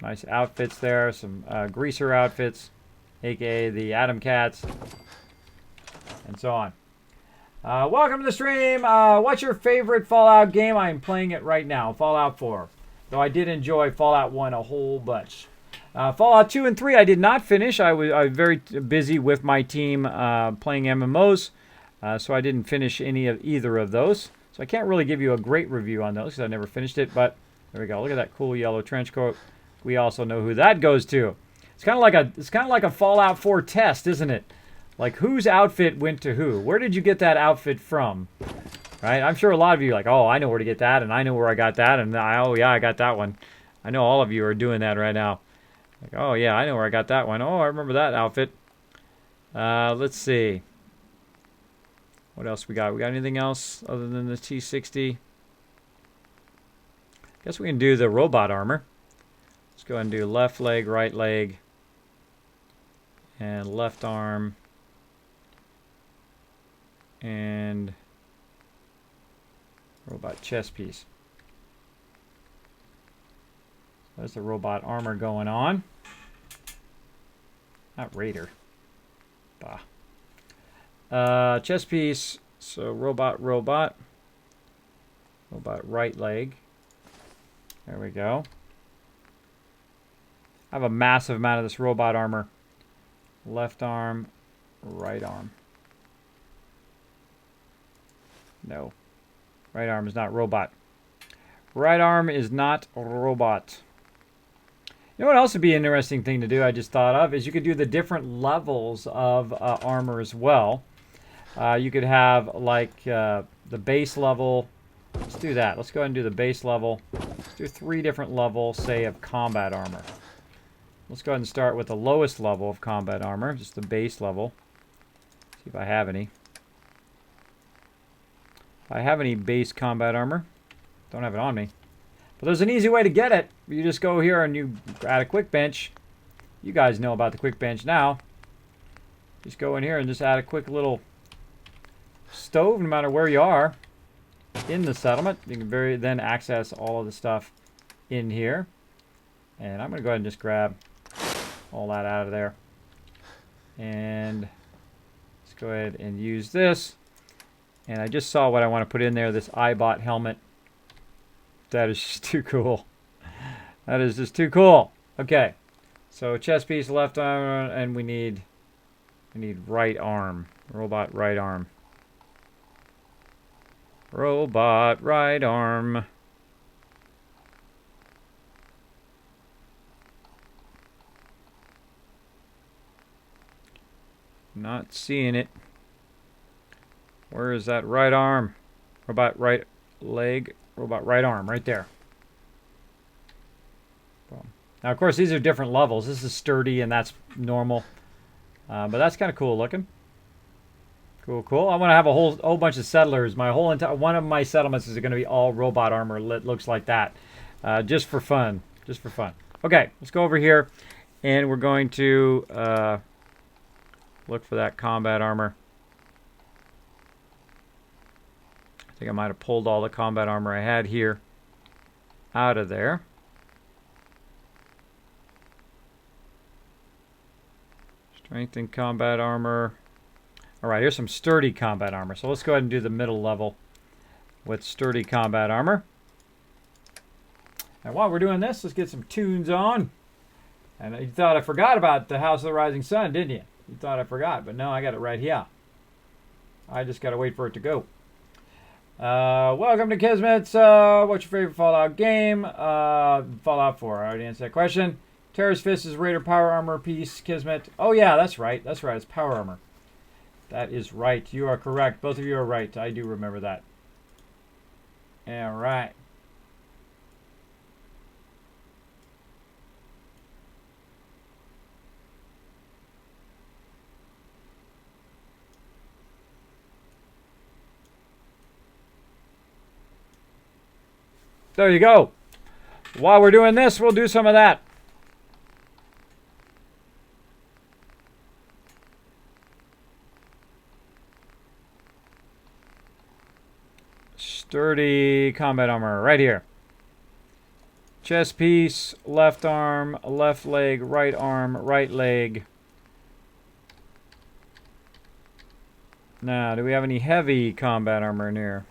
Nice outfits there. Some greaser outfits, aka the Atom Cats, and so on. Welcome to the stream. What's your favorite Fallout game? I'm playing it right now, Fallout 4. Though I did enjoy Fallout 1 a whole bunch. Fallout 2 and 3 I did not finish. I was very busy with my team playing MMOs, so I didn't finish either of those. So I can't really give you a great review on those because I never finished it. But there we go. Look at that cool yellow trench coat. We also know who that goes to. It's kind of like a Fallout 4 test, isn't it? Like whose outfit went to who? Where did you get that outfit from? Right? I'm sure a lot of you are like, oh, I know where to get that, and I know where I got that, and oh yeah, I got that one. I know all of you are doing that right now. Like, oh yeah, I know where I got that one. Oh, I remember that outfit. Let's see. What else we got? We got anything else other than the T60? Guess we can do the robot armor. Let's go ahead and do left leg, right leg, and left arm, and Robot chest piece. There's the robot armor going on. Not Raider. Bah. Chest piece. So robot. Robot right leg. There we go. I have a massive amount of this robot armor. Left arm, right arm. No. Right arm is not robot. Right arm is not robot. You know what else would be an interesting thing to do, I just thought of, is you could do the different levels of armor as well. You could have, like, the base level. Let's do that. Let's go ahead and do the base level. Let's do 3 different levels, say, of combat armor. Let's go ahead and start with the lowest level of combat armor, just the base level. See if I have any. If I have any base combat armor. Don't have it on me. But there's an easy way to get it. You just go here and you add a quick bench. You guys know about the quick bench now. Just go in here and just add a quick little stove, no matter where you are in the settlement. You can then access all of the stuff in here. And I'm going to go ahead and just grab all that out of there. And let's go ahead and use this. And I just saw what I want to put in there, this iBot helmet. That is just too cool. That is just too cool. Okay. So chest piece, left arm, and we need right arm. Robot right arm. Robot right arm. Not seeing it. Where is that right arm? Robot right leg. Robot right arm. Right there. Boom. Now, of course, these are different levels. This is sturdy, and that's normal. But that's kind of cool looking. Cool, cool. I want to have a whole bunch of settlers. My whole entire one of my settlements is going to be all robot armor. That looks like that, just for fun. Just for fun. Okay, let's go over here, and we're going to look for that combat armor. I think I might have pulled all the combat armor I had here out of there. Strength and combat armor. Alright, here's some sturdy combat armor. So let's go ahead and do the middle level with sturdy combat armor. And while we're doing this, let's get some tunes on. And you thought I forgot about the House of the Rising Sun, didn't you? You thought I forgot, but no, I got it right here. I just got to wait for it to go. Welcome to Kismet's, what's your favorite Fallout game? Fallout 4, I already answered that question. Terror's Fist is Raider Power Armor piece, Kismet. Oh yeah, that's right, it's Power Armor. That is right, you are correct. Both of you are right, I do remember that. Alright. There you go. While we're doing this, we'll do some of that. Sturdy combat armor right here. Chest piece, left arm, left leg, right arm, right leg. Now, do we have any heavy combat armor in here?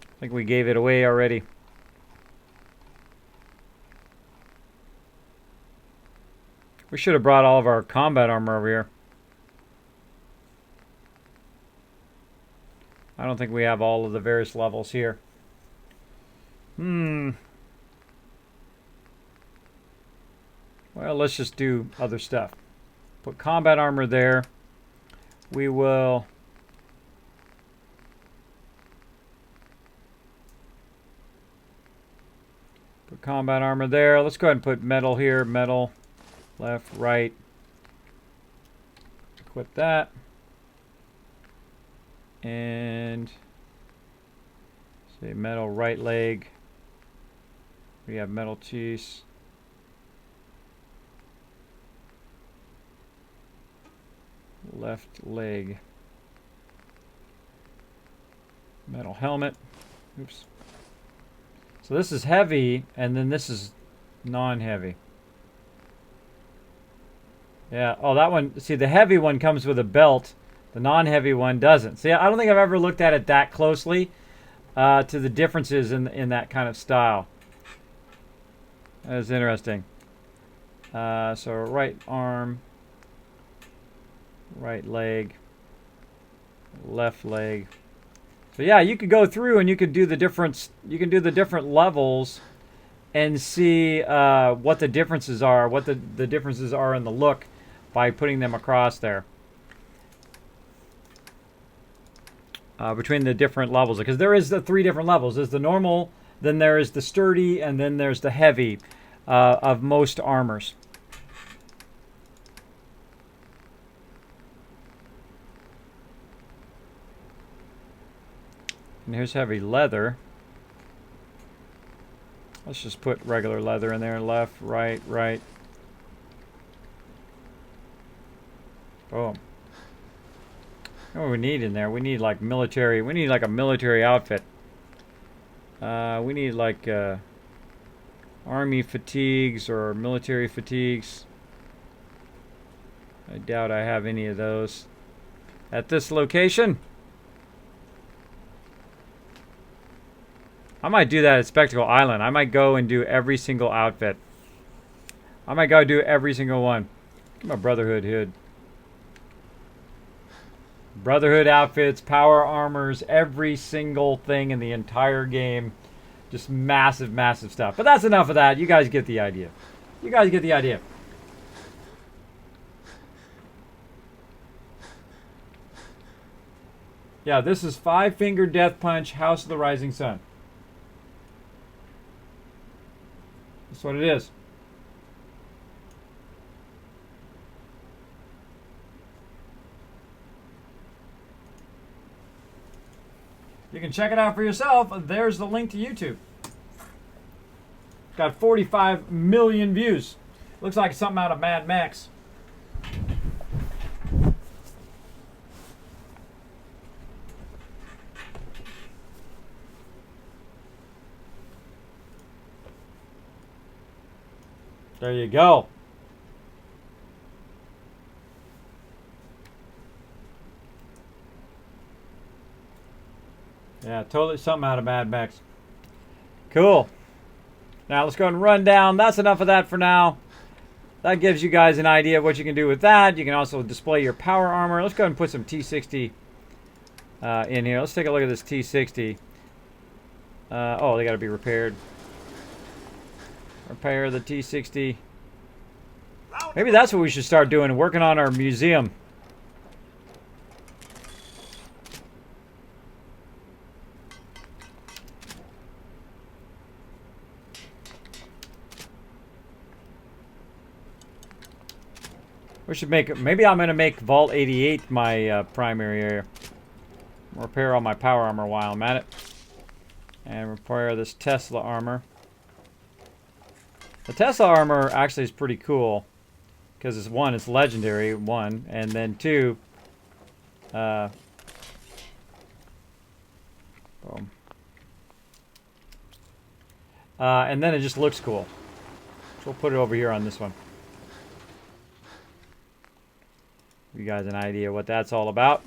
I think we gave it away already. We should have brought all of our combat armor over here. I don't think we have all of the various levels here. Well, let's just do other stuff. Put combat armor there. We will... put combat armor there. Let's go ahead and put metal here. Metal. Left, right. Equip that. And say metal right leg. We have metal cheese. Left leg. Metal helmet. Oops. So this is heavy, and then this is non-heavy. Yeah, oh, that one, see, the heavy one comes with a belt. The non-heavy one doesn't. See, I don't think I've ever looked at it that closely to the differences in that kind of style. That is interesting. So right arm, right leg, left leg. So yeah, you could go through and you could do the different levels and see what the differences are, what the differences are in the look by putting them across there. Between the different levels, because there is the 3 different levels. There's the normal, then there is the sturdy, and then there's the heavy of most armors. And here's heavy leather. Let's just put regular leather in there. Left, right, right. Boom. What do we need in there? We need like military. We need like a military outfit. We need like army fatigues or military fatigues. I doubt I have any of those at this location. I might do that at Spectacle Island. I might go and do every single outfit. I might go do every single one. Get my Brotherhood hood. Brotherhood outfits, power armors, every single thing in the entire game. Just massive, massive stuff. But that's enough of that. You guys get the idea. You guys get the idea. Yeah, this is 5-Finger Death Punch, House of the Rising Sun. That's what it is. You can check it out for yourself. There's the link to YouTube. Got 45 million views. Looks like something out of Mad Max. There you go. Yeah, totally something out of Mad Max. Cool. Now let's go ahead and run down. That's enough of that for now. That gives you guys an idea of what you can do with that. You can also display your power armor. Let's go ahead and put some T60 in here. Let's take a look at this T60. Oh, they got to be repaired. Repair the T60. Maybe that's what we should start doing, working on our museum. We should make, maybe I'm going to make Vault 88 my primary area. Repair all my power armor while I'm at it. And repair this Tesla armor. The Tesla armor actually is pretty cool. Because it's one, it's legendary, one. And then two, boom. And then it just looks cool. So we'll put it over here on this one. Give you guys an idea what that's all about.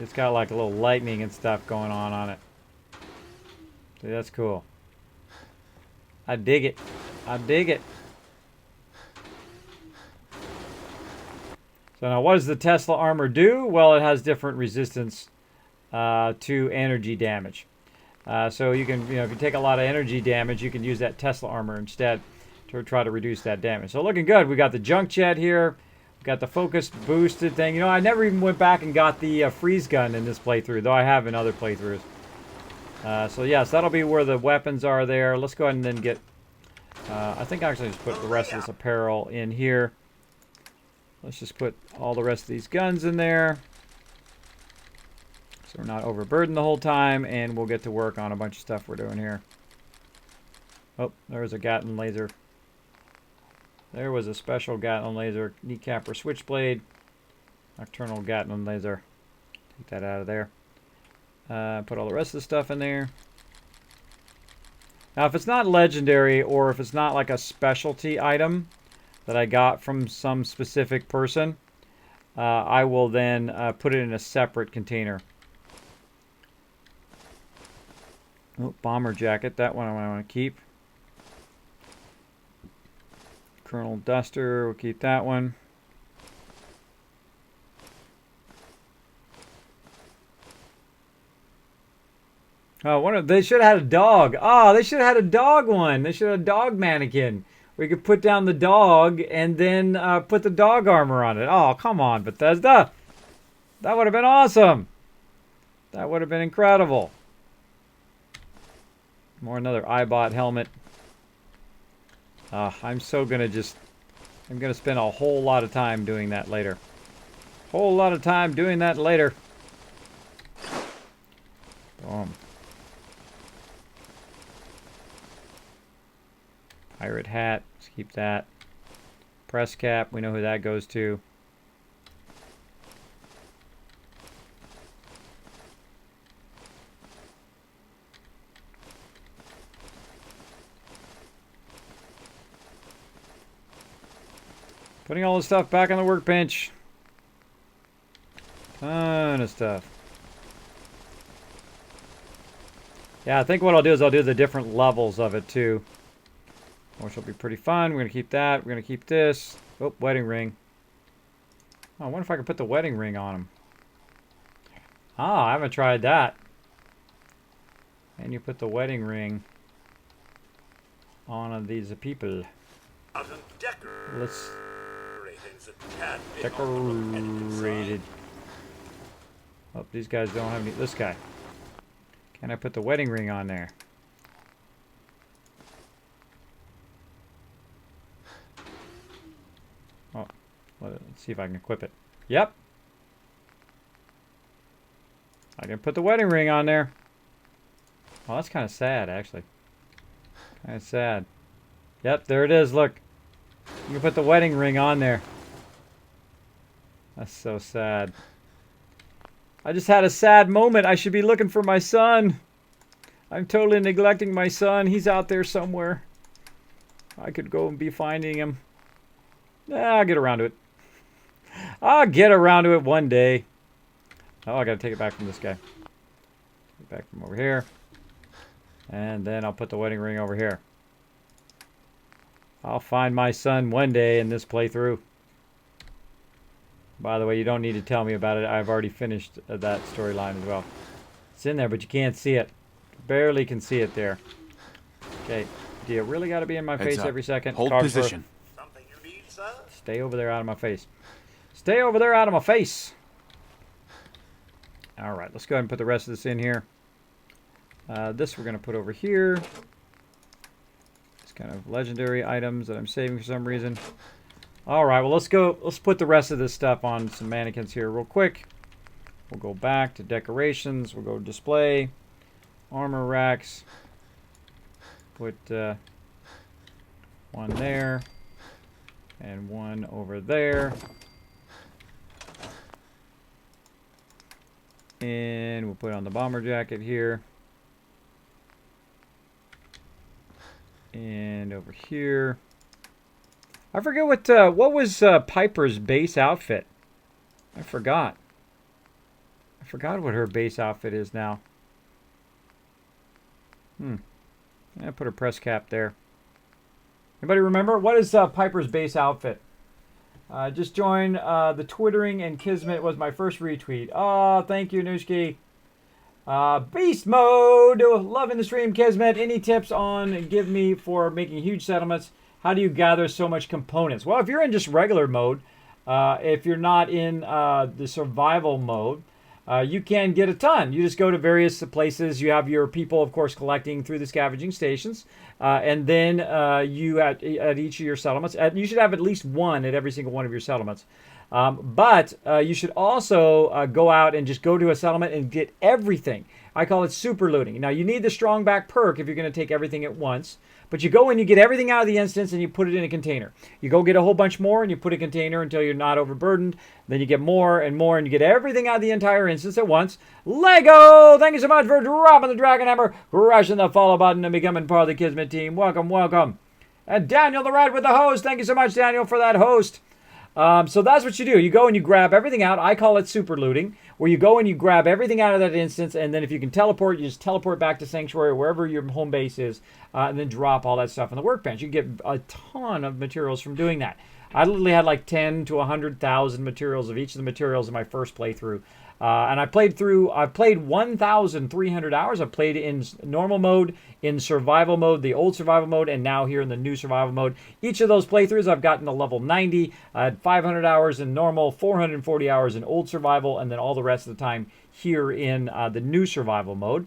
It's got like a little lightning and stuff going on it. See, that's cool. I dig it. I dig it. So now what does the Tesla armor do? Well, it has different resistance to energy damage. So you can, if you take a lot of energy damage, you can use that Tesla armor instead to try to reduce that damage. So looking good. We got the junk jet here. We got the focus boosted thing. I never even went back and got the freeze gun in this playthrough, though I have in other playthroughs. So yes, that'll be where the weapons are there. Let's go ahead and then get, I think I actually just put the rest of this apparel in here. Let's just put all the rest of these guns in there. So we're not overburdened the whole time, and we'll get to work on a bunch of stuff we're doing here. Oh, there's a Gatling laser. There was a special Gatling laser kneecapper switchblade. Nocturnal Gatling laser. Take that out of there. Put all the rest of the stuff in there. Now, if it's not legendary or if it's not like a specialty item that I got from some specific person, I will then put it in a separate container. Oh, bomber jacket. That one I want to keep. Colonel Duster. We'll keep that one. Oh, they should have had a dog. Oh, they should have had a dog one. They should have had a dog mannequin. We could put down the dog and then put the dog armor on it. Oh, come on, Bethesda. That would have been awesome. That would have been incredible. More another iBot helmet. I'm going to spend a whole lot of time doing that later. Whole lot of time doing that later. Boom. Pirate hat, let's keep that. Press cap, we know who that goes to. Putting all the stuff back on the workbench. Ton of stuff. Yeah, I think what I'll do is I'll do the different levels of it too, which will be pretty fun. We're going to keep that. We're going to keep this. Oh, wedding ring. Oh, I wonder if I can put the wedding ring on him. Ah, I haven't tried that. And you put the wedding ring on these people. Let's decorated. Oh, these guys don't have any. This guy. Can I put the wedding ring on there? Oh, let's see if I can equip it. Yep. I can put the wedding ring on there. Oh, that's kind of sad, actually. Kind of sad. Yep, there it is. Look. You can put the wedding ring on there. That's so sad. I just had a sad moment. I should be looking for my son. I'm totally neglecting my son. He's out there somewhere. I could go and be finding him. I'll get around to it. I'll get around to it one day. Oh, I gotta take it back from this guy. Take it back from over here. And then I'll put the wedding ring over here. I'll find my son one day in this playthrough. By the way, you don't need to tell me about it. I've already finished that storyline as well. It's in there, but you can't see it. Barely can see it there. Okay. Do you really got to be in my face every second? Hold position. Something you need, sir? Stay over there out of my face. Stay over there out of my face. All right. Let's go ahead and put the rest of this in here. This we're going to put over here. It's kind of legendary items that I'm saving for some reason. All right, well, let's go. Let's put the rest of this stuff on some mannequins here real quick. We'll go back to decorations. We'll go display, armor racks. Put one there and one over there. And we'll put on the bomber jacket here. And over here. I forget what was Piper's base outfit. I forgot. I forgot what her base outfit is now. I put a press cap there. Anybody remember? What is Piper's base outfit? Just joined the Twittering and Kismet was my first retweet. Oh, thank you, Nushki. Beast mode. Loving the stream, Kismet. Any tips on give me for making huge settlements? How do you gather so much components? Well, if you're in just regular mode, if you're not in the survival mode, you can get a ton. You just go to various places. You have your people, of course, collecting through the scavenging stations. And then you at each of your settlements, you should have at least one at every single one of your settlements. But you should also go out and just go to a settlement and get everything. I call it super looting. Now, you need the strong back perk if you're going to take everything at once. But you go and you get everything out of the instance and you put it in a container. You go get a whole bunch more and you put a container until you're not overburdened. Then you get more and more and you get everything out of the entire instance at once. Lego! Thank you so much for dropping the Dragon Hammer, crushing the follow button, and becoming part of the Kismet team. Welcome, welcome. And Daniel the Red with the host. Thank you so much, Daniel, for that host. So that's what you do. You go and you grab everything out. I call it super looting, where you go and you grab everything out of that instance, and then if you can teleport, you just teleport back to Sanctuary, wherever your home base is, and then drop all that stuff on the workbench. You get a ton of materials from doing that. I literally had like 10 to 100,000 materials of each of the materials in my first playthrough. And I've played 1,300 hours. I've played in normal mode, in survival mode, the old survival mode, and now here in the new survival mode. Each of those playthroughs, I've gotten to level 90. I had 500 hours in normal, 440 hours in old survival, and then all the rest of the time here in the new survival mode.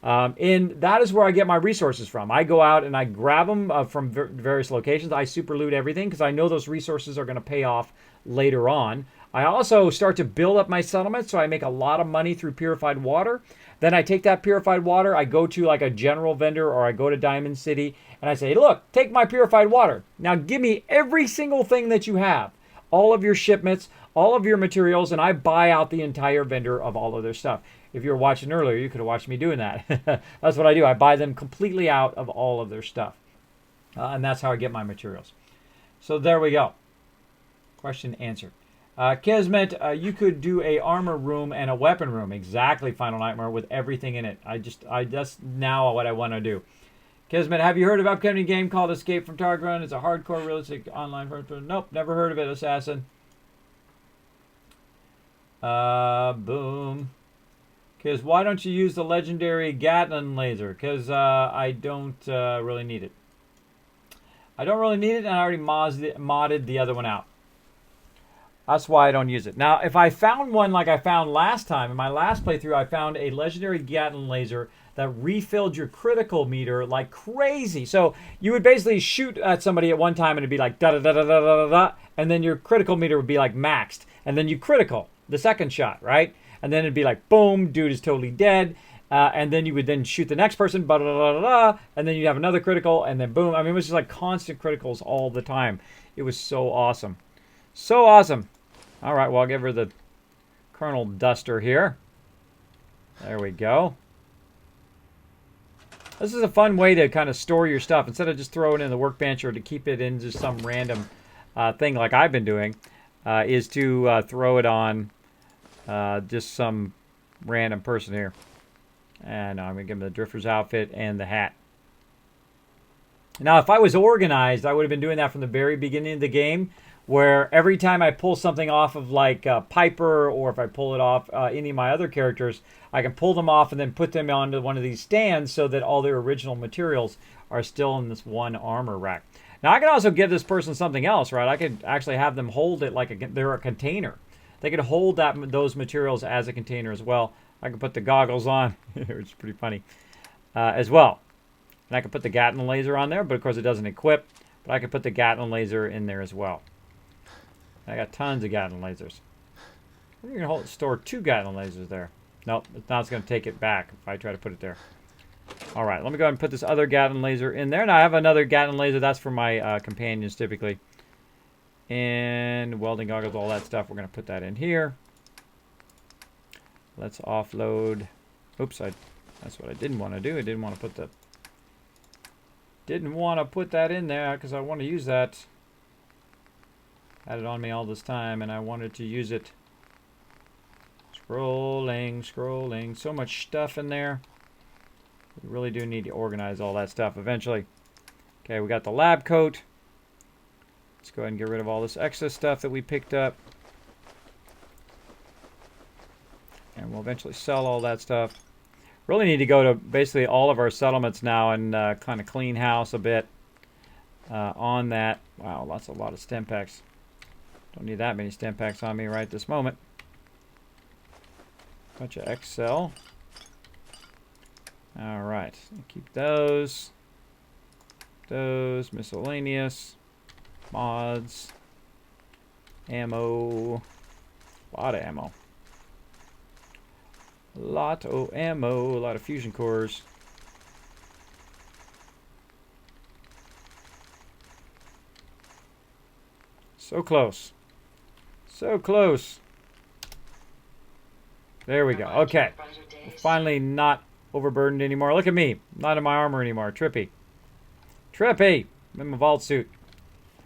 And that is where I get my resources from. I go out and I grab them from various locations. I super loot everything because I know those resources are going to pay off later on. I also start to build up my settlement, so I make a lot of money through purified water. Then I take that purified water, I go to like a general vendor or I go to Diamond City, and I say, look, take my purified water. Now give me every single thing that you have, all of your shipments, all of your materials, and I buy out the entire vendor of all of their stuff. If you were watching earlier, you could have watched me doing that. That's what I do. I buy them completely out of all of their stuff. And that's how I get my materials. So there we go. Question answered. Kismet, you could do a armor room and a weapon room. Exactly, Final Nightmare, with everything in it. That's now what I want to do. Kismet, have you heard of an upcoming game called Escape from Target Run? It's a hardcore realistic online first-person. Nope, never heard of it, Assassin. Boom. Because why don't you use the legendary Gatling laser? Because I don't really need it. I don't really need it, and I already modded the other one out. That's why I don't use it. Now, if I found one like I found last time, in my last playthrough, I found a legendary Gatling laser that refilled your critical meter like crazy. So you would basically shoot at somebody at one time and it'd be like da-da-da-da-da-da-da, and then your critical meter would be like maxed. And then you critical the second shot, right? And then it'd be like, boom, dude is totally dead. And then you would then shoot the next person, da-da-da-da-da, and then you'd have another critical, and then boom. I mean, it was just like constant criticals all the time. It was so awesome. So awesome. All right, well, I'll give her the Colonel Duster here. There we go. This is a fun way to kind of store your stuff. Instead of just throwing it in the workbench or to keep it in just some random thing like I've been doing, is to throw it on just some random person here. And I'm going to give him the Drifter's outfit and the hat. Now, if I was organized, I would have been doing that from the very beginning of the game, where every time I pull something off of like Piper, or if I pull it off any of my other characters, I can pull them off and then put them onto one of these stands so that all their original materials are still in this one armor rack. Now, I can also give this person something else, right? I could actually have them hold it like they're a container. They could hold those materials as a container as well. I can put the goggles on, which is pretty funny, as well. And I can put the Gatling laser on there, but of course it doesn't equip. But I can put the Gatling laser in there as well. I got tons of Gatling lasers. We're going to store 2 Gatling lasers there. Nope, now it's going to take it back if I try to put it there. All right, let me go ahead and put this other Gatling laser in there. Now I have another Gatling laser. That's for my companions typically. And welding goggles, all that stuff. We're going to put that in here. Let's offload. Oops, that's what I didn't want to do. I didn't want to put that in there because I want to use that. Had it on me all this time, and I wanted to use it. Scrolling. So much stuff in there. We really do need to organize all that stuff eventually. Okay, we got the lab coat. Let's go ahead and get rid of all this excess stuff that we picked up. And we'll eventually sell all that stuff. Really need to go to basically all of our settlements now and kind of clean house a bit on that. Wow, a lot of stem packs. Don't need that many stem packs on me right this moment. Bunch of Excel. All right, keep those. Miscellaneous mods. Ammo. A lot of ammo. A lot of ammo. A lot of fusion cores. So close. So close. There we go. Okay. Finally not overburdened anymore. Look at me. Not in my armor anymore. Trippy. Trippy. I'm in my vault suit.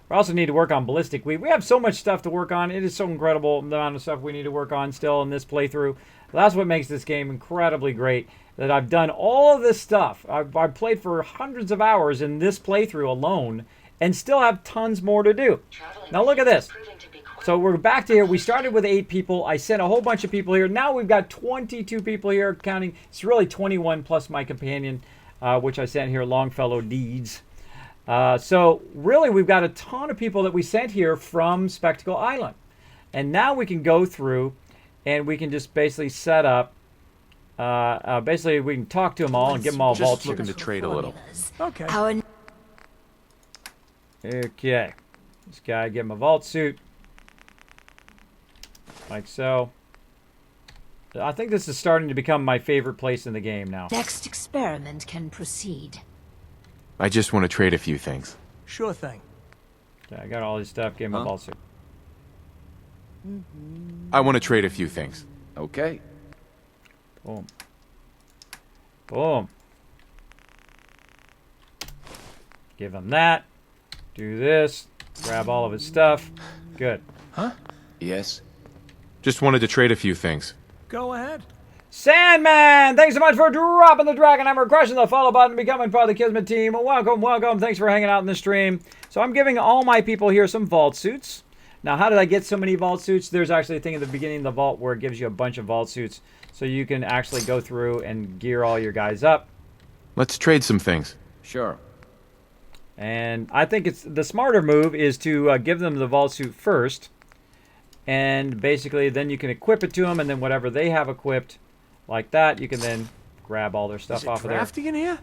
We also need to work on ballistic weave. We have so much stuff to work on. It is so incredible the amount of stuff we need to work on still in this playthrough. That's what makes this game incredibly great. That I've done all of this stuff. I've played for hundreds of hours in this playthrough alone and still have tons more to do. Now look at this. So we're back to here. We started with 8 people. I sent a whole bunch of people here. Now we've got 22 people here counting. It's really 21 plus my companion, which I sent here, Longfellow Deeds. So really we've got a ton of people that we sent here from Spectacle Island. And now we can go through and we can just basically set up, basically we can talk to them all and give them all vault suits. Just looking to trade a little. Okay. Okay. This guy, give him a vault suit. Like so. I think this is starting to become my favorite place in the game now. Next experiment can proceed. I just want to trade a few things. Sure thing. Okay, I got all this stuff. Give him a vault suit. I want to trade a few things. Okay. Boom. Boom. Give him that. Do this. Grab all of his stuff. Good. Huh? Yes. Just wanted to trade a few things. Go ahead. Sandman, thanks so much for dropping the dragon hammer, crushing the follow button, becoming part of the Kismet team. Welcome, welcome. Thanks for hanging out in the stream. So I'm giving all my people here some vault suits. Now, how did I get so many vault suits? There's actually a thing at the beginning of the vault where it gives you a bunch of vault suits. So you can actually go through and gear all your guys up. Let's trade some things. Sure. And I think it's the smarter move is to give them the vault suit first. And basically then you can equip it to them, and then whatever they have equipped like that, you can then grab all their stuff off of there. Is it drafty in here?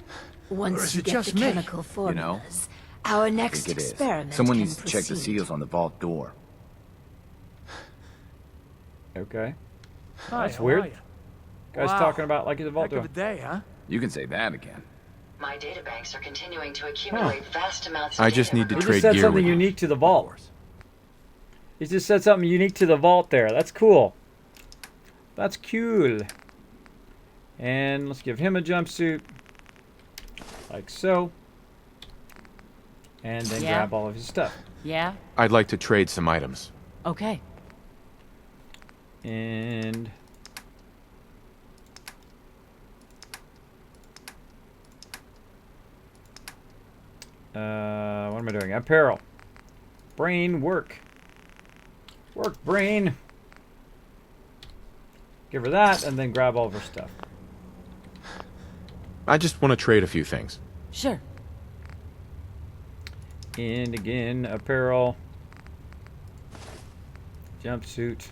Once you get the chemical formulas, our next experiment Someone can needs to check the seals on the vault door. Okay. Hi, That's how weird. are you? Guy's Wow. talking about like he's a vault Heck of door. a day, huh? You can say that again. My databanks are continuing to accumulate vast amounts of I just need to He just trade said gear something with you. unique to the vault. He just said something unique to the vault there. That's cool. That's cool. And let's give him a jumpsuit. Like so. And then grab all of his stuff. Yeah? I'd like to trade some items. Okay. And what am I doing? Apparel. Brain work. Work brain. Give her that and then grab all of her stuff. I just want to trade a few things. Sure. And again, apparel. Jumpsuit.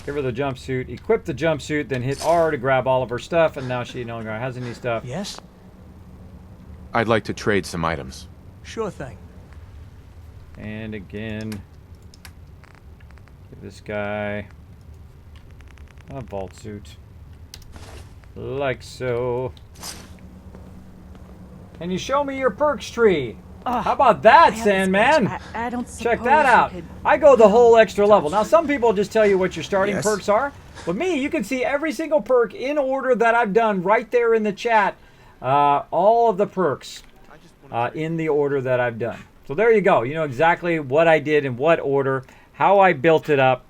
Give her the jumpsuit. Equip the jumpsuit, then hit R to grab all of her stuff, and now she no longer has any stuff. Yes? I'd like to trade some items. Sure thing. And again, give this guy a vault suit. Like so. Can you show me your perks tree? How about that, Sandman? I don't Check that out. I go the whole extra level. Now, some people just tell you what your starting perks are. But me, you can see every single perk in order that I've done right there in the chat. All of the perks in the order that I've done. So there you go. You know exactly what I did in what order, how I built it up,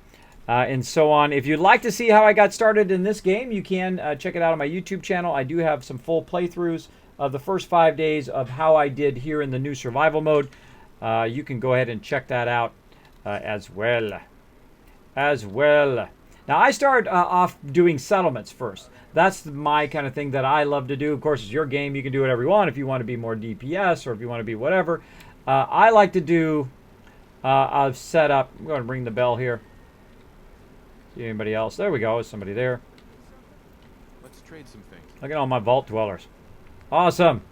and so on. If you'd like to see how I got started in this game, you can check it out on my YouTube channel. I do have some full playthroughs of the first 5 days of how I did here in the new survival mode. You can go ahead and check that out as well. Now, I start off doing settlements first. That's my kind of thing that I love to do. Of course, it's your game. You can do whatever you want if you want to be more DPS or if you want to be whatever. I like to do a setup. I'm going to ring the bell here. See anybody else? There we go. There's somebody there. Let's trade some things. Look at all my vault dwellers. Awesome.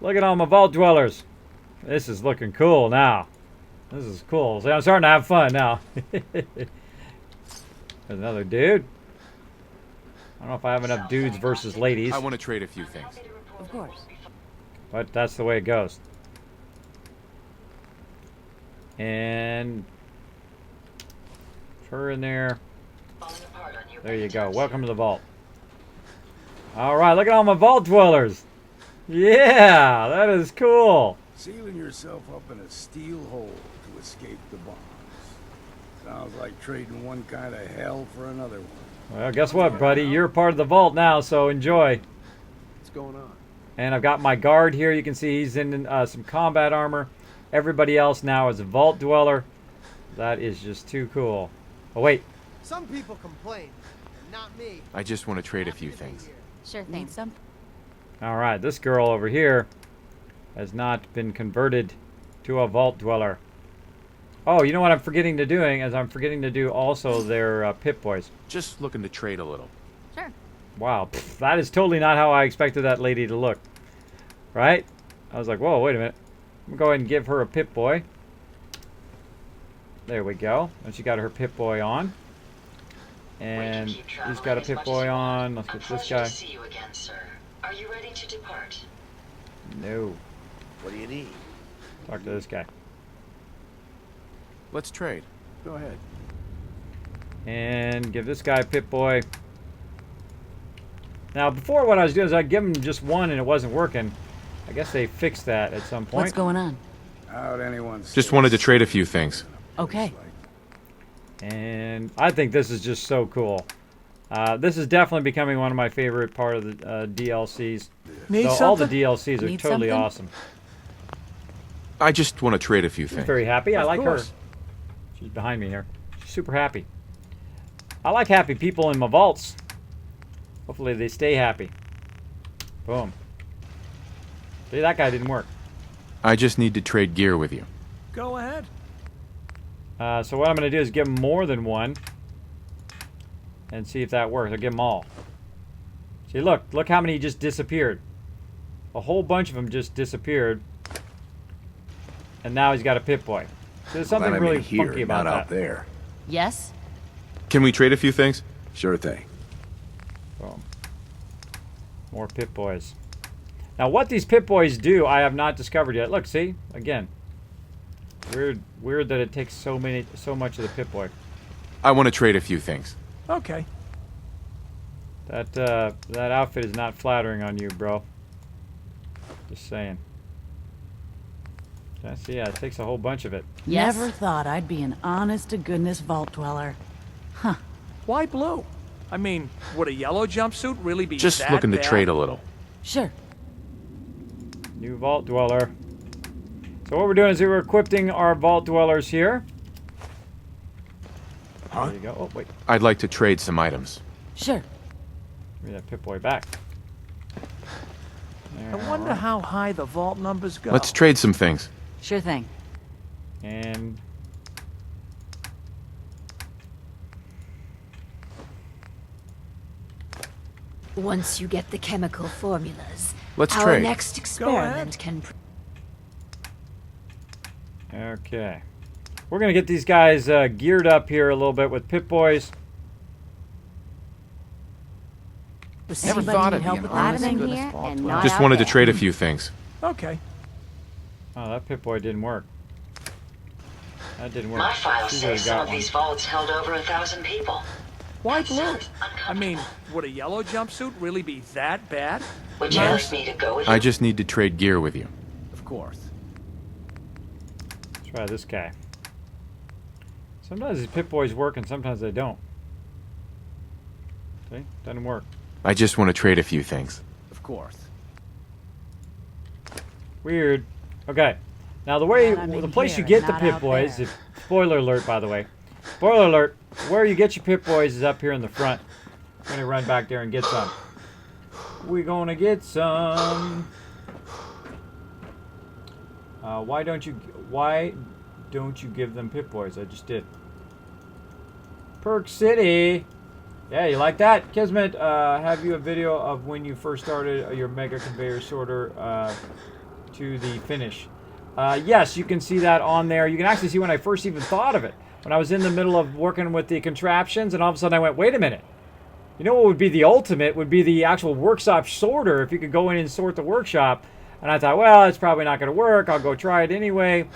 Look at all my vault dwellers. This is looking cool now. This is cool. See, I'm starting to have fun now. There's another dude. I don't know if I have enough dudes versus ladies. I want to trade a few things. Of course. But that's the way it goes. And her in there. There you go. Welcome to the vault. Alright, look at all my vault dwellers. Yeah, that is cool. Sealing yourself up in a steel hole to escape the bombs. Sounds like trading one kind of hell for another one. Well, guess what, buddy? You're a part of the vault now, so enjoy. What's going on? And I've got my guard here. You can see he's in some combat armor. Everybody else now is a vault dweller. That is just too cool. Oh, wait. Some people complain, and not me. I just want to trade a few things. Sure thing. All right, this girl over here has not been converted to a vault dweller. Oh, you know what I'm forgetting to doing is I'm forgetting to do also their Pip Boys. Just looking to trade a little. Sure. Wow, that is totally not how I expected that lady to look. Right? I was like, whoa, wait a minute. I'm going to go ahead and give her a Pip Boy. There we go. And she got her Pip Boy on. And he's got a Pip Boy on. Let's get this guy. See you again, sir. Are you ready to depart? No. What do you need? Talk to this guy. Let's trade. Go ahead. And give this guy a Pip Boy. Now, before what I was doing is I'd give him just one and it wasn't working. I guess they fixed that at some point. What's going on? How'd anyone Just wanted to trade a few things. Okay. And I think this is just so cool. This is definitely becoming one of my favorite part of the DLCs. Need so something? all the DLCs are Need totally something? awesome. I just want to trade a few She's things. very happy. I Of like course. her. She's behind me here. She's super happy. I like happy people in my vaults. Hopefully they stay happy. Boom. See, that guy didn't work. I just need to trade gear with you. Go ahead. So what I'm going to do is give him more than one. And see if that works. I'll give them all. See, look how many just disappeared. A whole bunch of them just disappeared. And now he's got a Pip Boy. So there's something really funky about not that. out there. Yes? Can we trade a few things? Sure thing. Boom. More Pip Boys. Now what these Pip Boys do, I have not discovered yet. Look, see? Again. Weird that it takes so much of the Pip Boy. I want to trade a few things. Okay. That outfit is not flattering on you, bro. Just saying. See, yeah, it takes a whole bunch of it. Yes. Never thought I'd be an honest-to-goodness vault dweller. Huh. Why blue? I mean, would a yellow jumpsuit really be Just that looking to bad? trade a little. Sure. New Vault Dweller. So what we're doing is we're equipping our Vault Dwellers here. Huh? There you go. Oh, wait. I'd like to trade some items. Sure. Give me that Pip Boy back. I wonder how high the vault numbers go. Let's trade some things. Sure thing. And Once you get the chemical formulas, Let's our trade. next experiment can... okay. We're going to get these guys geared up here a little bit with Pip Boys. Never thought of help being with an anything honest here vault and dweller. not Just out wanted to there. trade a few things. Okay. Oh, that Pip Boy didn't work. That didn't work. My file She says would've some got of one. these vaults held over 1,000 people. Why blue? I mean, would a yellow jumpsuit really be that bad? Would you like me to go with you? I just need to trade gear with you. Of course. Let's try this guy. Sometimes these Pip Boys work and sometimes they don't. See? Doesn't work. I just want to trade a few things. Of course. Weird. Okay. Now the way, Glad I'm the in place you here get and the not Pip out Boys, there. spoiler alert by the way. Spoiler alert, where you get your Pip Boys is up here in the front. I'm gonna run back there and get some. We're gonna get some. Why don't you give them Pip Boys? I just did. Perk City. Yeah, you like that? Kismet, have you a video of when you first started your Mega Conveyor Sorter to the finish? Yes, you can see that on there. You can actually see when I first even thought of it. When I was in the middle of working with the contraptions, and all of a sudden I went, wait a minute. You know what would be the ultimate? Would be the actual workshop sorter, if you could go in and sort the workshop. And I thought, well, it's probably not going to work. I'll go try it anyway.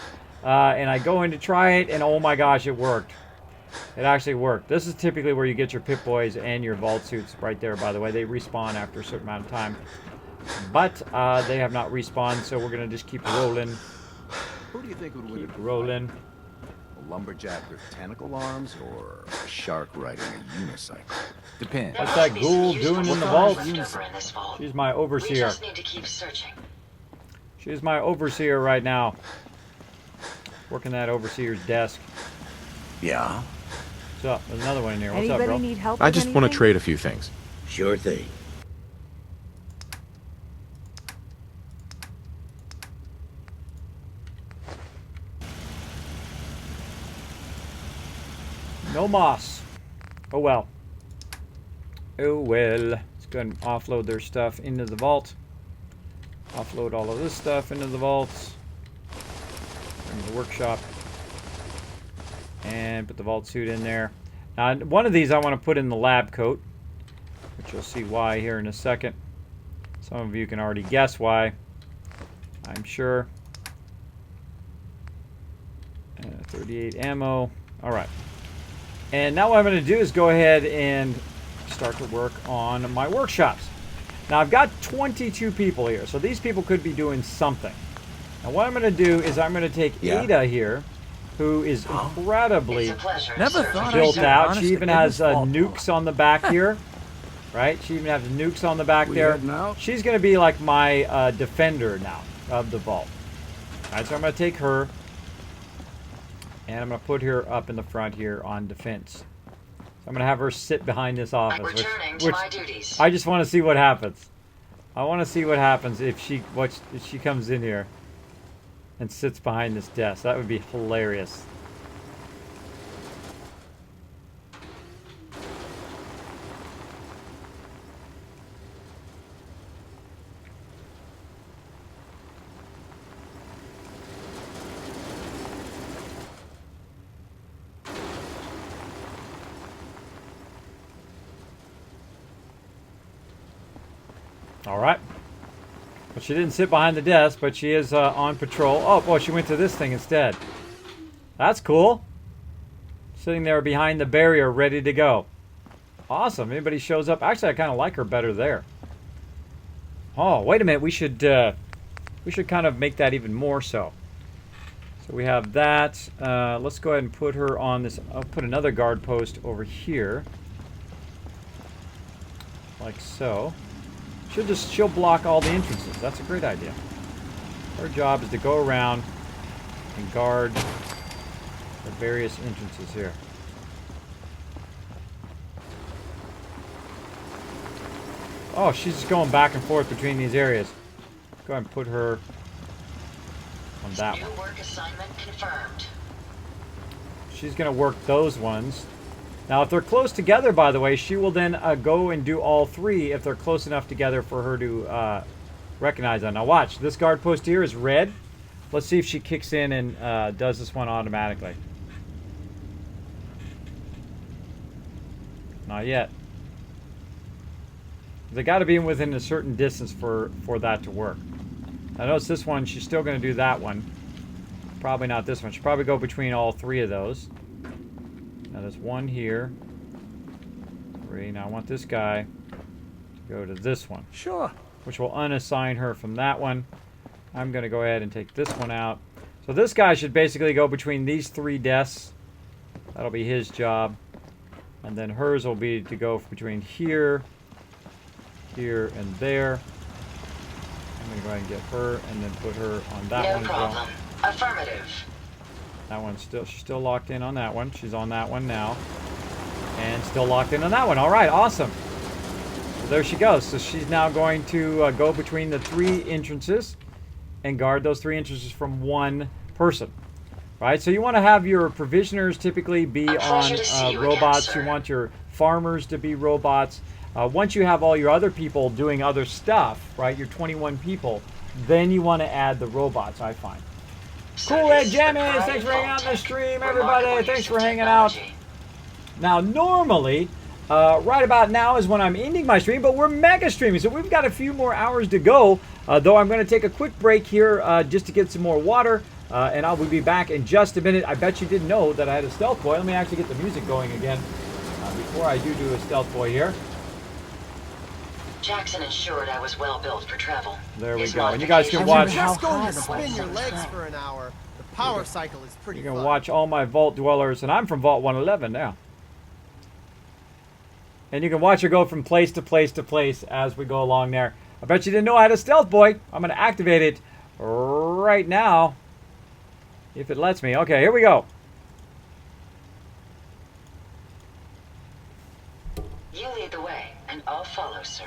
And I go in to try it, and oh my gosh, it worked. It actually worked. This is typically where you get your Pip-Boys and your Vault suits right there, by the way. They respawn after a certain amount of time. But they have not respawned, so we're going to just keep rolling. Who do you think would win? Keep rolling. A lumberjack with tentacle arms or a shark riding a unicycle? Depends. What's that ghoul doing in the vault? She's my overseer. We just need to keep searching. She's my overseer right now. Working that overseer's desk. Yeah. What's up? There's another one in here. What's Anybody up, bro? need help I with just want to anything? trade a few things. Sure thing. No moss. Oh well. Oh well. Let's go ahead and offload their stuff into the vault. Offload all of this stuff into the vault. Bring the workshop. And put the vault suit in there. Now, one of these I want to put in the lab coat, which you'll see why here in a second. Some of you can already guess why, I'm sure. 38 ammo. All right. And now what I'm going to do is go ahead and start to work on my workshops. Now, I've got 22 people here, so these people could be doing something. Now, what I'm going to do is I'm going to take Ada here, who is incredibly built out. She even has nukes on the back here, right? She even has nukes on the back there. She's going to be like my defender now of the vault. All right, so I'm going to take her, and I'm going to put her up in the front here on defense. So I'm going to have her sit behind this office, which I just want to see what happens. I want to see what happens if she comes in here and sits behind this desk. That would be hilarious. All right. Well, she didn't sit behind the desk, but she is on patrol. Oh, boy, she went to this thing instead. That's cool. Sitting there behind the barrier, ready to go. Awesome. Anybody shows up. Actually, I kind of like her better there. Oh, wait a minute. We should kind of make that even more so. So we have that. Let's go ahead and put her on this. I'll put another guard post over here. Like so. She'll block all the entrances. That's a great idea. Her job is to go around and guard the various entrances here. Oh, she's just going back and forth between these areas. Go ahead and put her on that one. New work assignment confirmed. She's going to work those ones. Now, if they're close together, by the way, she will then go and do all three if they're close enough together for her to recognize them. Now, watch. This guard post here is red. Let's see if she kicks in and does this one automatically. Not yet. They got to be within a certain distance for that to work. Now, notice this one, she's still going to do that one. Probably not this one. She'll probably go between all three of those. Now there's one here. 3. Now I want this guy to go to this one. Sure. Which will unassign her from that one. I'm going to go ahead and take this one out. So this guy should basically go between these 3 desks. That'll be his job. And then hers will be to go between here, here, and there. I'm going to go ahead and get her and then put her on that one as well. No problem. Affirmative. That one's she's still locked in on that one. She's on that one now. And still locked in on that one. All right, awesome. So there she goes. So she's now going to go between the 3 entrances and guard those 3 entrances from one person. Right? So you want to have your provisioners typically be on robots. Again, you want your farmers to be robots. Once you have all your other people doing other stuff, right, your 21 people, then you want to add the robots, I find. Cool Red Jammies, thanks for hanging out in the stream, everybody. Thanks for hanging out. Now, normally, right about now is when I'm ending my stream, but we're mega streaming, so we've got a few more hours to go. Though I'm going to take a quick break here just to get some more water, and I will be back in just a minute. I bet you didn't know that I had a stealth boy. Let me actually get the music going again before I do a stealth boy here. Jackson ensured I was well built for travel. There we go. And you guys can watch. Just going to spin your legs for an hour. The power cycle is pretty You can fun. watch all my vault dwellers, and I'm from Vault 111 now. And you can watch her go from place to place to place as we go along there. I bet you didn't know I had a stealth boy. I'm going to activate it right now, if it lets me. Okay, here we go. You lead the way, and I'll follow, sir.